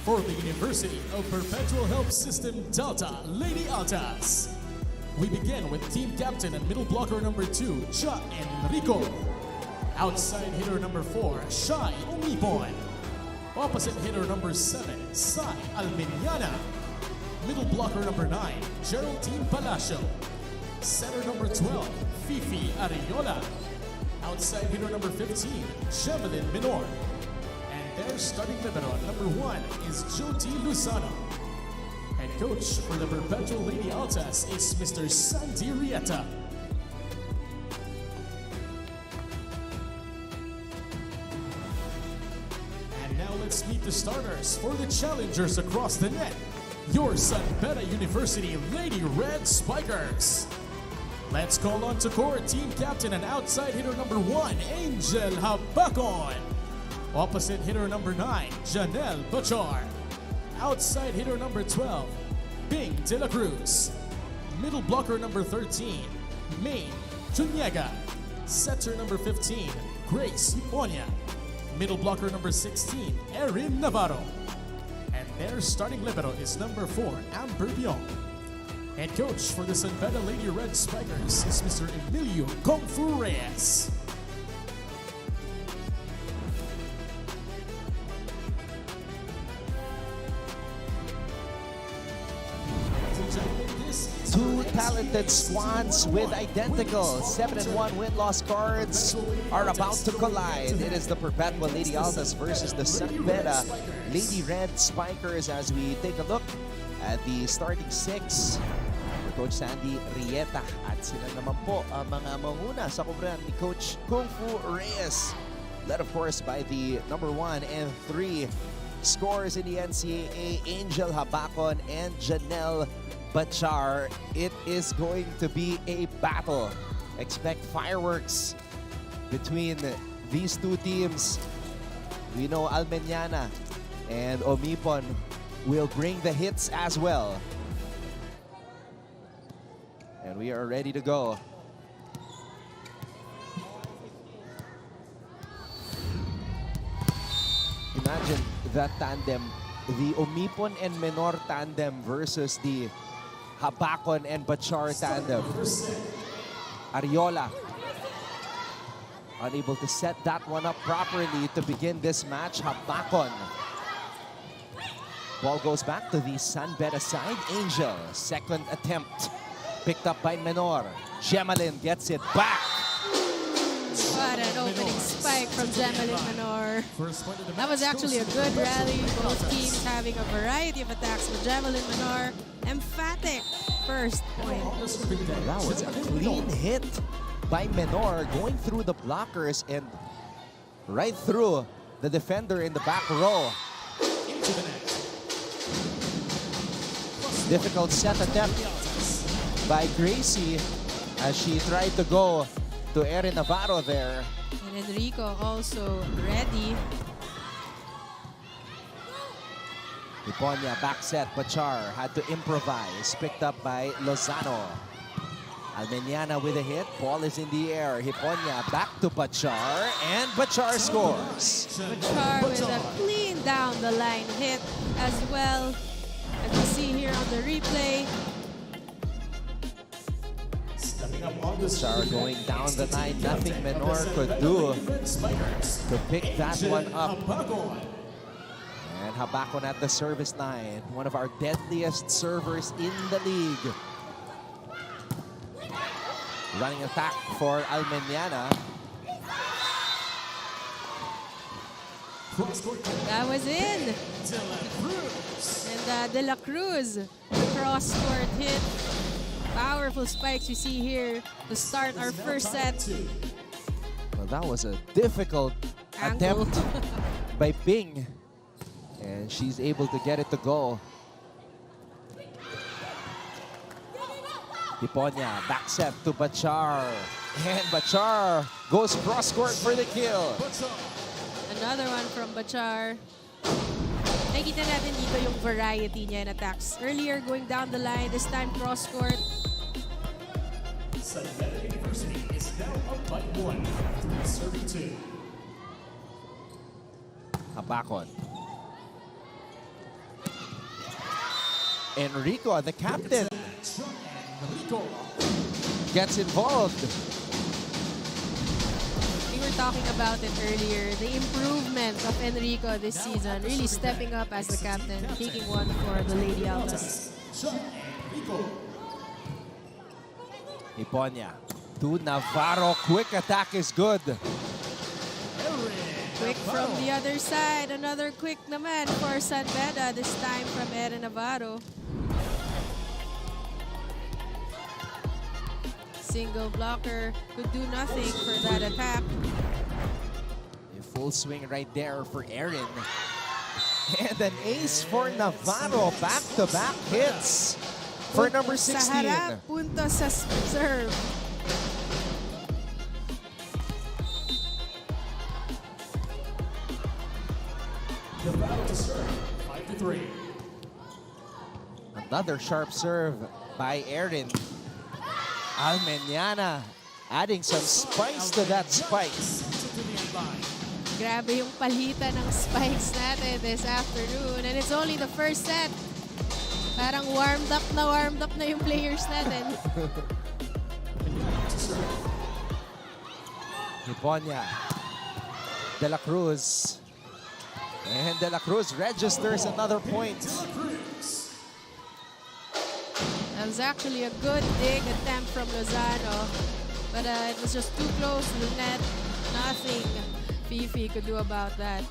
for the University of Perpetual Health System Delta, Lady Altas. We begin with team captain and middle blocker number 2, Cha Enrico. Outside hitter number 4, Shai Umipon. Opposite hitter number 7, Sai Almeniana. Middle blocker number 9, Geraldine Palacio. Center number 12, Fifi Ariola. Outside hitter number 15, Shemelin Minor. And their starting libero number 1 is Joti Luzano. Head coach for the Perpetual Lady Altas is Mr. Santi Rieta. And now let's meet the starters for the challengers across the net. Your San Beda University Lady Red Spikers. Let's call on to court team captain and outside hitter number 1, Angel Habacon. Opposite hitter number 9, Janelle Bachar. Outside hitter number 12, Bing De La Cruz. Middle blocker number 13, Maine Juniega. Setter number 15, Grace Hiponia. Middle blocker number 16, Erin Navarro. And their starting libero is number 4, Amber Biong. Head coach for the San Beda Lady Red Spikers is Mr. Emilio Kung Fu Reyes. Two talented squads with identical 7-1 win-loss cards are about to collide. It is the Perpetual Lady Altas versus the San Beda Lady Red Spikers as we take a look at the starting 6 for Coach Sandy Rieta. At sila naman po ang mga manguna sa kumbran ni Coach Kung Fu Reyes, led of course by the number 1 and 3 scores in the NCAA, Angel Habacon and Janelle Bachar. It is going to be a battle. Expect fireworks between these two teams. We know Almeniana and Omipon will bring the hits as well. And we are ready to go. Imagine that tandem, the Omipon and Menor tandem versus the Habacon and Bachar tandem. Ariola unable to set that one up properly to begin this match. Habacon. Ball goes back to the San Beda side. Angel, second attempt. Picked up by Menor. Shemelin gets it back. What an opening spike from Shemelin Menor. That was actually a good rally. Both teams having a variety of attacks with Shemelin Menor. Emphatic first point. That was a clean hit by Menor, going through the blockers and right through the defender in the back row. Difficult set attempt by Gracie as she tried to go to Erin Navarro there. And Enrico also ready. Hiponia back set, Bachar had to improvise, picked up by Lozano. Almeniana with a hit, ball is in the air. Hiponia back to Bachar, and Bachar scores. Bachar with a clean down the line hit as well. As you see here on the replay. Bachar going down the line, nothing Menor could do to pick that one up. And Habacon at the service line, one of our deadliest servers in the league. Running attack for Almeniana. That was in. And De La Cruz, the cross-court hit. Powerful spikes we see here to start our first set. Well, that was a difficult attempt by Bing. And she's able to get it to go. Hiponia back set to Bachar. And Bachar goes cross-court for the kill. Another one from Bachar. Nakita natin dito yung variety niya in attacks. Earlier, going down the line. This time, cross-court. San Beda University is now up by 1, 3-2. Abacon. Enrico, the captain, gets involved. We were talking about it earlier. The improvement of Enrico this season, really stepping up as the captain, taking one for the Lady Altas. Iponya to Navarro. Quick attack is good. Quick from the other side. Another quick naman for San Beda, this time from Erin Navarro. Single blocker could do nothing for that attack. A full swing right there for Erin. And an ace for Navarro. Back-to-back hits for number 16. Sa harap, punto sa serve. Another sharp serve by Erin. Almeniana adding some spice to that spikes. Grabe yung palitan ng spikes natin this afternoon. And it's only the first set. Parang warmed up na yung players natin. Iponya. De La Cruz. And De La Cruz registers another point. That was actually a good dig attempt from Lozano. But it was just too close to the net. Nothing Fifi could do about that.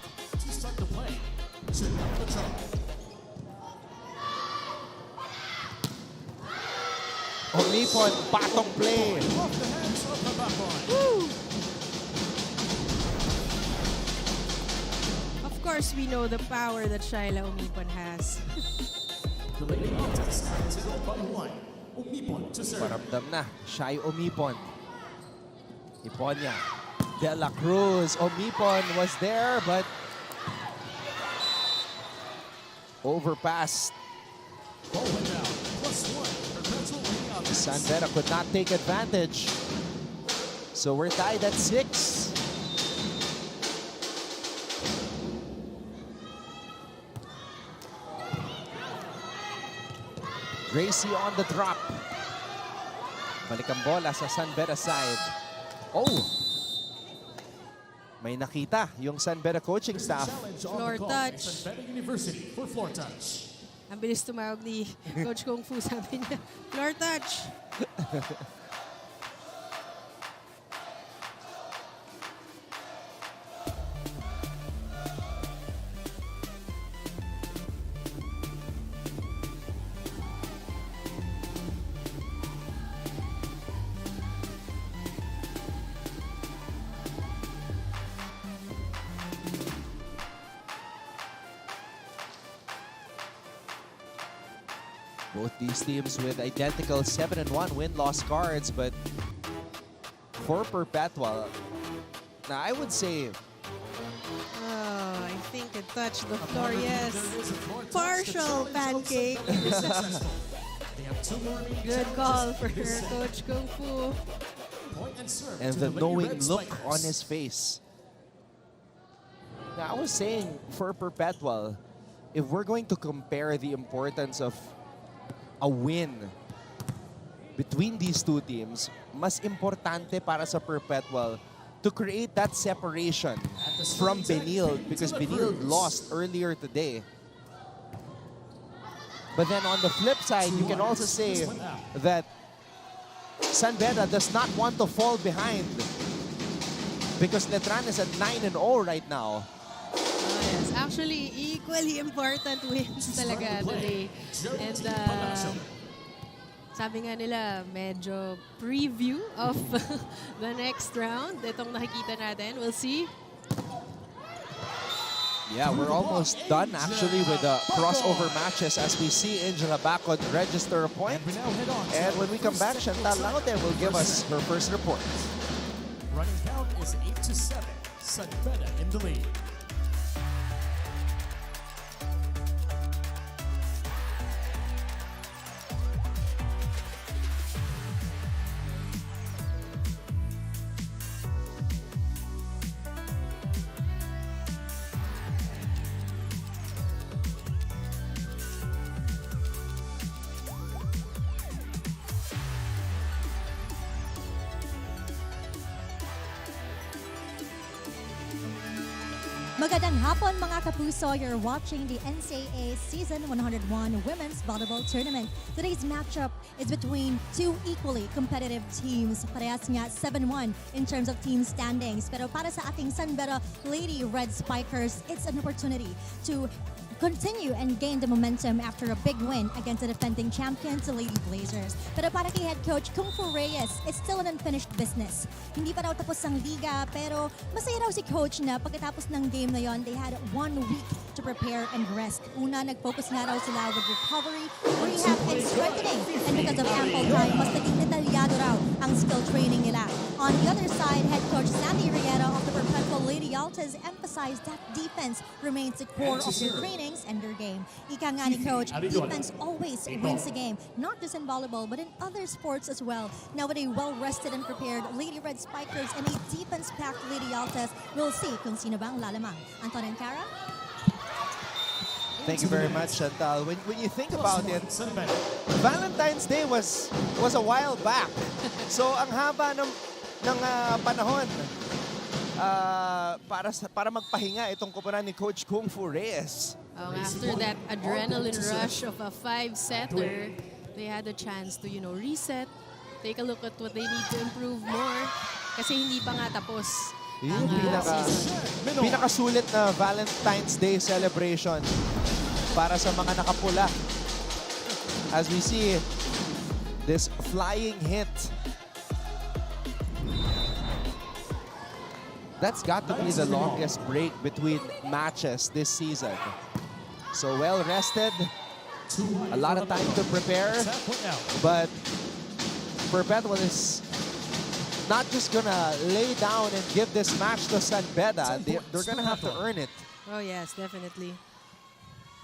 Omipon, patong play. Woo! Of course, we know the power that Shyla Omipon has. Paramdam na, Shy Omipon. Iponya. De La Cruz. Omipon was there, but overpassed. San Beda could not take advantage. So we're tied at 6. Gracie on the drop. Balik ang bola sa San Beda side. Oh! May nakita yung San Beda coaching staff. Floor touch. Ang bilis tumawag ni Coach Kung Fu, sabi niya, floor touch. Both these teams with identical 7-1 win-loss cards, but for Perpetual, now I would say Oh, I think it touched the floor, yes. Partial pancake. Good call for Coach Kung Fu. and the knowing look on his face. Now, I was saying for Perpetual, if we're going to compare the importance of a win between these two teams, mas importante para sa Perpetual to create that separation from Benilde, because Benilde lost earlier today. But then on the flip side, you can also say that San Beda does not want to fall behind, because Letran is at 9-0 right now. Yes, actually, equally important wins talaga today. And sabi nga nila, medyo preview of the next round. Itong nakikita natin, we'll see. Yeah, we're almost done actually with the crossover matches as we see Angela Bacon register a point. And when we come back, Chantal Laute will give us her first report. Running count is 8-7. San Beda in the lead. Magandang hapon mga kapuso. You're watching the NCAA Season 101 Women's Volleyball Tournament. Today's matchup is between two equally competitive teams. Parehas nga 7-1 in terms of team standings. Pero para sa ating Sunbeda Lady Red Spikers, it's an opportunity to continue and gain the momentum after a big win against the defending champions, the Lady Blazers. Pero para kay head coach Kung Fu Reyes, it's still an unfinished business. Hindi pa raw tapos ang liga, pero masaya raw si coach na pagkatapos ng game na yon, they had 1 week to prepare and rest. Una, nag-focus nga raw sila with recovery, rehab, and strengthening. And because of ample time, mas naging detalyado raw ang skill training nila. On the other side, head coach Sandy Riera of the Perpetual Lady Altas emphasized that defense remains the core of their training and their game. Ika nga ni coach, defense always wins the game, not just in volleyball, but in other sports as well. Now with a well-rested and prepared Lady Red Spikers and a defense-packed Lady Altas, we'll see kung sino bang lalamang. Anton and Cara? Thank you very much, Chantal. When you think about it, Valentine's Day was a while back. So ang haba ng panahon para magpahinga itong koponan ni Coach Kung Fu Reyes. After that adrenaline rush of a 5-setter, they had a chance to, reset, take a look at what they need to improve more. Kasi hindi pa nga tapos ang season. Pinakasulit na Valentine's Day celebration para sa mga nakapula. As we see this flying hit. That's got to be the longest break between matches this season. So well rested, a lot of time to prepare, but Perpetual is not just gonna lay down and give this match to Beda. They're gonna have to earn it. Oh yes, definitely.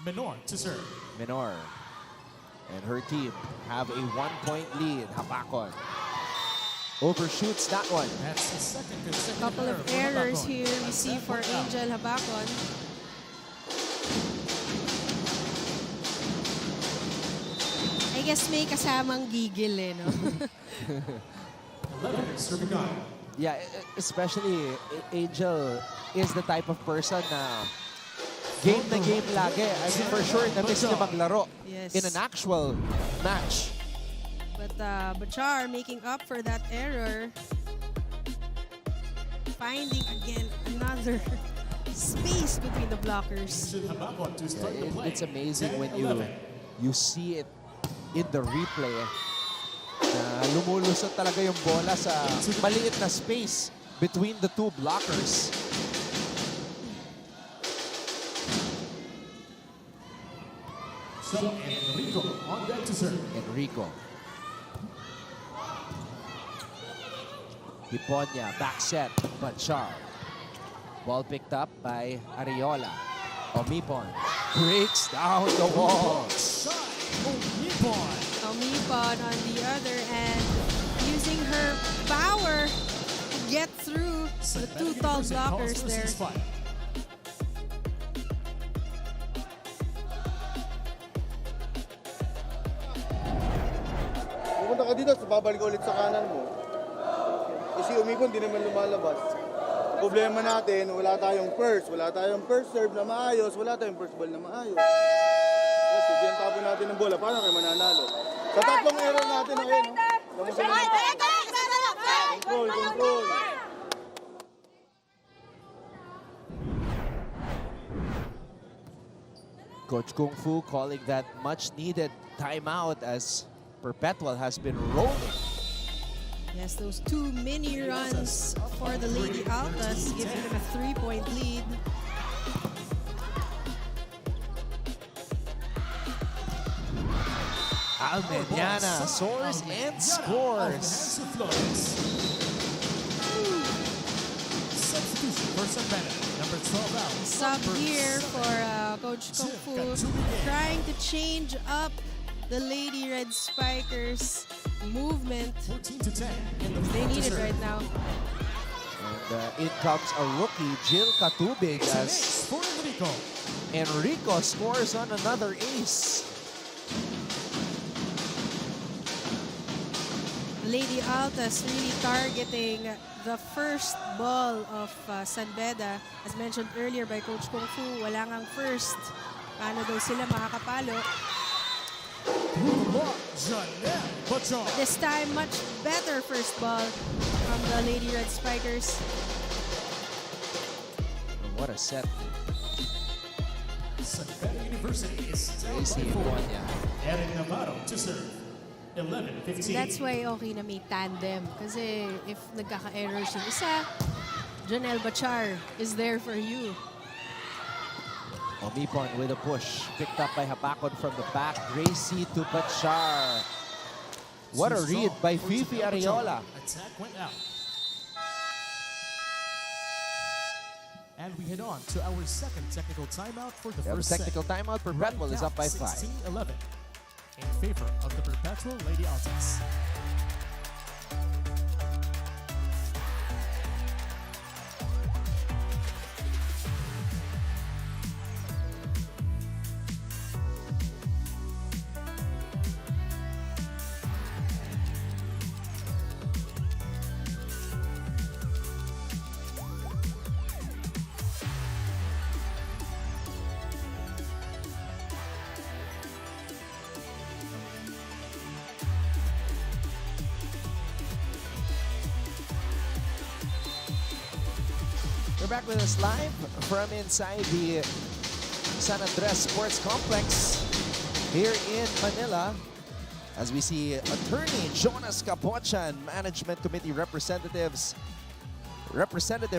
Menor to serve. Menor and her team have a 1-point lead. Habakon overshoots that one. That's the second consecutive Couple of errors here we see for Angel Habakon. I guess may kasamang gigil no? Yeah, especially Angel is the type of person na game lagi. I mean, for sure, na-miss niya maglaro in an actual match. But Bachar making up for that error. Finding again another space between the blockers. It's amazing when you see it in the replay. Lumulusot talaga yung bola sa maliit na space between the two blockers. So Enrico on deck to serve. Enrico. Hiponya, back set, Bachar. Ball picked up by Ariola. Omipon breaks down the wall. Omipon on the other end, using her power to get through the two tall blockers there. Pumunta ka dito, babalik ulit sa kanan mo. Kasi umikon, di naman lumalabas. Problema natin, wala tayong first serve na maayos, wala tayong first ball na maayos. Kasi diyan tapo natin ng bola, paano kayo mananalo? Sa tatlong error natin, okay, no? Control. Coach Kung Fu calling that much-needed timeout as Perpetual has been rolling. Yes, those 2 mini runs for the Lady Altas, giving them a 3-point lead. Almeniana soars and scores. Substitution for Sunbeda, number 12 out. Sub here for Coach Kung Fu, trying to change up the Lady Red Spikers movement. 14-10. They need it right now. And in comes a rookie, Jill Katubig, as Enrico scores on another ace. Lady Altas really targeting the first ball of San Beda. As mentioned earlier by Coach Kung Fu, wala ngang first. Paano daw sila makakapalo? But this time, much better first ball from the Lady Red Spikers. What a set. San Beda University is down Tracy by 4. Buanya. Erin Navarro to serve. 11-15. That's why okay na may tandem. Kasi if nagkaka-errors yung isa, Janelle Bachar is there for you. Omipon with a push. Picked up by Habakon from the back. Gracie to Bachar. What a read by Fifi Ariola. Attack went out. And we head on to our second technical timeout for the first Technical set. timeout. Perpetual is up by 5. 16-11 in favor of the Perpetual Lady Altas. We're back with us live from inside the San Andres Sports Complex here in Manila. As we see attorney Jonas Capochan, management committee representative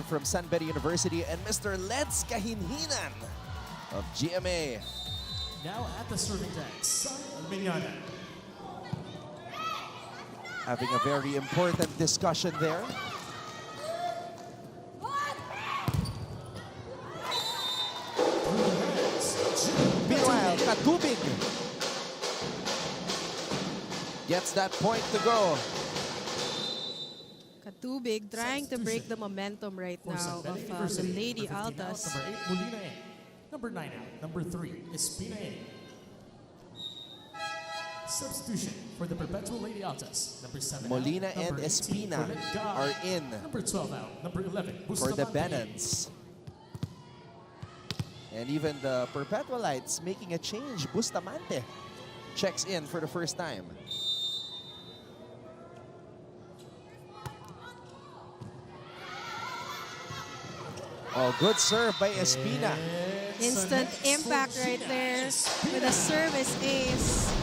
from San Beda University, and Mr. Leds Kahinhinan of GMA. Now at the serving deck, San Mignana. Having a very important discussion there. Meanwhile, Katubig gets that point to go. Katubig trying to break the momentum right now of the Lady Altas. Number 8, Molina A. Number 9 out. Number 3, Espina A. Substitution for the Perpetual Lady Altas. Number 7 Molina out. and Number 18, Espina Colette Guy. are in Number 12 out. Number 11, for the Bustamante. Benans. And even the Perpetualites making a change. Bustamante checks in for the first time. Oh, good serve by Espina. Instant impact right there with a service ace.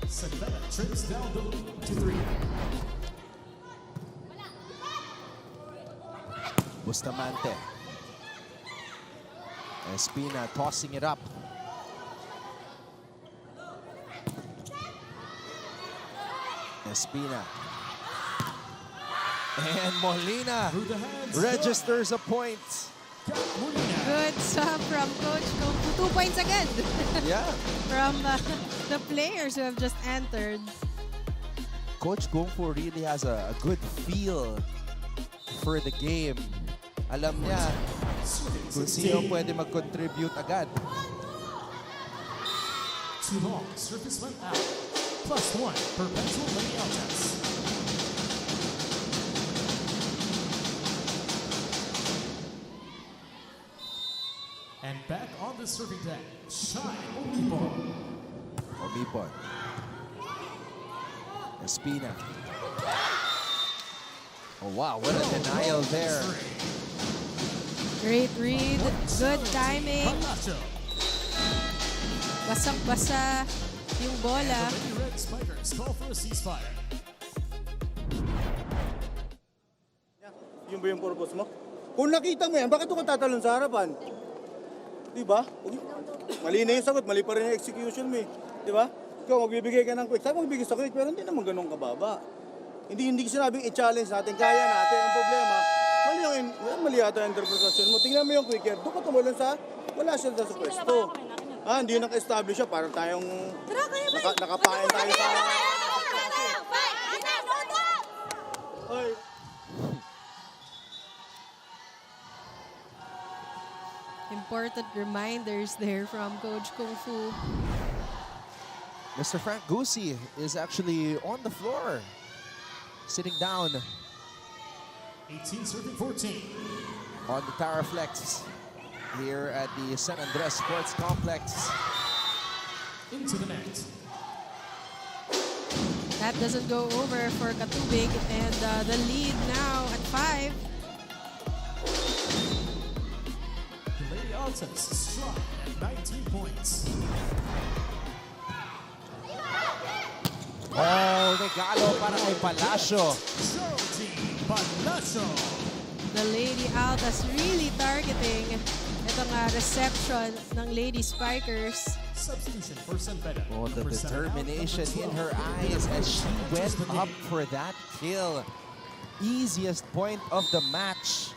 San Beda trims down the lead to 3. Bustamante. Espina tossing it up. Espina. And Molina registers a point. Good sub from Coach Kung Fu. 2 points again. Yeah. From the players who have just entered. Coach Kung Fu really has a good feel for the game. Alam niya kung sino pwede mag-contribute agad. Too long. Service went out. +1, Perpetual Lady Altas. And back on the serving deck, Shai Omipon. Omipon. Espina. Oh wow, what a denial there. Great read. Good timing. Basang-basa yung bola. The Red Spikers call for a ceasefire. Yun ba yung purpose mo? Kung nakita mo yan, bakit ako tatalon sa harapan? Di ba? Mali na yung sagot, mali pa rin yung execution mo eh. Di ba? Ikaw, magbibigay ka ng quick. Sabi magbibigay sa quick, pero hindi naman ganun kababa. Hindi sinabing i-challenge natin, kaya natin. Ang problema, mali yata yung interpretasyon mo. Tingnan mo yung quicker, doon ka tumulan sa, wala siya sa pwesto. Hindi yung naka-establish siya, parang tayong nakapain tayo sa... important reminders there from Coach Kung Fu. Mr. Frank Gusi is actually on the floor, sitting down 18 serving 14. on the Taraflex here at the San Andres Sports Complex. Into the net. That doesn't go over for Katubig, and the lead now at 5. The Lady Altas strong at 19 points. Oh, regalo para kay Palacio. Geraldine Palacio. The Lady Altas really targeting itong reception ng Lady Spikers. Substitution for Beda. Oh, the determination in her eyes as she went up for that kill. Easiest point of the match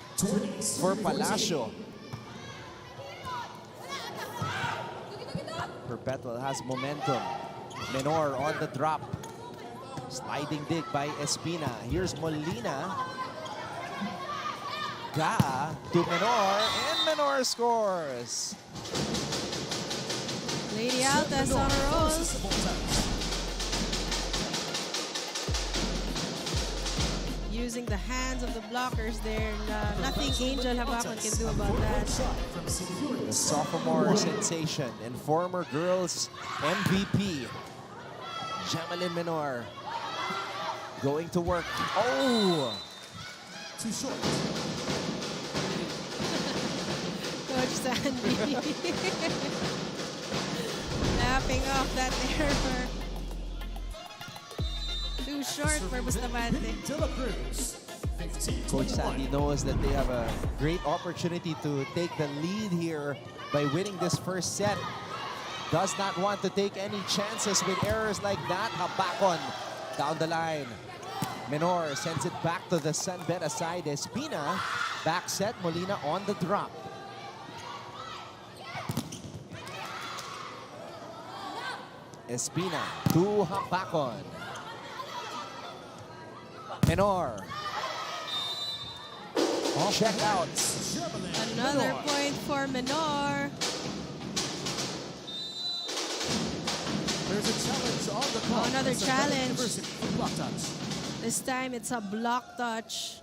for Palacio. Perpetual has momentum. Menor on the drop. Sliding dig by Espina. Here's Molina. Ga to Menor, and Menor scores. Lady Altas on a roll. Using the hands of the blockers there. Nothing Angel Habakon can do about that. The sophomore sensation and former girls MVP, Jamalyn Menor, going to work. Oh! Too short. Coach Sandy. Lapping off that error. Too short for Bustamante. Coach Sandy knows that they have a great opportunity to take the lead here by winning this first set. Does not want to take any chances with errors like that. Habakon down the line. Menor sends it back to the San Beda side. Espina, back set. Molina on the drop. Espina to Habakon. Menor. Check out. Another point for Menor. There's a challenge on the clock. Another challenge. Block touch. This time it's a block touch.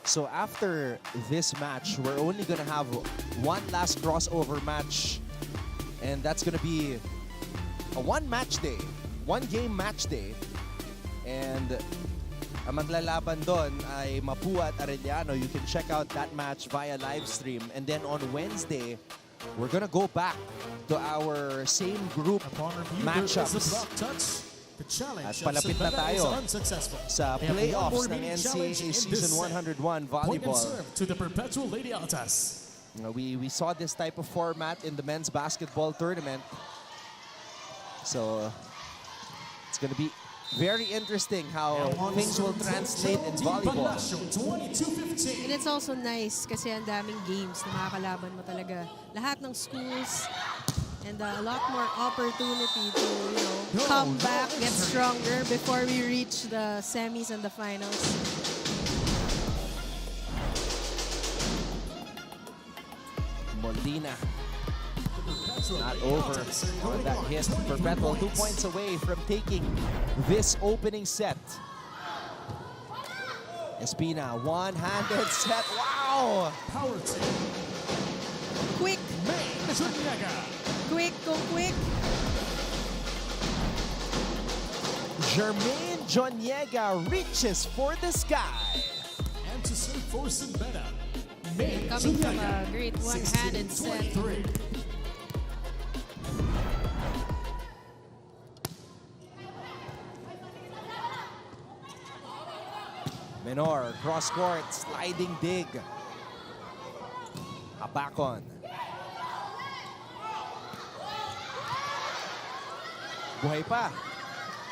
So after this match, we're only gonna have one last crossover match, and that's gonna be a one game match day. And ang maglalaban doon ay Mapua at Arellano. You can check out that match via live stream. And then on Wednesday, we're gonna go back to our same group matchups. At palapit na tayo sa playoffs ng NCAA Season 101 Volleyball. To the Perpetual Lady Altas. We saw this type of format in the men's basketball tournament. So it's going to be very interesting how things will translate in volleyball. And it's also nice kasi ang daming games na makakalaban mo talaga. Lahat ng schools. And a lot more opportunity to, come back, get stronger before we reach the semis and the finals. Molina. Not over on that hit. Perpetual 2 points away from taking this opening set. Espina, one-handed set. Wow! Power team. Quick. Quick, go quick. Jermaine Joniega reaches for the sky. And to serve for Beda. Coming from a great one-handed set. Menor, cross court, sliding dig. Habakon. Buhay pa.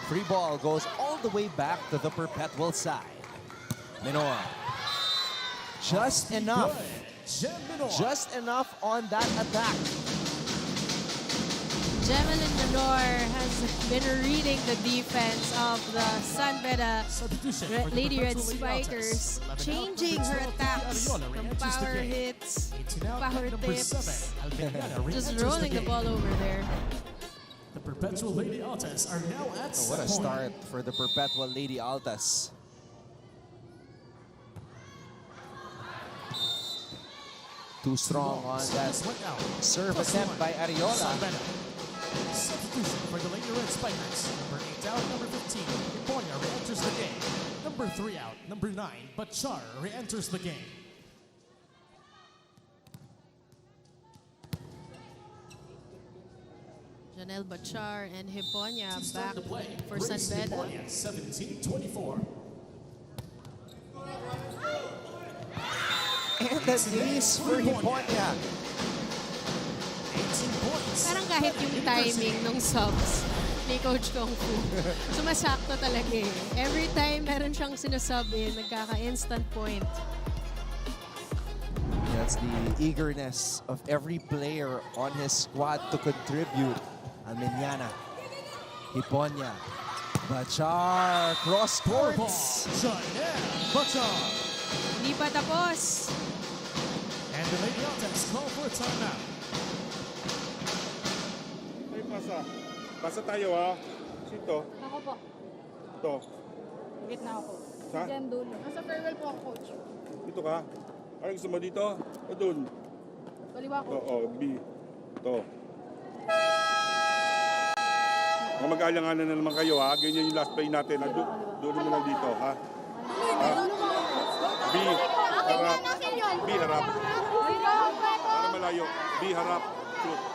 Free ball goes all the way back to the Perpetual side. Minor. Just enough. Just enough on that attack. Gemelin Menor has been reading the defense of the San Beda Lady Red Spikers, changing her attacks from power hits, power tips, just rolling the ball over there. The Perpetual Lady Altas are now at What a start for the Perpetual Lady Altas. Too strong on that serve attempt by Ariola. Substitution for the Lady Red Spikers. Number 8 out, number 15. Iponya re-enters the game. Number 3 out, number 9. Bachar re-enters the game. Janelle Bachar and Hiponya Start back the play. for Grace San Beda. Iponya, 17-24. And the knees for Hiponya. Parang kahit yung timing ng subs ni Coach Kung Fu, sumasakto talaga eh. Every time meron siyang sinusub in, nagkaka-instant point. That's the eagerness of every player on his squad to contribute. Almeniana, Hiponya, Bachar, cross courts. Bachar. Hindi pa tapos. And the Lady Altas call for a timeout. Basta tayo ha. Sito. Ako po. Ito. Gitna ako. Sa? Diyan dulo. Nasa farewell po ako, coach. Dito ka. Ano gusto mo dito? O dun? Kaliwa ko. Ito, B. Ito. Kung mag-aalanganan na naman kayo ha. Ganyan yung last play natin. Dulo mo lang dito ha. Ha? B. Harap. B. Harap. Para malayo. B. Harap. Shoot.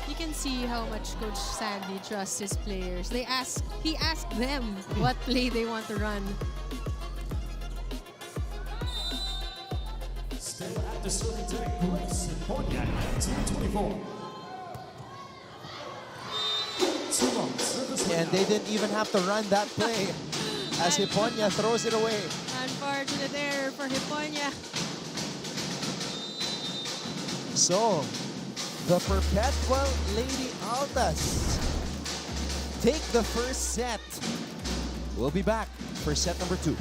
You can see how much Coach Sandy trusts his players. He asked them what play they want to run. Still at the serving deck, Grace Iponya, 19-24. And they didn't even have to run that play as Hiponya throws it away. Unfortunate error for Hiponya. So, the Perpetual Lady Altas take the first set. We'll be back for set number 2.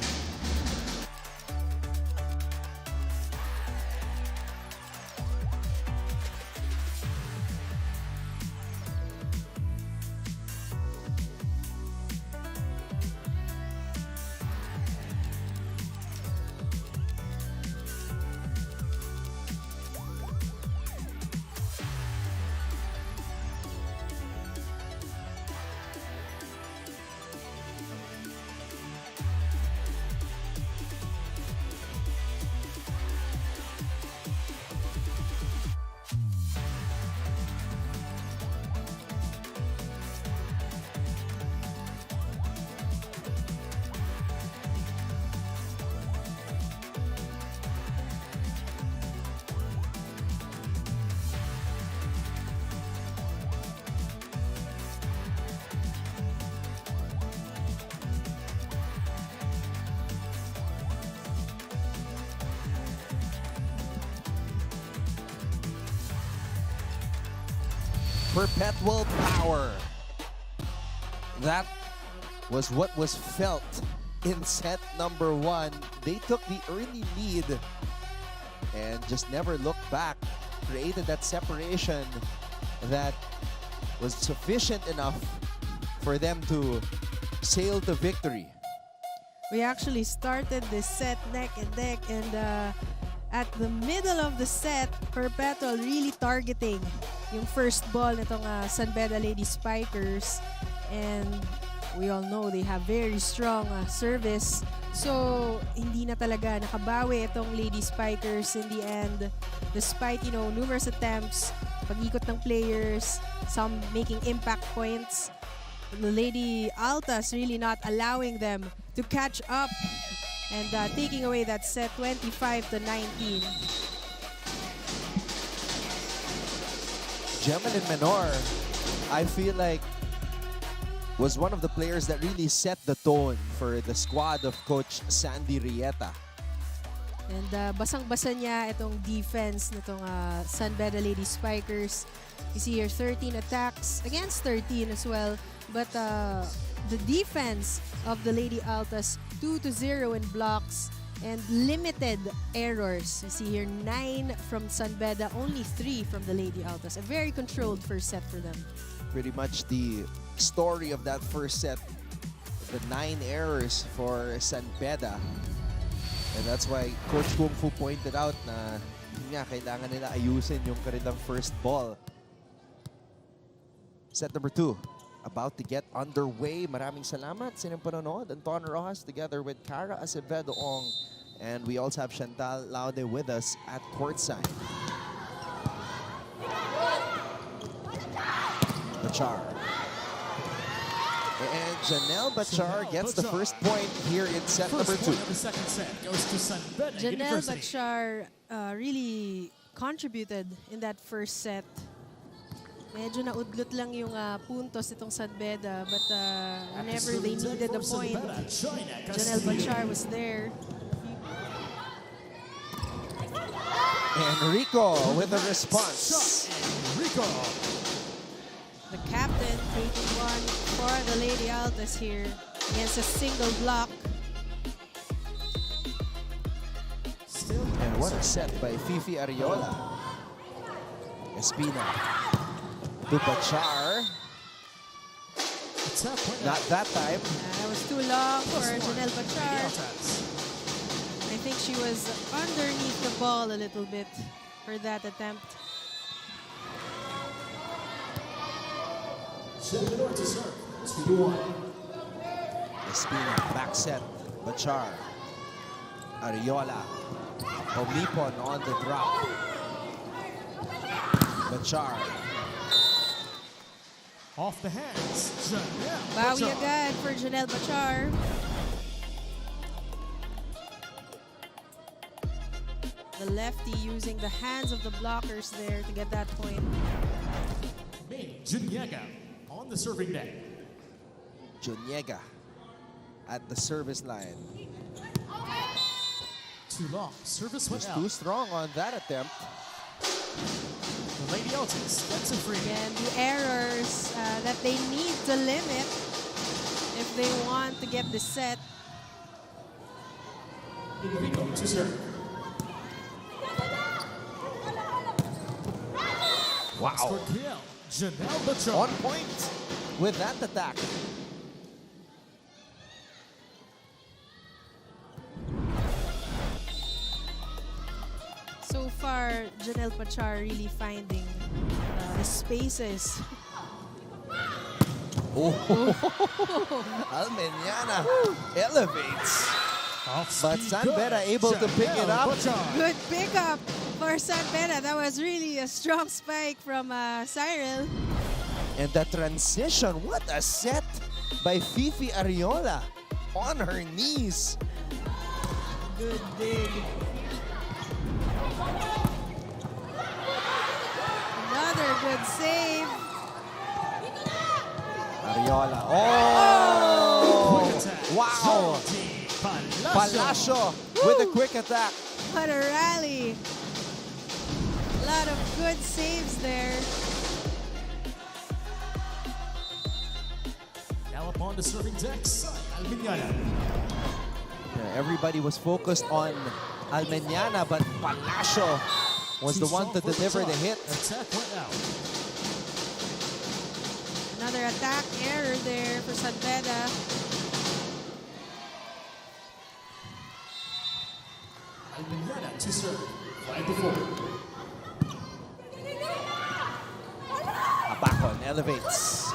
Perpetual power. That was what was felt in set number 1. They took the early lead and just never looked back. Created that separation that was sufficient enough for them to sail to victory. We actually started this set neck and neck, and at the middle of the set, Perpetual really targeting yung first ball nitong San Beda Lady Spikers. And we all know they have very strong service. So, hindi na talaga nakabawi itong Lady Spikers in the end. Despite, numerous attempts, pag-ikot ng players, some making impact points, the Lady Altas really not allowing them to catch up and taking away that set 25-19. Gemelin Menor, I feel like was one of the players that really set the tone for the squad of Coach Sandy Rieta. And basang-basa niya itong defense nitong San Beda Lady Spikers. You see here 13 attacks against 13 as well. But the defense of the Lady Altas 2-0 in blocks and limited errors. You see here 9 from San Beda, only 3 from the Lady Altas. A very controlled first set for them. Pretty much the story of that first set. The 9 errors for San Beda. And that's why Coach Kung Fu pointed out na kailangan nila ayusin yung kanilang first ball. Set number 2 about to get underway. Maraming salamat sa inyong panonood. Anton Rojas together with Cara Acevedo-Ong. And we also have Chantal Laude with us at courtside. Bachar. And Janelle Bachar gets the first point here in set number 2. The second set goes to San Beda Janelle University. Bachar really contributed in that first set. Medyo naudlot lang yung puntos itong San Beda, but whenever they needed a point, Janelle Bachar was there. And Rico with a response. Rico. The captain taking one for the Lady Altas here against a single block. And what a set by Fifi Ariola. Espina to Bachar. Not that time. That was too long for Janelle Bachar. I think she was underneath the ball a little bit for that attempt. Espina, back set. Bachar. Ariola. Omipon on the drop. Bachar. Off the hands. Janelle Bawi Bachar. agad for Janelle Bachar. The lefty using the hands of the blockers there to get that point. May Juniega on the serving deck. Juniega at the service line. Too long. Service went Was out. too strong on that attempt. The Lady Altas gets a free. Again, the errors that they need to limit if they want to get the set. Rico to serve. Wow. For kill. Janelle Bachar. On point with that attack. So far, Janelle Bachar really finding the spaces. Oh, Almeniana elevates. But San Beda able to pick it up. Good pickup for San Beda. That was really a strong spike from Cyril. And the transition, what a set by Fifi Ariola on her knees. Good dig. Another good save. Ariola. Oh! Wow! Palacio with a quick attack. What a rally. A lot of good saves there. Now upon the serving decks, Almeniana. Everybody was focused on Almeniana, but Palacio was the one to deliver the hit. Attack went out. Another attack error there for San Beda. Almeniana to serve. 5-4. Abacon elevates.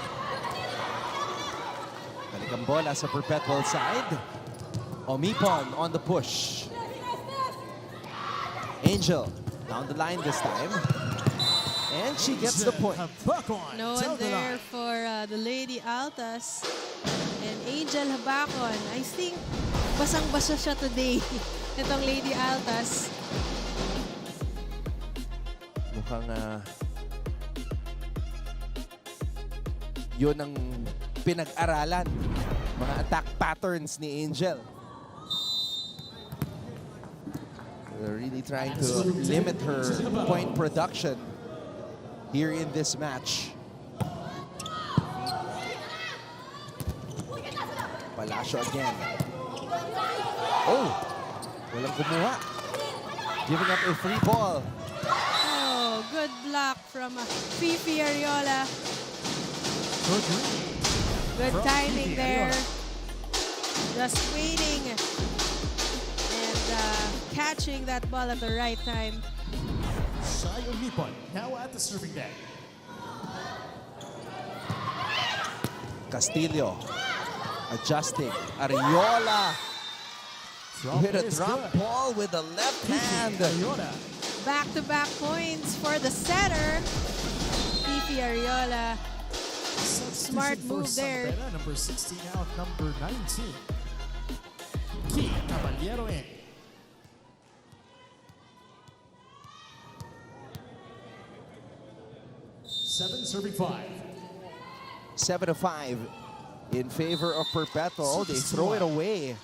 Balikan bola sa Perpetual side. Omipon on the push. Angel down the line this time. And she gets the point. No one there for the Lady Altas. And Angel Habacon. I think basang-basa siya today. Itong Lady Altas. Mukhang yun ang pinag-aralan. Mga attack patterns ni Angel. They're really trying to limit her point production here in this match. Palacio again. Oh! Walang kumuha. Giving up a free ball. Oh, good block from Fifi Ariola. Good timing there. Just waiting and catching that ball at the right time. Shai Olipon now at the serving deck. Castillo adjusting. Ariola with a drop ball with the left hand. Back-to-back points for the setter. Fifi Ariola. Smart move there. Beda, number 16 out, number 19. Key Caballero in. Seven serving 5. 7-5 in favor of Perpetual. They throw it away.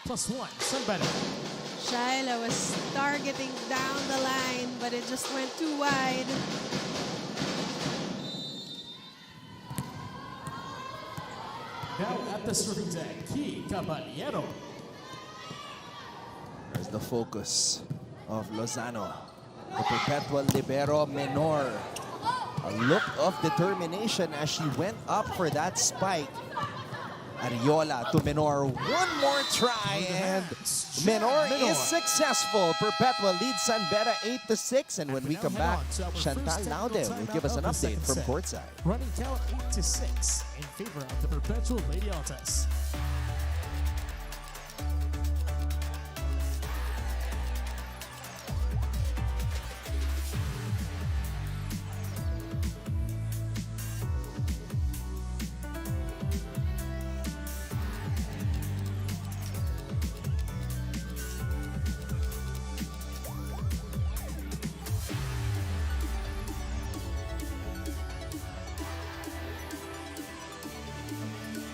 +1, Sun Beda. Shaila was targeting down the line, but it just went too wide. Now at the serving deck, Key Caballero. There's the focus of Lozano. The Perpetual libero Menor. A look of determination as she went up for that spike. Ariola to Menor. One more try and Menor is successful. Perpetual leads San Beda 8-6. And when we come back, Chantal Laude will give us an update from courtside. Running count 8-6 in favor of the Perpetual Lady Altas.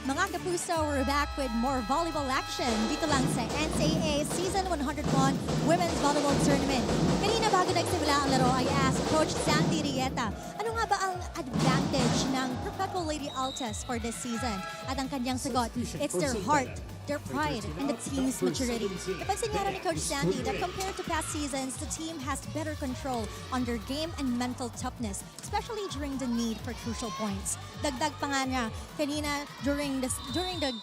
Mga kapuso, we're back with more volleyball action dito lang sa NCAA Season 101 Women's Volleyball Tournament. Kanina bago nagsimula ang laro, I asked Coach Sandy Rieta, ano nga ba ang advantage ng Perpetual Lady Altas for this season? At ang kanyang sagot, it's their heart, their pride, and the team's maturity. Napansin nga rin ni Coach Sandy that compared to past seasons, the team has better control on their game and mental toughness, especially during the need for crucial points. Dagdag pa nga niya, kanina during the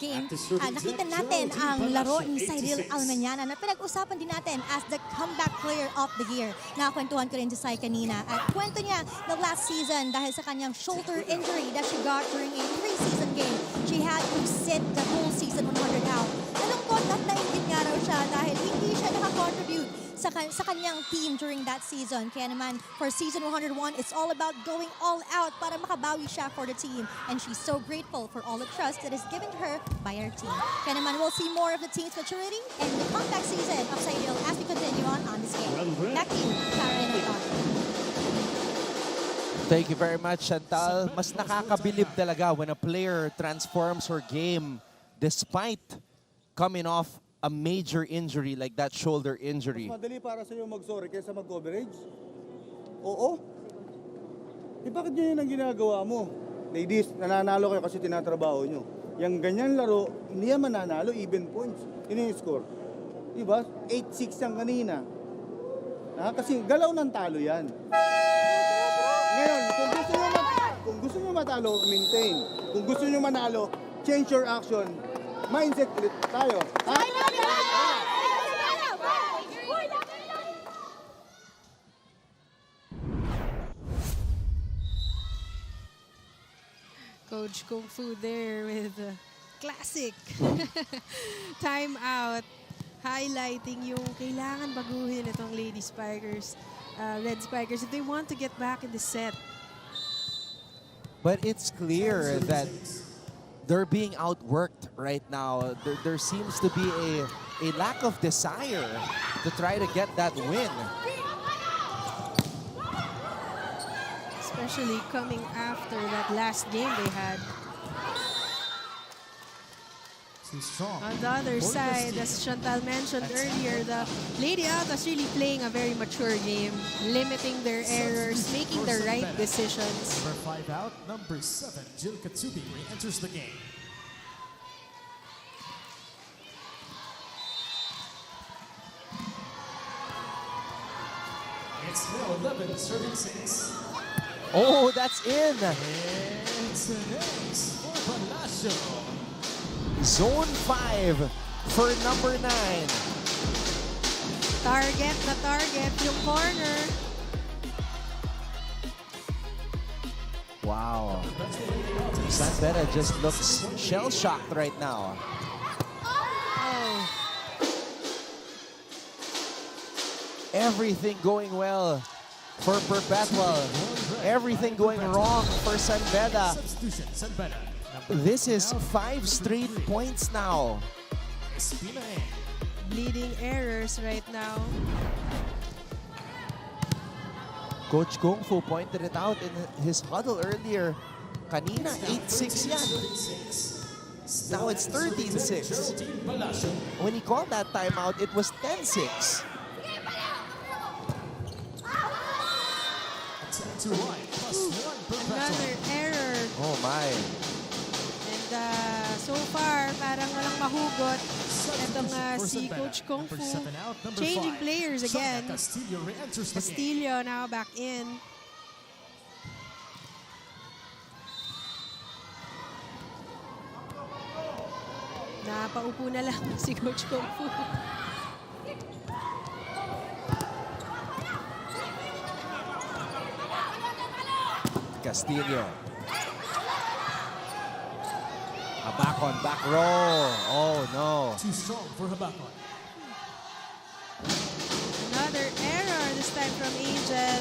game, nakita natin ang laro ni Cyril Almañana na pinag-usapan din natin as the comeback player of the year. Nakakwentuhan ko rin si Sai kanina at kwento niya na last season dahil sa kanyang shoulder injury that she got during a preseason game, she had to sit the whole season 100 out. Nalungkot at nainggit nga raw siya dahil hindi siya nakakontribute sa kanyang team during that season. Kaya naman, for season 101, it's all about going all out para makabawi siya for the team. And she's so grateful for all the trust that is given to her by our team. Kaya naman, we'll see more of the team's maturity and the comeback season of Cyril as we continue on this game. Back to you, Clara and Icon. Thank you very much, Chantal. Mas nakakabilib talaga when a player transforms her game despite coming off a major injury like that shoulder injury. Mas madali para sa'yo mag-sorry kaysa mag-coverage? Oo. Bakit yun ang ginagawa mo? Ladies, nananalo kayo kasi tinatrabaho nyo. Yung ganyan laro, hindi yan mananalo, even points. Yun yung score. Diba? 8-6 yan kanina. Kasi galaw ng talo yan. Ngayon, kung gusto nyo matalo, maintain. Kung gusto nyo manalo, change your action. Mindset ulit tayo. Coach Kung Fu there with a classic timeout, highlighting yung kailangan baguhin itong Lady Spikers, Red Spikers if they want to get back in the set. But it's clear that they're being outworked right now. There seems to be a lack of desire to try to get that win. Especially coming after that last game they had. Too strong. On the other For side, Castillo. as Chantal mentioned earlier, the Lady Altas really playing a very mature game, limiting their errors, making the right decisions. Number 5 out, number 7, Jill Katsubi re-enters the game. It's now 11 serving 6. Oh, that's in. It's an ace for Palacio. Zone 5 for number 9. Target na target, yung corner. Wow. San Beda just looks shell-shocked right now. Everything going well for Perpetual. Everything going wrong for San Beda. Substitution, San Beda. This is 5 straight points now. Espina Bleeding errors right now. Coach Kung Fu pointed it out in his huddle earlier. Kanina, 8-6 yan. Now it's 13-6. When he called that timeout, it was 10-6. Another error. Oh my. And so far, parang walang mahugot. Itong si Coach Kung Fu. Changing players again. Castillo now back in. Napaupo na lang si Coach Kung Fu. Castillo. A back on back roll. Oh no. Too strong for Habakon. Another error, this time from Angel.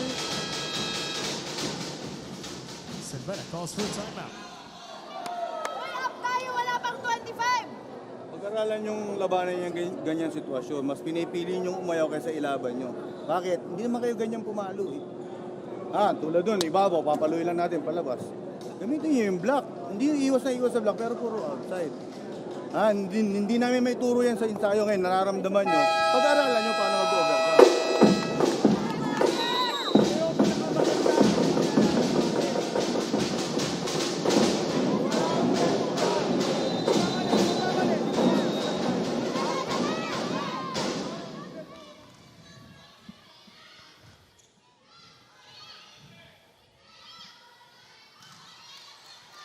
San Beda calls for a timeout. Wala pang 25! Pag-aralan yung labanan yung ganyan sitwasyon, mas pinipili yung umayaw kaysa ilaban nyo. Bakit? Hindi naman kayo ganyan pumalo eh. Tulad dun, ibabaw, papaluin lang natin palabas. Gamitin nyo yung block. Hindi iwas sa block, pero puro outside. Hindi namin may turo yan sa ensayo ngayon, nararamdaman nyo. Pag-aralan nyo paano mag-overcome.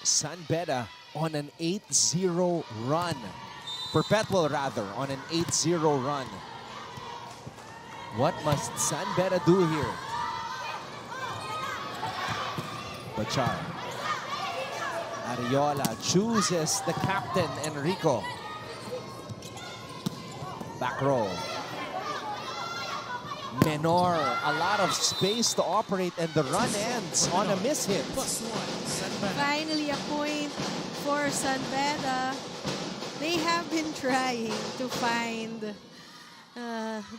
San Beda on an 8-0 run. Perpetual rather, on an 8-0 run. What must San Beda do here? Bachar. Ariola chooses the captain, Enrico. Back row. Menor, a lot of space to operate, and the run ends on a mishit. Finally a point for San Beda. They have been trying to find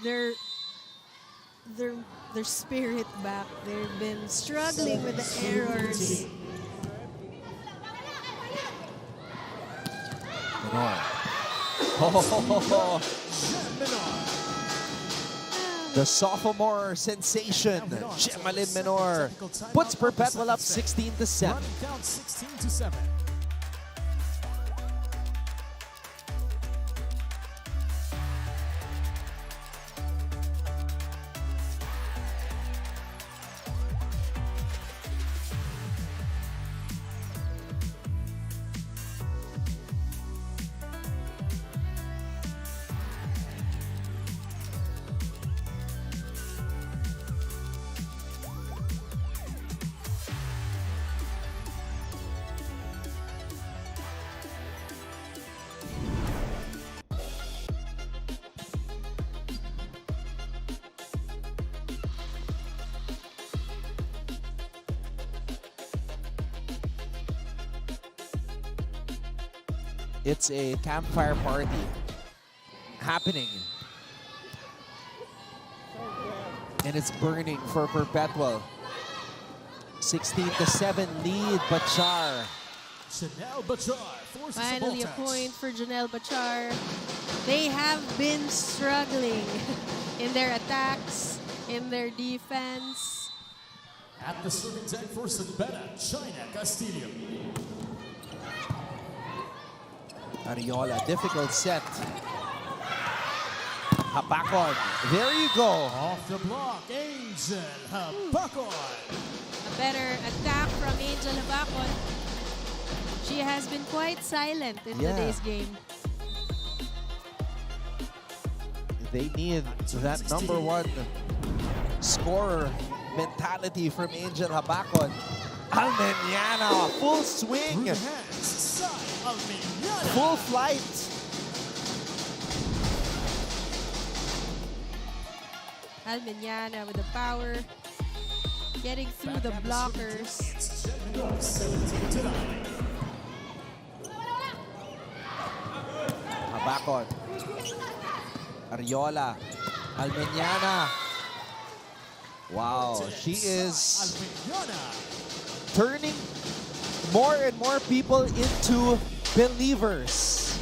their spirit back. They've been struggling with the errors. Menor. Oh, the sophomore sensation, Gemalyn Menor, puts Perpetual up 16-7. Running count 16-7. It's a campfire party happening. And it's burning for Perpetual. 16-7 lead, Bachar. Chanel Bachar forces Finally, a ball touch. point for Janelle Bachar. They have been struggling in their attacks, in their defense. At the serving deck for Beda, China Castillo. Ariola, difficult set. Habakon, there you go. Off the block, Angel Habakon. A better attack from Angel Habakon. She has been quite silent in today's game. They need that number one scorer mentality from Angel Habakon. Almeniana, full swing. Full flight. Almeniana with the power, getting through the blockers. Habakon. Ariola. Almeniana. Wow, she is turning more and more people into believers.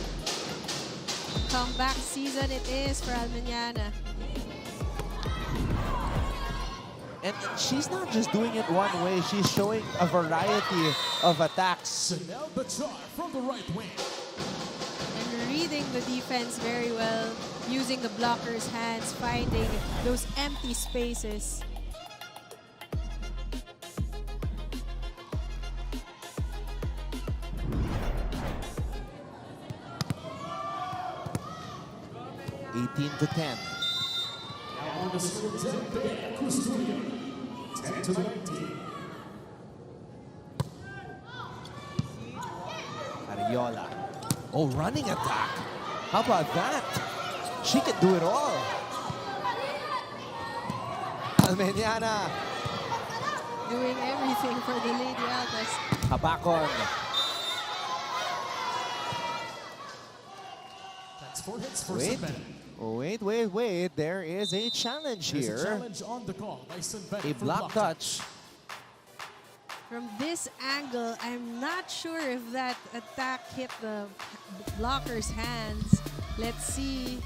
Comeback season it is for Almeniana. And she's not just doing it one way, she's showing a variety of attacks. Janelle Bachar from the right wing. And reading the defense very well, using the blockers' hands, finding those empty spaces. To 10. Now on the score, Beda, Custodio. 10 to 19. Ariola. Oh, running attack. How about that? She can do it all. Almeniana. Doing everything for the Lady Altas. Habakon. That's 4 hits for Beda. Wait. There is a challenge There's here. a challenge on the call by Beda A for block touch. From this angle, I'm not sure if that attack hit the blocker's hands. Let's see.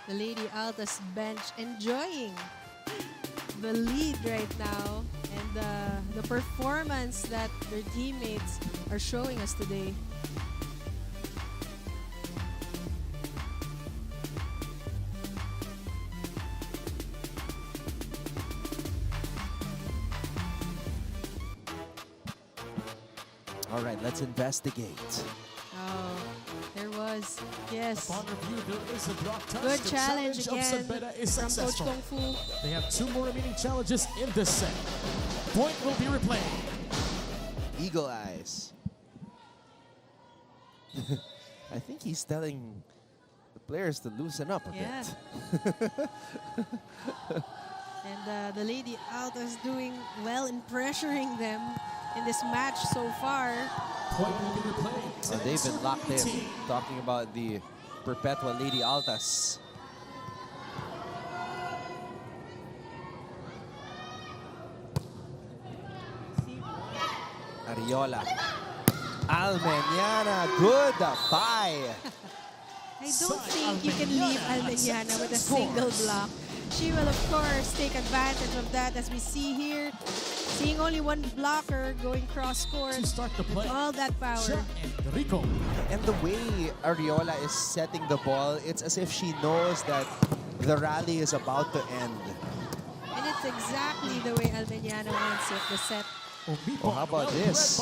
The Lady Altas bench enjoying the lead right now and the performance that their teammates are showing us today. All right, let's investigate. Oh, there was, yes. Upon review, there is a block touch. Good The challenge of again Beda is from Coach successful. Kung Fu. They have 2 more remaining challenges in this set. Point will be replayed. Eagle eyes. I think he's telling the players to loosen up a bit. And the Lady Altas doing well in pressuring them in this match so far. Point will be replayed. They've been locked in. Talking about the Perpetual Lady Altas. Ariola. Almeniana, goodbye. I don't think you can leave Almeniana with a single block. She will, of course, take advantage of that as we see here. Seeing only one blocker going cross-court with all that power. And the way Ariola is setting the ball, it's as if she knows that the rally is about to end. And it's exactly the way Almeniana wants it, the set. Oh, how about this?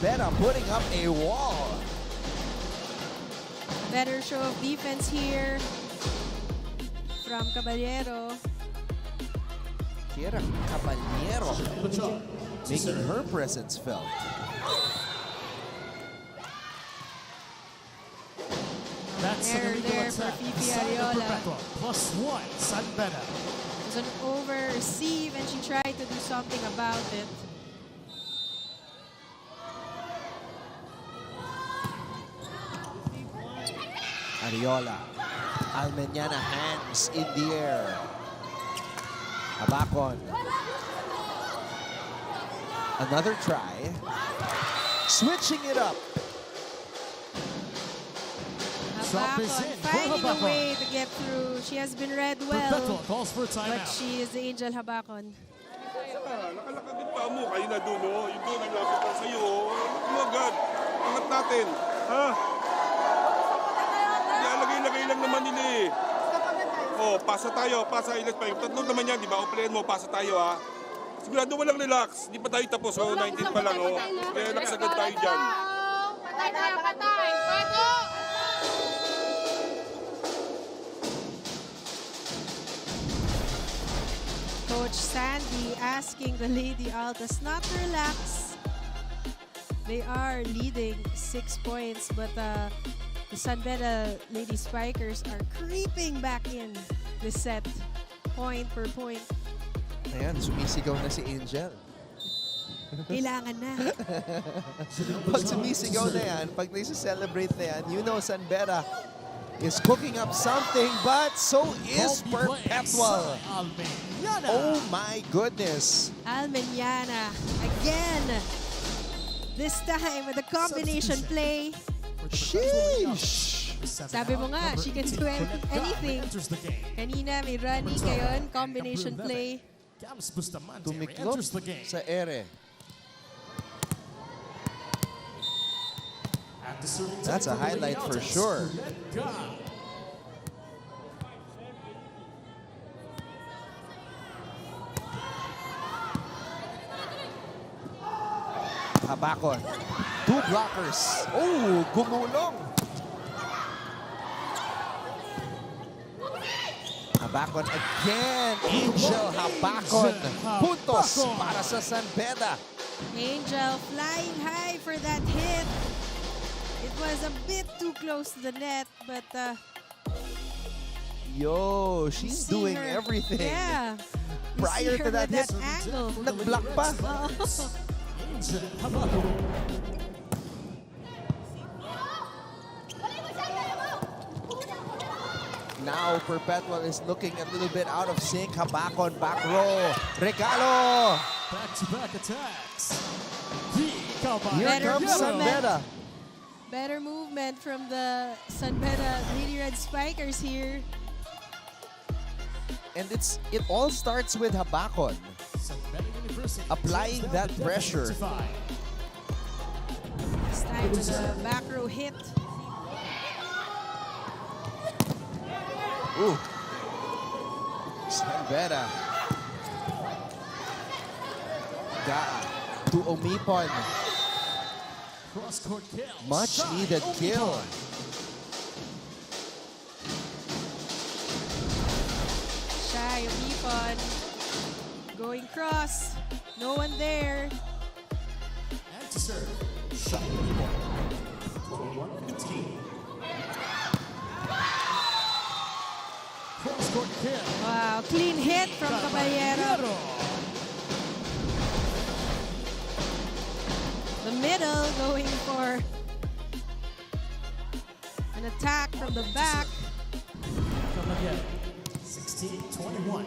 Beda putting up a wall. Better show of defense here from Caballero. Kira Caballero making her presence felt. That's Error there for Fifi Ariola. +1, San Beda. It was an over receive and she tried to do something about it. Ariola. Almeñana hands in the air. Habakon. Another try. Switching it up. Habakon finding a way to get through. She has been read Perpetual well, calls for a but timeout. she is Angel Habakon. Nakalakad din pa mo. Kayo na doon, oh. Yung doon, naglapit pa sa'yo, oh. Ano agad? Angat natin. Ha? Lagay-lagay lang naman nila eh. Oh, pasa tayo. Pasa, ilan pa. Yung tatlo naman yan, di ba? O playin mo, pasa tayo, ha? Sigurado walang relax. Di pa tayo tapos, oh. 19 pa lang, oh. Kaya relax agad tayo dyan. Patay tayo, patay! Pwede! Coach Sandy asking the Lady Altas not to relax. They are leading 6 points, but the San Beda Lady Spikers are creeping back in the set, point per point. Ayan, sumisigaw na si Angel. Kailangan na. Pag sumisigaw na yan, pag nagsa-celebrate na yan, you know San Beda is cooking up something, but so is Perpetual. Oh my goodness. Almeñana again. This time with a combination play. Sheesh. Sabi mo nga, she can do anything. Kanina may running ngayon, combination play. Tumiklop sa ere. That's a highlight for sure. Habakon. 2 blockers. Oh, gumulong. Habakon again. Angel Habakon. Puntos para sa San Beda. Angel flying high for that hit. It was a bit too close to the net, but Yo, she's doing her, everything. Yeah. Prior to that hit, angle. nag-block pa. Now Perpetual is looking a little bit out of sync. Habakon, back row. Regalo. Back-to-back attacks. Here comes San Beda. Better movement from the San Beda Lady Red Spikers here. And it all starts with Habakon applying that pressure. This time to the back row hit. Ooh. San Beda. To Omipon. Cross-court kill. Much needed kill. Shy Omipon. Going cross. No one there. And to serve. Shot 21-15. Cross-court kill. Wow, clean hit from Caballero. The middle going for an attack from the back. Come again. 16-21.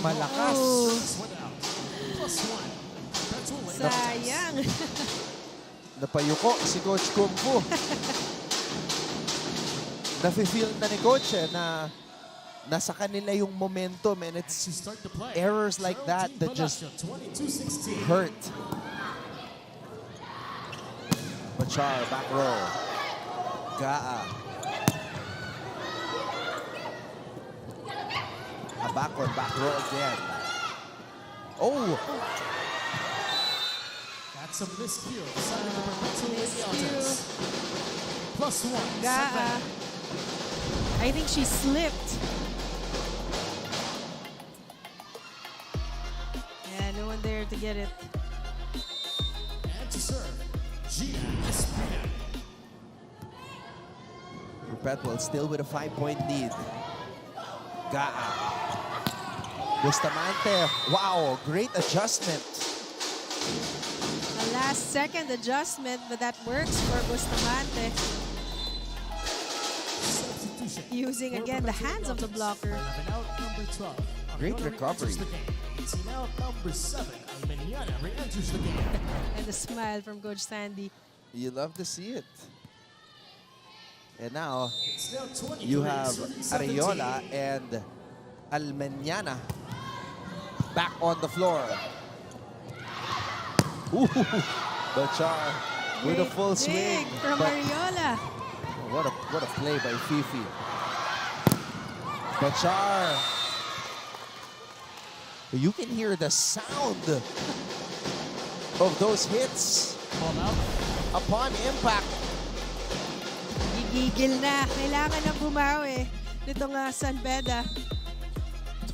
Malakas. Sayang. Napayuko si Coach Kung Fu. Nafe-feel na ni Coach na nasa kanila yung momentum, and it's errors like that that just hurt. Machar, back row. Gaa. Habakon, back row again. Oh! That's a miscue. Sign of the Perpetual Lady Altas. +1. Gaa. I think she slipped. Yeah, no one there to get it. And to serve, Gina Espina. Perpetual still with a 5-point lead. Gaa. Bustamante. Wow, great adjustment. last-second adjustment, but that works for Bustamante. Substitution. Using again the hands of the blocker. 11 out, number 12. Great Ariola recovery. re-enters the game. 18 out, number 7. Almeniana re-enters the game. And the smile from Coach Sandy. You love to see it. And now, It's now 20 you to have 17. Ariola and Almeniana back on the floor. Ooh, Bachar with a Great full dig swing. from but Ariola. what a play by Fifi. Bachar. You can hear the sound of those hits upon impact. Gigigil na. Kailangan na bumawi nitong San Beda.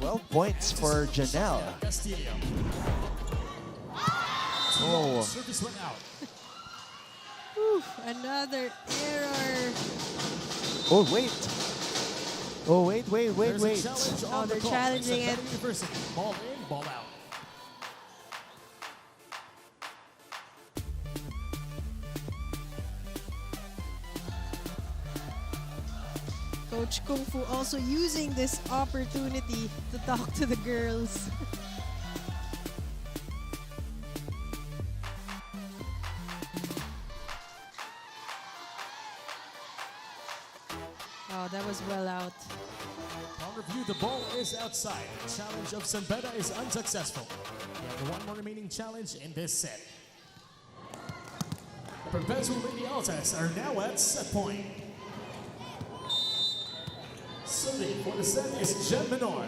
12 points for Janelle. Castillo. Oh. Service went out. Whew, another error. Oh, wait. Oh, wait. There's a challenge Oh, on the they're call. challenging It's it. Beda University. Ball in, ball out. Coach Kung Fu also using this opportunity to talk to the girls. Oh, that was well out. On review, the ball is outside. The challenge of San Beda is unsuccessful. We have one more remaining challenge in this set. The Perpetual Lady Altas are now at set point. Serving for the set is Jen Menor.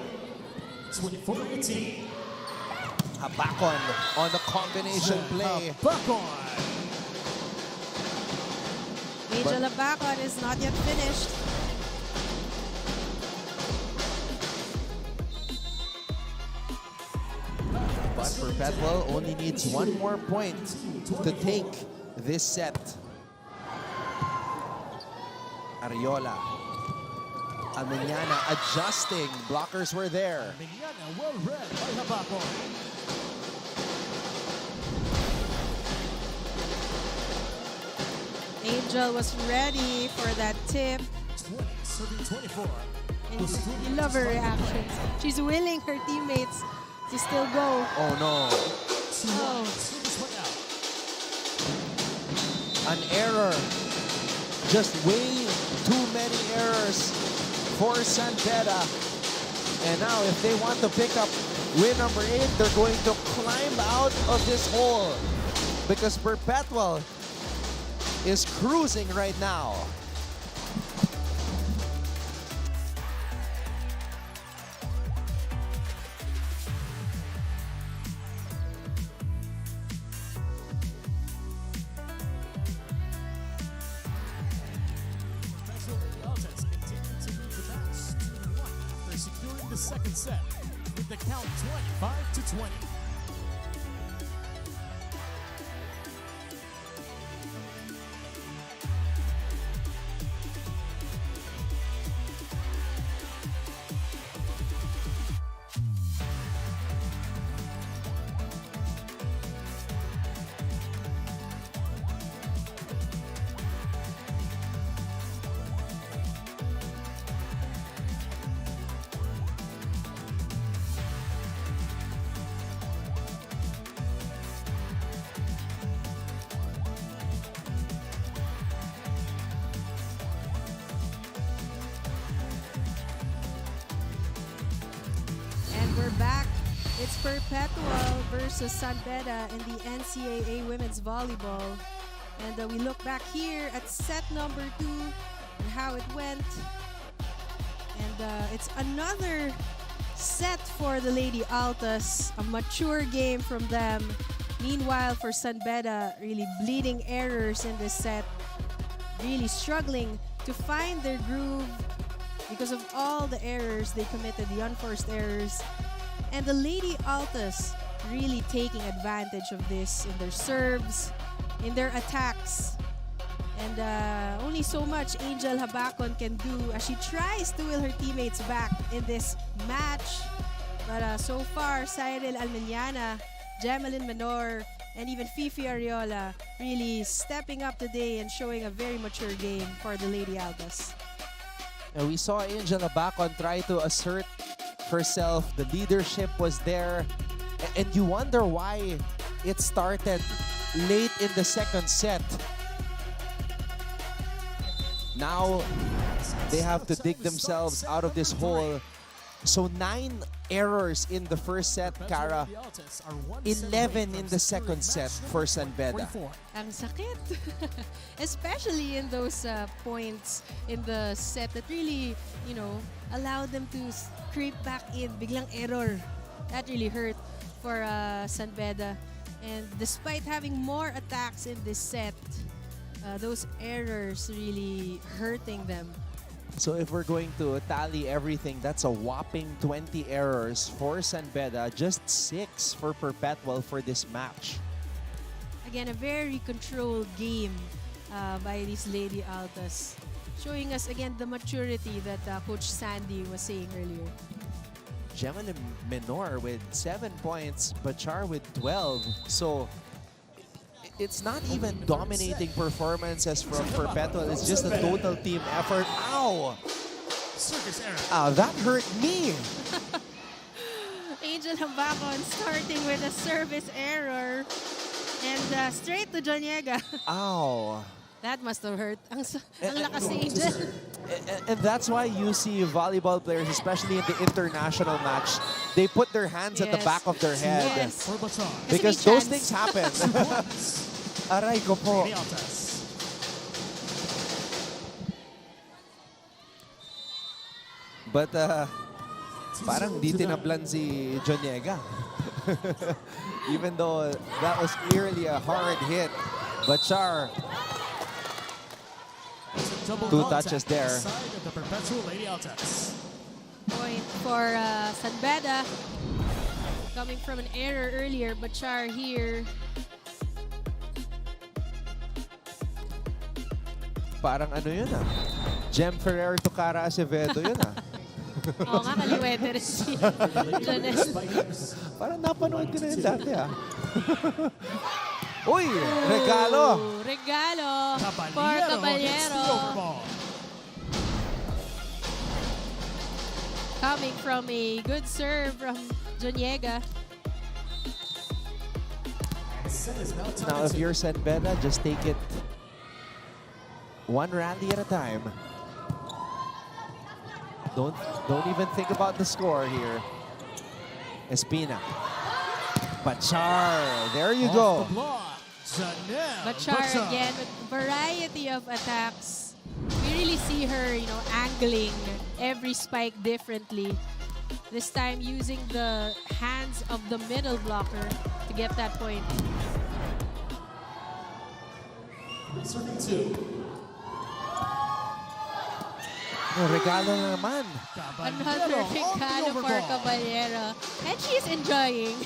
24-18. Habakon on the combination play. Habakon. Angel Abacon is not yet finished. But Perpetual only needs one more point to take this set. Ariola. Almeniana adjusting. Blockers were there. Almeniana well read by Habakon. Angel was ready for that tip. 20, serving 24. And you love her reactions. She's willing her teammates to still go. Oh no. Oh. Service went out. An error. Just way too many errors for San Beda. And now if they want to pick up win number 8, they're going to climb out of this hole. Because Perpetual is cruising right now. Perpetual Lady Altas continue to lead the match 2-1 after securing the second set with the count 25-20. And we're back. It's Perpetual versus San Beda in the NCAA Women's Volleyball. And we look back here at set number 2 and how it went. And it's another set for the Lady Altas. A mature game from them. Meanwhile, for San Beda, really bleeding errors in this set. Really struggling to find their groove because of all the errors they committed, the unforced errors. And the Lady Altas really taking advantage of this in their serves, in their attacks. And only so much Angel Habakon can do as she tries to will her teammates back in this match. But so far, Cyril Almeniana, Jemelyn Menor, and even Fifi Ariola really stepping up today and showing a very mature game for the Lady Algas. And we saw Angela Bacon try to assert herself. The leadership was there. And you wonder why it started late in the second set. Now they have to dig themselves out of this hole. So 9 errors in the first set, Cara. 11 in the second set for San Beda. Ang sakit. Especially in those points in the set that really, allowed them to creep back in. Biglang error. That really hurt for San Beda. And despite having more attacks in this set, those errors really hurting them. So if we're going to tally everything, that's a whopping 20 errors for San Beda, just 6 for Perpetual for this match. Again, a very controlled game by these Lady Altas. Showing us again the maturity that Coach Sandy was saying earlier. Gemma Menor with 7 points, Bachar with 12. So it's not even dominating performances from Perpetual. It's just a total team effort. Ow! Service error. Ow, that hurt me. Angel Hambacon starting with a service error. And straight to Joniega. Ow. That must have hurt. Ang lakas ni Angel. And that's why you see volleyball players, especially in the international match, they put their hands at the back of their head. Yes. Because those things happen. Aray ko po. But parang di tinablan si Joniega. Even though that was clearly a hard hit. Bachar. 2 touches there. The Perpetual Lady Altas. Point for San Beda. Coming from an error earlier, Bachar here. Parang ano yun Jem Ferrer to Cara Acevedo yun Oo nga, kaliwete rin si Janelle. Parang napanood ko na yun dati Uy! Regalo! Regalo for Caballero. Coming from a good serve from Joniega. Now if you're San Beda, just take it one rally at a time. Don't even think about the score here. Espina. Bachar. There you go. Bachar again with variety of attacks. We really see her, angling every spike differently. This time using the hands of the middle blocker to get that point. Serving 2. Regalo na naman. Another regalo for Caballero. And she's enjoying.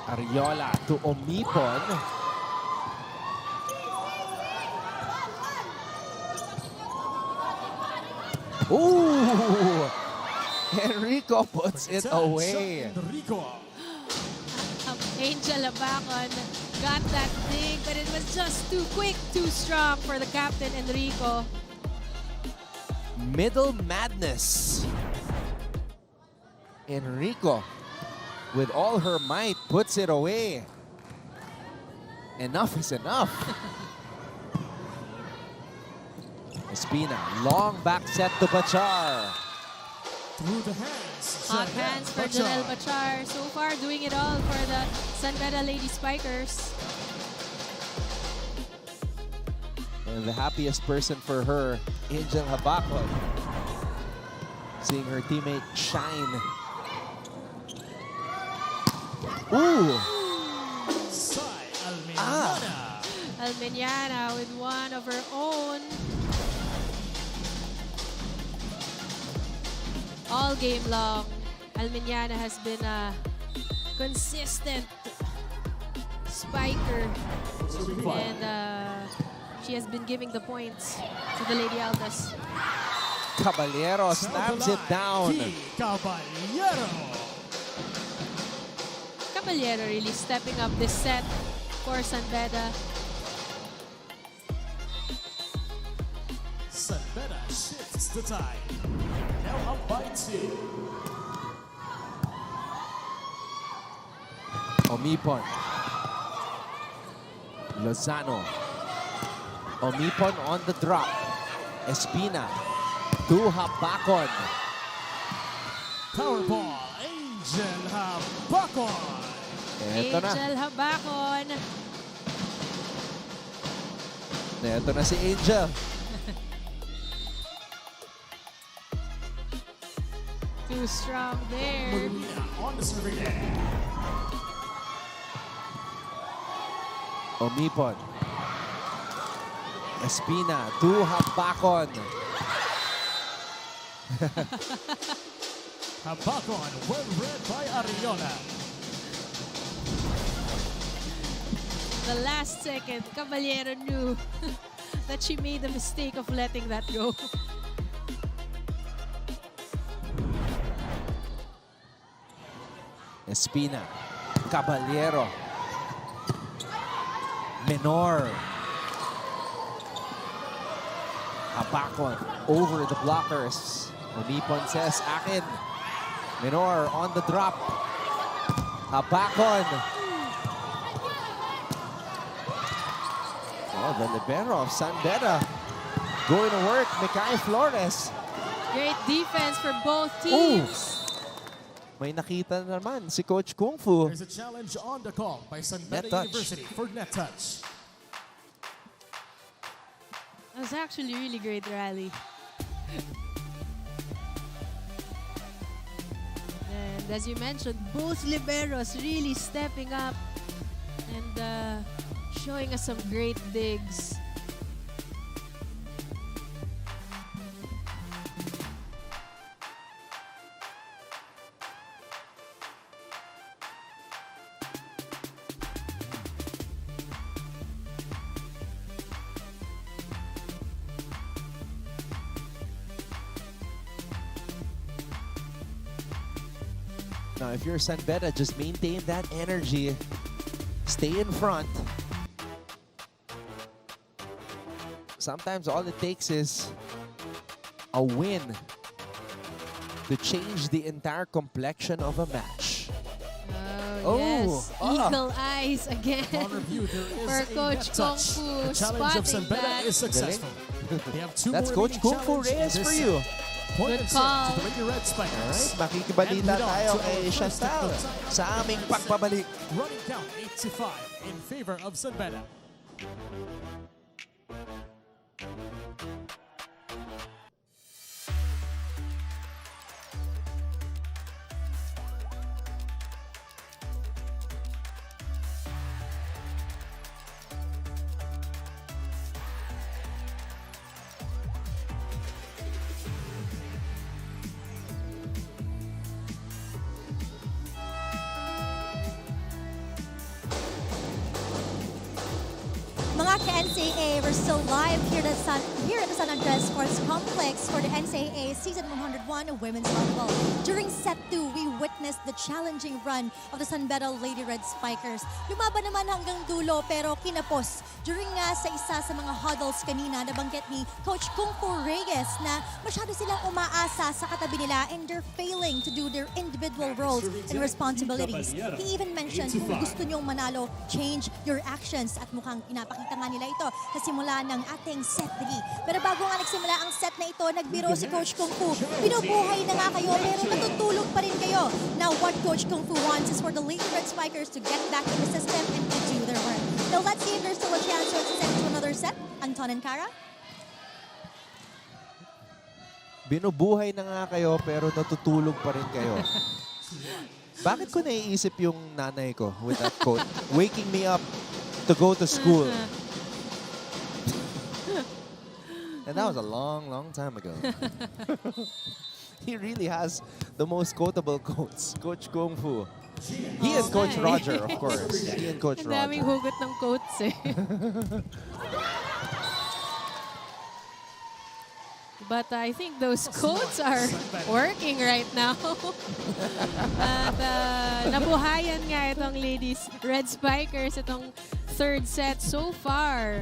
Ariola to Omipon. Ooh! Enrico puts it away. Angel Abacon got that thing, but it was just too quick, too strong for the captain, Enrico. Middle madness. Enrico, with all her might, puts it away. Enough is enough. Espina, long back set to Bachar. Through the hands. Hot hands for Janelle Bachar. So far, doing it all for the San Beda Lady Spikers. And the happiest person for her, Angel Habacon. Seeing her teammate shine. Ooh! Almeniana with one of her own. All game long, Almeniana has been consistent spiker. And she has been giving the points to the Lady Altas. Caballero slams it down. Caballero really stepping up this set for San Beda. San Beda shifts the tide. Now up by 2. Omipon. Lozano. Omipon on the drop. Espina. To Habakon. Power ball. Angel Habakon. Ito na. Angel Habakon. Ito na si Angel. Too strong there. Molina on the serving end. Omipon. Espina to Habakon. Habakon, well read by Ariola. The last second, Caballero knew that she made the mistake of letting that go. Espina. Caballero. Menor. Habakon over the blockers. Omipon says, akin. Menor on the drop. Habakon. Oh, the libero of San Beda going to work. Mikay Flores. Great defense for both teams. May nakita na naman si Coach Kung Fu. There's a challenge on the call by San Net Beda touch. University for net touch. It was actually a really great rally. And as you mentioned, both liberos really stepping up and showing us some great digs. Now, if you're San Beda, just maintain that energy. Stay in front. Sometimes all it takes is a win to change the entire complexion of a match. Yes, eagle eyes again Review, there is for a Coach net Kung touch. Fu The challenge of San spotting Beda that. is successful. They have 2 That's more Coach remaining Kung Fu challenge in Reyes this for set. you. Point Good and serve call. to the Lady Red Spikers. Alright, makikibalita And we tayo on to kay our first Chantal technical time. sa aming pagbabalik. Running count 8-5 in favor of San Beda. Mga ka-NCAA, we're still live here at the San Andres Sports Complex for the NCAA Season 101 Women's Volleyball. During Set 2, we witnessed the challenging run of the San Beda Lady Red Spikers. Lumaban naman hanggang dulo pero kinapos. During sa isa sa mga huddles kanina, nabanggit ni Coach Kung Fu Reyes na masyado silang umaasa sa katabi nila and they're failing to do their individual roles and responsibilities. He even mentioned kung gusto nyong manalo, change your actions at mukhang inapakita nga nila ito sa simula ng ating set 3. Pero bago nga nagsimula ang set na ito, nagbiro si Coach Kung Fu. Binubuhay na nga kayo pero natutulog pa rin kayo. Now what Coach Kung Fu wants is for the Lady Red Spikers to get back in the system and to do their work. Now let's see if there's still a chance to extend to another set. Anton and Cara? Binubuhay na nga kayo pero natutulog pa rin kayo. Bakit ko naiisip yung nanay ko with that quote? Waking me up to go to school. And that was a long, long time ago. He really has the most quotable quotes. Coach Kung Fu. He and Coach Okay. Roger, of course. He and Coach Ang daming Roger. hugot ng coats eh. But I think those coats are working right now. At nabuhayan nga itong ladies Red Spikers itong third set so far.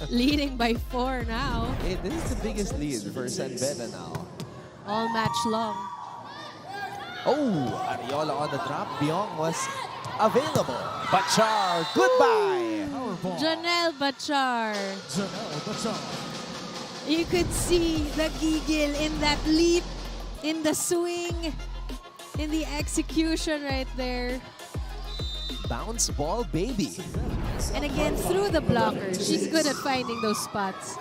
Leading by 4 now. Hey, this is the biggest lead for San Beda now. All match long. Oh, Ariola on the drop. Byong was available. Bachar, goodbye. Janelle Bachar. Janelle Bachar. You could see the giggle in that leap, in the swing, in the execution right there. Bounce ball, baby. And again, through the blockers. She's good at finding those spots.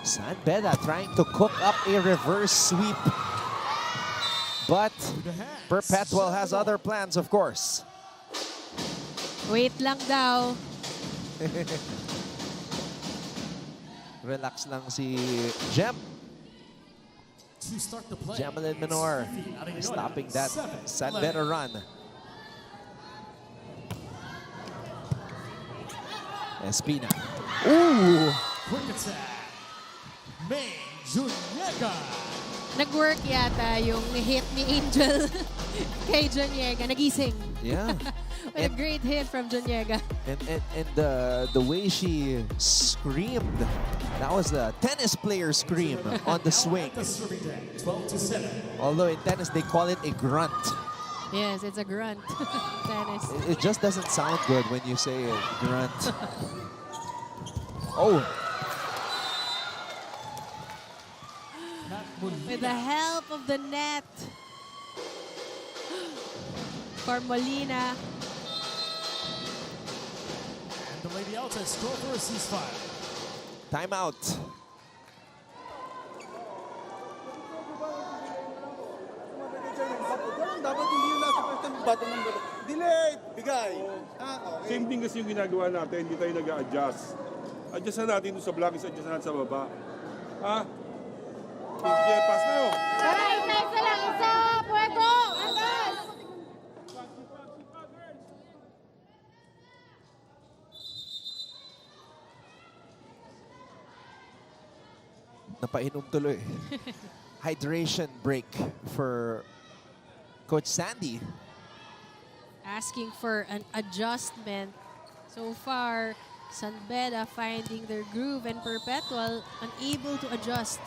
San Beda trying to cook up a reverse sweep. But Perpetual has other plans, of course. Wait lang daw. Relax lang si Gem. To start the play. Jamelin Minor stopping that San Beda run. Espina. Ooh! Quick attack. May Juniega. Nag-work yata yung hit ni Angel kay Juniega. Nagising. Yeah. What a great hit from Juniega. And the way she screamed, that was the tennis player scream on the swing. 12-7. Although in tennis they call it a grunt. Yes, it's a grunt. Tennis. It just doesn't sound good when you say it, grunt. Oh, With the help of the net. For Molina. And the Lady Altas go for a ceasefire. timeout. Dapat hindi yung nasa first time bato ng balo. Delay! Bigay! Okay. Same thing kasi yung ginagawa natin, hindi tayo nag-a-adjust. Adjust na natin doon sa block, adjust na natin sa baba. Ha? Sige, pass na yun. Isa lang, isa! Pwede! Andas! Napainom tuloy. Hydration break for Coach Sandy. Asking for an adjustment. So far, San Beda finding their groove and Perpetual unable to adjust.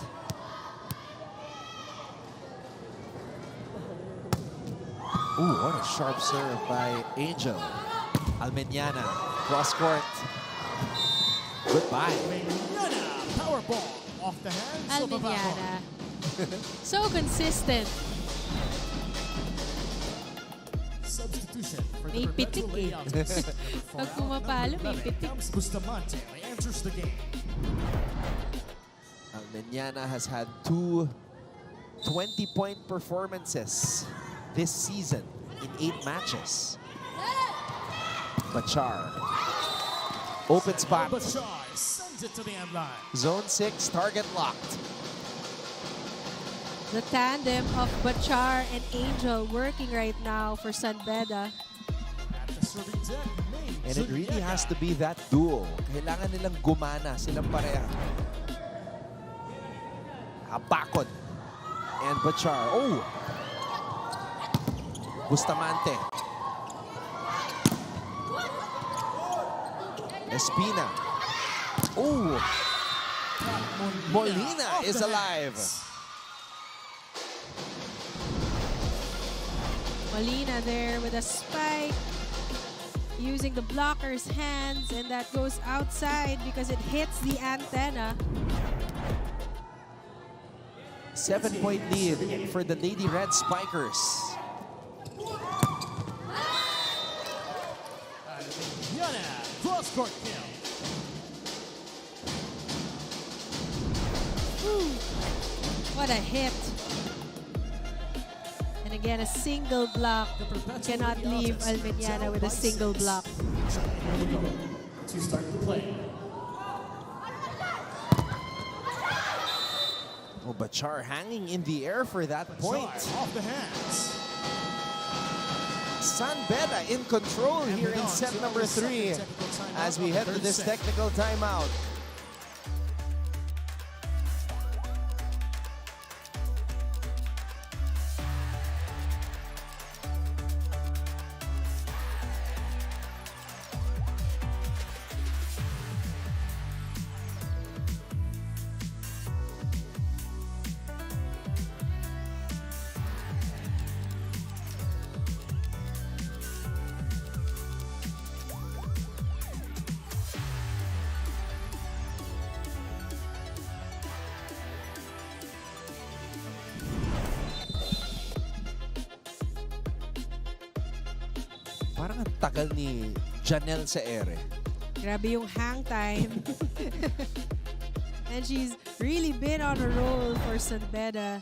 Ooh, what a sharp serve by Angel. Almeniana, cross court. Goodbye. Almeniana, power ball off the hands of Almeniana. So consistent. Substitution for May the Perpetual pitik Lady eh. Altas. Pag pumapalo, may pitik. Comes Bustamante enters the game. Almeniana has had two 20-point performances this season in 8 matches. Bachar. Open spot. Bachar sends it to the end line. Zone 6, target locked. The tandem of Bachar and Angel working right now for San Beda. At the serving deck, May And it really Juniega. has to be that duo. Kailangan nilang gumana, silang pareha. Habakon. And Bachar. Oh! Bustamante. Espina. Oh! Molina is alive. Molina there with a spike. Using the blocker's hands, and that goes outside because it hits the antenna. 7-point lead for the Lady Red Spikers. Yana, cross court kill. What a hit. And again, a single block. Cannot leave Almeniana with a single block. Here we go to start the play. Oh, Bachar hanging in the air for that point. Bachar off the hands. San Beda in control here in set number 3 as we head to this technical timeout. Parang ang tagal ni Janelle sa ere. Grabe yung hang time. And she's really been on a roll for San Beda.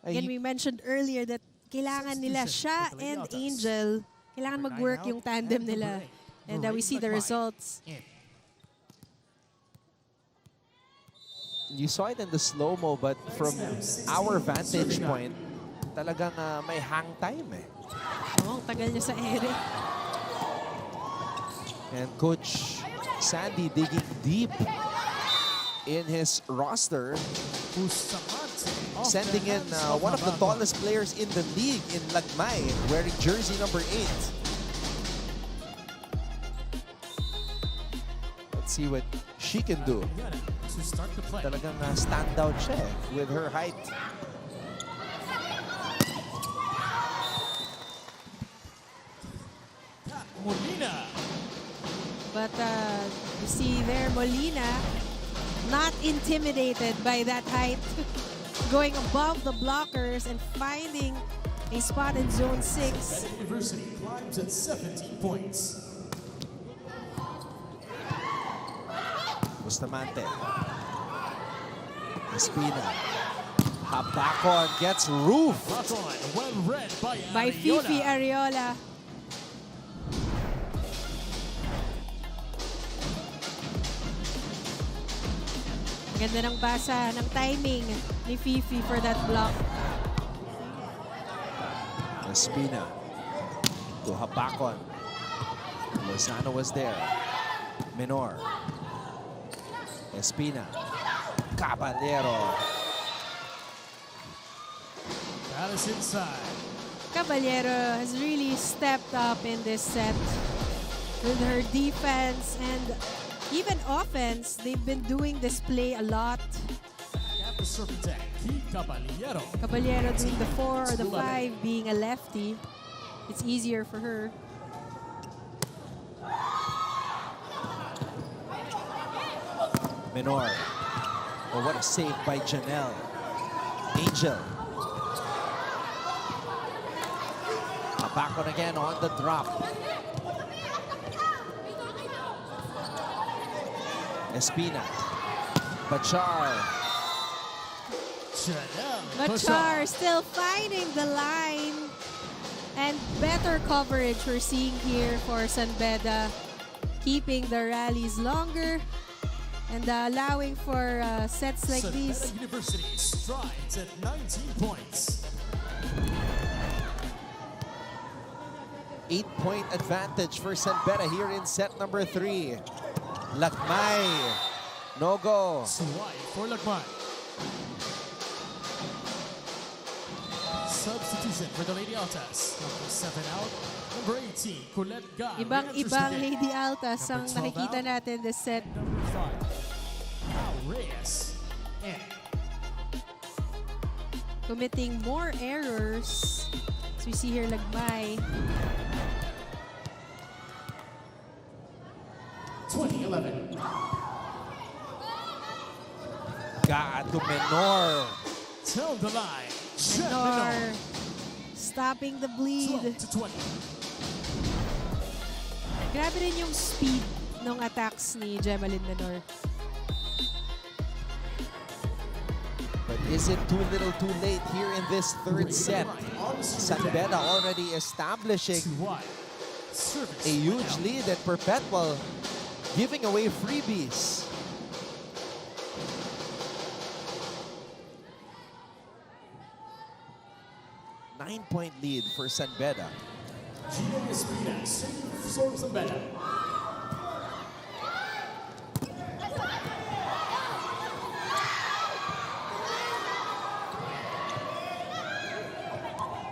Again, we mentioned earlier that kailangan nila siya and Angel, kailangan mag-work yung tandem nila. And we see the results. You saw it in the slow-mo, but from our vantage point, talagang may hang time eh. Oo, ang tagal niya sa ere. And Coach Sandy digging deep in his roster, sending in one of the tallest players in the league in Lagmay, wearing jersey number 8. Let's see what she can do. Talagang standout siya with her height. Molina. But you see there, Molina, not intimidated by that height. Going above the blockers and finding a spot in zone 6. University climbs at 17 points. Bustamante. Espina. Habakon gets roof. Well read by Fifi Ariola. Ganda ng basa ng timing ni Fifi for that block. Espina to Habakon. Lozano was there. Menor. Espina. Caballero. That is inside. Caballero has really stepped up in this set with her defense and even offense. They've been doing this play a lot. At the serve attack, Caballero. Caballero doing the 4 or the 5, being a lefty. It's easier for her. Menor. Oh, what a save by Janelle. Angel. Habakon again on the drop. Espina. Bachar. Bachar still finding the line. And better coverage we're seeing here for San Beda. Keeping the rallies longer. And allowing for sets like these. University strides at 19 points. 8-point advantage for San Beda here in set number 3. Lagmay. No go. Swipe for Lagmay. Substitution for the Lady Altas. Number 7 out. Number 18, Colette Ga. Ibang Lady Altas ang nakikita natin this set. Number 5, Al Reyes. And committing more errors. As we see here, Lagmay. 2011. God to Menor. Tell the line. Menor stopping the bleed. 12-20. Grabe rin yung speed ng attacks ni Gemaline Menor. But is it too little too late here in this third set? San Beda already establishing a huge lead at Perpetual, giving away freebies. Nine-point lead for San Beda. Gina Espina serves the Beda.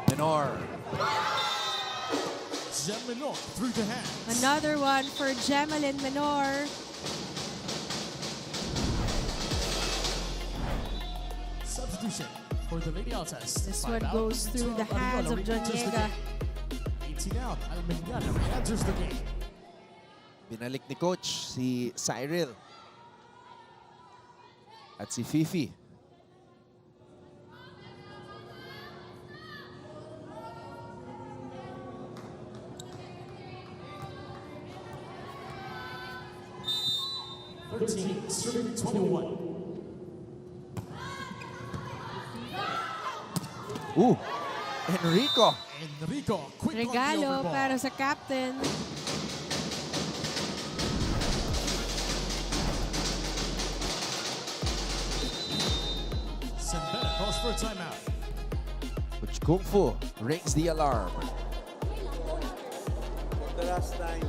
Menor. Gem Menor through the hands. Another one for Gemelin Menor. Substitution for the Lady Altas. This 5 one out, goes through the Ariola hands of re-enters the Joniega. game. 18 out, Almeniana re-enters the game. Binalik ni Coach si Cyril. At si Fifi. Serving 21. Enrico. Enrico, quick on the Regalo overball. para sa captain. San Beda calls for a timeout. Coach Kung Fu rings the alarm. The last time.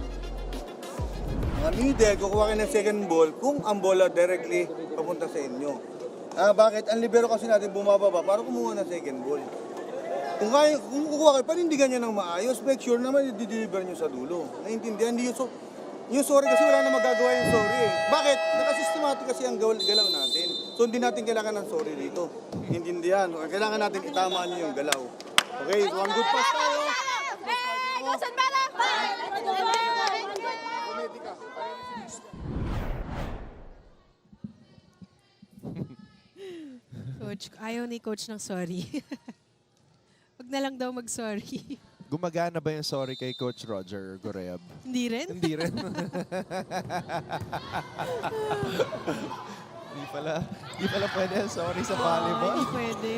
Hindi, kukuha kayo ng second ball kung ang bola directly papunta sa inyo. Bakit? Ang libero kasi natin bumababa para kumuha ng second ball. Kung kukuha kayo, panindigan nyo ng maayos, make sure naman i-deliver nyo sa dulo. Naintindihan? Yung sorry kasi wala na magagawa yung sorry eh. Bakit? Nakasystematic kasi ang galaw natin. So hindi natin kailangan ng sorry dito. Intindihan? Kailangan natin itama nyo yung galaw. Okay, so one good pass tayo. Coach, ayaw ni Coach ng sorry. Wag na lang daw mag-sorry. Gumagana ba yung sorry kay Coach Roger Goreb? Hindi rin? Hindi rin. Hindi pala pwede ang sorry sa volleyball. Hindi pwede.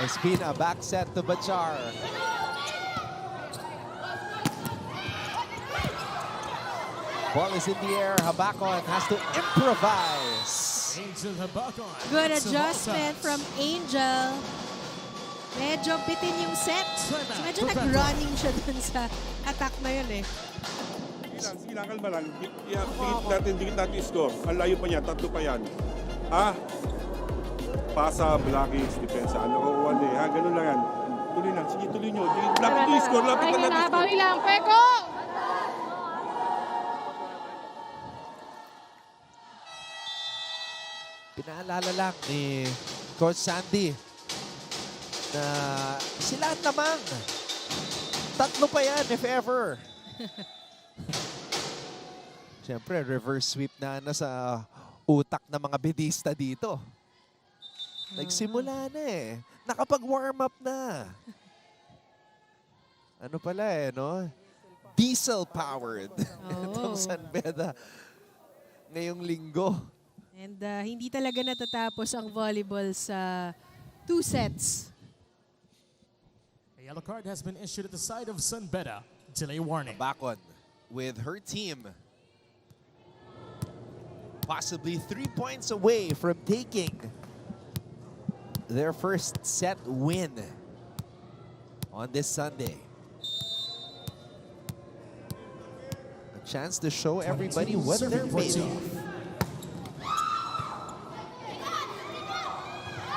Espina, back set to Bachar. Ball is in the air. Habakon has to improvise. Angel Habakon. Good adjustment from Angel. Medyo bitin yung set. Medyo nag-running siya dun sa attack na yun eh. Sige lang, kalma lang. Dikit natin score. Ang layo pa niya, 3 pa yan. Pasa, blockings, depensa. Ano, 1 eh. Ganun lang yan. Tuloy lang. Sige, tuloy nyo. Lapit yung score. Lapit na natin score. Bawi lang, Peko! Pinaalala lang ni Coach Sandy na sila naman. 3 pa yan, if ever. Siyempre, reverse sweep na sa utak ng mga bedista dito. Nagsimula na eh. Nakapag-warm up na. Ano pala eh, no? Diesel-powered. Itong San Beda ngayong linggo. And hindi talaga natatapos ang volleyball sa 2 sets. A yellow card has been issued at the side of San Beda. Delay warning. Bakon with her team possibly 3 points away from taking their first set win on this Sunday. A chance to show everybody what they're made of.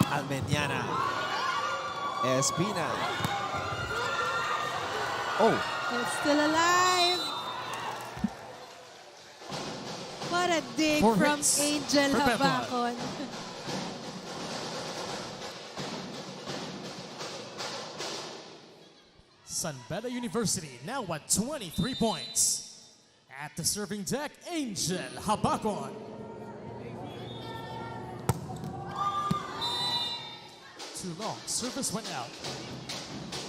Almeniana. Espina. Oh. It's still alive. What a dig For from hits. Angel Perpetual. Habakon. San Beda University now at 23 points. At the serving deck, Angel Habakon. Too long. Service went out.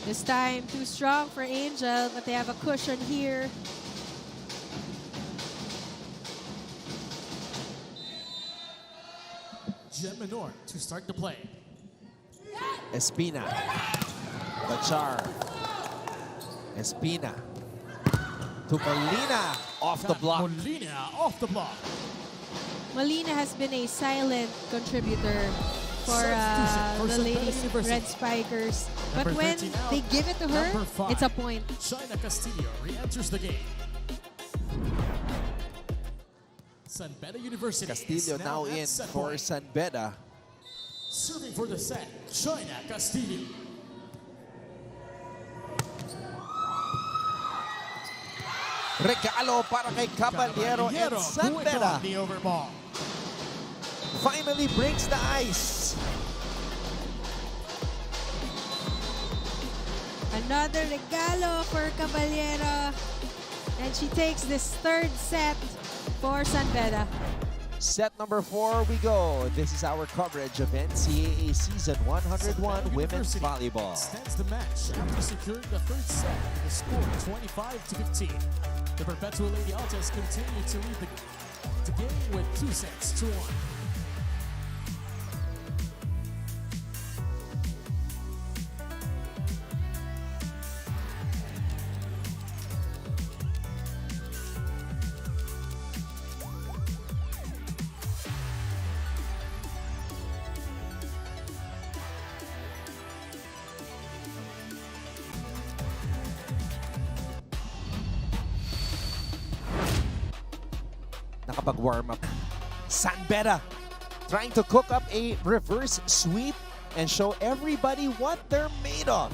This time, too strong for Angel, but they have a cushion here. Gem Menor to start the play. Espina. Bachar. Espina. To Molina. Off the block. Molina off the block. Molina has been a silent contributor for the ladies Red Spikers. But Number when 13 out. they give it to her, Number 5. it's a point. China Castillo re-enters the game. San Beda University Castillo is now at in set for point. San Beda. Serving for the set, China Castillo. Regalo para kay Caballero and San who Beda. won the overball. Finally breaks the ice. Another regalo for Caballero. And she takes this third set for San Beda. Set number 4 we go. This is our coverage of NCAA Season 101 Women's University Volleyball. extends the match after securing the third set with a score 25-15. The Perpetual Lady Altas continue to lead the game with 2 sets to 1. Nakapag-warm up. San Beda trying to cook up a reverse sweep and show everybody what they're made of.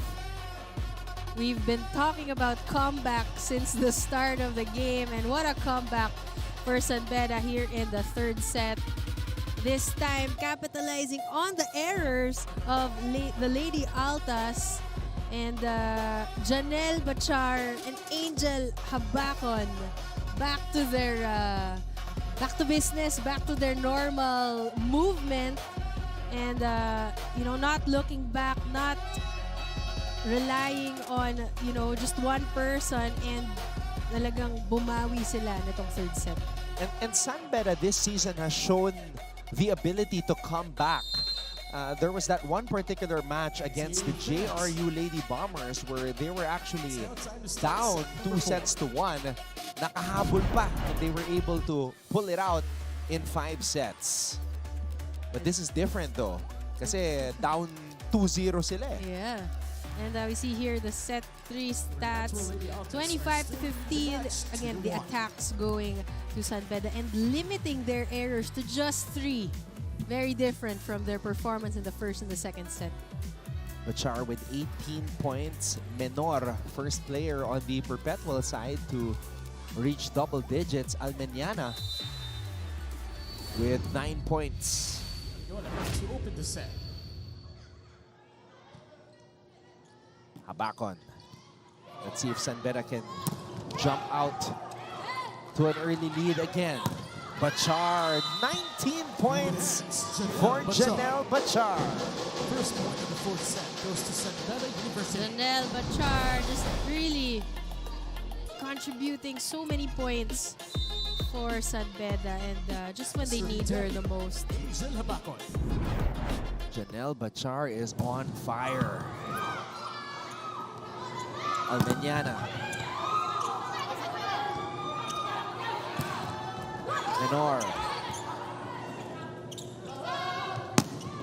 We've been talking about comeback since the start of the game, and what a comeback for San Beda here in the third set. This time capitalizing on the errors of the Lady Altas, and Janelle Bachar and Angel Habacon back to their back to business, back to their normal movement, and not looking back, not relying on just one person, and talagang bumawi sila nitong third set. And San Beda this season has shown the ability to come back. There was that one particular match against the JRU Lady Bombers where they were actually down 2 sets to 1. Nakahabol pa, and they were able to pull it out in 5 sets. But this is different though, kasi down 2-0 sila eh. Yeah. And we see here the set 3 stats, 25-15. Again, the attacks going to San Beda and limiting their errors to just 3. Very different from their performance in the first and the second set. Bachar with 18 points. Menor, first player on the Perpetual side to reach double digits. Almeniana with 9 points. To open the set. Habacon. Let's see if San Beda can jump out to an early lead again. Bachar, 19 points for Janelle Bachar. First point of the fourth set goes to San Beda University. Janelle Bachar just really contributing so many points for San Beda, and just when they need her the most. Janelle Bachar is on fire. Almeniana. Menor.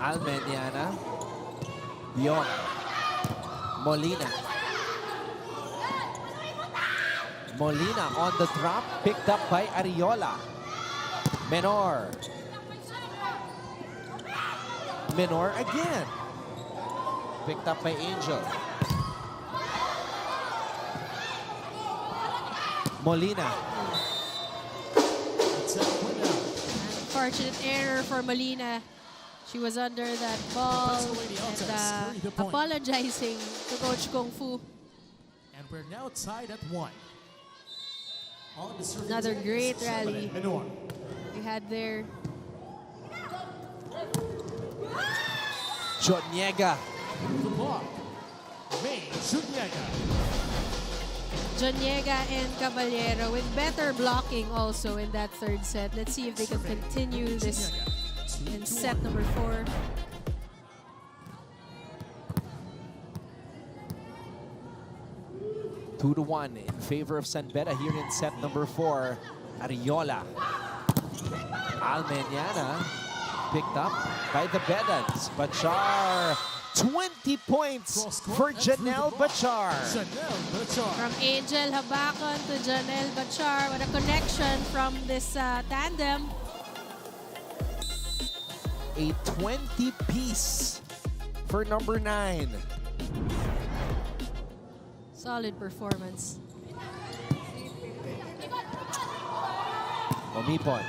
Almeniana. Dion. Molina. Molina on the drop, picked up by Ariola. Menor. Menor again. Picked up by Angel. Molina. Unfortunate error for Molina. She was under that ball and apologizing to Coach Kung Fu. And we're now tied at 1. Another great rally we had there. Joniega. The block. May Joniega. Joniega and Caballero with better blocking also in that third set. Let's see if they can continue this in set number 4. Two to 1 in favor of San Beda here in set number 4. Ariola. Almeniana. picked up by the Bedans. Bachar, 20 points for Janelle Bachar. From Angel Habakon to Janelle Bachar. What a connection from this tandem. A 20-piece for number 9. Solid performance. Omipon.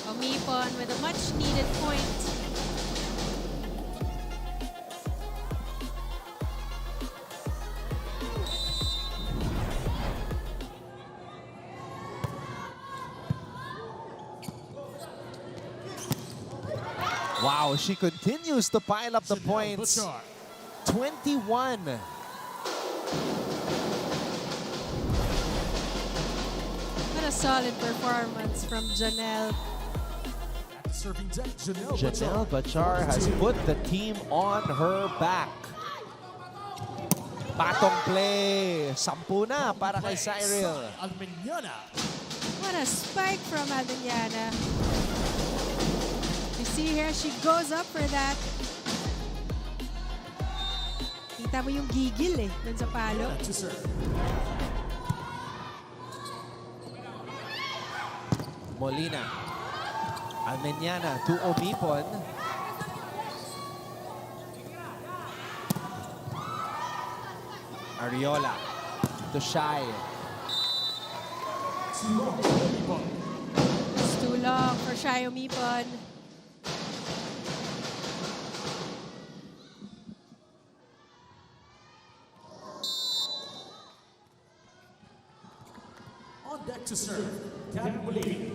Omipon with a much-needed point. Wow, she continues to pile up the points. 21. What a solid performance from Janelle. Janelle Bachar has put the team on her back. Batong play. 10 na para kay Cyril. What a spike from Almeniana. You see here, she goes up for that. Kita mo yung gigil dun sa palo. Molina. Almeniana to Omipon. Ariola to Shai. It's too long for Shai Omipon. On deck to serve, Captain Molina.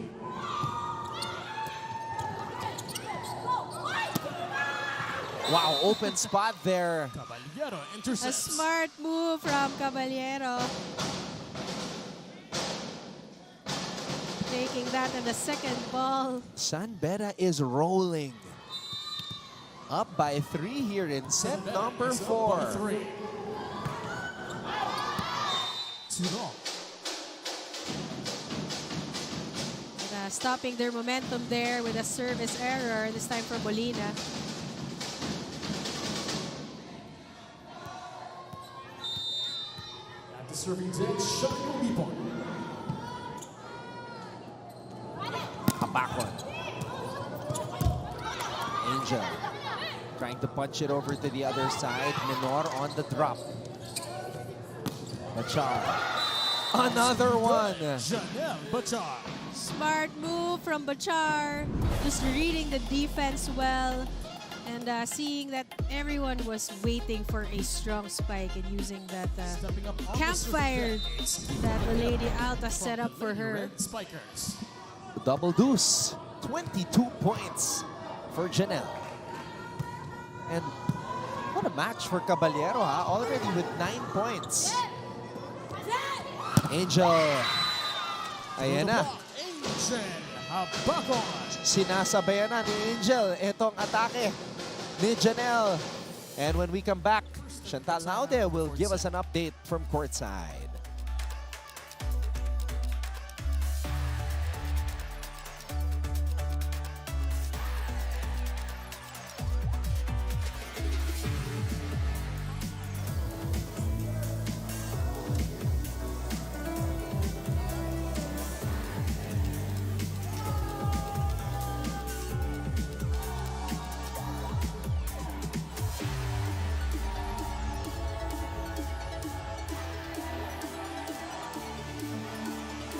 Wow, open spot there. A smart move from Caballero. Taking that in the second ball. San Beda is rolling. Up by 3 here in set number 4. Stopping their momentum there with a service error, this time for Molina. At the serving deck, Shai Omipon. Habakon. Angel trying to punch it over to the other side. Minor on the drop. Bachar. Another one. Janelle Bachar. Smart move from Bachar. Just reading the defense well. And seeing that everyone was waiting for a strong spike and using that campfire that the Lady Alta set up for her. Double deuce. 22 points for Janelle. And what a match for Caballero, ha? Already with 9 points. Angel. Ayan na. Sinasabayan na ni Angel itong atake ni Janelle. And when we come back, Chantal Laude will give us an update from courtside.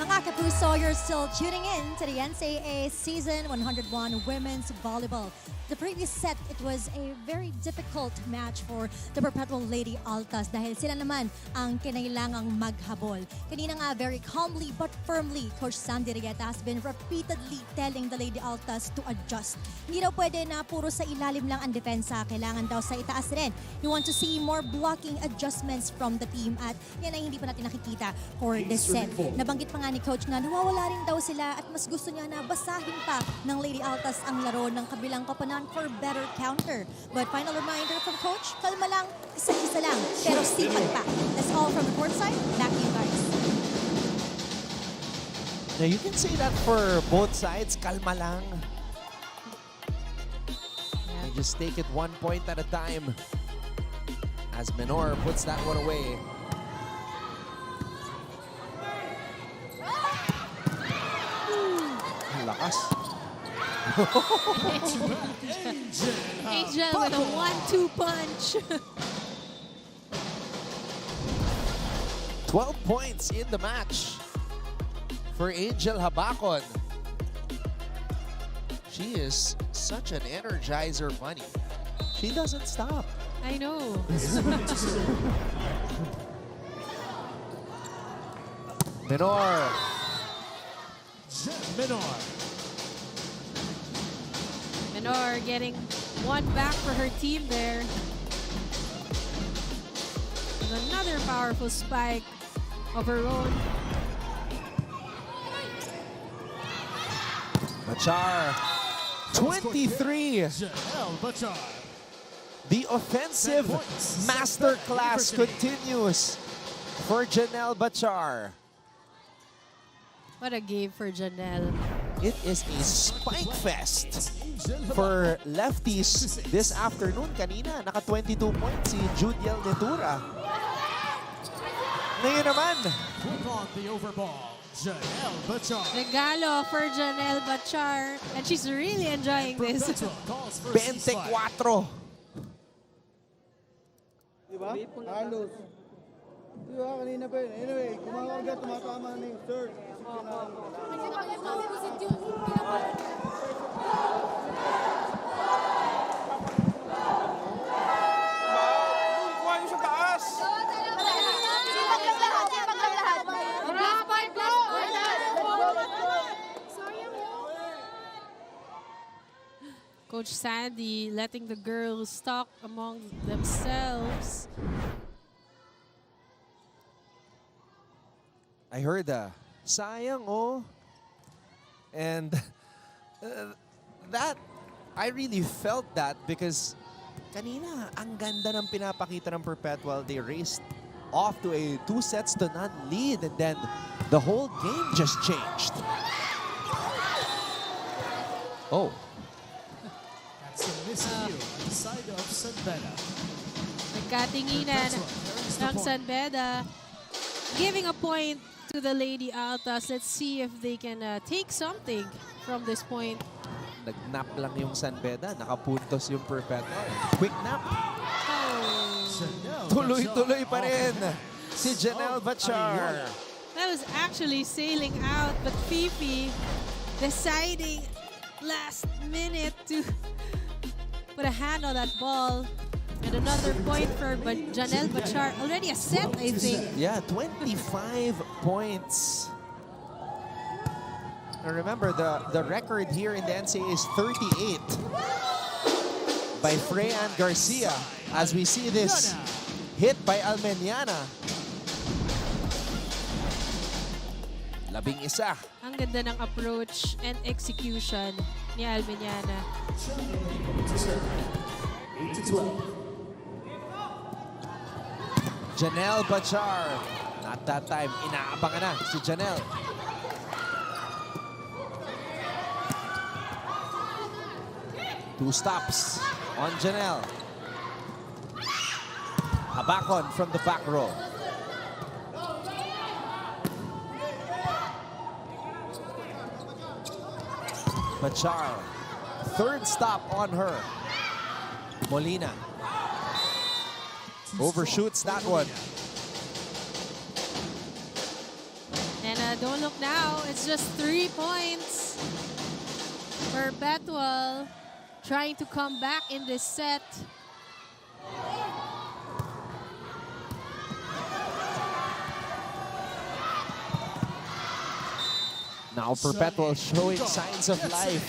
Mga kapuso, you're still tuning in to the NCAA Season 101 Women's Volleyball. The previous set, it was a very difficult match for the Perpetual Lady Altas dahil sila naman ang kinailangang maghabol. Kanina nga, very calmly but firmly, Coach Sandy Rieta has been repeatedly telling the Lady Altas to adjust. Hindi daw pwede na puro sa ilalim lang ang depensa, kailangan daw sa itaas rin. You want to see more blocking adjustments from the team at yan ay hindi pa natin nakikita for this set. Nabanggit pa nga ni Coach na nawawala rin daw sila at mas gusto niya na basahin pa ng Lady Altas ang laro ng kabilang koponan for better counter. But final reminder from Coach, kalma lang, isa-isa lang, pero sipag pa. That's all from the court side. Back to you guys. Now you can say that for both sides. Kalma lang. And just take it 1 point at a time. As Menor puts that one away. Ang lakas. Angel with a 1-2 punch. 12 points in the match for Angel Habacon. She is such an energizer bunny. She doesn't stop. I know. Menor. Menor. Menor getting one back for her team there. And another powerful spike of her own. Bachar. 23. The offensive masterclass continues for Janelle Bachar. What a game for Janelle. It is a spike fest for lefties this afternoon. Kanina, naka-22 points si Judiel Netura. Ngayon naman, Quick on the overball. Janelle Bachar. Regalo for Janelle Bachar. And she's really enjoying this. 24. Diba? Halos. Diba? Kanina pa yun. Anyway, kumakarga, tumatama na yung third. Kuha niyo sa taas! Coach Sandy letting the girls talk among themselves. I heard sayang oh. And that, I really felt that because kanina, ang ganda ng pinapakita ng Perpetual. They raced off to a 2-0 lead and then the whole game just changed. Oh. That's a miscue on the side of Beda. Nagkatinginan ng San Beda. Giving a point to the Lady Altas. Let's see if they can take something from this point. Nag-nap lang yung San Beda. Nakapuntos yung Perpetual. Quick nap. Tuloy-tuloy pa rin si Janelle Bachar. That was actually sailing out, but Fifi deciding last minute to put a hand on that ball. And another point for Janelle Bachar. Already a set, I think. Yeah, 25 points. Now remember, the record here in the NCAA is 38 by Freyan Garcia. As we see this hit by Almeniana. 11. Ang ganda ng approach and execution ni Almeniana. Janelle Bachar. Not that time. Inaabangan na si Janelle. Two stops on Janelle. Habacon from the back row. Bachar. Third stop on her. Molina. Overshoots that one. And don't look now, it's just 3 points. Perpetual trying to come back in this set. Now Perpetual showing signs of life.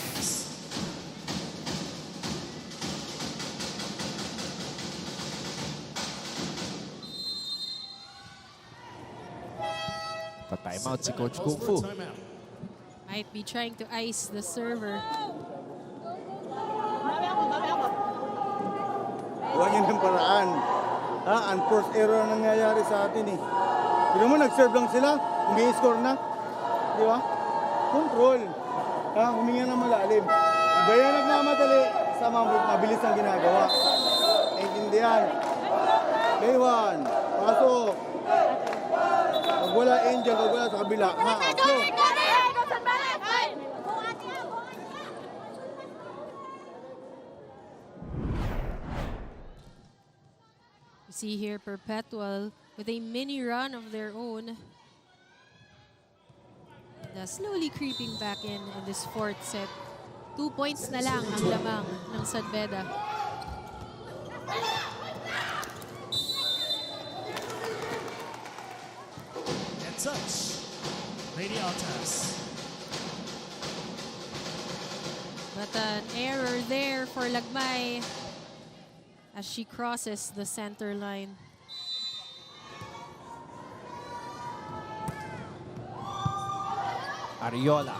Pa-timeout si Coach Kung Fu. Might be trying to ice the server. Huwag yun ng paraan. Unforced error ang nangyayari sa atin eh. Pero mo, nag-serve lang sila, may score na. Di ba? control. Huminga ng malalim. Iba yan nagmamadali sa mabilis ang ginagawa. Naintindihan. Play 1. Pasok. Pag wala Angel, pag wala sa kabila. So, you see here Perpetual with a mini run of their own. Slowly creeping back in this fourth set. 2 points na lang ang lamang ng San Beda. And touch. Lady Altas. But an error there for Lagmay as she crosses the center line. Ariola.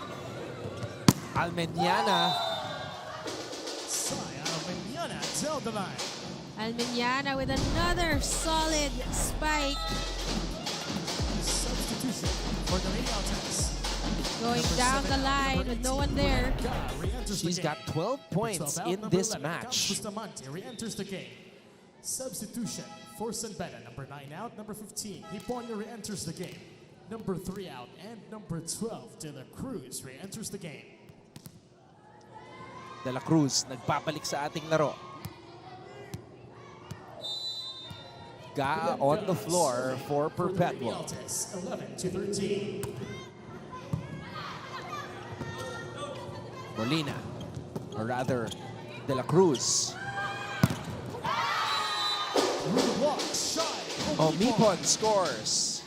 Almeniana. Almeniana down the line. Almeniana with another solid spike. Substitution for the Lady Altas. Going down the line with no one there. She's got 12 points in this match. Bustamante re-enters the game. Substitution for San Beda. Number 9 out, number 15. Hiponia re-enters the game. Number 3 out and number 12, De La Cruz re-enters the game. De La Cruz nagbabalik sa ating laro. Ga on the floor for Perpetual. 11-13. Molina, or rather, De La Cruz. Omipon scores.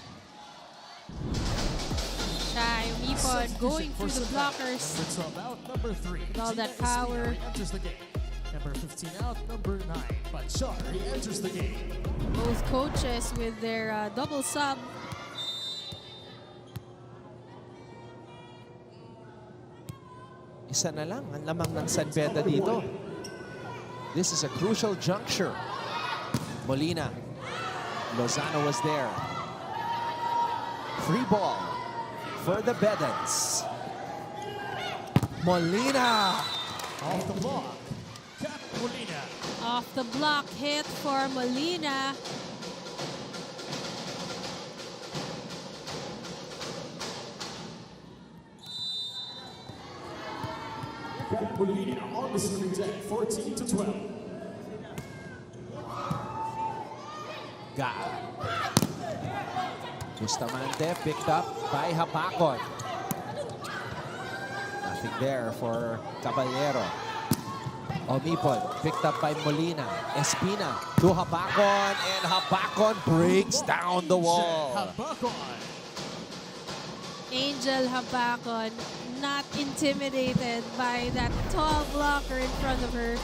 Shy Umipon going through the blockers. Number 12 out, number 3. With all that power. Enters the game. Number 15 out, number 9. Bachar enters the game. Both coaches with their double sub. Isa na lang ang lamang ng San Beda dito. This is a crucial juncture. Molina. Lozano was there. Free ball for the Bedans. Molina. Off the block. Cap Molina. Off the block hit for Molina. Cap Molina on the screen deck, 14-12. Ga. Bustamante picked up by Habakon. Nothing there for Caballero. Omipon picked up by Molina. Espina to Habakon, and Habakon breaks down the wall. Angel Habakon not intimidated by that tall blocker in front of her.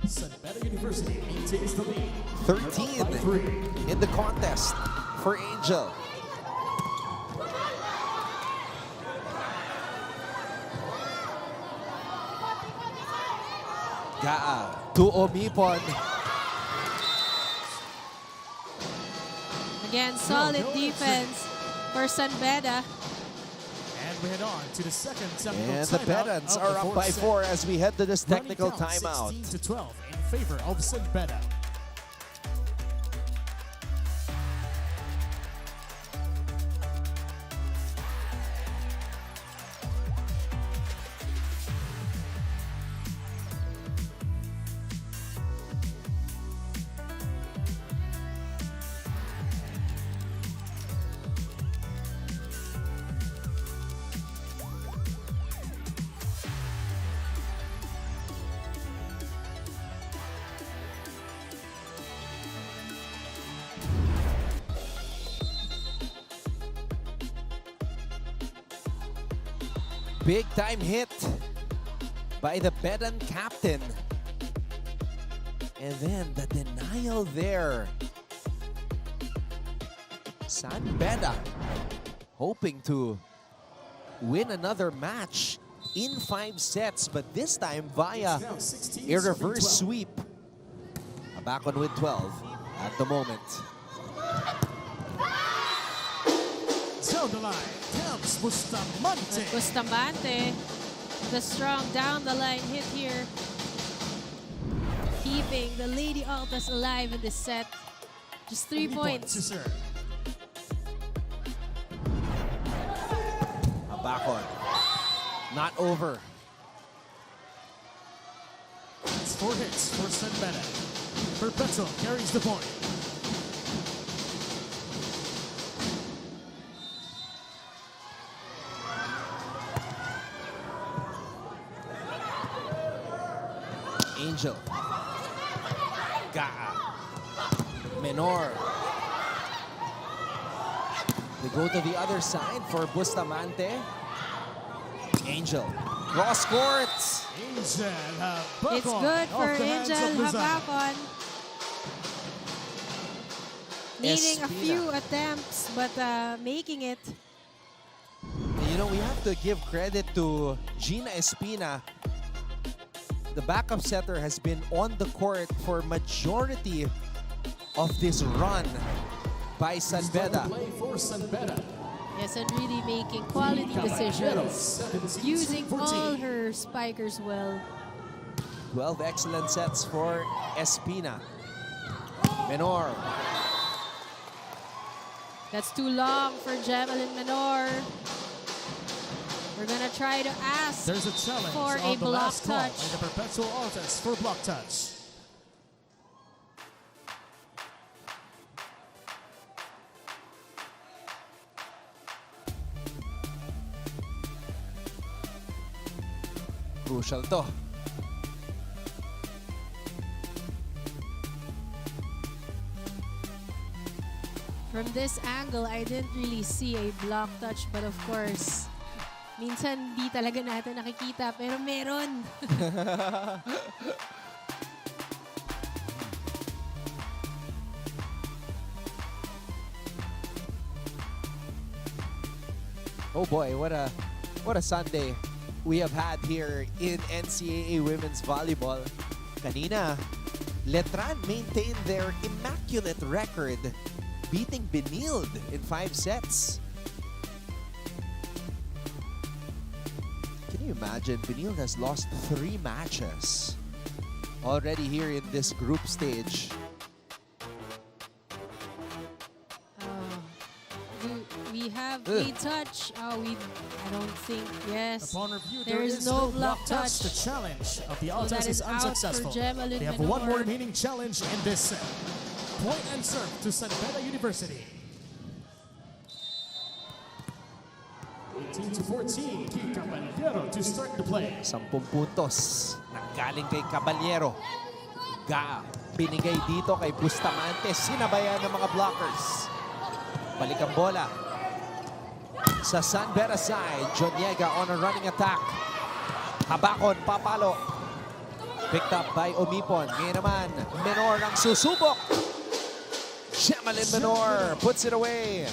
San Beda University maintains the lead. 13 in the contest for Angel. Gaa to Omipon. Again, solid defense for San Beda. And we head on to the second technical And the timeout Bedans of are the up fourth by set. 4 as we head to this technical Running count timeout. 16-12 in favor of San Beda. Big time hit by the Bedan captain. And then the denial there. San Beda hoping to win another match in 5 sets, but this time via a reverse sweep. Back on with 12 at the moment. Down the line comes Bustamante. Bustamante, the strong down the line hit here. Keeping the Lady Altas alive in this set. Just 3 points. To serve. A back on. Not over. It's 4 hits for Beda. Perpetual carries the point. Angel. Gaa. Menor. They go to the other side for Bustamante. Angel. Cross courts. Angel It's good for Angel Habakon. Needing a Espina. few attempts, but making it. You know, we have to give credit to Gina Espina. The backup setter has been on the court for majority of this run by Beda. Play for Beda. Yes, and really making quality decisions. Using all her spikers well. 12 excellent sets for Espina. Menor. That's too long for Javelin Menor. We're gonna try to ask There's a challenge for on a the block last call touch. by the Perpetual Altas for block touch. Crucial to. From this angle, I didn't really see a block touch, but of course, minsan di talaga natin nakikita, pero meron. Oh boy, what a Sunday we have had here in NCAA Women's Volleyball. Kanina, Letran maintained their immaculate record, beating Benilde in 5 sets. Can you imagine? Benilde has lost 3 matches already here in this group stage. We have a touch. I don't think, yes. Upon review, there is no block touch. The challenge of the So Altas that is is out unsuccessful. for Javelin They have Menor. one more remaining challenge in this set. Point and serve to Beda University. 18-14, kay Caballero to start the play. 10 puntos nanggaling kay Caballero. Binigay dito kay Bustamante. Sinabayan ng mga blockers. Balik ang bola. Sa Beda side, Joniega on a running attack. Habakon, papalo. Picked up by Omipon. Ngayon naman, Menor ang susubok. Javelin Menor puts it away.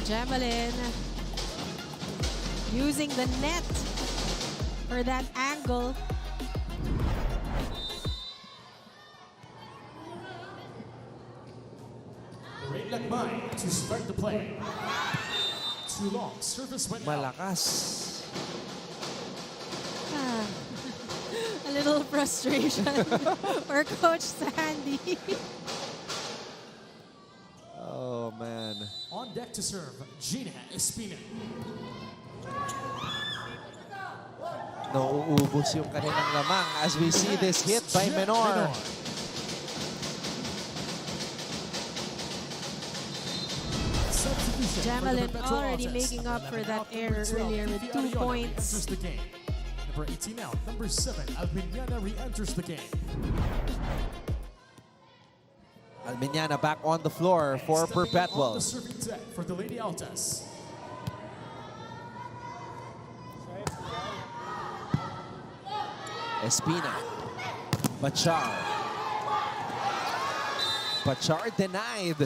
Javelin using the net for that angle. Ray Lagmay to start the play. Too long, service went out. Malakas. A little frustration for Coach Sandy. Oh, man. On deck to serve, Gina Espina. Nauubos yung kanilang lamang as we see this hit by Menor. Javelin already making up for that error earlier with 2 points. Enters the game. Number 18 out, number 7, Alminiana re-enters the game. Alminiana back on the floor for Stepping on Perpetual. the serving deck for the Lady Altas. Espina. Bachar. Bachar denied.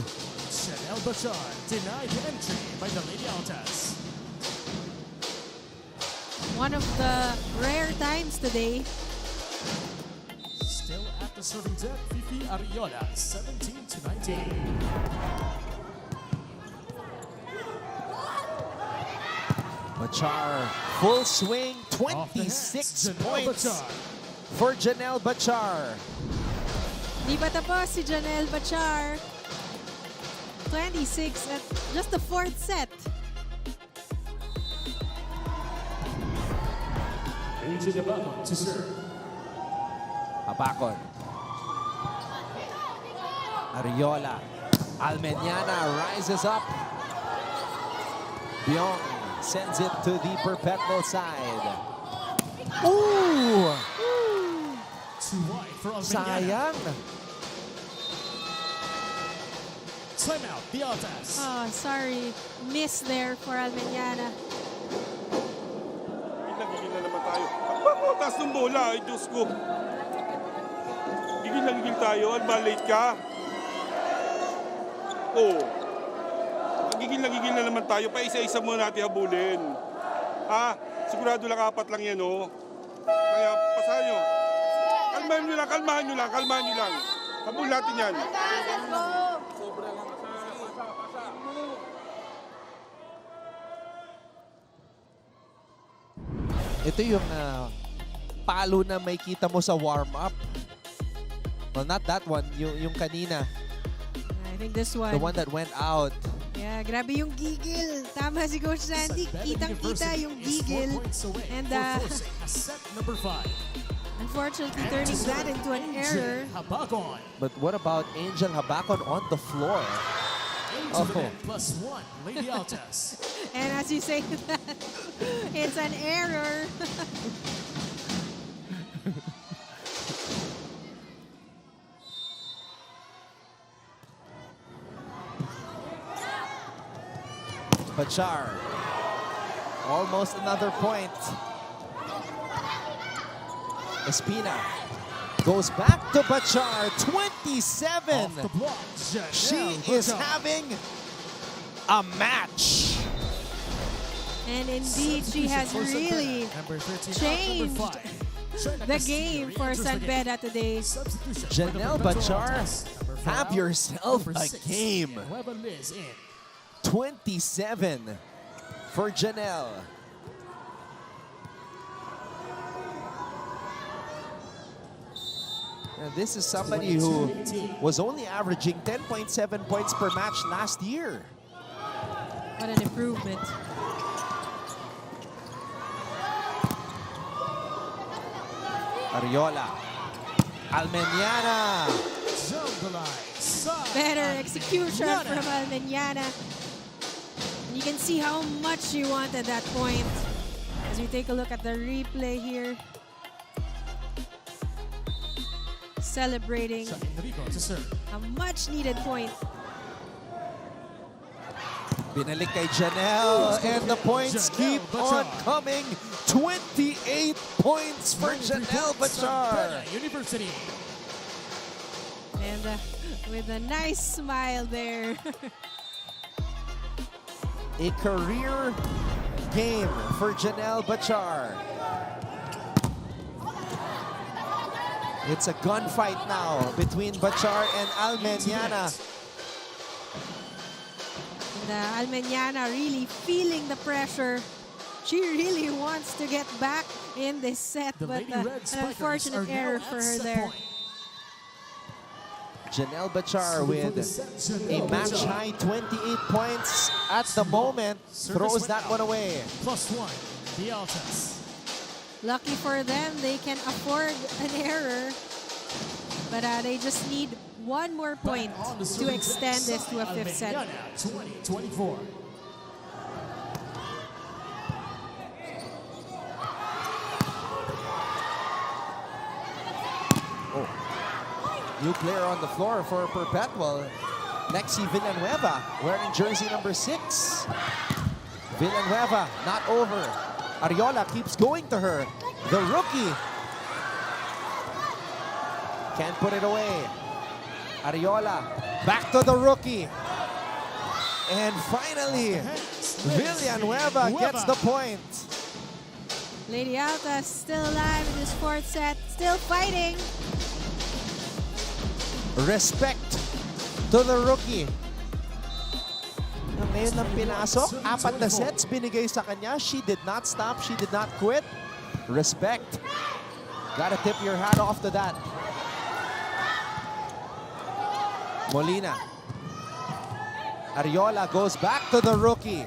Chanel Bachar denied entry by the Lady Altas. One of the rare times today. Still at the serving deck, Fifi Ariola, 17-19. Bachar, full swing, Off the hands, 26 Janelle points Bachar. for Janelle Bachar. Di pa tapos si Janelle Bachar. 26 at just the fourth set. AJ Abacon to serve. Abacon. Ariola. Almeñana rises up. Byong sends it to the Perpetual side. Ooh! Too wide for Almeñana. Sayang. Timeout, the Altas. Oh, sorry. Miss there for Almeñana. Gigil na naman tayo. Taas ng bola, ay Diyos ko. Gigil tayo, late ka. Oh. Gigil na naman tayo, pa isa-isa muna natin habulin. Ha? Sigurado lang 4 lang yan, oh. Kaya, pasahan nyo. Kalmahan nyo lang. Habul natin yan. Ito yung palo na may kita mo sa warm-up. Well, not that one. Yung kanina. I think this one. The one that went out. Yeah, grabe yung gigil. Tama si Coach Sandy. Kitang-kita yung gigil. And Set number 5. unfortunately turning that into an error. Habacon. But what about Angel Habacon on the floor? Into the net, +1, Lady Altas. And as you say that, it's an error. Bachar. Almost another point. Espina goes back to Bachar. 27. Off the block, She Janelle is Bachar. having a match. And indeed, she has really Number 13, changed number 5. the game for San Beda today. Janelle Bachar, have yourself Number a 6, game. Nueva Liz in. 27 for Janelle. And this is somebody who was only averaging 10.7 points per match last year. What an improvement. Ariola. Almeñana. Better execution from Almeñana. And you can see how much she wanted that point. As we take a look at the replay here. Celebrating a much needed point. Binalik kay Janelle, and the points keep on coming. 28 points for Janelle Bachar. University. And with a nice smile there. A career game for Janelle Bachar. It's a gunfight now between Bachar and Almeñana. And Almeñana really feeling the pressure. She really wants to get back in this set, but an unfortunate error for her there. Janelle Bachar with a match-high 28 points at the moment. Throws that one away. +1, the Altas. Lucky for them, they can afford an error. But they just need one more point to extend this to a fifth set. 20-24. New player on the floor for Perpetual. Lexi Villanueva wearing jersey number 6. Villanueva not over. Ariola keeps going to her. The rookie. Can't put it away. Ariola back to the rookie. And finally, Villanueva gets the point. Lady Alta still alive in this fourth set, still fighting. Respect to the rookie. Ngayon lang pinasok. 4 na sets binigay sa kanya. She did not stop. She did not quit. Respect. Gotta tip your hat off to that. Molina. Ariola goes back to the rookie.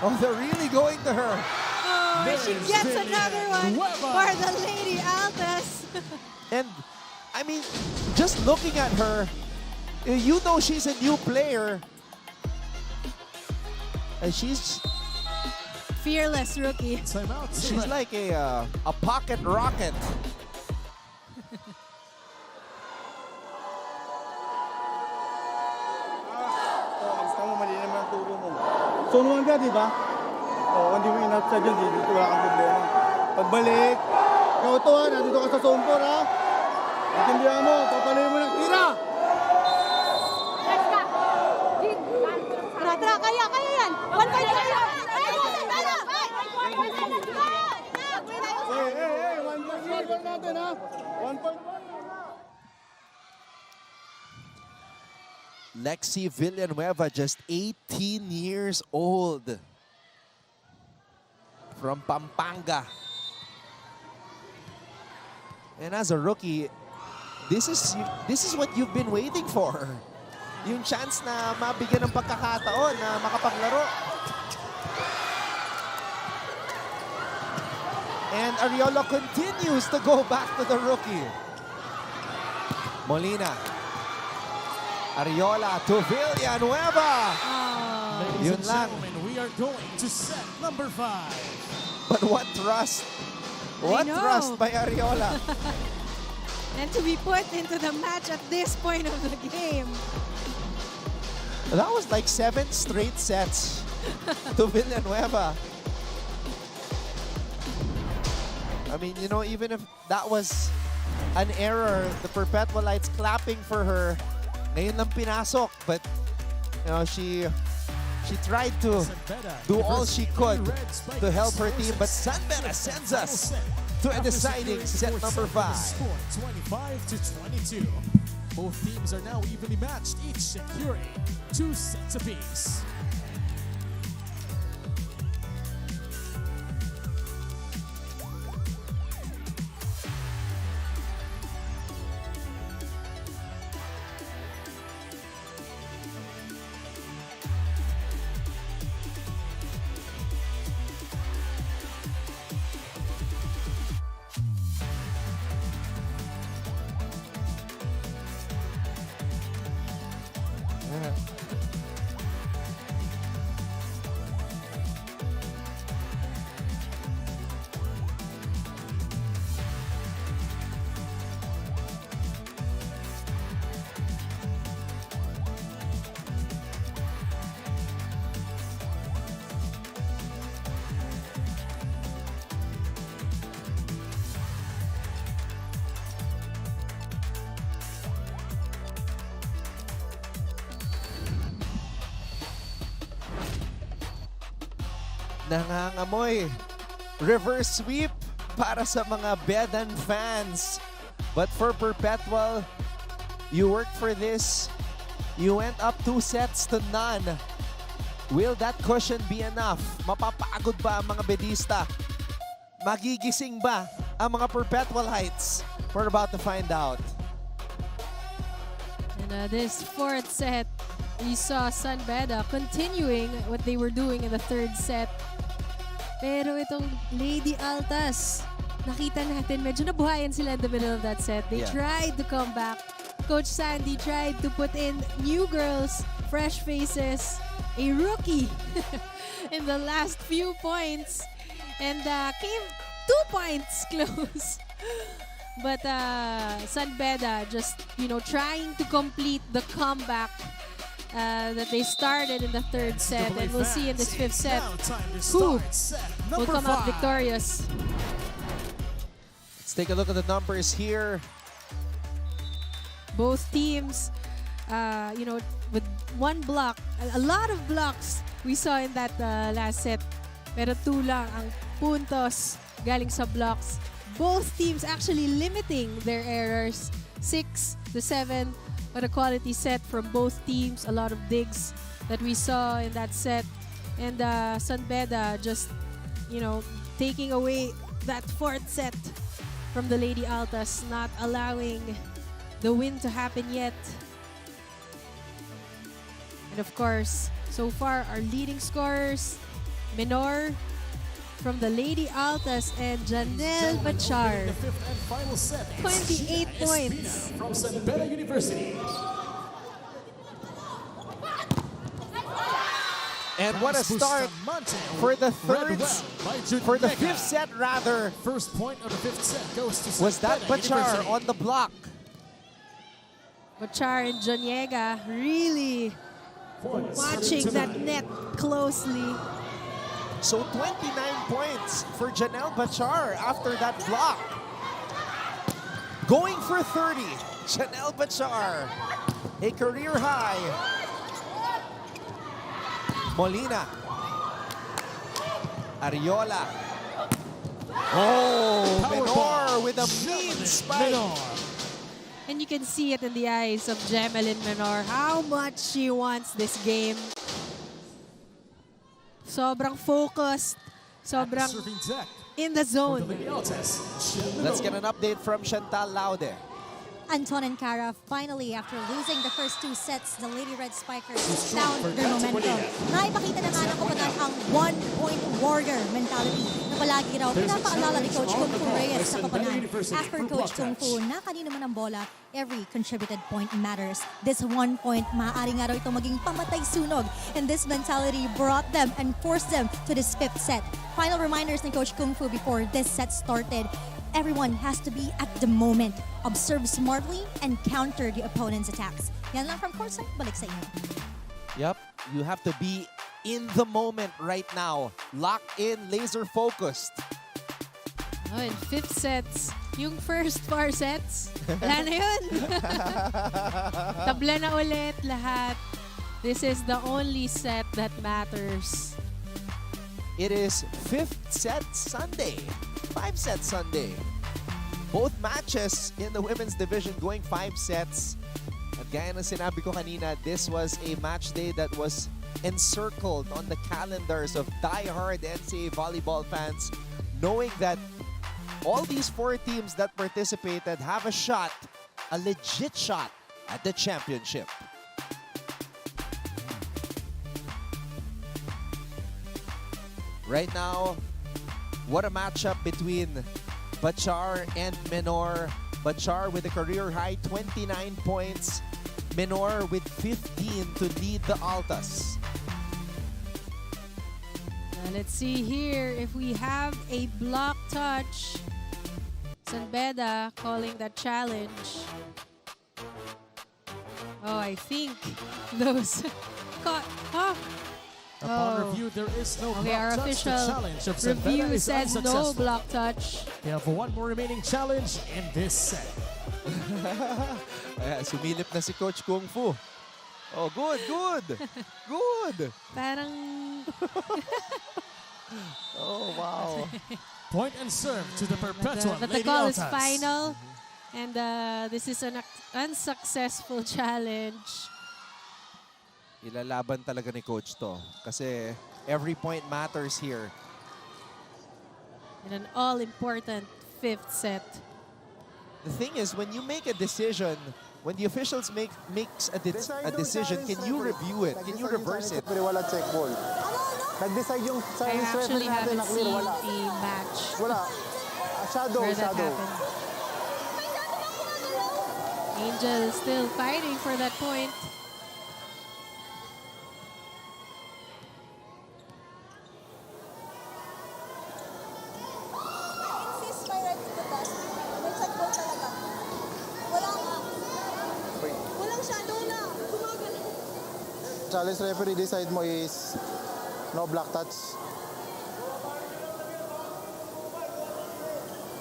Oh, they're really going to her. Oh, and she gets another one for the Lady Altas. And, I mean, just looking at her, you know she's a new player. And she's... Fearless rookie. She's like a pocket rocket. Gusto mo, mali naman ang turo mo. Zone 1 ka, di ba? Oo, hindi mo in-outside yun, dito wala kang problema. Pagbalik, ikaw ito ha, nandito ka sa zone 4 ha. Natindihan mo, papalayin mo ng tira! Tara, kaya yan. 1 point kaya. Hey, 1 point score natin ha. 1 point. Lexi Villanueva, just 18 years old. From Pampanga. And as a rookie, this is what you've been waiting for. Yung chance na mabigyan ng pagkakataon na makapaglaro. And Ariola continues to go back to the rookie. Molina. Ariola to Villanueva. Ladies Yun and lang. gentlemen, we are going to set number 5. But what trust? What know. trust by Ariola? And to be put into the match at this point of the game. That was like 7 straight sets to Villanueva. I mean, you know, even if that was an error, the Perpetualites clapping for her. Ngayon lang pinasok, but you know, she tried to do all she could to help her team, but San Beda sends us to a deciding set number 5. 25-22. Both teams are now evenly matched, each securing 2 sets apiece. Nangangamoy. Reverse sweep para sa mga Bedan fans. But for Perpetual, you worked for this. You went up 2 sets to none. Will that cushion be enough? Mapapagod ba ang mga Bedista? Magigising ba ang mga Perpetualites? We're about to find out. And this 4th set, we saw San Beda continuing what they were doing in the 3rd set. Pero itong Lady Altas, nakita natin, medyo nabuhayan sila in the middle of that set. They tried to come back. Coach Sandy tried to put in new girls, fresh faces, a rookie in the last few points. And came 2 points close. But San Beda just, you know, trying to complete the comeback that they started in the 3rd set, and we'll see in this 5th set who will come out victorious. Let's take a look at the numbers here. Both teams, you know, with 1 block, a lot of blocks we saw in that last set. Pero 2 lang ang puntos galing sa blocks. Both teams actually limiting their errors 6-7. What a quality set from both teams. A lot of digs that we saw in that set. And Beda just, taking away that fourth set from the Lady Altas, not allowing the win to happen yet. And of course, so far our leading scorers, Menor from the Lady Altas and Janelle Bachar. The fifth and final set. 28 Gina points. Espina from San Beda University. And what a start for the thirds, for the fifth set rather. First point of the fifth set goes to Was that San Beda Bachar University. on the block? Bachar and Joniega really watching that net closely. So 29 points for Janelle Bachar after that block. Going for 30, Janelle Bachar, a career high. Molina. Ariola. Oh, Menor with a mean spike. And you can see it in the eyes of Gemelyn Menor how much she wants this game. Sobrang focused, sobrang in the zone. Let's get an update from Chantal Laude. Anton and Cara, finally, after losing the first two sets, the Lady Red Spikers found their momentum. Naipakita na nga ng koponan ang one-point warrior mentality na palagi raw pinapaalala ni Coach Kung Fu Reyes sa koponan. As per Coach Kung Fu, na kanino man ang bola, every contributed point matters. This 1 point, maaari nga raw ito maging pamatay sunog. And this mentality brought them and forced them to this fifth set. Final reminders ni Coach Kung Fu before this set started. Everyone has to be at the moment, observe smartly, and counter the opponent's attacks. Yan lang from courtside, balik sa inyo. Yep, you have to be in the moment right now. Locked in, laser focused. Oh, in fifth sets, yung first 4 sets, wala na yun. Tabla na ulit lahat. This is the only set that matters. It is fifth set Sunday. 5-set Sunday. Both matches in the women's division going 5 sets. At gaya ng sinabi ko kanina, this was a match day that was encircled on the calendars of die-hard NCAA volleyball fans, knowing that all these 4 teams that participated have a shot, a legit shot at the championship. Right now, what a matchup between Bachar and Menor. Bachar with a career high 29 points. Menor with 15 to lead the Altas. Now let's see here if we have a block touch. San Beda calling that challenge. Oh, I think those caught. Huh? Upon review, there is no Okay, our block touch. The official challenge of San Beda review is says no unsuccessful. block touch. They have one more remaining challenge in this set. Ayan, sumilip na si Coach Kung Fu. Oh, good, good. Good. Parang... Oh, wow. Point and serve to the Perpetual But the Lady call is Altas. final. And this is an unsuccessful challenge. Ilalaban talaga ni Coach to. Kasi every point matters here. In an all-important fifth set. The thing is, when you make a decision, when the officials makes a decision, can you review it? Can you reverse it? Wala check ball. Nag-decide yung I Chinese actually referee natin haven't na clear. seen Wala. the match Wala. Shadow, where that shadow. happened. Angel is still fighting for that point. Challenge referee decide mo is no block touch.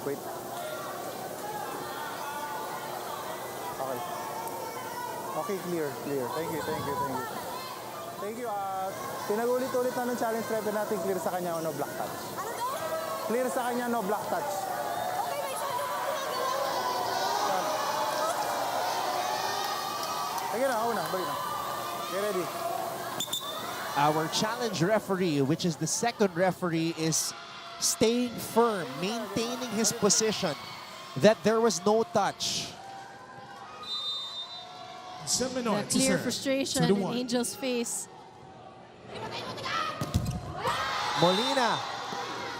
Wait. Okay. Okay, clear, clear. Thank you, thank you, thank you. Thank you. Pinag-ulit-ulit na ng challenge referee natin, clear sa kanya no block touch. Clear sa kanya no block touch. Sige na, una, balik na. Get ready. Our challenge referee, which is the second referee, is staying firm, maintaining his position, that there was no touch. The clear frustration in Angel's face. Molina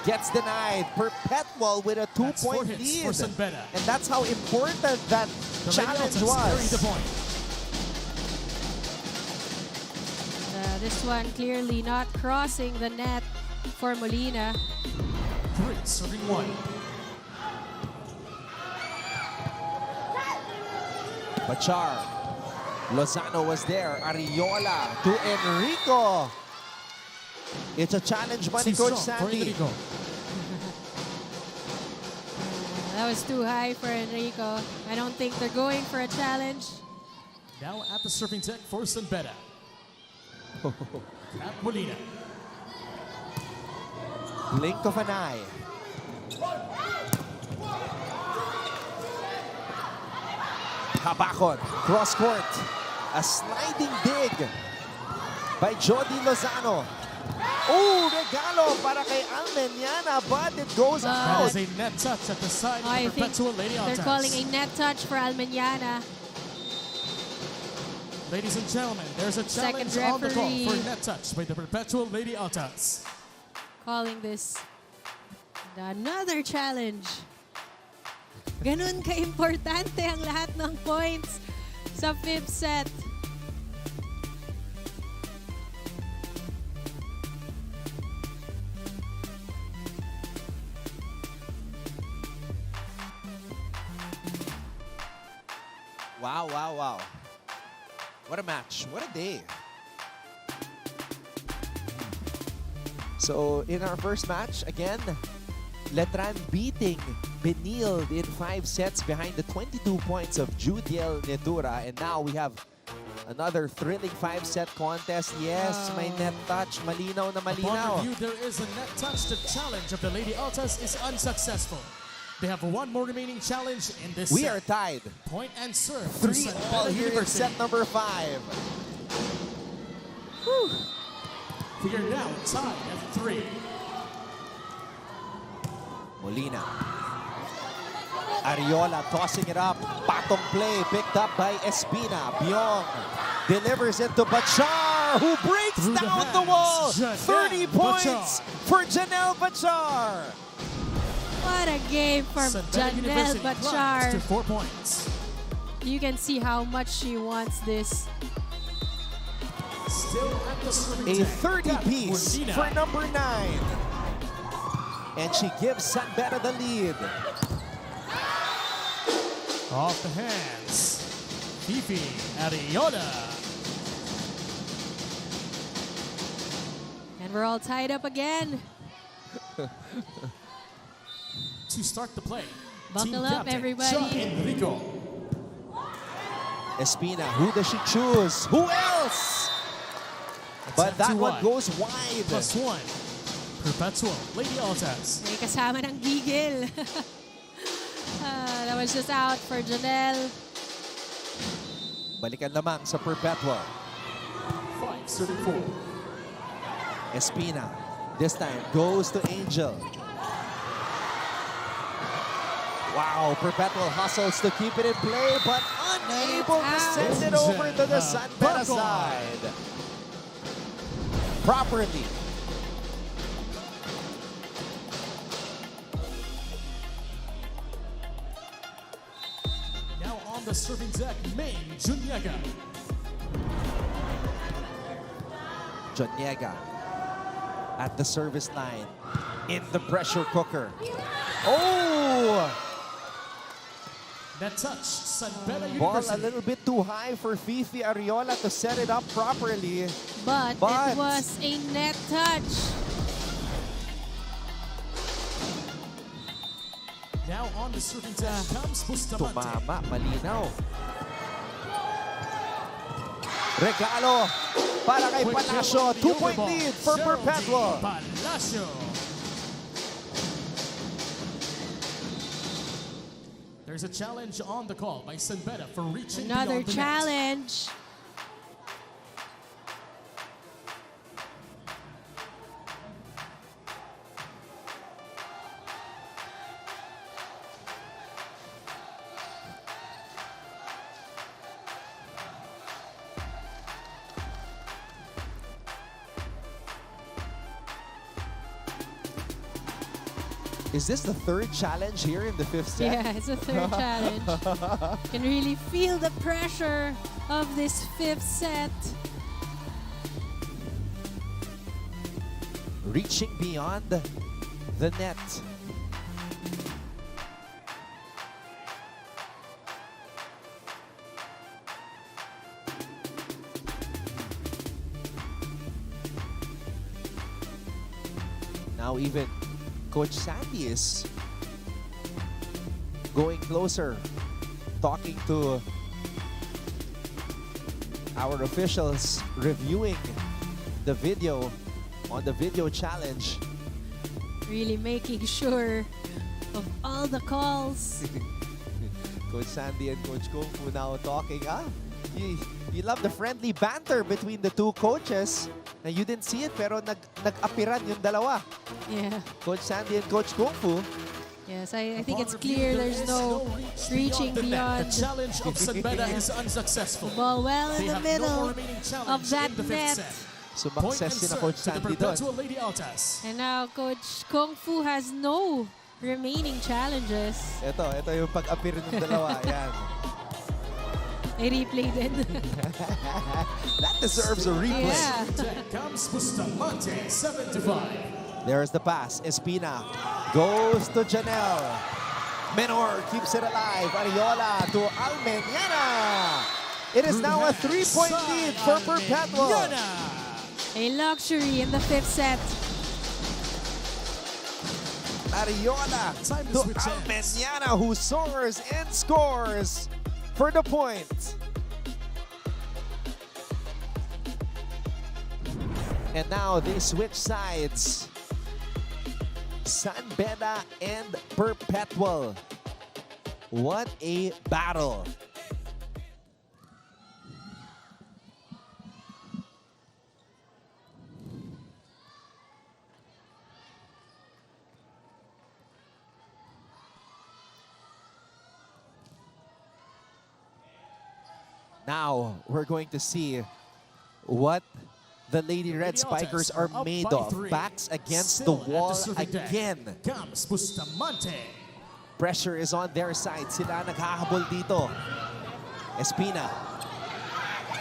gets denied. Perpetual with a 2-point lead. And that's how important that challenge was. This one clearly not crossing the net for Molina. 3 serving 1. Bachar. Lozano was there. Ariola to Enrico. It's a challenge by Coach Sandy. That was too high for Enrico. I don't think they're going for a challenge. Now at the serving deck for Beda. At Molina. Blink of an eye. Habakon, cross court. A sliding dig by Jody Lozano. Oh, regalo para kay Almeniana, but it goes That out. is a net touch at the side of I the think Perpetual Lady they're Altas. calling a net touch for Almeniana. Ladies and gentlemen, there's a Second challenge on the call referee. for net touch by the Perpetual Lady Altas. Calling this another challenge. Ganun ka-importante ang lahat ng points sa fifth set. Wow, wow, wow. What a match. What a day. So, in our first match, again, Letran beating Benilde in 5 sets behind the 22 points of Judiel Netura. And now we have another thrilling 5-set contest. Yes, may net touch. Malinaw na Upon malinaw. review, there is a net touch. The challenge of the Lady Altas is unsuccessful. They have one more remaining challenge in this We set. are tied. Point and serve. 3-all here in set number 5. We are now tied at 3. Molina. Ariola tossing it up. Patong play picked up by Espina. Byong delivers it to Bachar, who breaks Through the down the wall. hands, 30 Janelle points for Janelle Bachar. What a game for Janelle Janelle Bachar. to 4 points. You can see how much she wants this. Still at the serving A deck, 30-piece Molina. for number 9. And she gives Beda the lead. Off the hands. Fifi Ariola. And we're all tied up again. To start the play. Buckle Team up, captain, everybody. John Enrico. Espina, who does she choose? Who else? But that one 10-1. goes wide. +1. Perpetual Lady Altas. May kasama ng gigil. That was just out for Janelle. Balikan lamang sa Perpetual. 5-34. Espina, this time goes to Angel. Wow, Perpetual hustles to keep it in play, but unable to send it over to the Beda side. Properly. Now on the serving deck, May Juniaga. Joniega at the service line in the pressure cooker. Oh! That touch, Beda Ball University. a little bit too high for Fifi Ariola to set it up properly. But it was a net touch. Now on the serving deck comes Bustamante. Tumama, malinaw. Regalo para kay Palacio. 2-point lead for Perpetual. Palacio. There's a challenge on the call by Beda for reaching Another beyond the net. challenge. Is this the third challenge here in the fifth set? Yeah, it's a third challenge. You can really feel the pressure of this fifth set. Reaching beyond the net. Now even Coach Sandy is going closer, talking to our officials, reviewing the video on the video challenge. Really making sure of all the calls. Coach Sandy and Coach Kung Fu now talking. You love the friendly banter between the two coaches. Na you didn't see it, pero nag-apiran yung dalawa. Yeah. Coach Sandy and Coach Kung Fu. Yes, I think it's clear there's no reaching beyond. The challenge of Beda is unsuccessful. Ball well in They the have no middle more remaining challenge of that in the net. fifth set. Sumakses si na Coach To the Sandy doon. Perpetual Lady Altas. And now Coach Kung Fu has no remaining challenges. Ito yung pag-apir ng dalawa. Yan. I replay din. That deserves a replay. Yeah. Comes Bustamante, 7-5. There's the pass. Espina goes to Janelle. Menor keeps it alive. Ariola to Almeniana. It is now a 3-point lead for Perpetual. A luxury in the fifth set. Ariola to Almeniana, who soars and scores for the point. And now they switch sides. Beda and Perpetual. What a battle. Now we're going to see what the Lady Red Spikers are made of. Backs against the wall again. Comes Bustamante. Pressure is on their side. Sila naghahabol dito. Espina.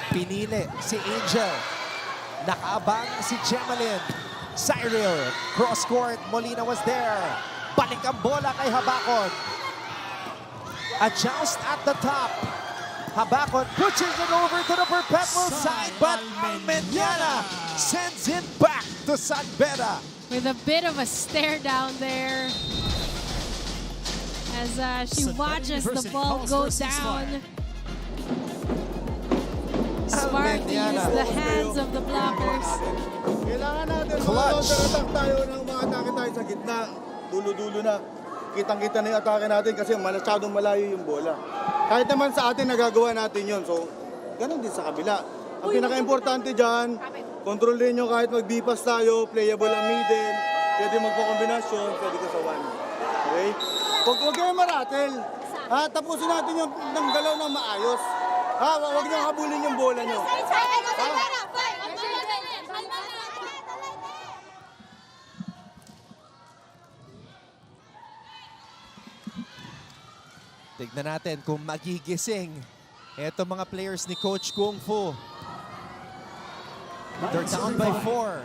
Pinili si Angel. Nakaabang si Gemalyn. Cyril. Cross court. Molina was there. Balik ang bola kay Habakon. A joust at the top. Habakon pushes it over to the Perpetual side, but Almeniana sends it back to Beda. With a bit of a stare down there as she watches the ball go down. Smart to use the hands of the blockers. Kailangan natin Clutch. counter-attack tayo ng mga atake tayo sa gitna. Dulo-dulo na. Kitang-kita na yung atake natin kasi masyadong malayo yung bola. Kahit naman sa atin, nagagawa natin yun. So, ganun din sa kabila. Ang pinaka-importante dyan, kontrolin nyo kahit mag-bipas tayo, playable ang middle, pwede magpo-kombinasyon, pwede ka sa one. Okay? Huwag kayo maratel. Ha, tapusin natin yung ng galaw ng maayos. Ha, huwag nyo habulin yung bola nyo. Tignan natin kung magigising eto mga players ni Coach Kung Fu. They're down by 4.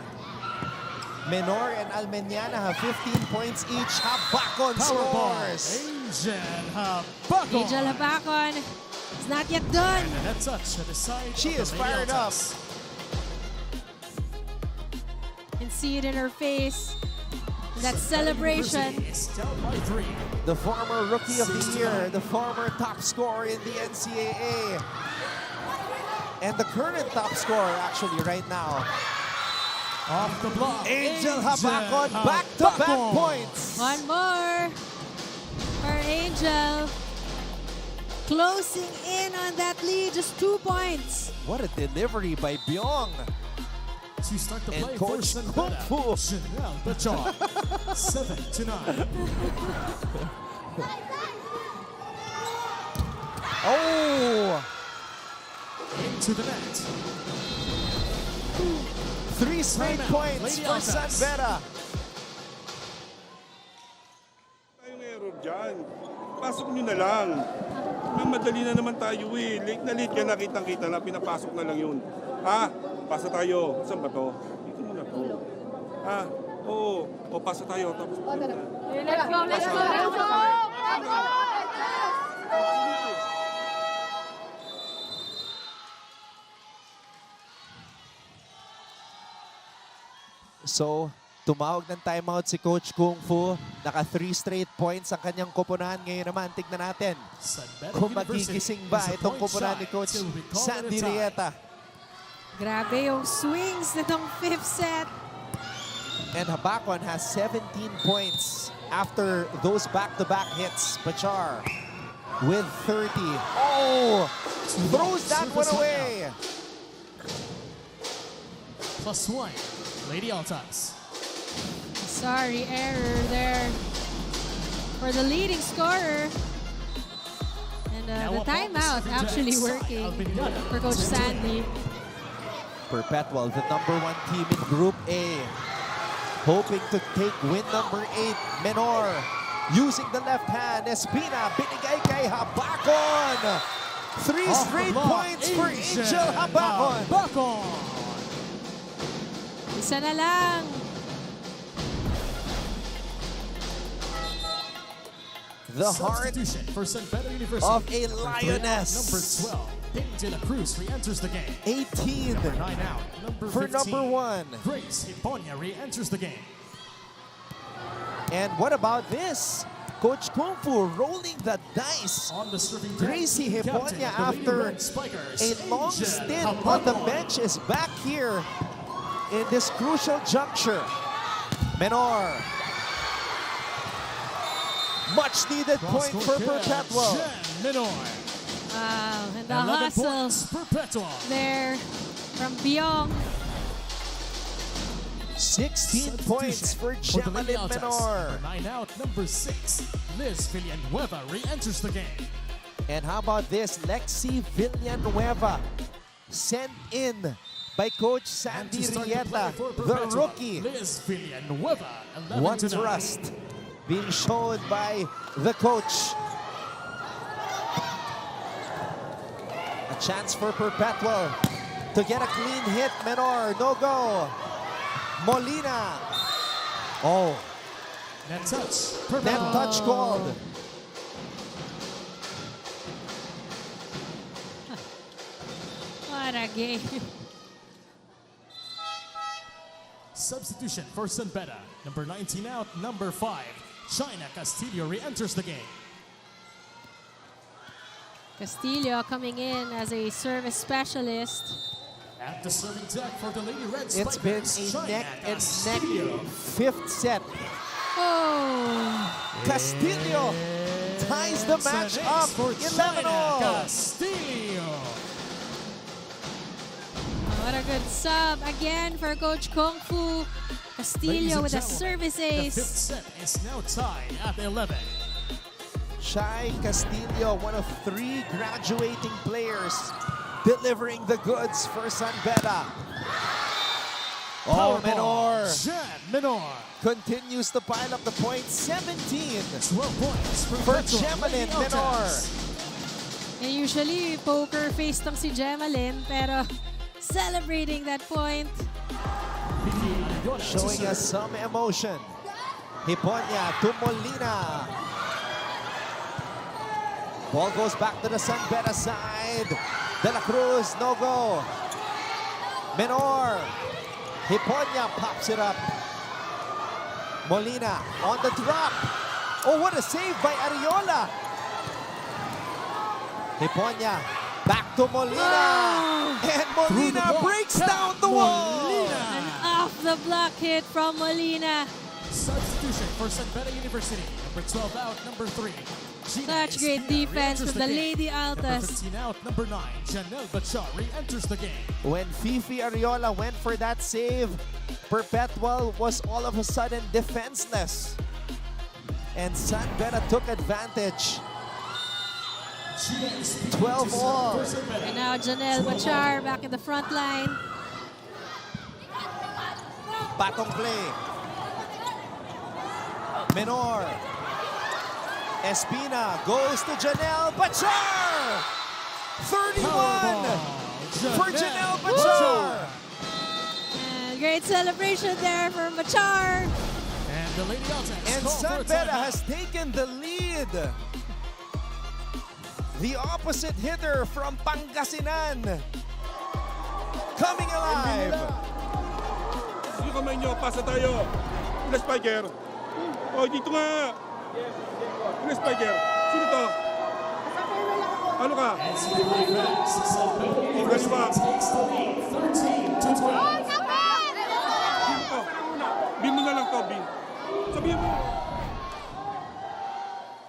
Menor and Almeniana have 15 points each. Habakon scores. Angel Habakon is not yet done. She is fired up. You can see it in her face. That celebration. The former Rookie of the Year, the former top scorer in the NCAA, and the current top scorer actually right now. Off the block. Angel Habakon, back-to-back points. One more for Angel. Closing in on that lead, just 2 points. What a delivery by Byong. To start the And play Coach for Kung Beda, Fu. Janelle Bechar, 7-9. Oh! Into the net. 3 straight Timeout, points Lady for Altas. Beda. Pinapasok nyo na lang. Madali na naman tayo eh. Late na late ka na, kitang-kita na, pinapasok na lang yun. Pasa tayo. Saan ba to? Dito muna to. Oo. Pasa tayo. Tapos Let's go, let's go, let's go! So, tumawag ng timeout si Coach Kung Fu. Naka 3 straight points ang kanyang koponahan. Ngayon naman, tignan natin kung magigising ba itong koponahan ni Coach Sandy Rieta. Grabe yung swings nitong fifth set. And Habakon has 17 points after those back-to-back hits. Pachar with 30. Oh! Throws that one away. +1, Lady Altas. Sorry, error there for the leading scorer. And the timeout actually working for Coach Sandy. Perpetual, the #1 team in Group A. Hoping to take win #8. Menor using the left hand. Espina, binigay kay Habakon. 3 straight points for Angel Habakon. Isa na lang. The heart for St. Beda University of a lioness. Number 12, Ping De La Cruz re-enters the game. 18 Number 9 out. Number for 15, #1. Grace Hiponia re-enters the game. And what about this? Coach Kung Fu rolling the dice. On the serving deck, Gracie captain Hiponia, of the Lady after Red Spikers, a long Angel stint on the Habakon. bench, is back here in this crucial juncture. Menor. Much needed point for Perpetual. Menor. Wow, and the 11 hustle points, Perpetual. there from Byong. 16 points for the Lady Jamalyn Altas. Menor. 9 out, number 6, Liz Villanueva re-enters the game. And how about this? Lexi Villanueva sent in by Coach And Sandy to start the play Rieta, for the Perpetual, rookie. Liz Villanueva, 11 One to 9. thrust being shown by the coach. A chance for Perpetual to get a clean hit. Menor, no go. Molina. Oh, Net touch. net touch called. What a game. Substitution for St. Beda. Number 19 out, number 5, China Castillo re-enters the game. Castillo coming in as a service specialist. At the serving deck for the Lady Red It's been Spikers, a China neck and Castillo. neck fifth set. Oh, Castillo ties the match up for 11 China all. Castillo. what a good sub again for Coach Kung Fu. Ladies Castillo and with a gentlemen, service the ace. fifth set is now tied at 11. Shai Castillo, one of 3 graduating players, delivering the goods for San Beda. Oh, Menor Jan Menor. continues to pile up the points. 17 12 points for Perpetual Jamalyn Lady Menor. Altas. And usually, poker face tong si Jamalyn, pero celebrating that point. Showing us some emotion. Hiponia to Molina. Ball goes back to the San Beda side. De La Cruz, no go. Menor. Hiponia pops it up. Molina on the drop. Oh, what a save by Ariola. Hiponia back to Molina. And Molina breaks down the wall. An off the block hit from Molina. Substitution for St. Beda University. Number 12 out, number 3. Gina Such great Espina defense re-enters from the game. Lady Number Altas. 15 out, number 9. Janelle Bachar re-enters the game. When Fifi Ariola went for that save, Perpetual was all of a sudden defenseless. And San Beda took advantage. 12 all. And now Janelle Bachar back in the front line. Batong play. Menor. Espina goes to Janelle Bachar! 31 for Janelle Bachar! And great celebration there for Machar. And the Lady Altas And call for San a Beda timeout. has taken the lead. The opposite hitter from Pangasinan. Coming alive. Yung kamay nyo, pasa tayo. Plus Spiker. Oh, dito nga. Plus Spiker. Sino to? Ano ka? NCAA Max, San Beda University takes the lead, 13-12. Sino to? Bin mo na lang to, Bin. Sabihin mo.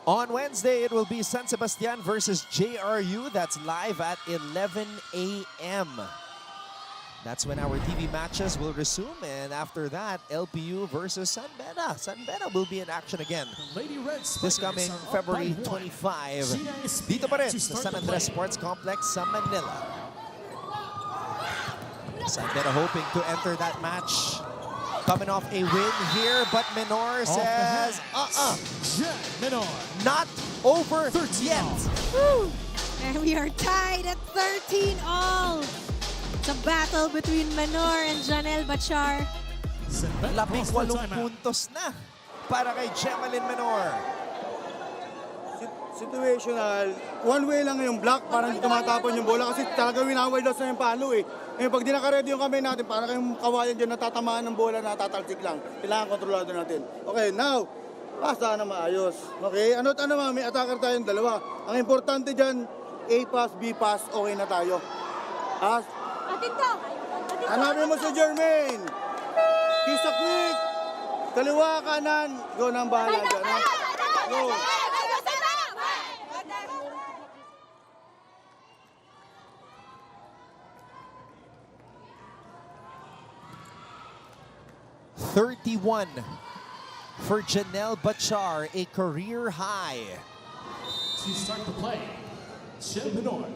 On Wednesday, it will be San Sebastian versus JRU. That's live at 11 a.m. That's when our TV matches will resume. And after that, LPU versus San Beda. San Beda will be in action again. Lady Reds This coming February 25. Dito pa rin sa San Andres Sports Complex sa Manila. San Beda hoping to enter that match. Coming off a win here, but Menor says, Menor. Not over yet. Woo. And we are tied at 13 all. It's a battle between Menor and Janelle Bachar. Labing 8 puntos na para kay Gemalyn Menor. Situational. One way lang yung block, parang hindi tumatapon yung bola kasi talaga winaway daw sa yung palo eh. Eh pag di naka-ready yung kamay natin, parang kayong kawayan dyan natatamaan ng bola na tatalsik lang. Kailangan kontrolado natin. Okay, now, basta na maayos. Okay, ano't ano mga may attacker tayong dalawa. Ang importante dyan, A pass, B pass, okay na tayo. Hanapin mo si Jermaine. Kisa quick. Kaliwa, kanan. Go nang bahala dyan. Ha? Go. .31 for Janelle Bachar, a career high. To start the play, Jen Menor.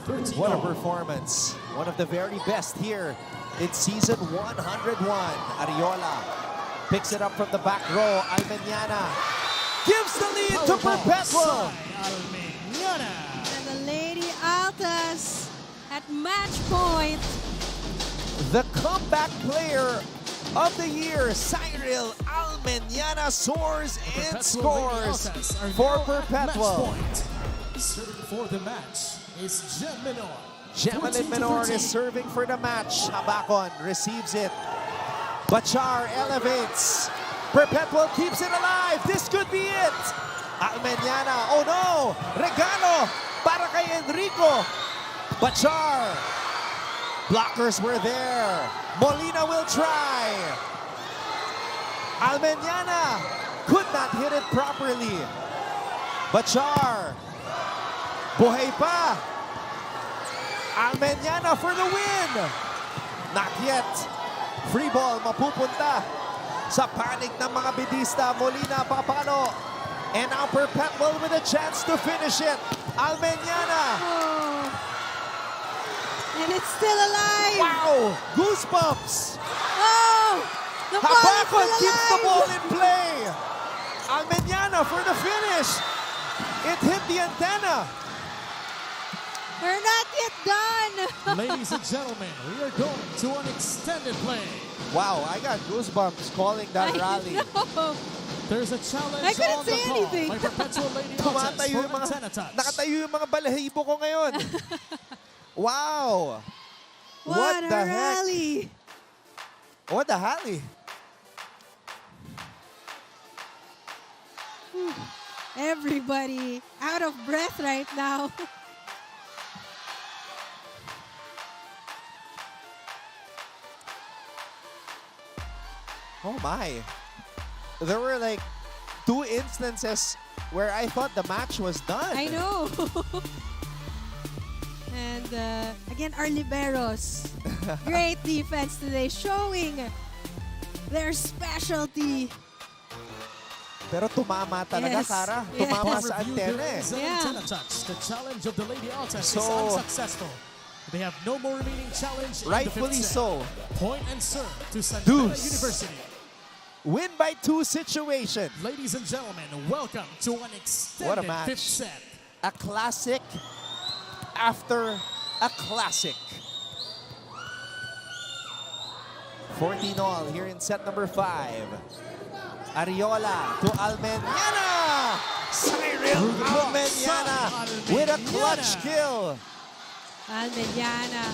13 What a all. performance. One of the very best here in season 101. Ariola picks it up from the back row. Almeñana gives the lead to Perpetual. Almeñana. And the Lady Altas at match point. The comeback player of the year, Cyril Almeñana, soars and scores for Perpetual. Serving for the match is Jen Menor. Gemalyn Menor is serving for the match. Habakon receives it. Bachar elevates. Perpetual keeps it alive. This could be it. Almeñana, oh no! Regalo para kay Enrico. Bachar. Blockers were there. Molina will try. Almeñana could not hit it properly. Bachar. Buhay pa. Almeñana for the win. Not yet. Free ball mapupunta sa panig ng mga bidista. Molina papalo. And now Perpetual with a chance to finish it. Almeñana. Oh. And it's still alive. Wow! Goosebumps. Oh! The ball is Habakon still keeps the alive. ball in play. Almeñana for the finish. It hit the antenna. We're not yet done. Ladies and gentlemen, we are going to an extended play. Wow, I got goosebumps calling that rally. No. There's a challenge I couldn't on the say call anything. by Perpetual Lady Altas Tumatayo for yung mga, antenna touch. nakatayo yung mga balahibo ko ngayon. Wow. What a the heck? rally. What the hally? Everybody out of breath right now. Oh my. There were like 2 instances where I thought the match was done. I know. And again, our liberos. Great defense today, showing their specialty. Pero tumama talaga, Yes. Sarah. Yes. Tumama Upon sa review, antena there eh. is an antenna touch. The challenge of the Lady Altas is So- unsuccessful. They have no more remaining challenge in the Rightfully fifth set. so. Point and serve to San Deuce. Beda University. Win by 2 situation. Ladies and gentlemen, welcome to an What a extended match. fifth set. A classic after a classic. 14-all here in set number 5. Ariola to Almeniana. Cyril Almeniana with a clutch kill. Almeniana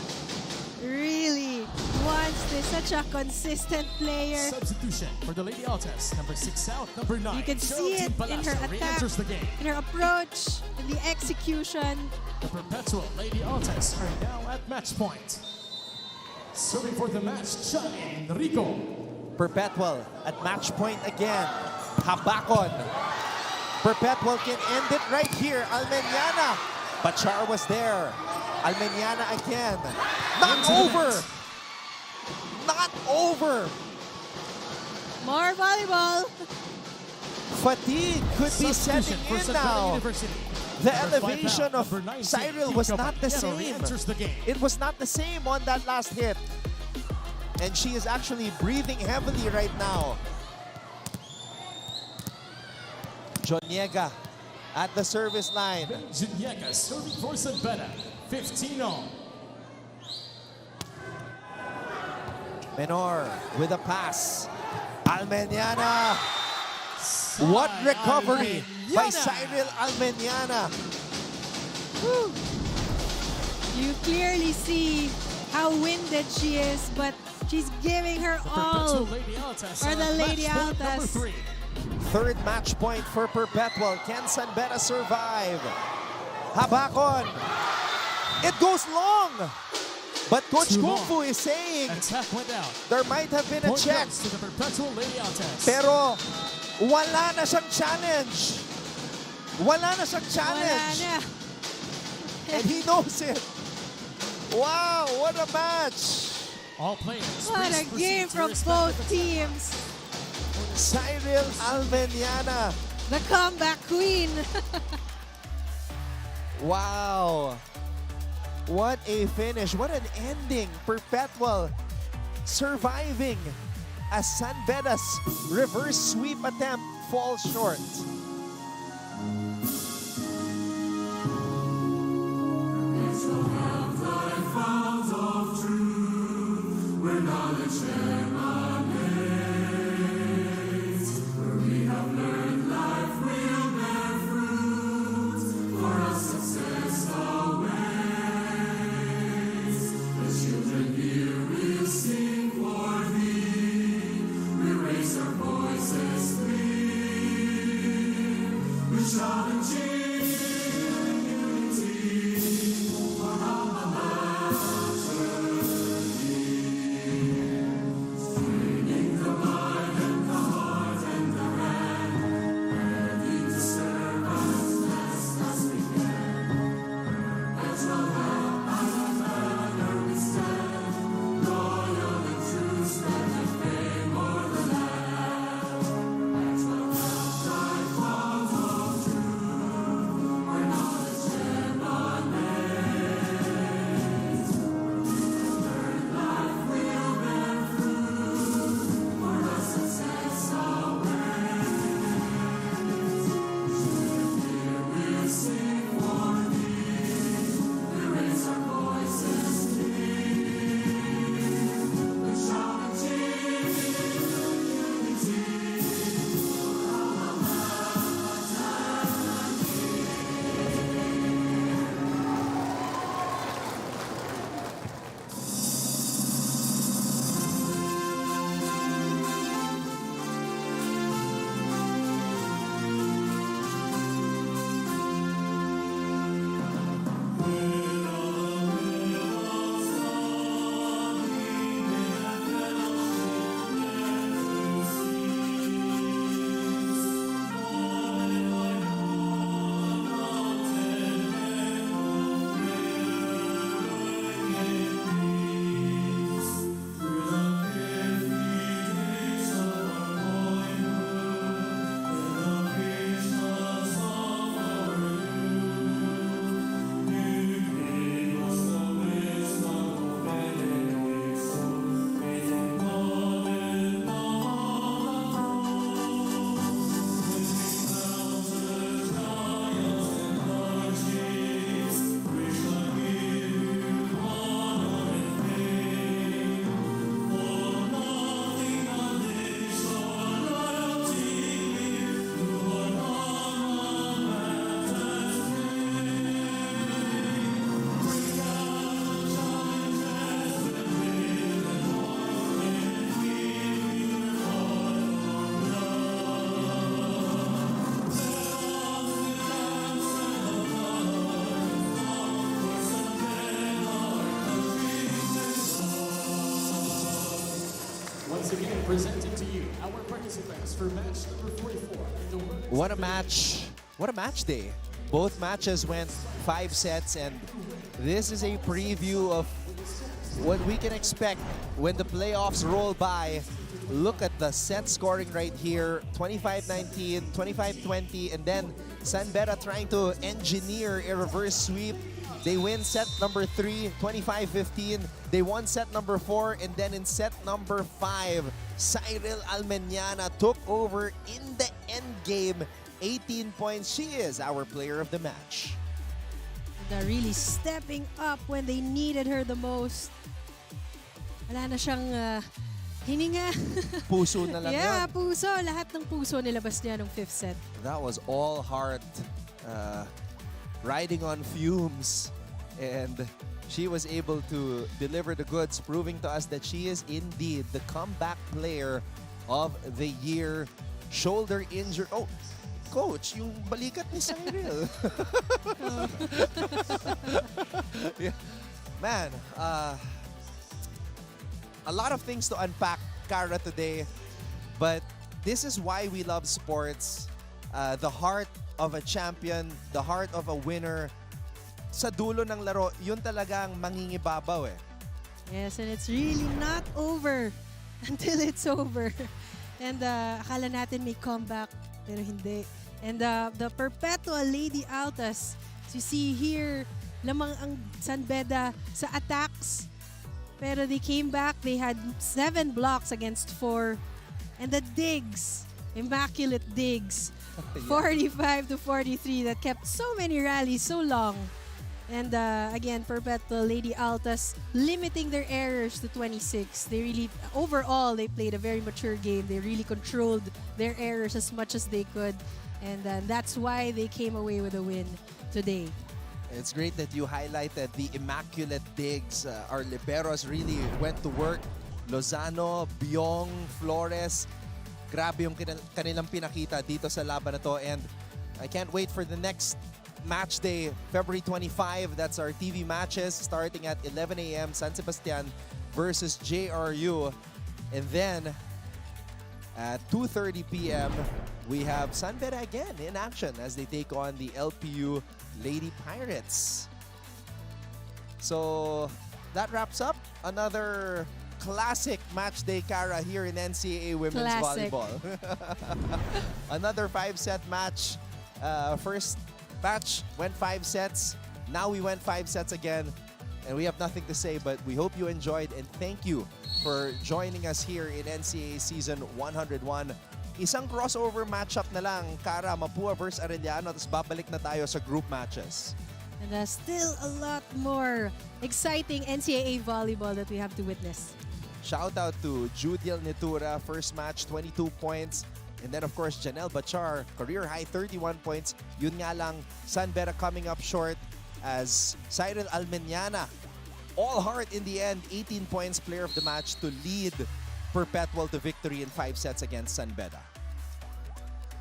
really wants this. Such a consistent player. Substitution for the Lady Altas. Number 6 out, number 9. You can see it in her attack, re-enters the game. in her approach, in the execution. The Perpetual Lady Altas are now at match point. Serving for the match, John Enrico. Perpetual at match point again. Habakon. Perpetual can end it right here. Almeniana. Bachar was there. Almeniana again. Not over. Not over. More volleyball. Fatigue could be setting for in Central now. University. The Number 5 elevation out, of number 19, Cyril was Kika not the Baquero same. re-enters the game. It was not the same on that last hit. And she is actually breathing heavily right now. Joniega at the service line. Junieka serving for Beda. 15-all. Menor with a pass. Almeniana. What recovery by Cyril Almeniana. Woo. You clearly see how winded she is, but she's giving her all for the Lady Altas. Third match point for Perpetual. Can San Beda survive? Habakon. It goes long. But Coach Kung Fu is saying Attack went out. there might have been a Point check. goes to the Perpetual Lady Altas. Pero wala na siyang challenge. Wala na siyang challenge. Wala na. And he knows it. Wow, what a match. All players. What a game from both teams. Cyril Almeniana. The comeback queen. Wow. What a finish. What an ending. Perpetual surviving as San Beda's reverse sweep attempt falls short. Once again, presenting to you our participants for match number 44 in the women's What a match. What a match day. Both matches went 5 sets, and this is a preview of what we can expect when the playoffs roll by. Look at the set scoring right here. 25-19, 25-20, and then San Beda trying to engineer a reverse sweep. They win set number 3, 25-15. They won set number 4, and then in set number 5, Cyril Almeniana took over in the end game. 18 points. She is our player of the match. And really stepping up when they needed her the most. Wala na siyang hininga. Puso na lang Yeah, yun. puso. Lahat ng puso nilabas niya nung 5th set. That was all heart, riding on fumes, and she was able to deliver the goods, proving to us that she is indeed the comeback player of the year. Shoulder injury. Oh, coach, yung balikat ni Cyril. Yeah. Man, a lot of things to unpack, Cara, today. But this is why we love sports. The heart of a champion, the heart of a winner. Sa dulo ng laro, yun talagang mangingibabaw eh. Yes, and it's really not over until it's over. And akala natin may comeback, pero hindi. And the Perpetual Lady Altas, as you see here, lamang ang San Beda sa attacks. Pero they came back, they had 7 blocks against 4. And the digs, immaculate digs, 45-43, that kept so many rallies so long. And again, Perpetual Lady Altas limiting their errors to 26. They really, overall, they played a very mature game. They really controlled their errors as much as they could. And that's why they came away with a win today. It's great that you highlighted the immaculate digs. Our liberos really went to work. Lozano, Biong, Flores. Grabe yung kanilang pinakita dito sa laban na to. And I can't wait for the next match day, February 25. That's our TV matches starting at 11 a.m. San Sebastian versus JRU. And then at 2:30 p.m., we have San Beda again in action as they take on the LPU Lady Pirates. So that wraps up another classic match day, Cara, here in NCAA Women's Volleyball. Another 5-set match. First match went 5 sets. Now we went 5 sets again. And we have nothing to say, but we hope you enjoyed, and thank you for joining us here in NCAA Season 101. Isang crossover matchup na lang, Cara, Mapua versus Arellano, tapos babalik na tayo sa group matches. And still a lot more exciting NCAA volleyball that we have to witness. Shout out to Judiel Nitura, first match, 22 points. And then, of course, Janelle Bachar, career high, 31 points. Yun nga lang, San Beda coming up short as Cyril Almeniana, all heart in the end, 18 points, player of the match to lead Perpetual to victory in 5 sets against San Beda.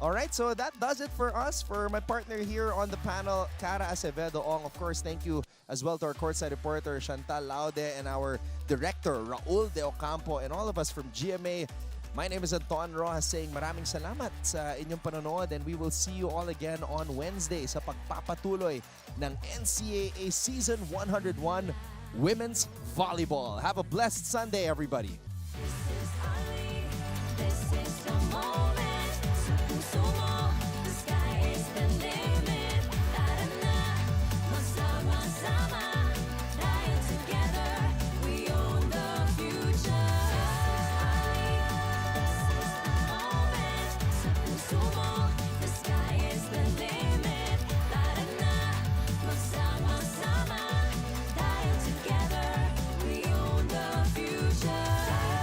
All right, so that does it for us. For my partner here on the panel, Cara Acevedo Ong, of course, thank you as well to our courtside reporter, Chantal Laude, and our director, Raul De Ocampo, and all of us from GMA. My name is Anton Rojas saying maraming salamat sa inyong panonood, and we will see you all again on Wednesday sa pagpapatuloy ng NCAA Season 101 Women's Volleyball. Have a blessed Sunday, everybody. Together, we own the future.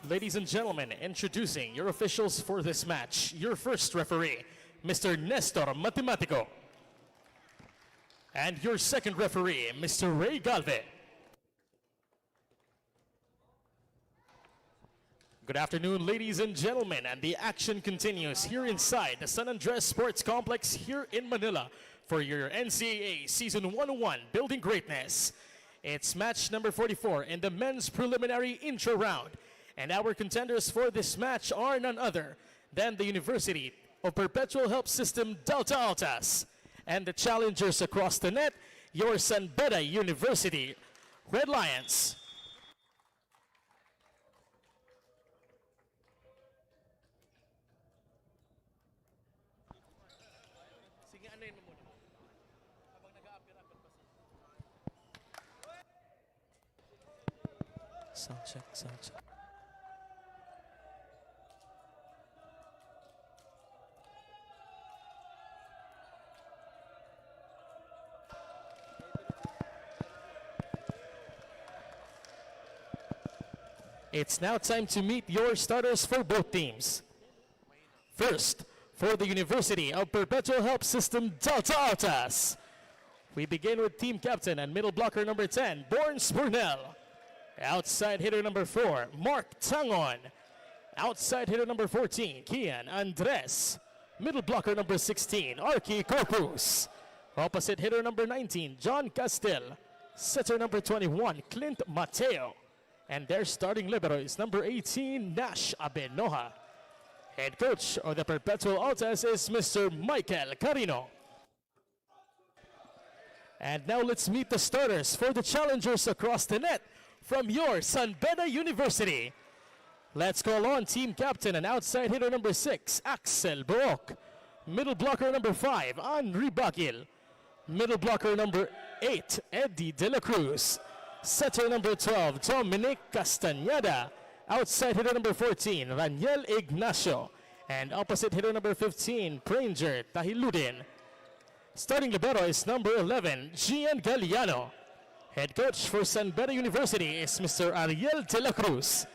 Ladies and gentlemen, introducing your officials for this match. Your first referee, Mr. Nestor Matematico. And your second referee, Mr. Ray Galve. Good afternoon, ladies and gentlemen, and the action continues here inside the San Andres Sports Complex here in Manila for your NCAA Season 101 Building Greatness. It's match number 44 in the men's preliminary intro round. And our contenders for this match are none other than the University of Perpetual Help System Delta Altas. And the challengers across the net, your San Beda University Red Lions. Sound check, sound check. It's now time to meet your starters for both teams. First, for the University of Perpetual Help System Delta Altas. We begin with team captain and middle blocker number 10, Born Spurnell. Outside hitter number 4, Mark Tangon. Outside hitter number 14, Kian Andres. Middle blocker number 16, Arky Corpus. Opposite hitter number 19, John Castel. Setter number 21, Clint Mateo. And their starting libero is number 18, Nash Abenoja. Head coach of the Perpetual Altas is Mr. Michael Carino. And now let's meet the starters for the challengers across the net from your San Beda University. Let's call on team captain and outside hitter number 6, Axel Book. Middle blocker number 5, Henry Bakil. Middle blocker number 8, Eddie De La Cruz. Setter number 12, Dominic Castañeda. Outside hitter number 14, Raniel Ignacio. And opposite hitter number 15, Pranger Tahiludin. Starting libero is number 11, Gian Galliano. Head coach for San Beda University is Mr. Ariel De La Cruz.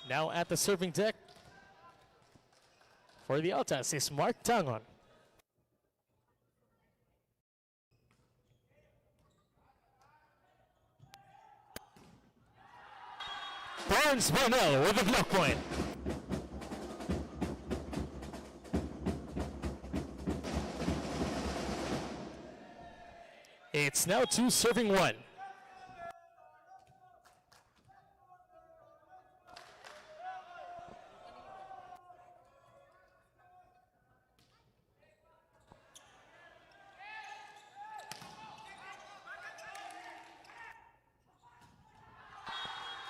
Now at the serving deck for the Altas is Mark Tangon. Barnes Burnell with the block point. It's now 2 serving 1.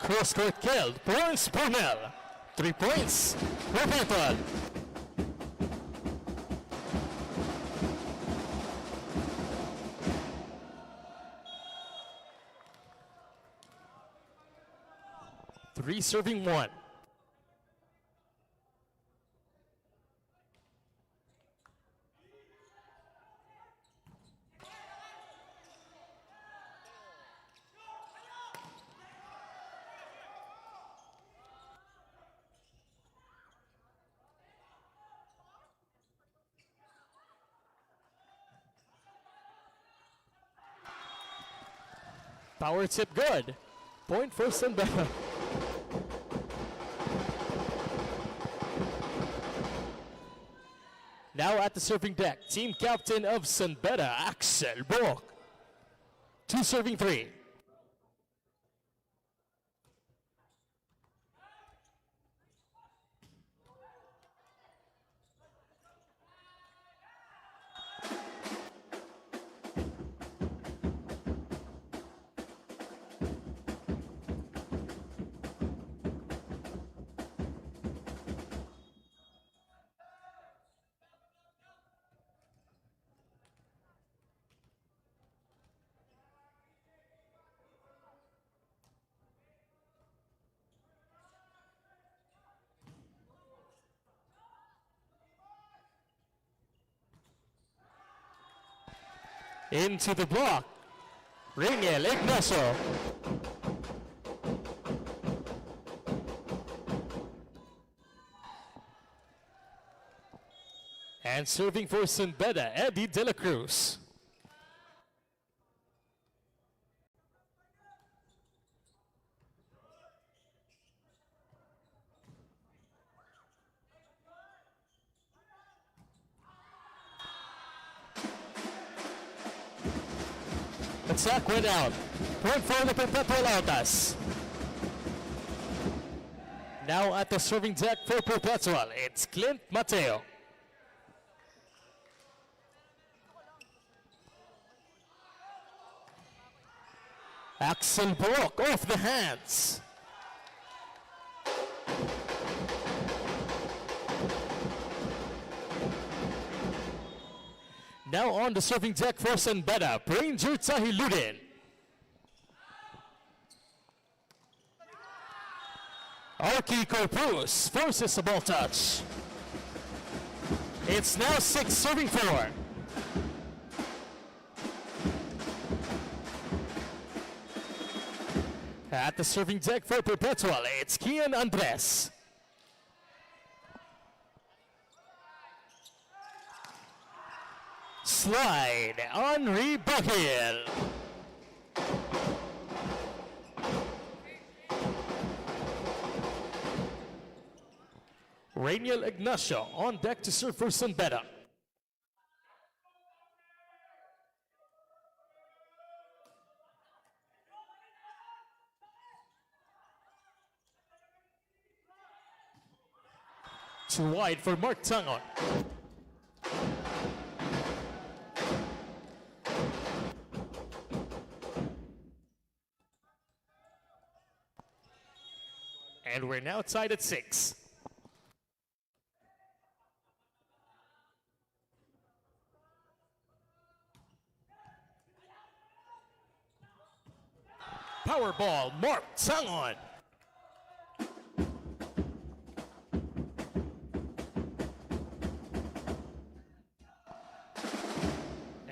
Cross-court killed, Barnes Burnell. 3 points, Perpetual. 3 serving 1. Power tip good. Point for Beda. Now at the serving deck, team captain of Beda, Axel Bork. 2 serving 3. Into the block. Ringel Ignacio. And serving for Beda, Eddie De La Cruz. Attack went out. Point for the Perpetual Altas. Now at the serving deck for Perpetual, it's Clint Mateo. Axel Bork off the hands. Now on the serving deck for Beda, Ranger Tahiludin. Arki Corpus forces a ball touch. It's now 6 serving 4. At the serving deck for Perpetual, it's Kian Andres. Slide, Henri Bahil. Rainiel Ignacio on deck to serve for Beda. Too wide for Mark Tangon. And we're now tied at 6. Power ball, Mark Tangon.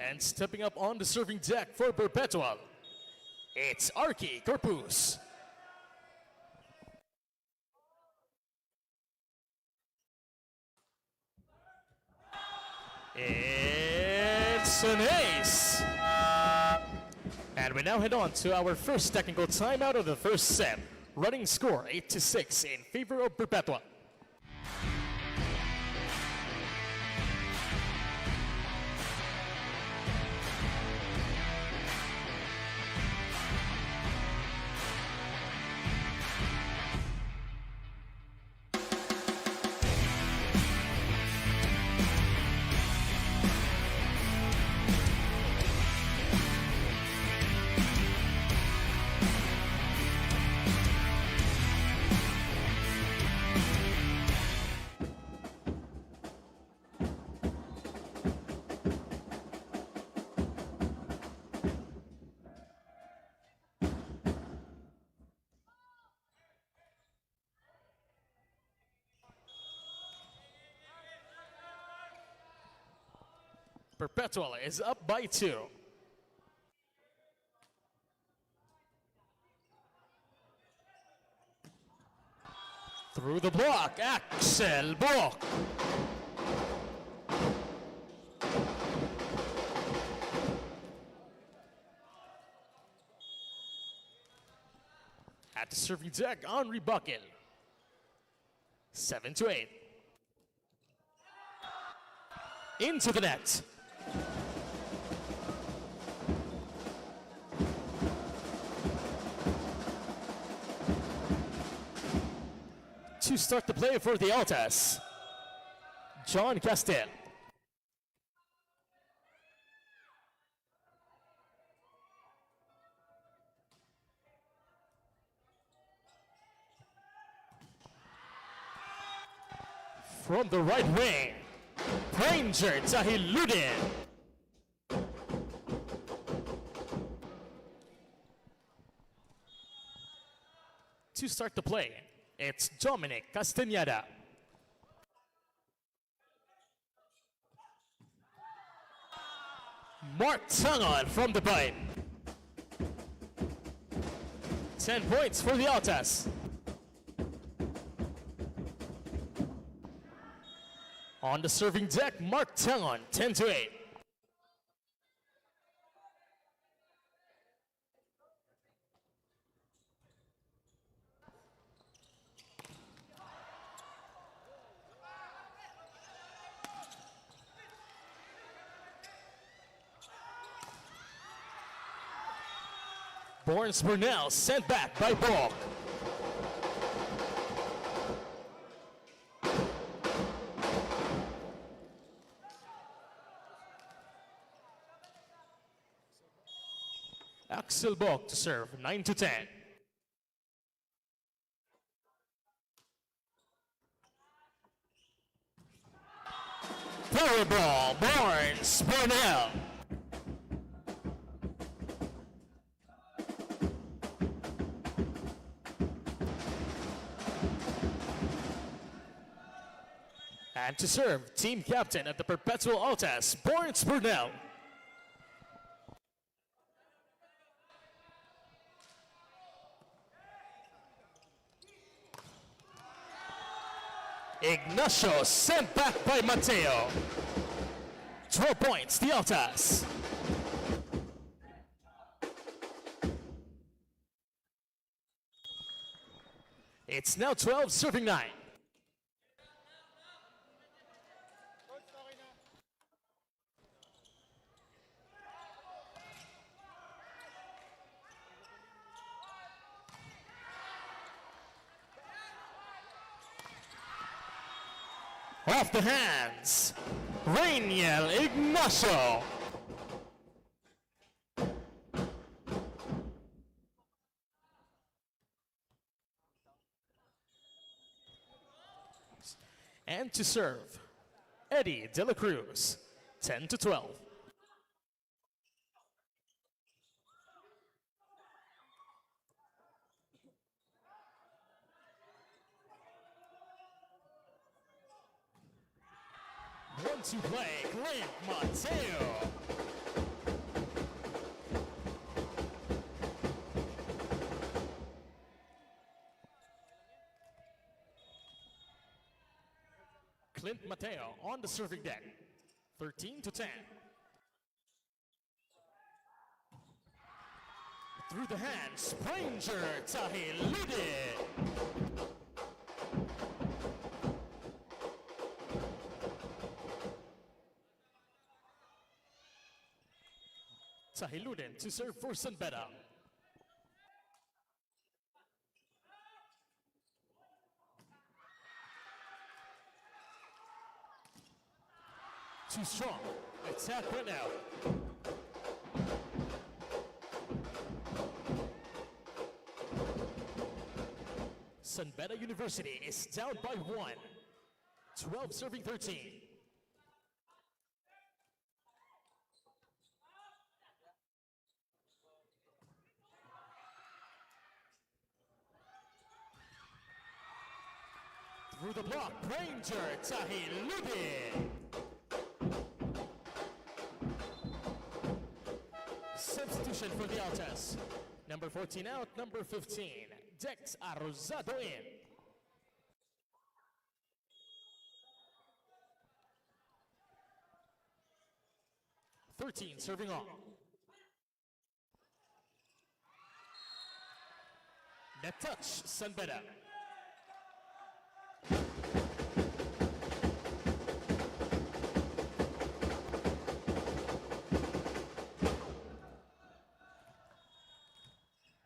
And stepping up on the serving deck for Perpetual, it's Arki Corpus. It's an ace. And we now head on to our first technical timeout of the first set. Running score 8-6 in favor of Perpetual. Perpetual is up by 2. Through the block, Axel Bock. At the serving deck, Henri Buckel. 7-8. Into the net. To start the play for the Altas, John Castel. From the right wing, Ranger Tahiludin. To start the play, it's Dominic Castañeda. Mark Tangon from the pipe. 10 points for the Altas. On the serving deck, Mark Tangon, 10-8. Borns Burnell sent back by Bock. Axel Bock to serve, 9-10. Power ball, Borns Burnell. And to serve, team captain at the Perpetual Altas, Borns Burnell. Ignacio sent back by Mateo. 12 points, the Altas. It's now 12, serving 9. Off the hands, Rainiel Ignacio. And to serve, Eddie De La Cruz, 10-12. One to play, Clint Mateo. Clint Mateo on the serving deck, 13-10. Through the hands, Ranger Tahiludin. Tahiludin to serve for Beda. Too strong. Attack right now. Beda University is down by 1. 12 serving 13. Through the block, Ranger Tahiludin. the Altas. Number 14 out, number 15, Dex Arrozado in. 13 serving on. Net touch, San Beda.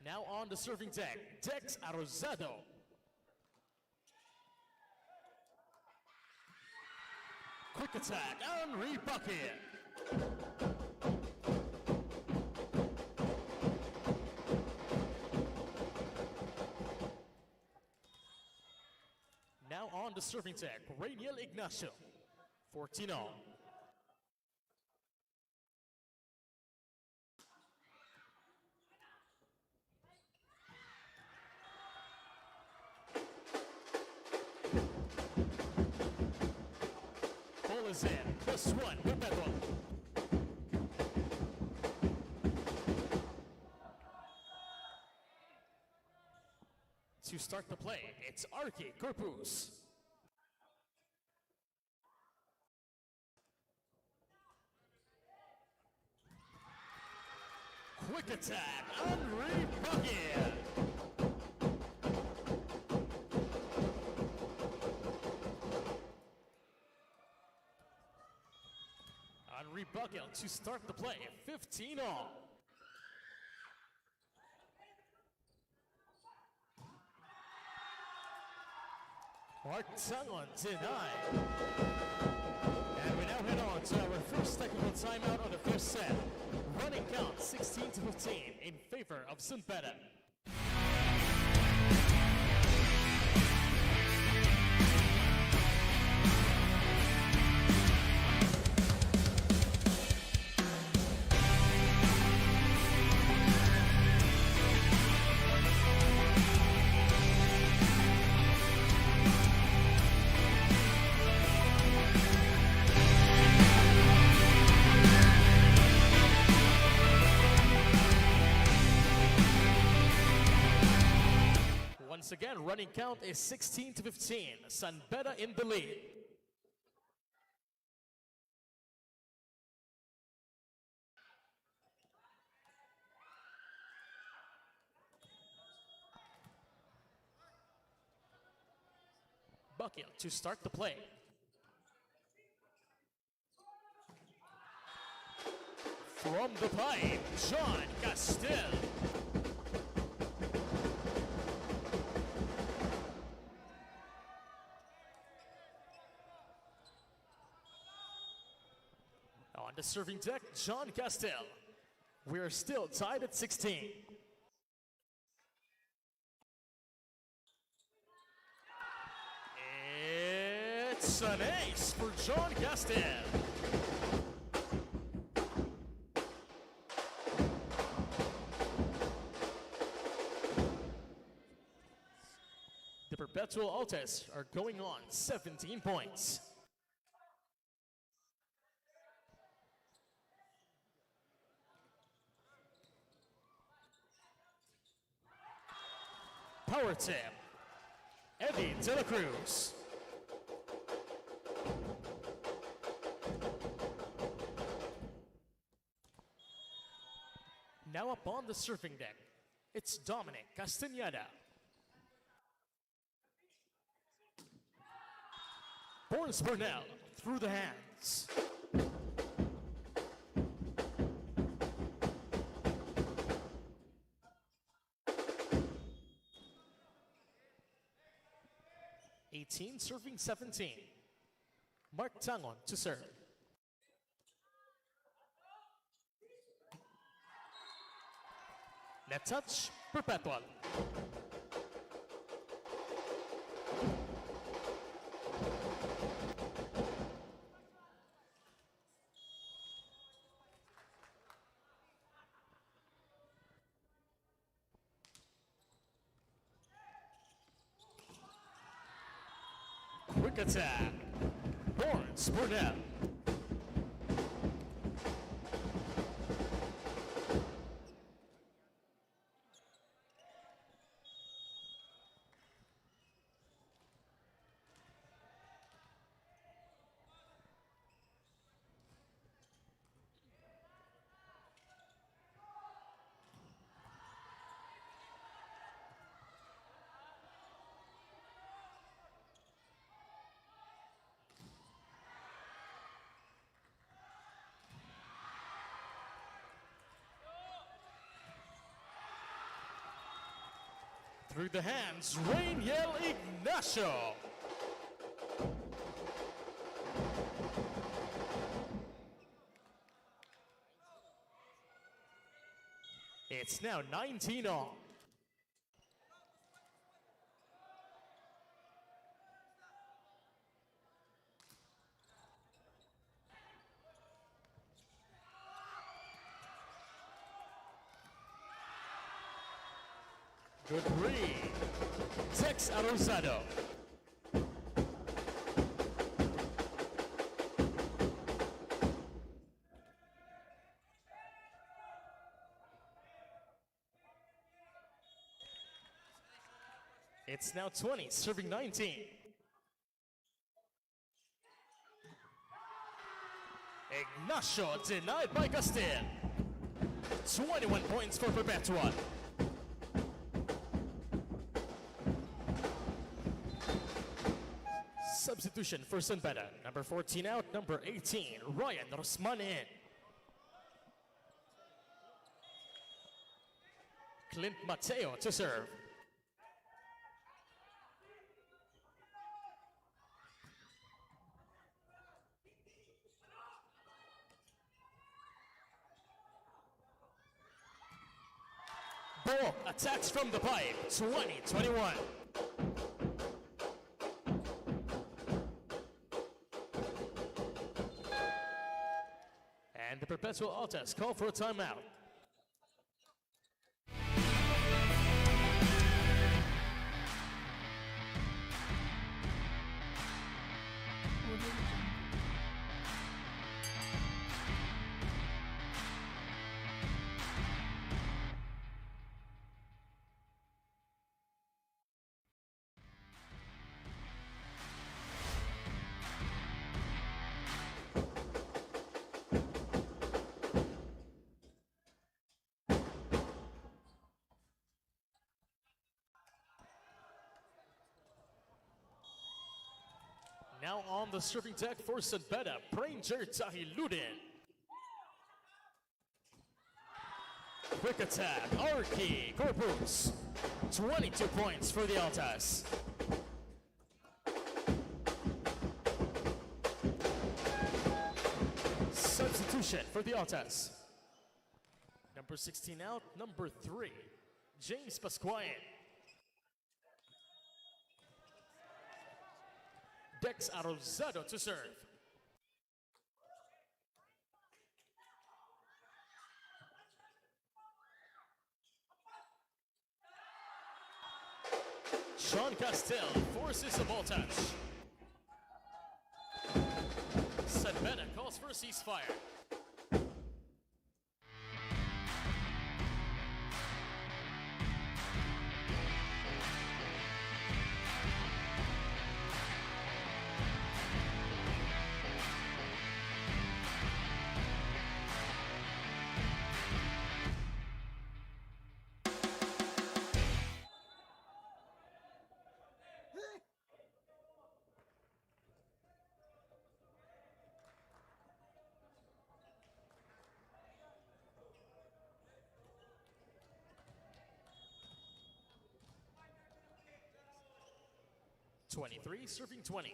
Now on the serving deck, Dex Arrozado. Quick attack, Henry Bucket. Now on the serving deck, Rainiel Ignacio. 14 all. Ball is in, +1, Perpetual. To start the play, it's Arki Corpus. Quick attack, Henry Bucket. Henry Bucket to start the play, 15 all. Mark Tangon denied. And we now head on to our first technical timeout of the first set. Running count 16-15 in favor of San Beda. Once again, running count is 16-15. San Beda in the lead. Bucket to start the play. From the pipe, John Castel. On the serving deck, John Castel. We're still tied at 16. It's an ace for John Castel. The Perpetual Altas are going on 17 points. Power tip, Eddie De La Cruz. Now up on the surfing deck, it's Dominic Castañeda. Boris Burnell through the hands. Serving 17. Mark Tangon to serve. Net touch, Perpetual. Quick attack, Boris Burnell. Through the hands, Rainiel Ignacio. It's now 19 all. Good read. Tex Arrozado. It's now 20, serving 19. Ignacio denied by Gastin. 21 points for Perpetual. Substitution for Beda. Number 14 out, number 18, Ryan Rosman in. Clint Mateo to serve. Ball attacks from the pipe, 20-21. And the Perpetual Altas call for a timeout. Now on the serving deck for Beda, Pranger Tahiludin. Quick attack, Arki Corpus. 22 points for the Altas. Substitution for the Altas. Number 16 out, number 3, James Pascuayan. Dex Arrozado to serve. Sean Castell forces a ball touch. Beda calls for a ceasefire. (23) serving 20.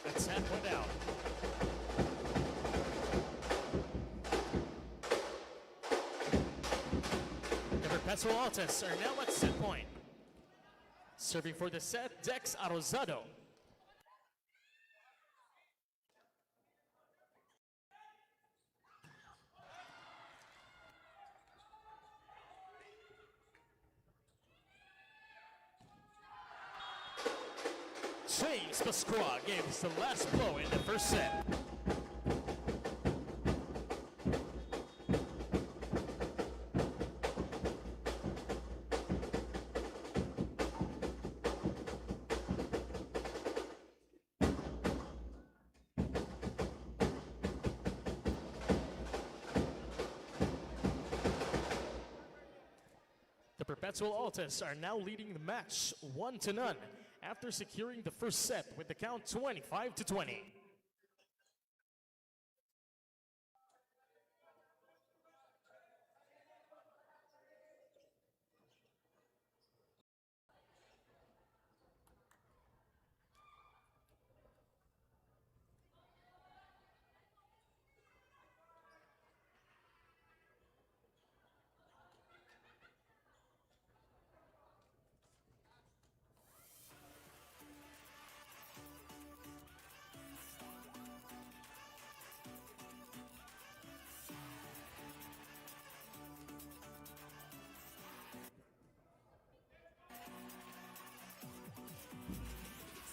Attack went out. The Perpetual Altas are now at set point. Serving for the set, Dex Arrozado. James Pascua gives the last blow in the first set. Perpetual Altas are now leading the match 1-0 after securing the first set with the count 25-20.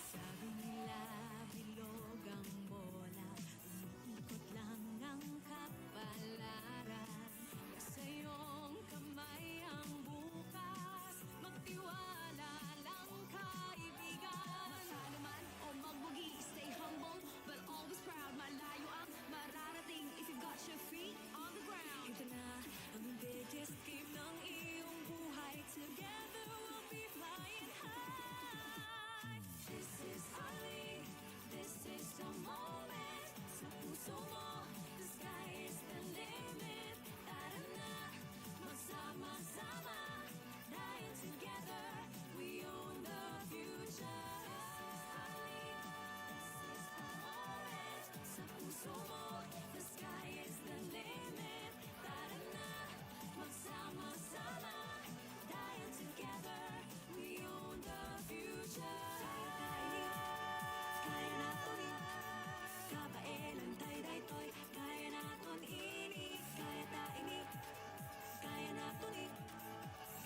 Sabi nila bilog ang bola, umiikot lang ang kapalaran. Sa iyong kamay ang bukas, magtiwala lang kaibigan. Masalo man o magbugi, stay humble but always proud. Malayo ang mararating if you got your feet on the ground. Ito na ang biggest game ng iyong buhay. Together we'll be flying high. This is our league, this is the moment. Sa puso mo, the sky is the limit. Tara na, magsama-sama, dahil together we own the future. This is the moment. Sa puso mo, the sky is the limit. Tara na, magsama-sama, dahil together we own the future. Kaya natin kabaelan tayo daytoy. Kaya natin ini, kaya ta ini. Kaya natin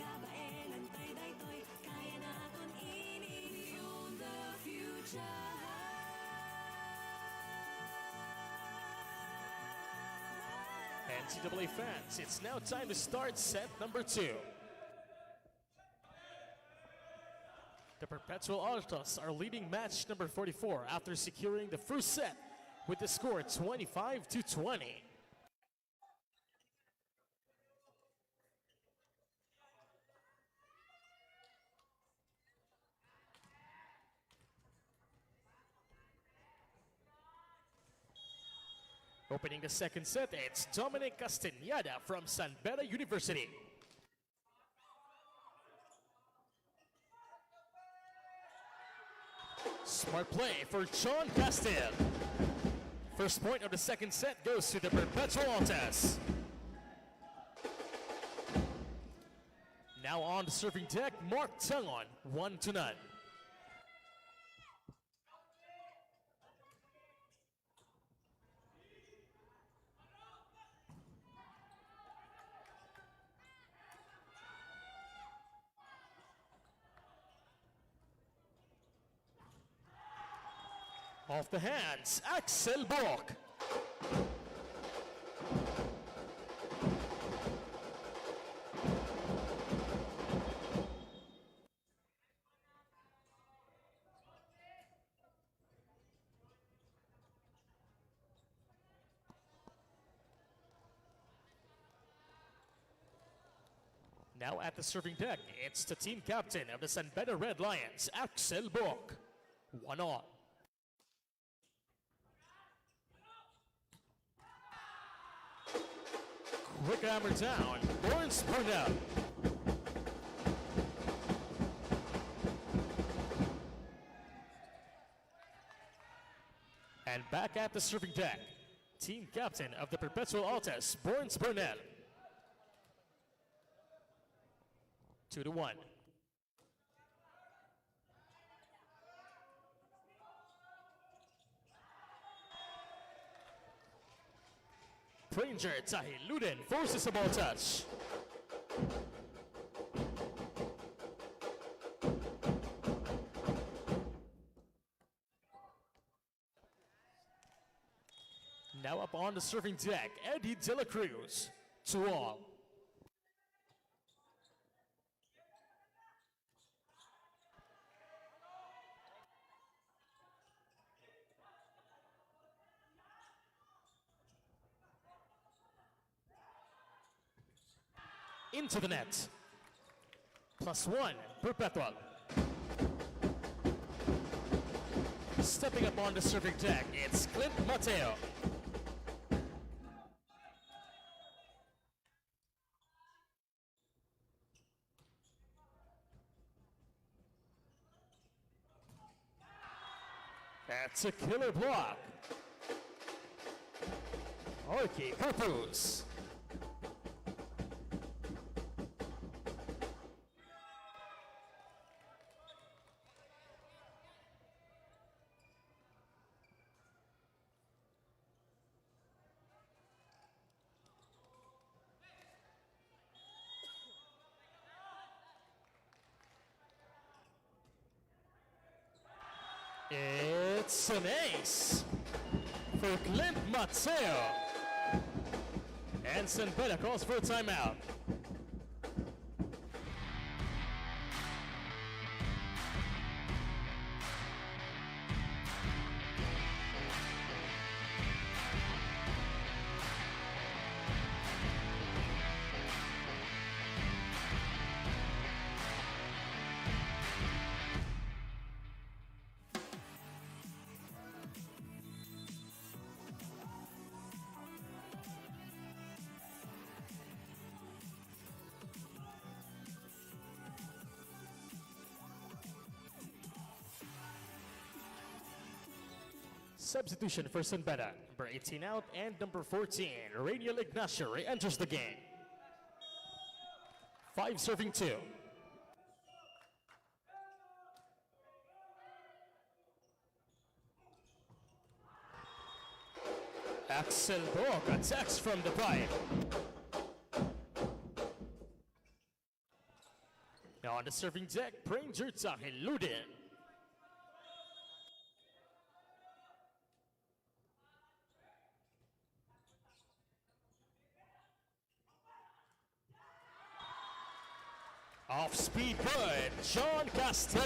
kabaelan tayo daytoy. Kaya natin ini, we own the future. NCAA fans, it's now time to start set number 2. The Perpetual Altas are leading match number 44 after securing the first set with the score 25-20. Opening the second set, it's Dominic Castañeda from San Beda University. Smart play for John Castel. First point of the second set goes to the Perpetual Altas. Now on the serving deck, Mark Tangon, 1-0. Off the hands, Axel Bock. Now at the serving deck, it's the team captain of the San Beda Red Lions, Axel Bock. 1-0. Quick hammer down, Lawrence Burnell. And back at the serving deck, team captain of the Perpetual Altas, Lawrence Burnell. 2-1. Ranger Tahiluden forces a ball touch. Now up on the serving deck, Eddie De La Cruz, 2-all. Into the net. +1, Perpetual. Stepping up on the serving deck, it's Clint Mateo. That's a killer block. Orky Purpose. It's an ace for Clint Mateo. And Beda calls for a timeout. Substitution for Beda. Number 18 out and number 14, Raniel Ignacio re-enters the game. 5 serving 2. Axel Brock attacks from the pipe. Now on the serving deck, Ranger Tahil Ludin. Off speed good, John Castel.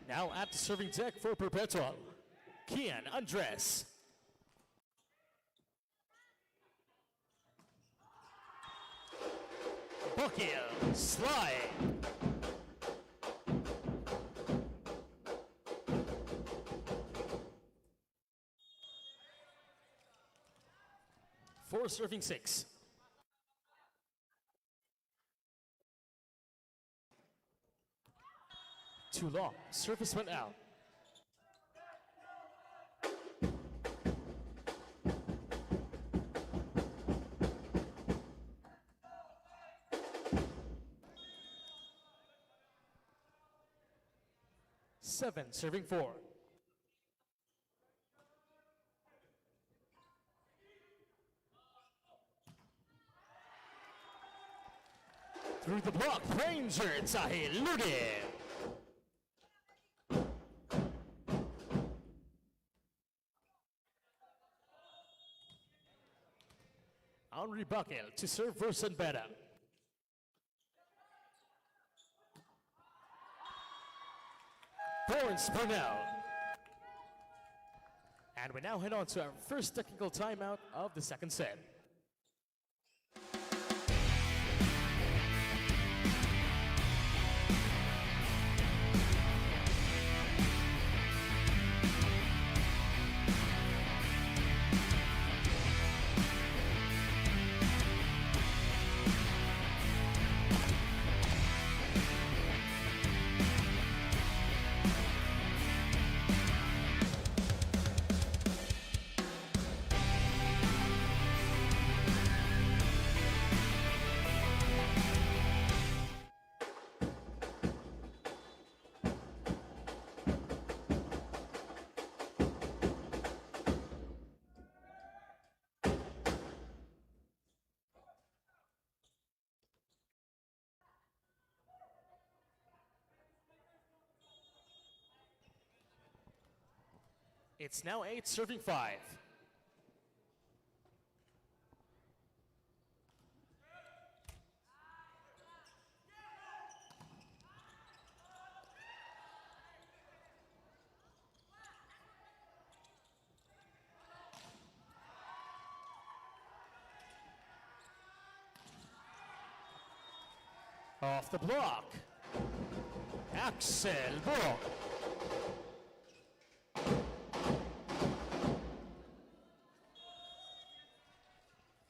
Now at the serving deck for Perpetual, Kian Andres. Buckhill, Sly. Four serving 6. Too long, service went out. Seven serving 4. Through the block, Ranger Tahil Ludin. Henry Buckhill to serve for Beda. Lawrence Brunel. And we now head on to our first technical timeout of the second set. It's now 8 serving 5. Off the block. Axel Bo.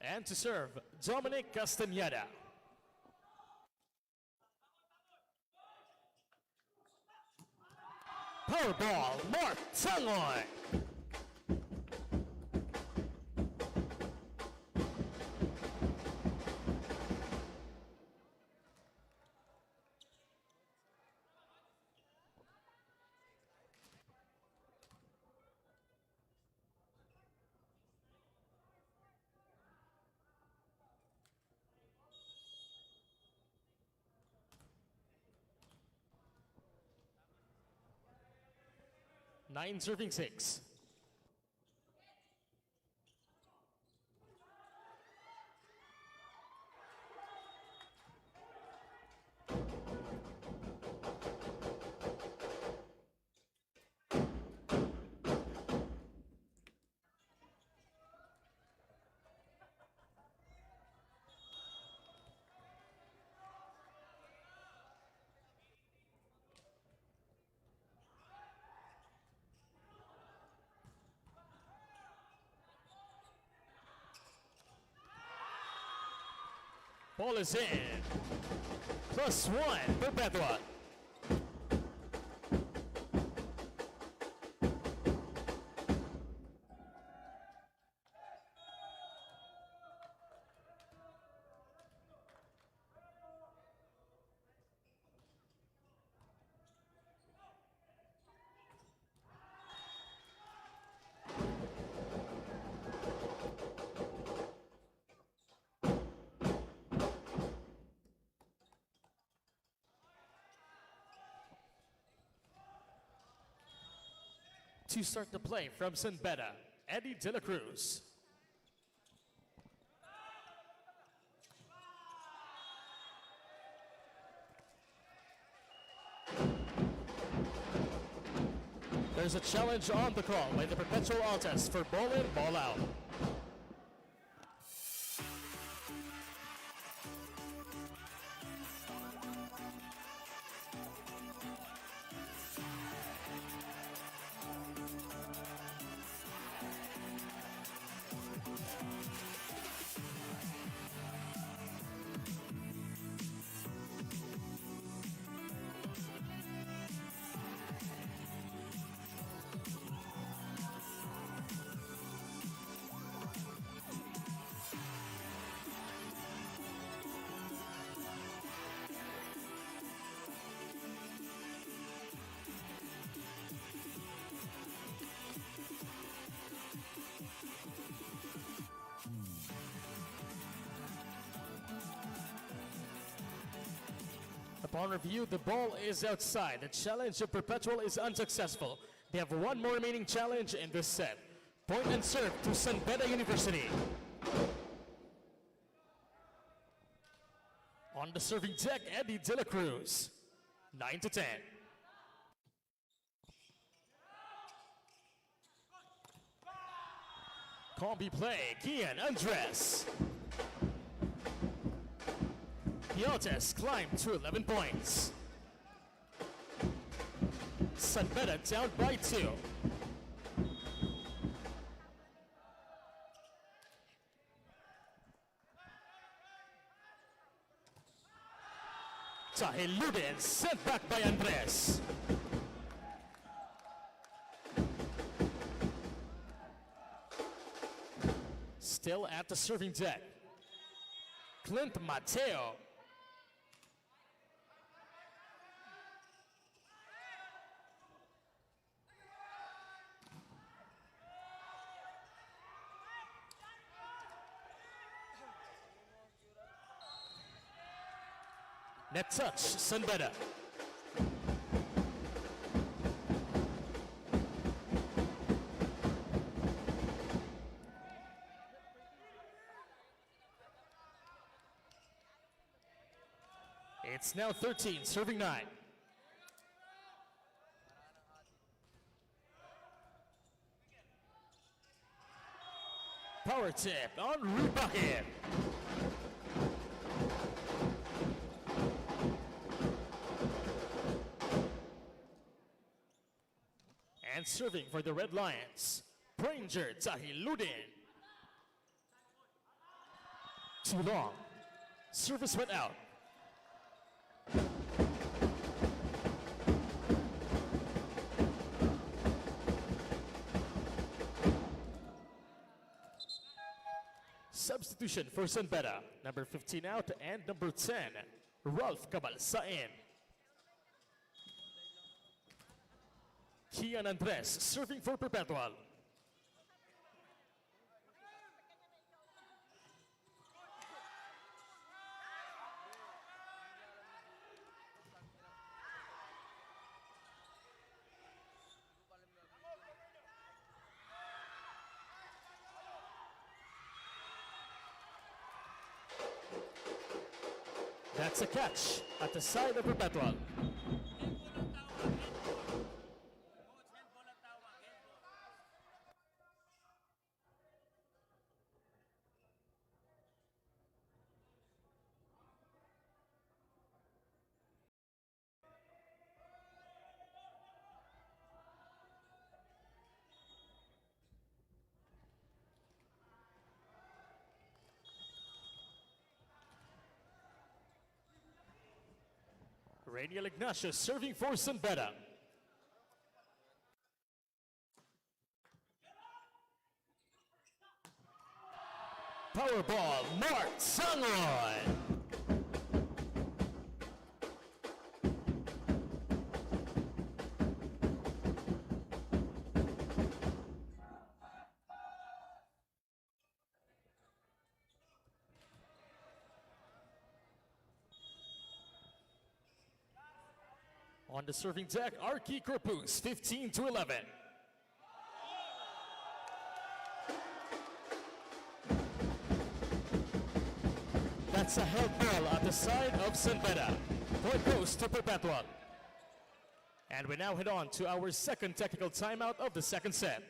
And to serve, Dominic Castañeda. Power ball, Mark Tangoy. Nine serving six. Ball is in. +1, Perpetual. To start the play from Beda, Eddie De La Cruz. There's a challenge on the call by the Perpetual Altas for ball in, ball out. Upon review, the ball is outside. The challenge of Perpetual is unsuccessful. They have one more remaining challenge in this set. Point and serve to Beda University. On the serving deck, Eddie De La Cruz. 9-10. Combi play, Kian Andres. The Altas climb to 11 points. Beda down by 2. Tahiludin sent back by Andres. Still at the serving deck, Clint Mateo. Net touch, Beda. It's now 13, serving 9. Power tip on Rubakin. And serving for the Red Lions, Ranger Tahiludin. Too long. Service went out. Substitution for Beda. Number 15 out and number 10, Ralph Cabalsain. Kian Andres serving for Perpetual. That's a catch at the side of Perpetual. Raniel Ignacio serving for Beda. Power ball, Mark Sanroy. On the serving deck, Arky Corpus, 15-11. That's a held ball at the side of Beda. Point goes to Perpetual. And we now head on to our second technical timeout of the second set.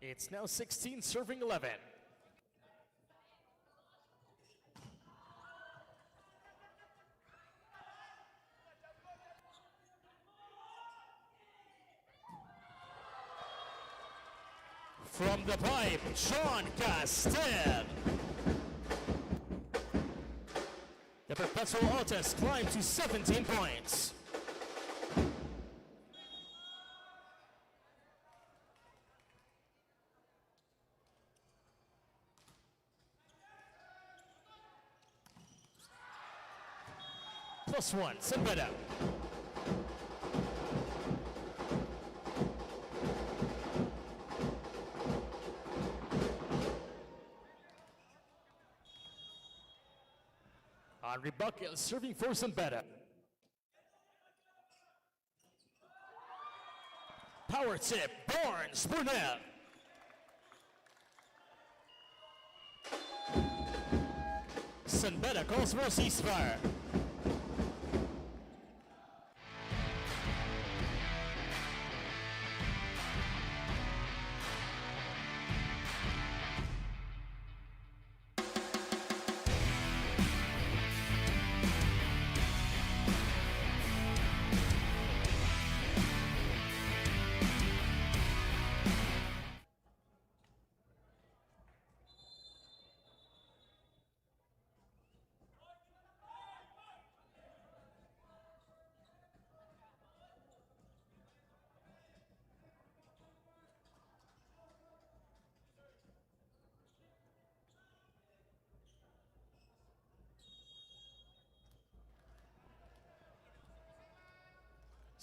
It's now 16 serving 11. From the pipe, Sean Castel. The Perpetual Altas climb to 17 points. +1, Beda. Henry Buckle serving for Beda. Power tip, Barnes Burnell. Beda calls for a ceasefire.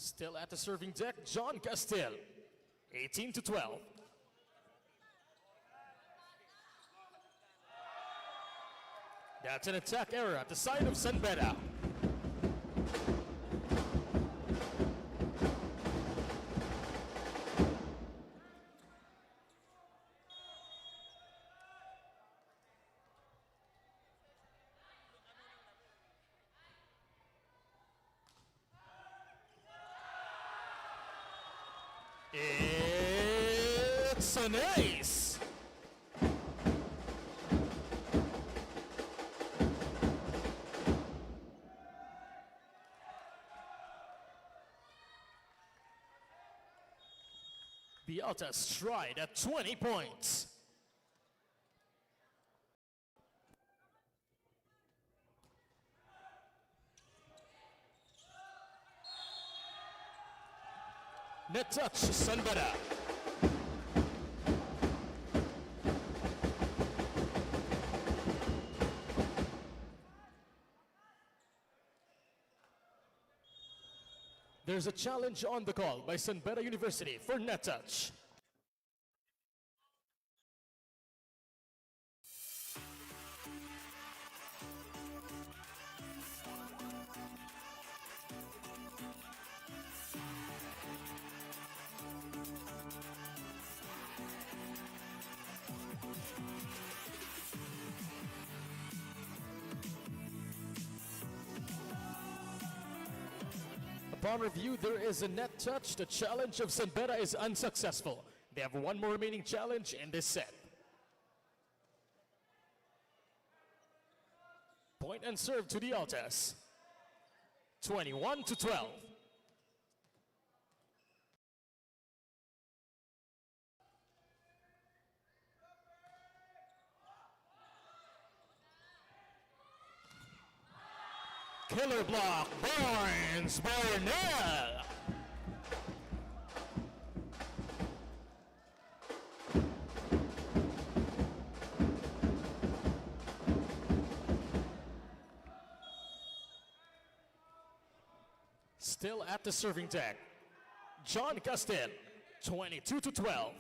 Still at the serving deck, John Castile. 18-12. That's an attack error at the side of Beda. It's an ace! The Altas tried at 20 points. Net touch, Beda. There's a challenge on the call by Beda University for net touch. Upon review, there is a net touch. The challenge of Beda is unsuccessful. They have one more remaining challenge in this set. Point and serve to the Altas. 21-12. Killer block, Benilde. Still at the serving deck, John Castile, 22-12.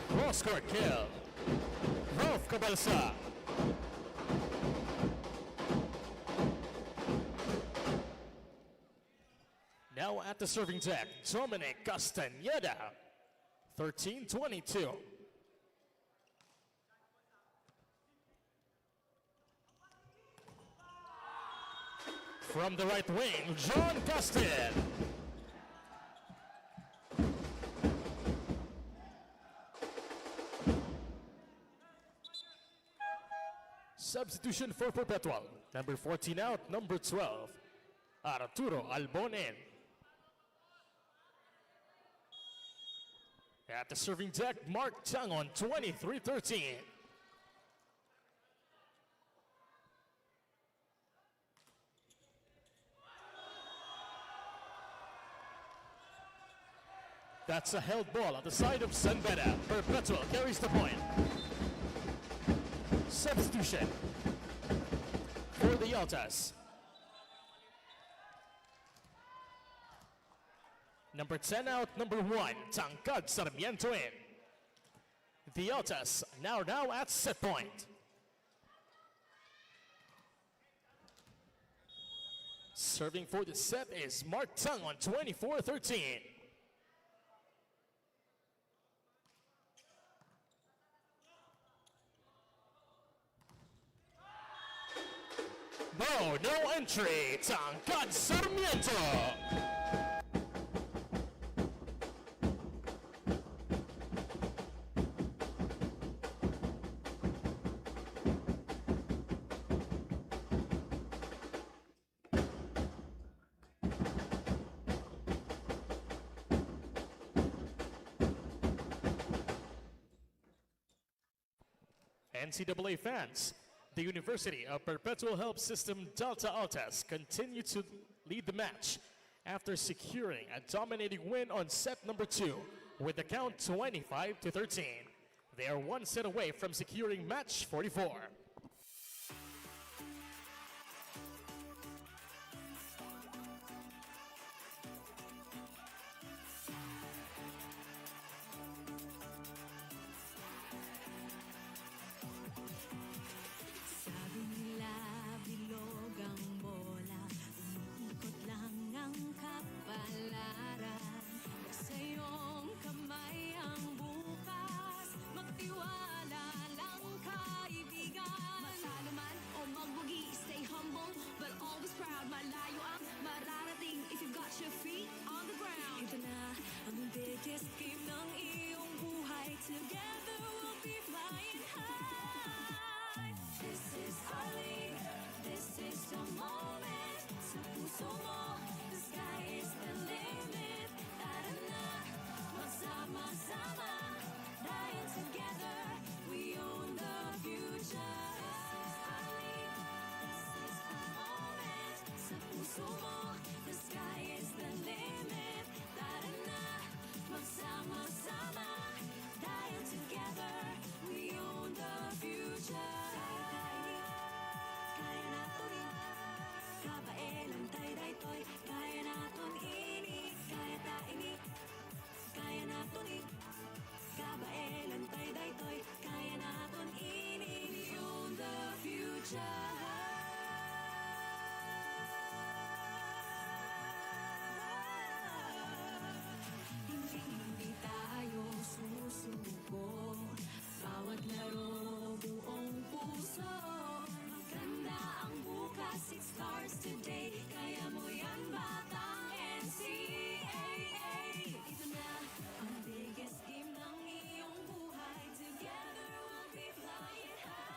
Cross-court kill. Rolf Cabalsa. Now at the serving deck, Dominic Castañeda. 13-22. From the right wing, John Castile. Substitution for Perpetual. Number 14 out, number 12, Arturo Albonen. At the serving deck, Mark Tangon, 23-13. That's a held ball on the side of Beda. Perpetual carries the point. Substitution for the Altas. Number 10 out, number 1, Tangkad Sarmiento in. The Altas now at set point. Serving for the set is Mark Tang on 24-13. No entry, Tangkad Sarmiento. NCAA fans, the University of Perpetual Help System Delta Altas continue to lead the match after securing a dominating win on set number 2 with the count 25-13. They are one set away from securing match 44. Sabi nila bilog ang bola, umiikot lang ang kapalaran. Sa iyong kamay ang bukas, magtiwala lang kaibigan. Matalo man o magbugi, stay humble but always proud. Malayo ang mararating if you've got your feet on the ground. Ito na ang biggest game ng iyong buhay. Together we'll be flying high. This is our league, this is the moment. Sa puso mo, the sky is the limit. Tara na, magsama-sama, dahil together we own the future. This is our league, this is the moment. Sa puso mo, the sky is the limit. Tara na, magsama-sama, dahil together we own the future. Kaya natin kabaelan tayo daytoy. Kaya natin ini, kaya taini. Kaya natin kabaelan tayo daytoy. Kaya natin ini, we own the future. Hindi tayo susuko. Bawat laro buong puso. Maganda ang bukas, it starts today. Kaya mo yan, batang NCAA. Ito na ang biggest game ng iyong buhay. Together we'll be flying high.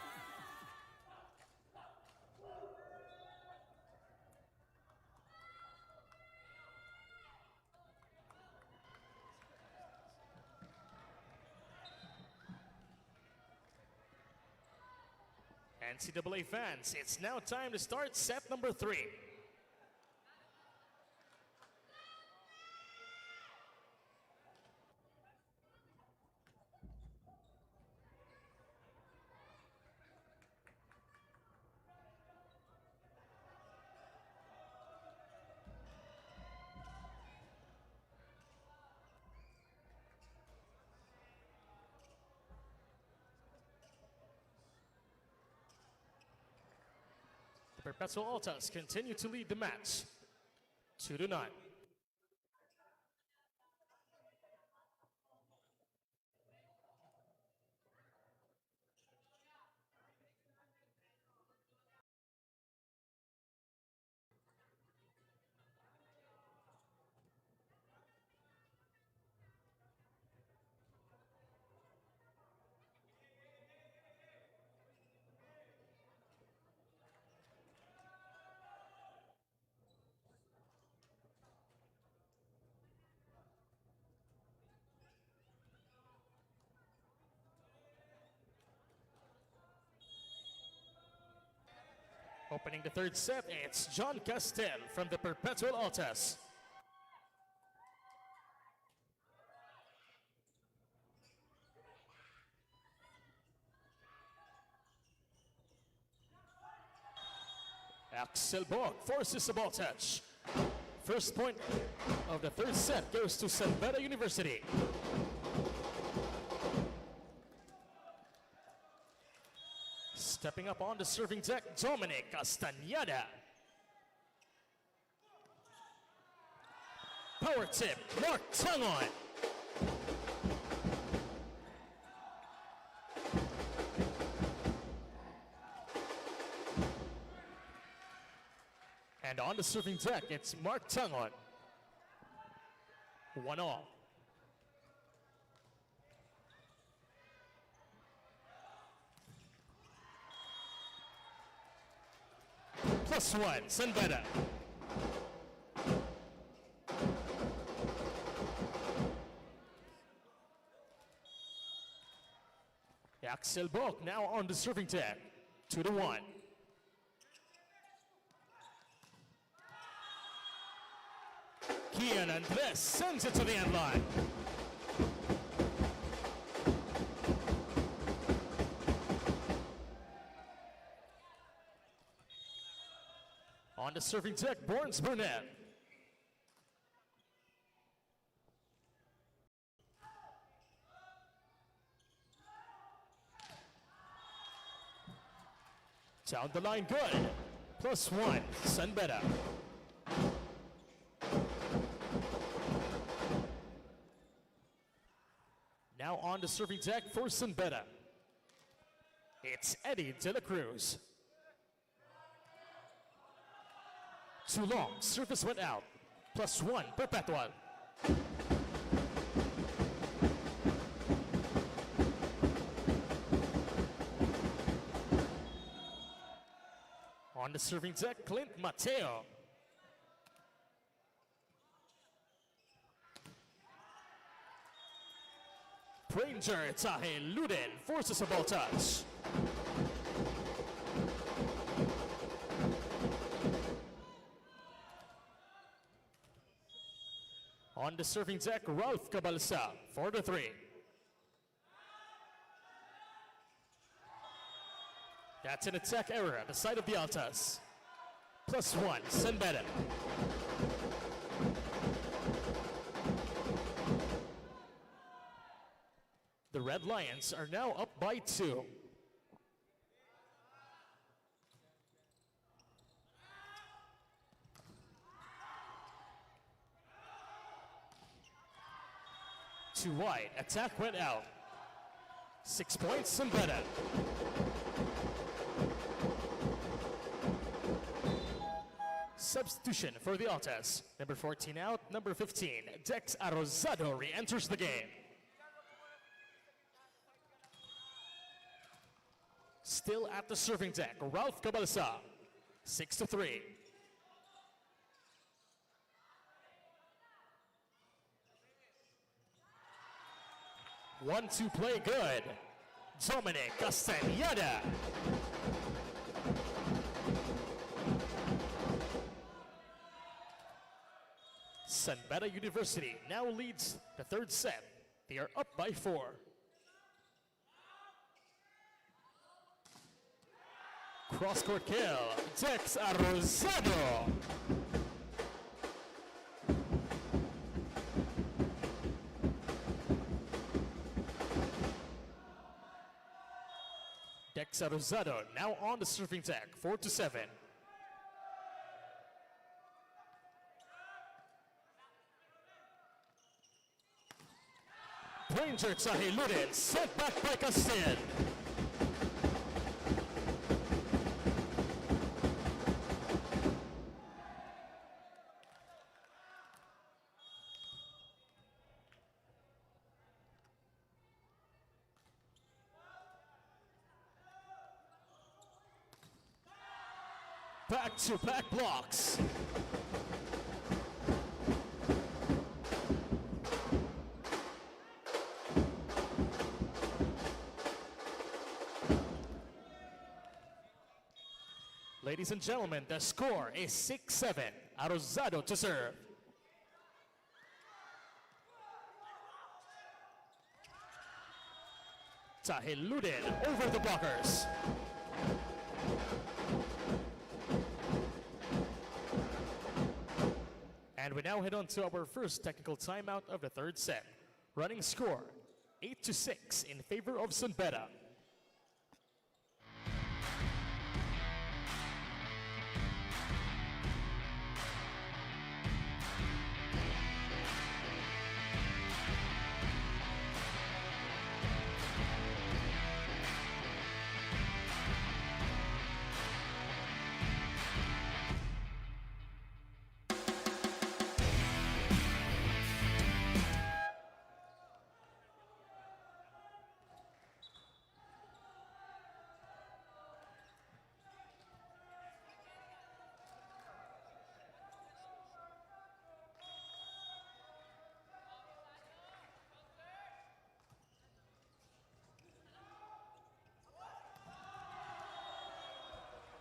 NCAA fans, it's now time to start set number 3. Perpetual Altas continue to lead the match, 2-0. Opening the third set, it's John Castel from the Perpetual Altas. Axel Bog forces the ball touch. First point of the third set goes to Beda University. Stepping up on the serving deck, Dominic Castañeda. Power tip, Mark Tangon. And on the serving deck, it's Mark Tangon. 1-all. +1, San Beda. Axel Bog now on the serving deck, 2-1. Kian Andres sends it to the end line. On the serving deck, Borns Burnett. Down the line, good. +1, Sun Beda. Now on the serving deck for Sun Beda. It's Eddie De La Cruz. Too long, service went out. +1, Perpetual. On the serving deck, Clint Mateo. Ranger Tahe Luden forces a ball touch. On the serving deck, Ralph Cabalsa for the 3. That's an attack error at the side of the Altas. +1, Sun Beda. The Red Lions are now up by 2. Too wide, attack went out. 6 points, Sun Beda. Substitution for the Altas. Number 14 out, number 15, Dex Arrozado re-enters the game. Still at the serving deck, Ralph Cabalsa, 6-3. One-two play good. Dominic Castañeda. Sun Beda University now leads the 3rd set. They are up by 4. Cross-court kill, Dex Arrozado. Dex Arrozado now on the serving deck, 4-7. Ranger Tahe Luden, set back by Castel. Back-to-back blocks. Ladies and gentlemen, the score is 6-7. Arrozado to serve. Tahe Luden over the blockers. And we now head on to our first technical timeout of the 3rd set. Running score, 8-6 in favor of Sun Beda.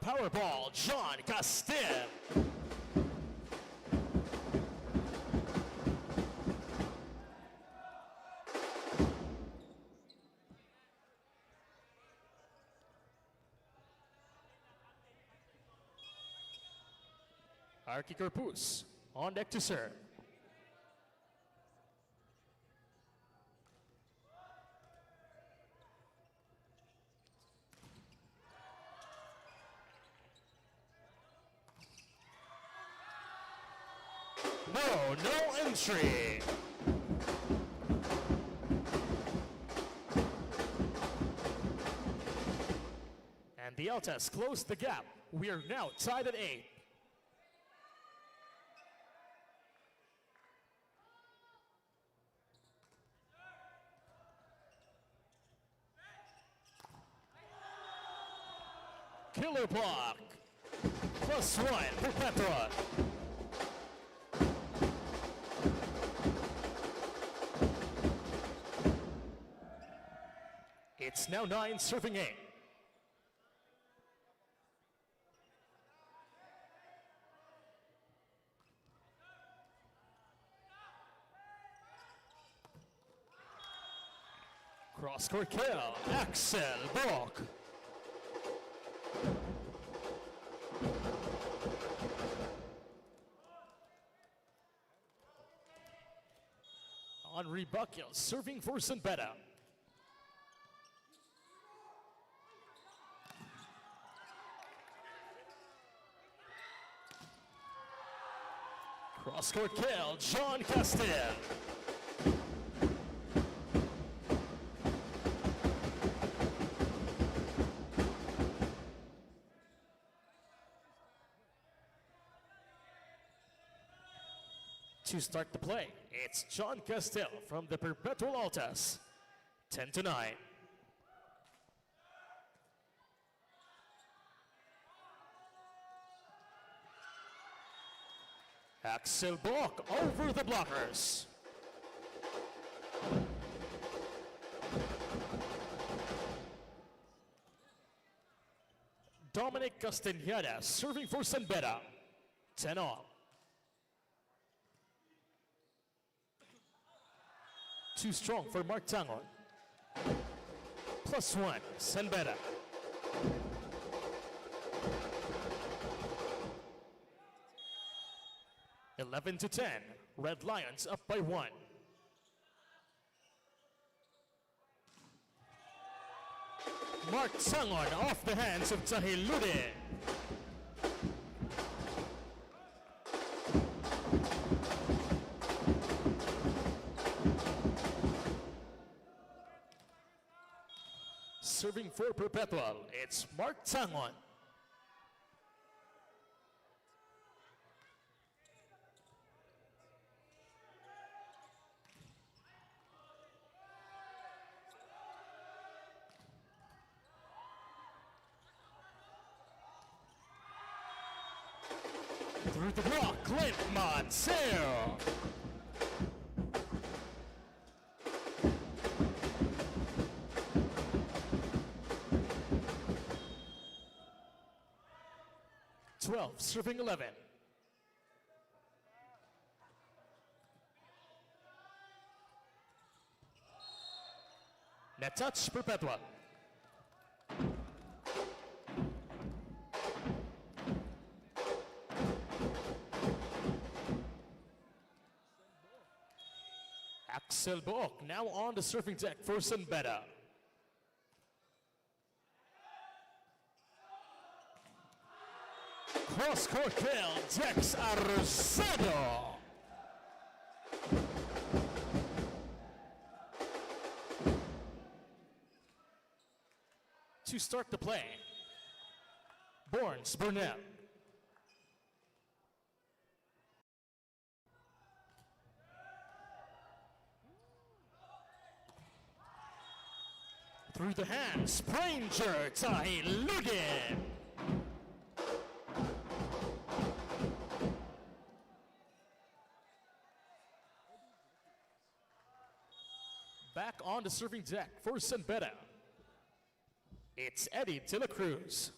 Powerball, John Castel. Arky Corpus on deck to serve. No entry. And the Altas closed the gap. We are now tied at 8. Killer block. +1 Perpetual. It's now 9 serving 8. Cross-court kill, Axel Brock. On Rebukil, serving for Beda. Cross-court kill, John Castile. To start the play, it's John Castile from the Perpetual Altas. 10-9. Axel Bock over the blockers. Dominic Castañeda serving for Beda. 10 all. Too strong for Mark Tangon. +1, Beda. Eleven to 10, Red Lions up by 1. Mark Tangon off the hands of Tahilude. Serving for Perpetual, it's Mark Tangon. Through the block, Clint Mansell. Serving 11. Net touch, Perpetual. Axel Bock now on the serving deck for Beda. Cross-court kill, Dex Arcero. To start the play, Borns Burnett. Through the hands, Spranger Tahilude. Back on the serving deck for Beda. It's Eddie De La Cruz.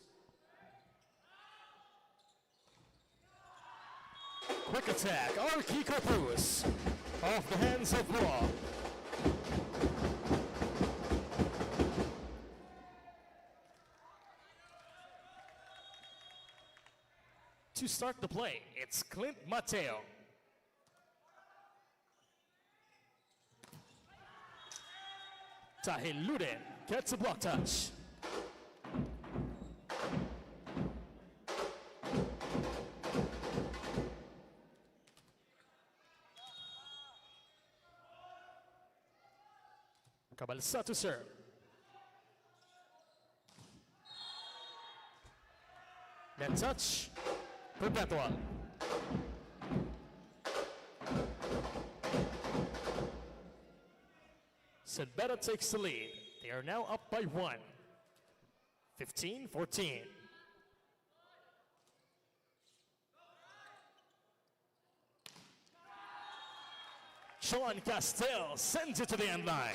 Quick attack, Arky Corpus. Off the hands of Raw. To start the play, it's Clint Mateo. Tahil Luden gets a block touch. Cabalsa to serve. Net touch, Perpetual. Beda takes the lead. They are now up by 1. 15-14. Sean Castell sends it to the end line.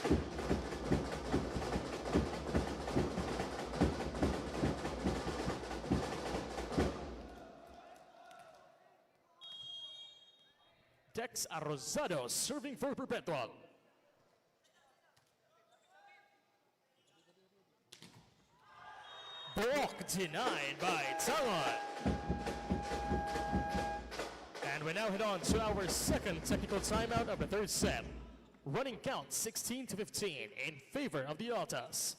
Dex Arrozado serving for Perpetual. Block denied by Talon. And we now head on to our second technical timeout of the third set. Running count 16-15 in favor of the Altas.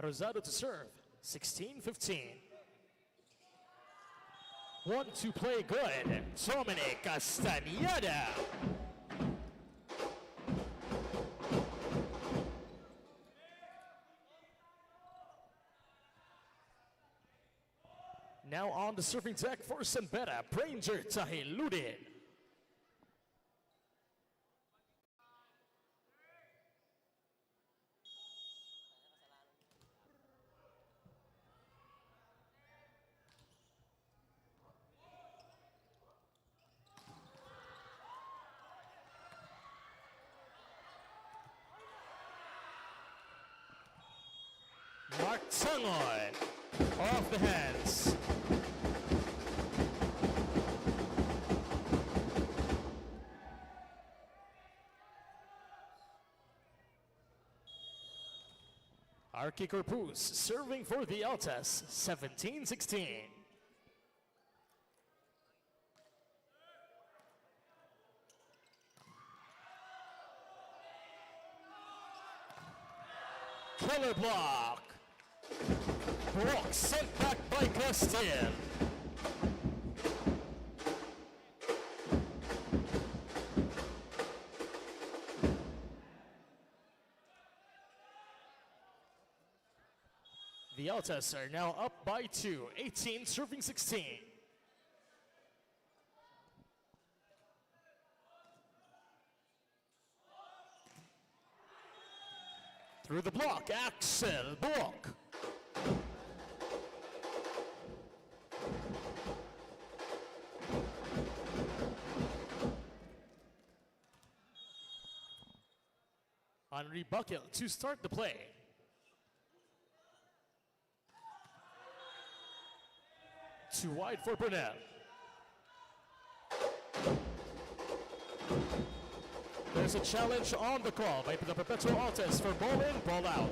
Arrozado to serve, 16-15. 1-2 play good, Dominic Castañeda. Now on the serving deck for Beda, Ranger Tahiludin. Mark Tangoy off the hands. Arky Corpus serving for the Altas, 17-16. Killer block. Block sent back by Castell. The Altas are now up by 2, 18 serving 16. Through the block, Axel block. Henry Buckle to start the play. Too wide for Benilde. There's a challenge on the call by the Perpetual Altas for ball in, ball out.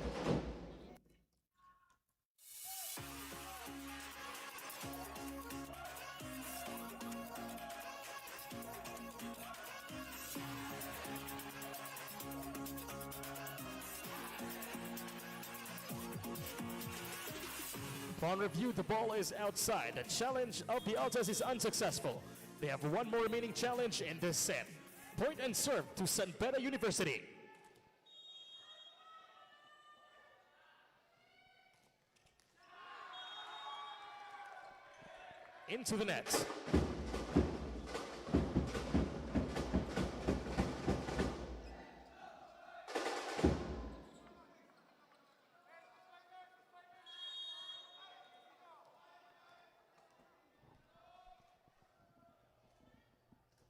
Upon review, the ball is outside. The challenge of the Altas is unsuccessful. They have one more remaining challenge in this set. Point and serve to Beda University. into the net.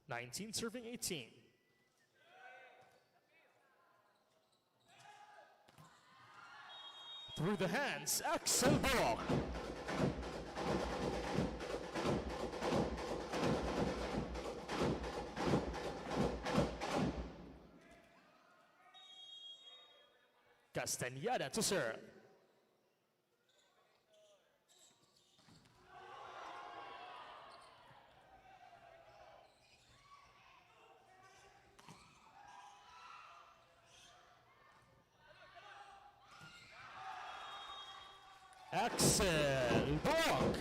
Nineteen serving 18. Through the hands, Axel Brock. Castañeda to serve. Axel Brock.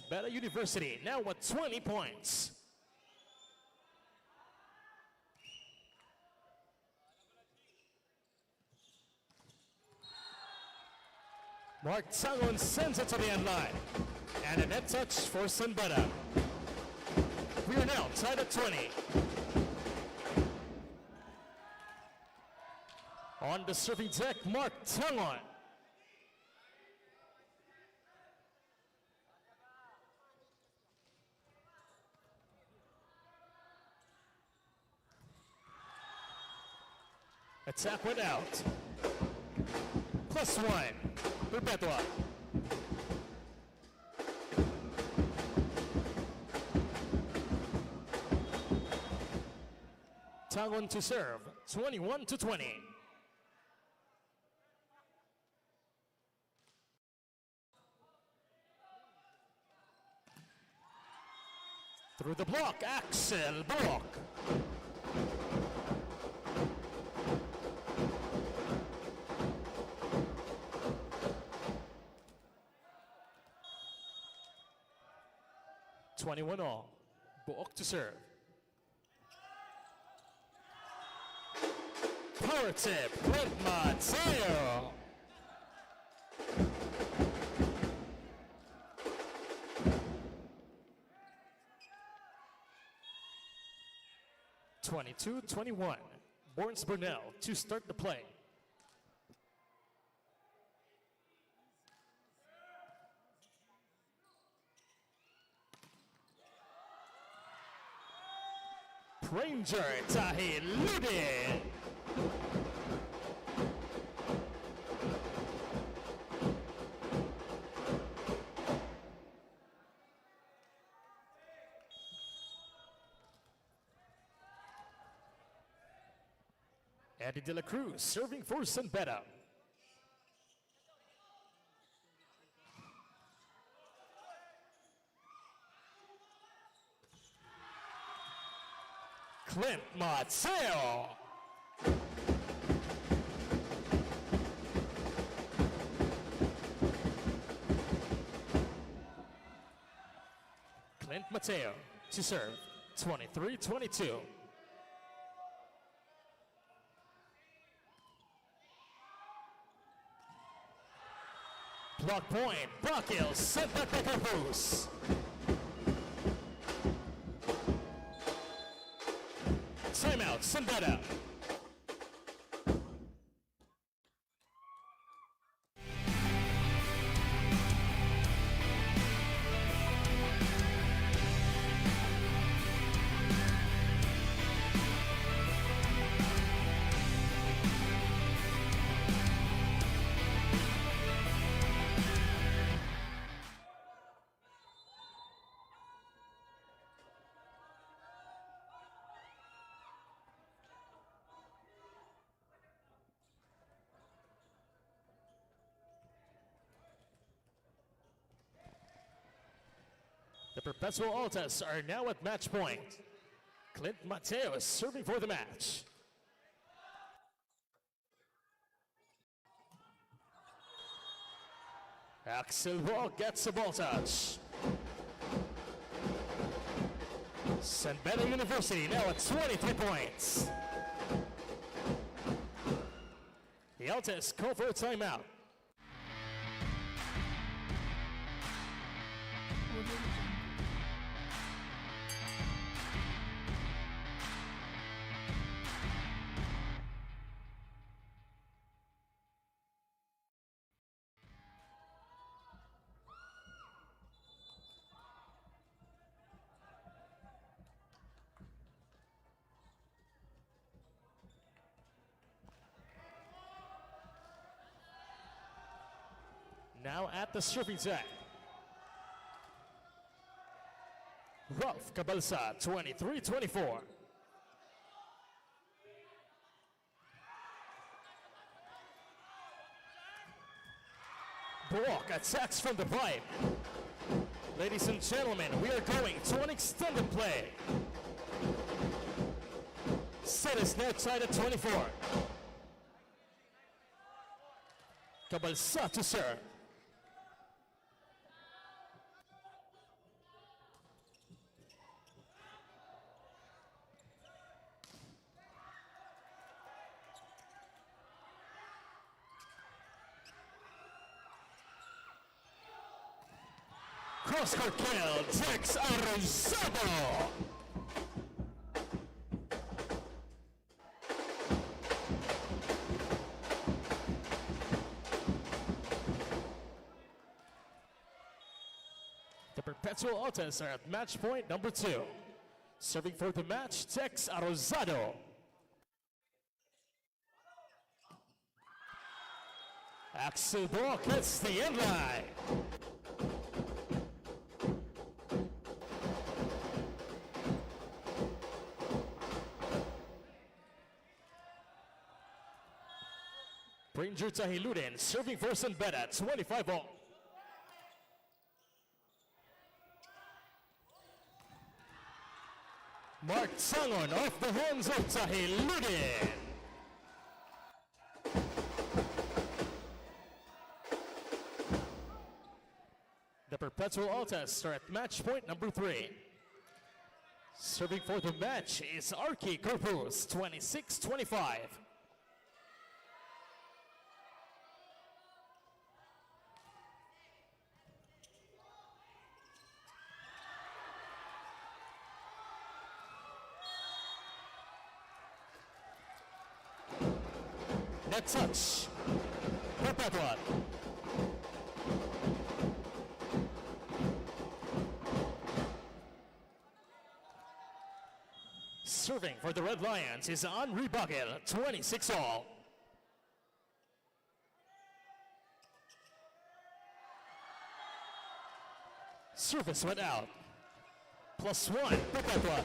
Beda University now with 20 points. Mark Tangon sends it to the end line. And a net touch for Beda. We are now tied at 20. On the serving deck, Mark Tangon. Attack went out. +1, Perpetual. Tangon to serve, 21-20. Through the block, Axel Brock. all. Book to serve. Power tip, Clint Mateo. (22-21). Borns Burnell to start the play. Ranger Tahi Ludi. Eddie De La Cruz serving for Beda. Clint Mateo. Clint Mateo to serve, 23-22. Block point, Brockhill, set back the caboose. Timeout, Beda. The Perpetual Altas are now at match point. Clint Mateo is serving for the match. Axel Ball gets a ball touch. San Beda University now at 23 points. The Altas call for a timeout. Now at the serving deck. Ralph Cabalsa, 23-24. Brock attacks from the pipe. Ladies and gentlemen, we are going to an extended play. Set is now tied at 24. Cabalsa to serve. Cross-court kill, Tex Arrozado. The Perpetual Altas are at match point number 2. Serving for the match, Tex Arrozado. Axel Brock hits the end line. Ranger Tahiluden serving for San Beda, 25-all. Mark Sangon off the hands of Tahiluden. The Perpetual Altas are at match point number 3. Serving for the match is Arki Corpus, 26-25. Net touch. Perpetual. Serving for the Red Lions is Henri Bagel, 26-all. Service went out. +1, Perpetual.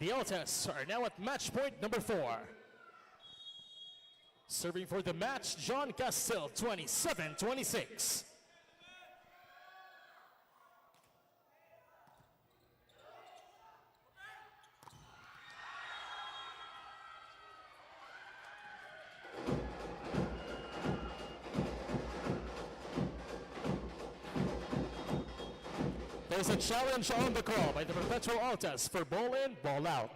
The Altas are now at match point number 4. Serving for the match, John Castile, 27-26. There's a challenge on the call by the Perpetual Altas for ball in, ball out.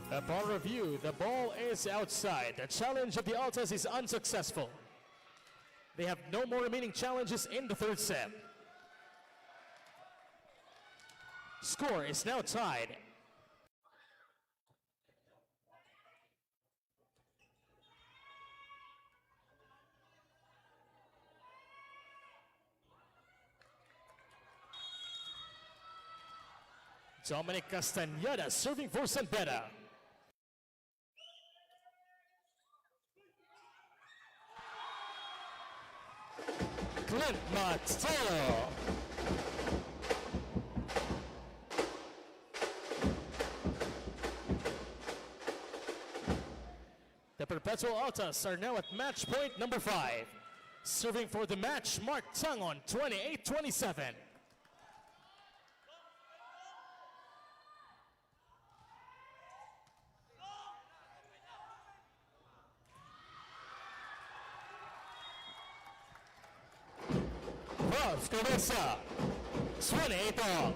Upon review, the ball is outside. The challenge of the Altas is unsuccessful. They have no more remaining challenges in the third set. Score is now tied. Dominic Castañeda serving for San Beda. Clint Mateo. The Perpetual Altas are now at match point number 5. Serving for the match, Mark Tangon, 28-27. Cross, Cabeza, 28 all.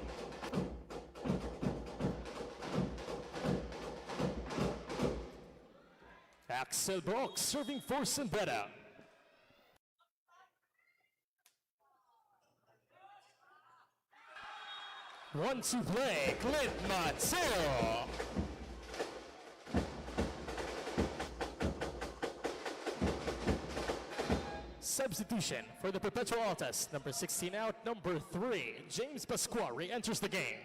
Axel Brock serving for Beda. One to play, Clint Mateo. Substitution for the Perpetual Altas. Number 16 out, number 3, James Pasqua re-enters the game.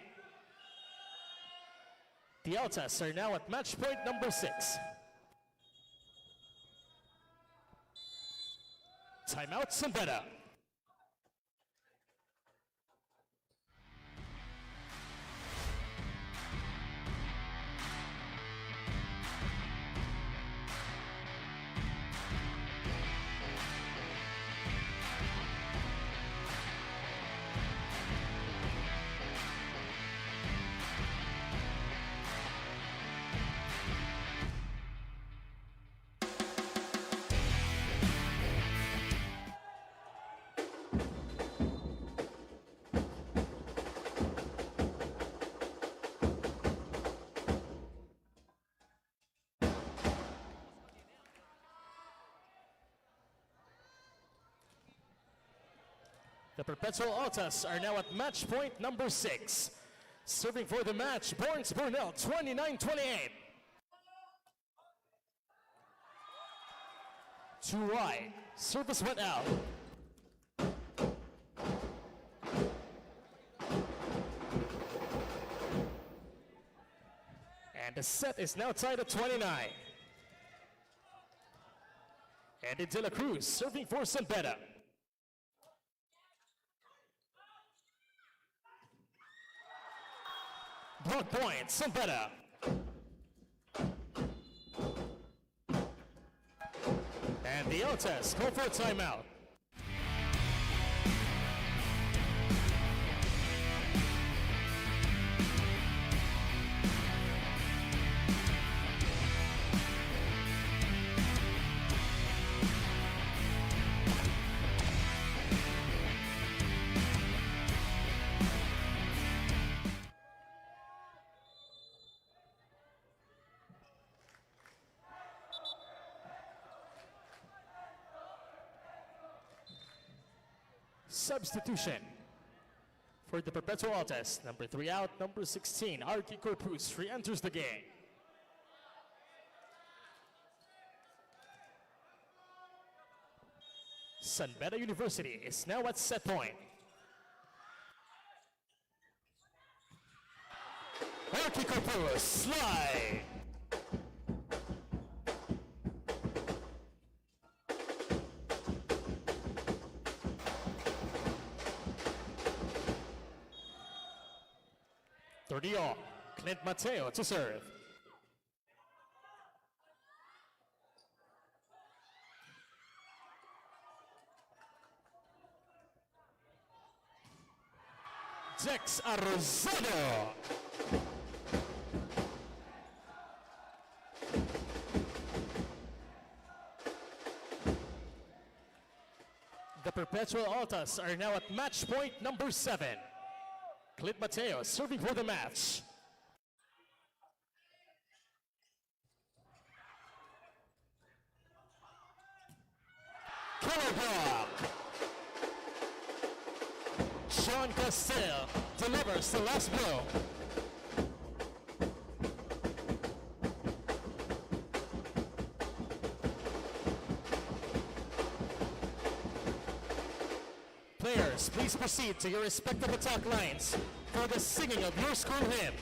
The Altas are now at match point number 6. Timeout, Beda. The Perpetual Altas are now at match point number 6. Serving for the match, Borns Burnell, 29-28. Too wide, service went out. And the set is now tied at 29. Andy De La Cruz serving for Beda. Block point, Beda. And the Altas go for a timeout. Substitution for the Perpetual Altas. Number 3 out, number 16, Arky Corpus re-enters the game. Beda University is now at set point. Arky Corpus, slide. Clint Mateo to serve. Dex Arrozado. The Perpetual Altas are now at match point number 7. Clint Mateo serving for the match. Killer block. Sean Castell delivers the last blow. Players, please proceed to your respective attack lines for the singing of your school hymn.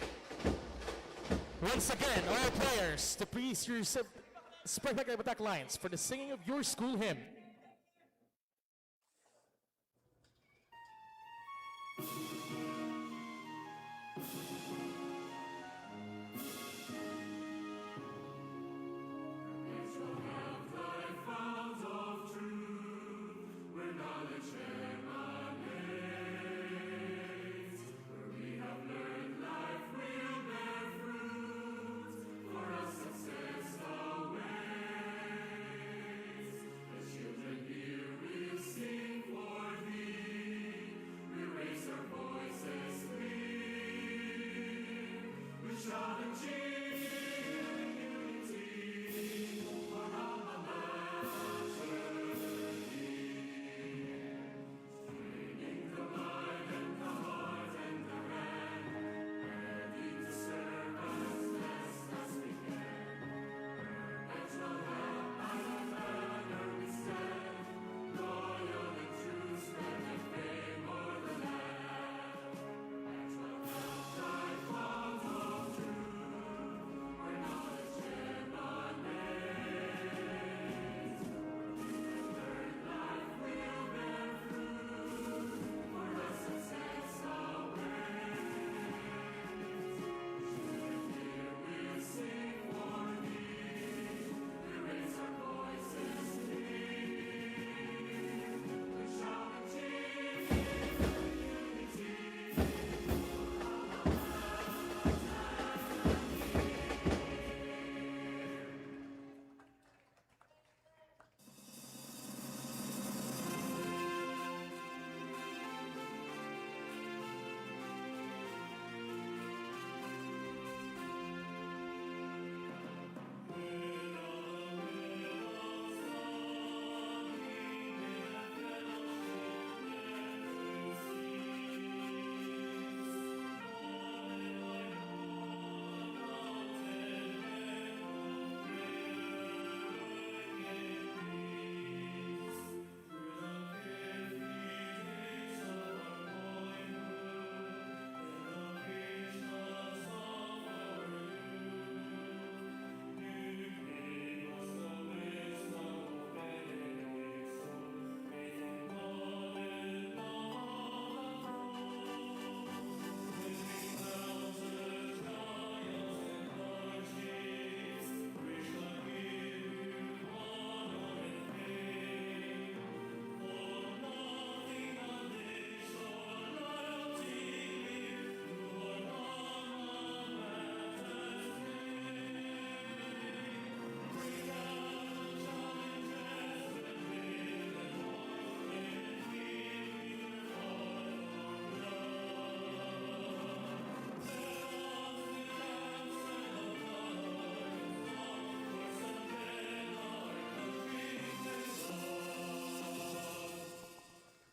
Once again, all players, to please your respective attack lines for the singing of your school hymn.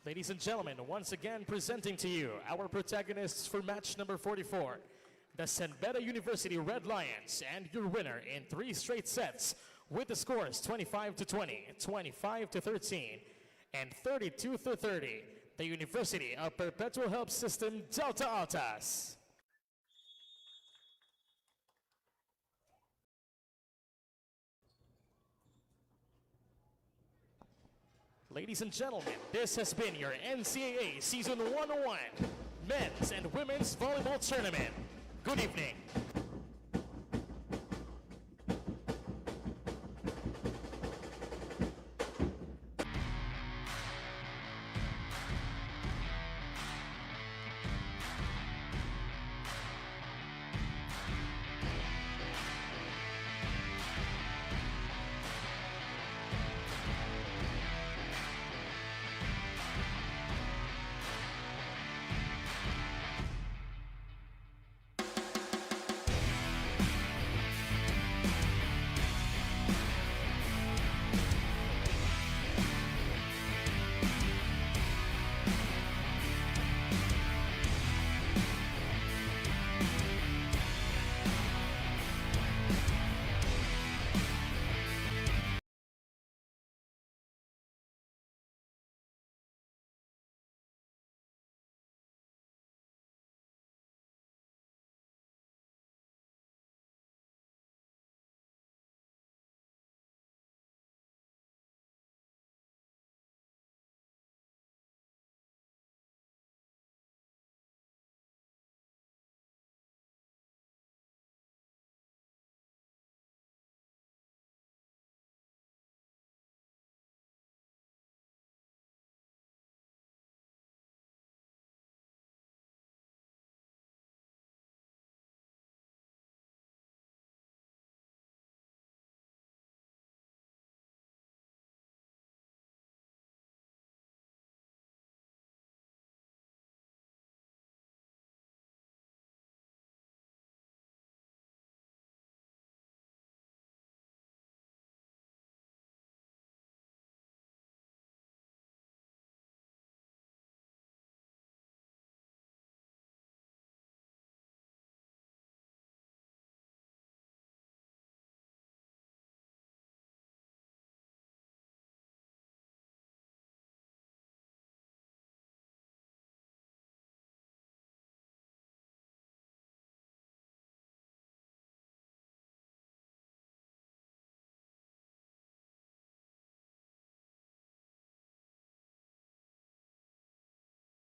Ladies and gentlemen, once again presenting to you our protagonists for match number 44, the Beda University Red Lions, and your winner in 3 straight sets with the scores 25-20, 25-13, and 32-30, the University of Perpetual Help System Delta Altas. Ladies and gentlemen, this has been your NCAA Season 101 Men's and Women's Volleyball Tournament. Good evening.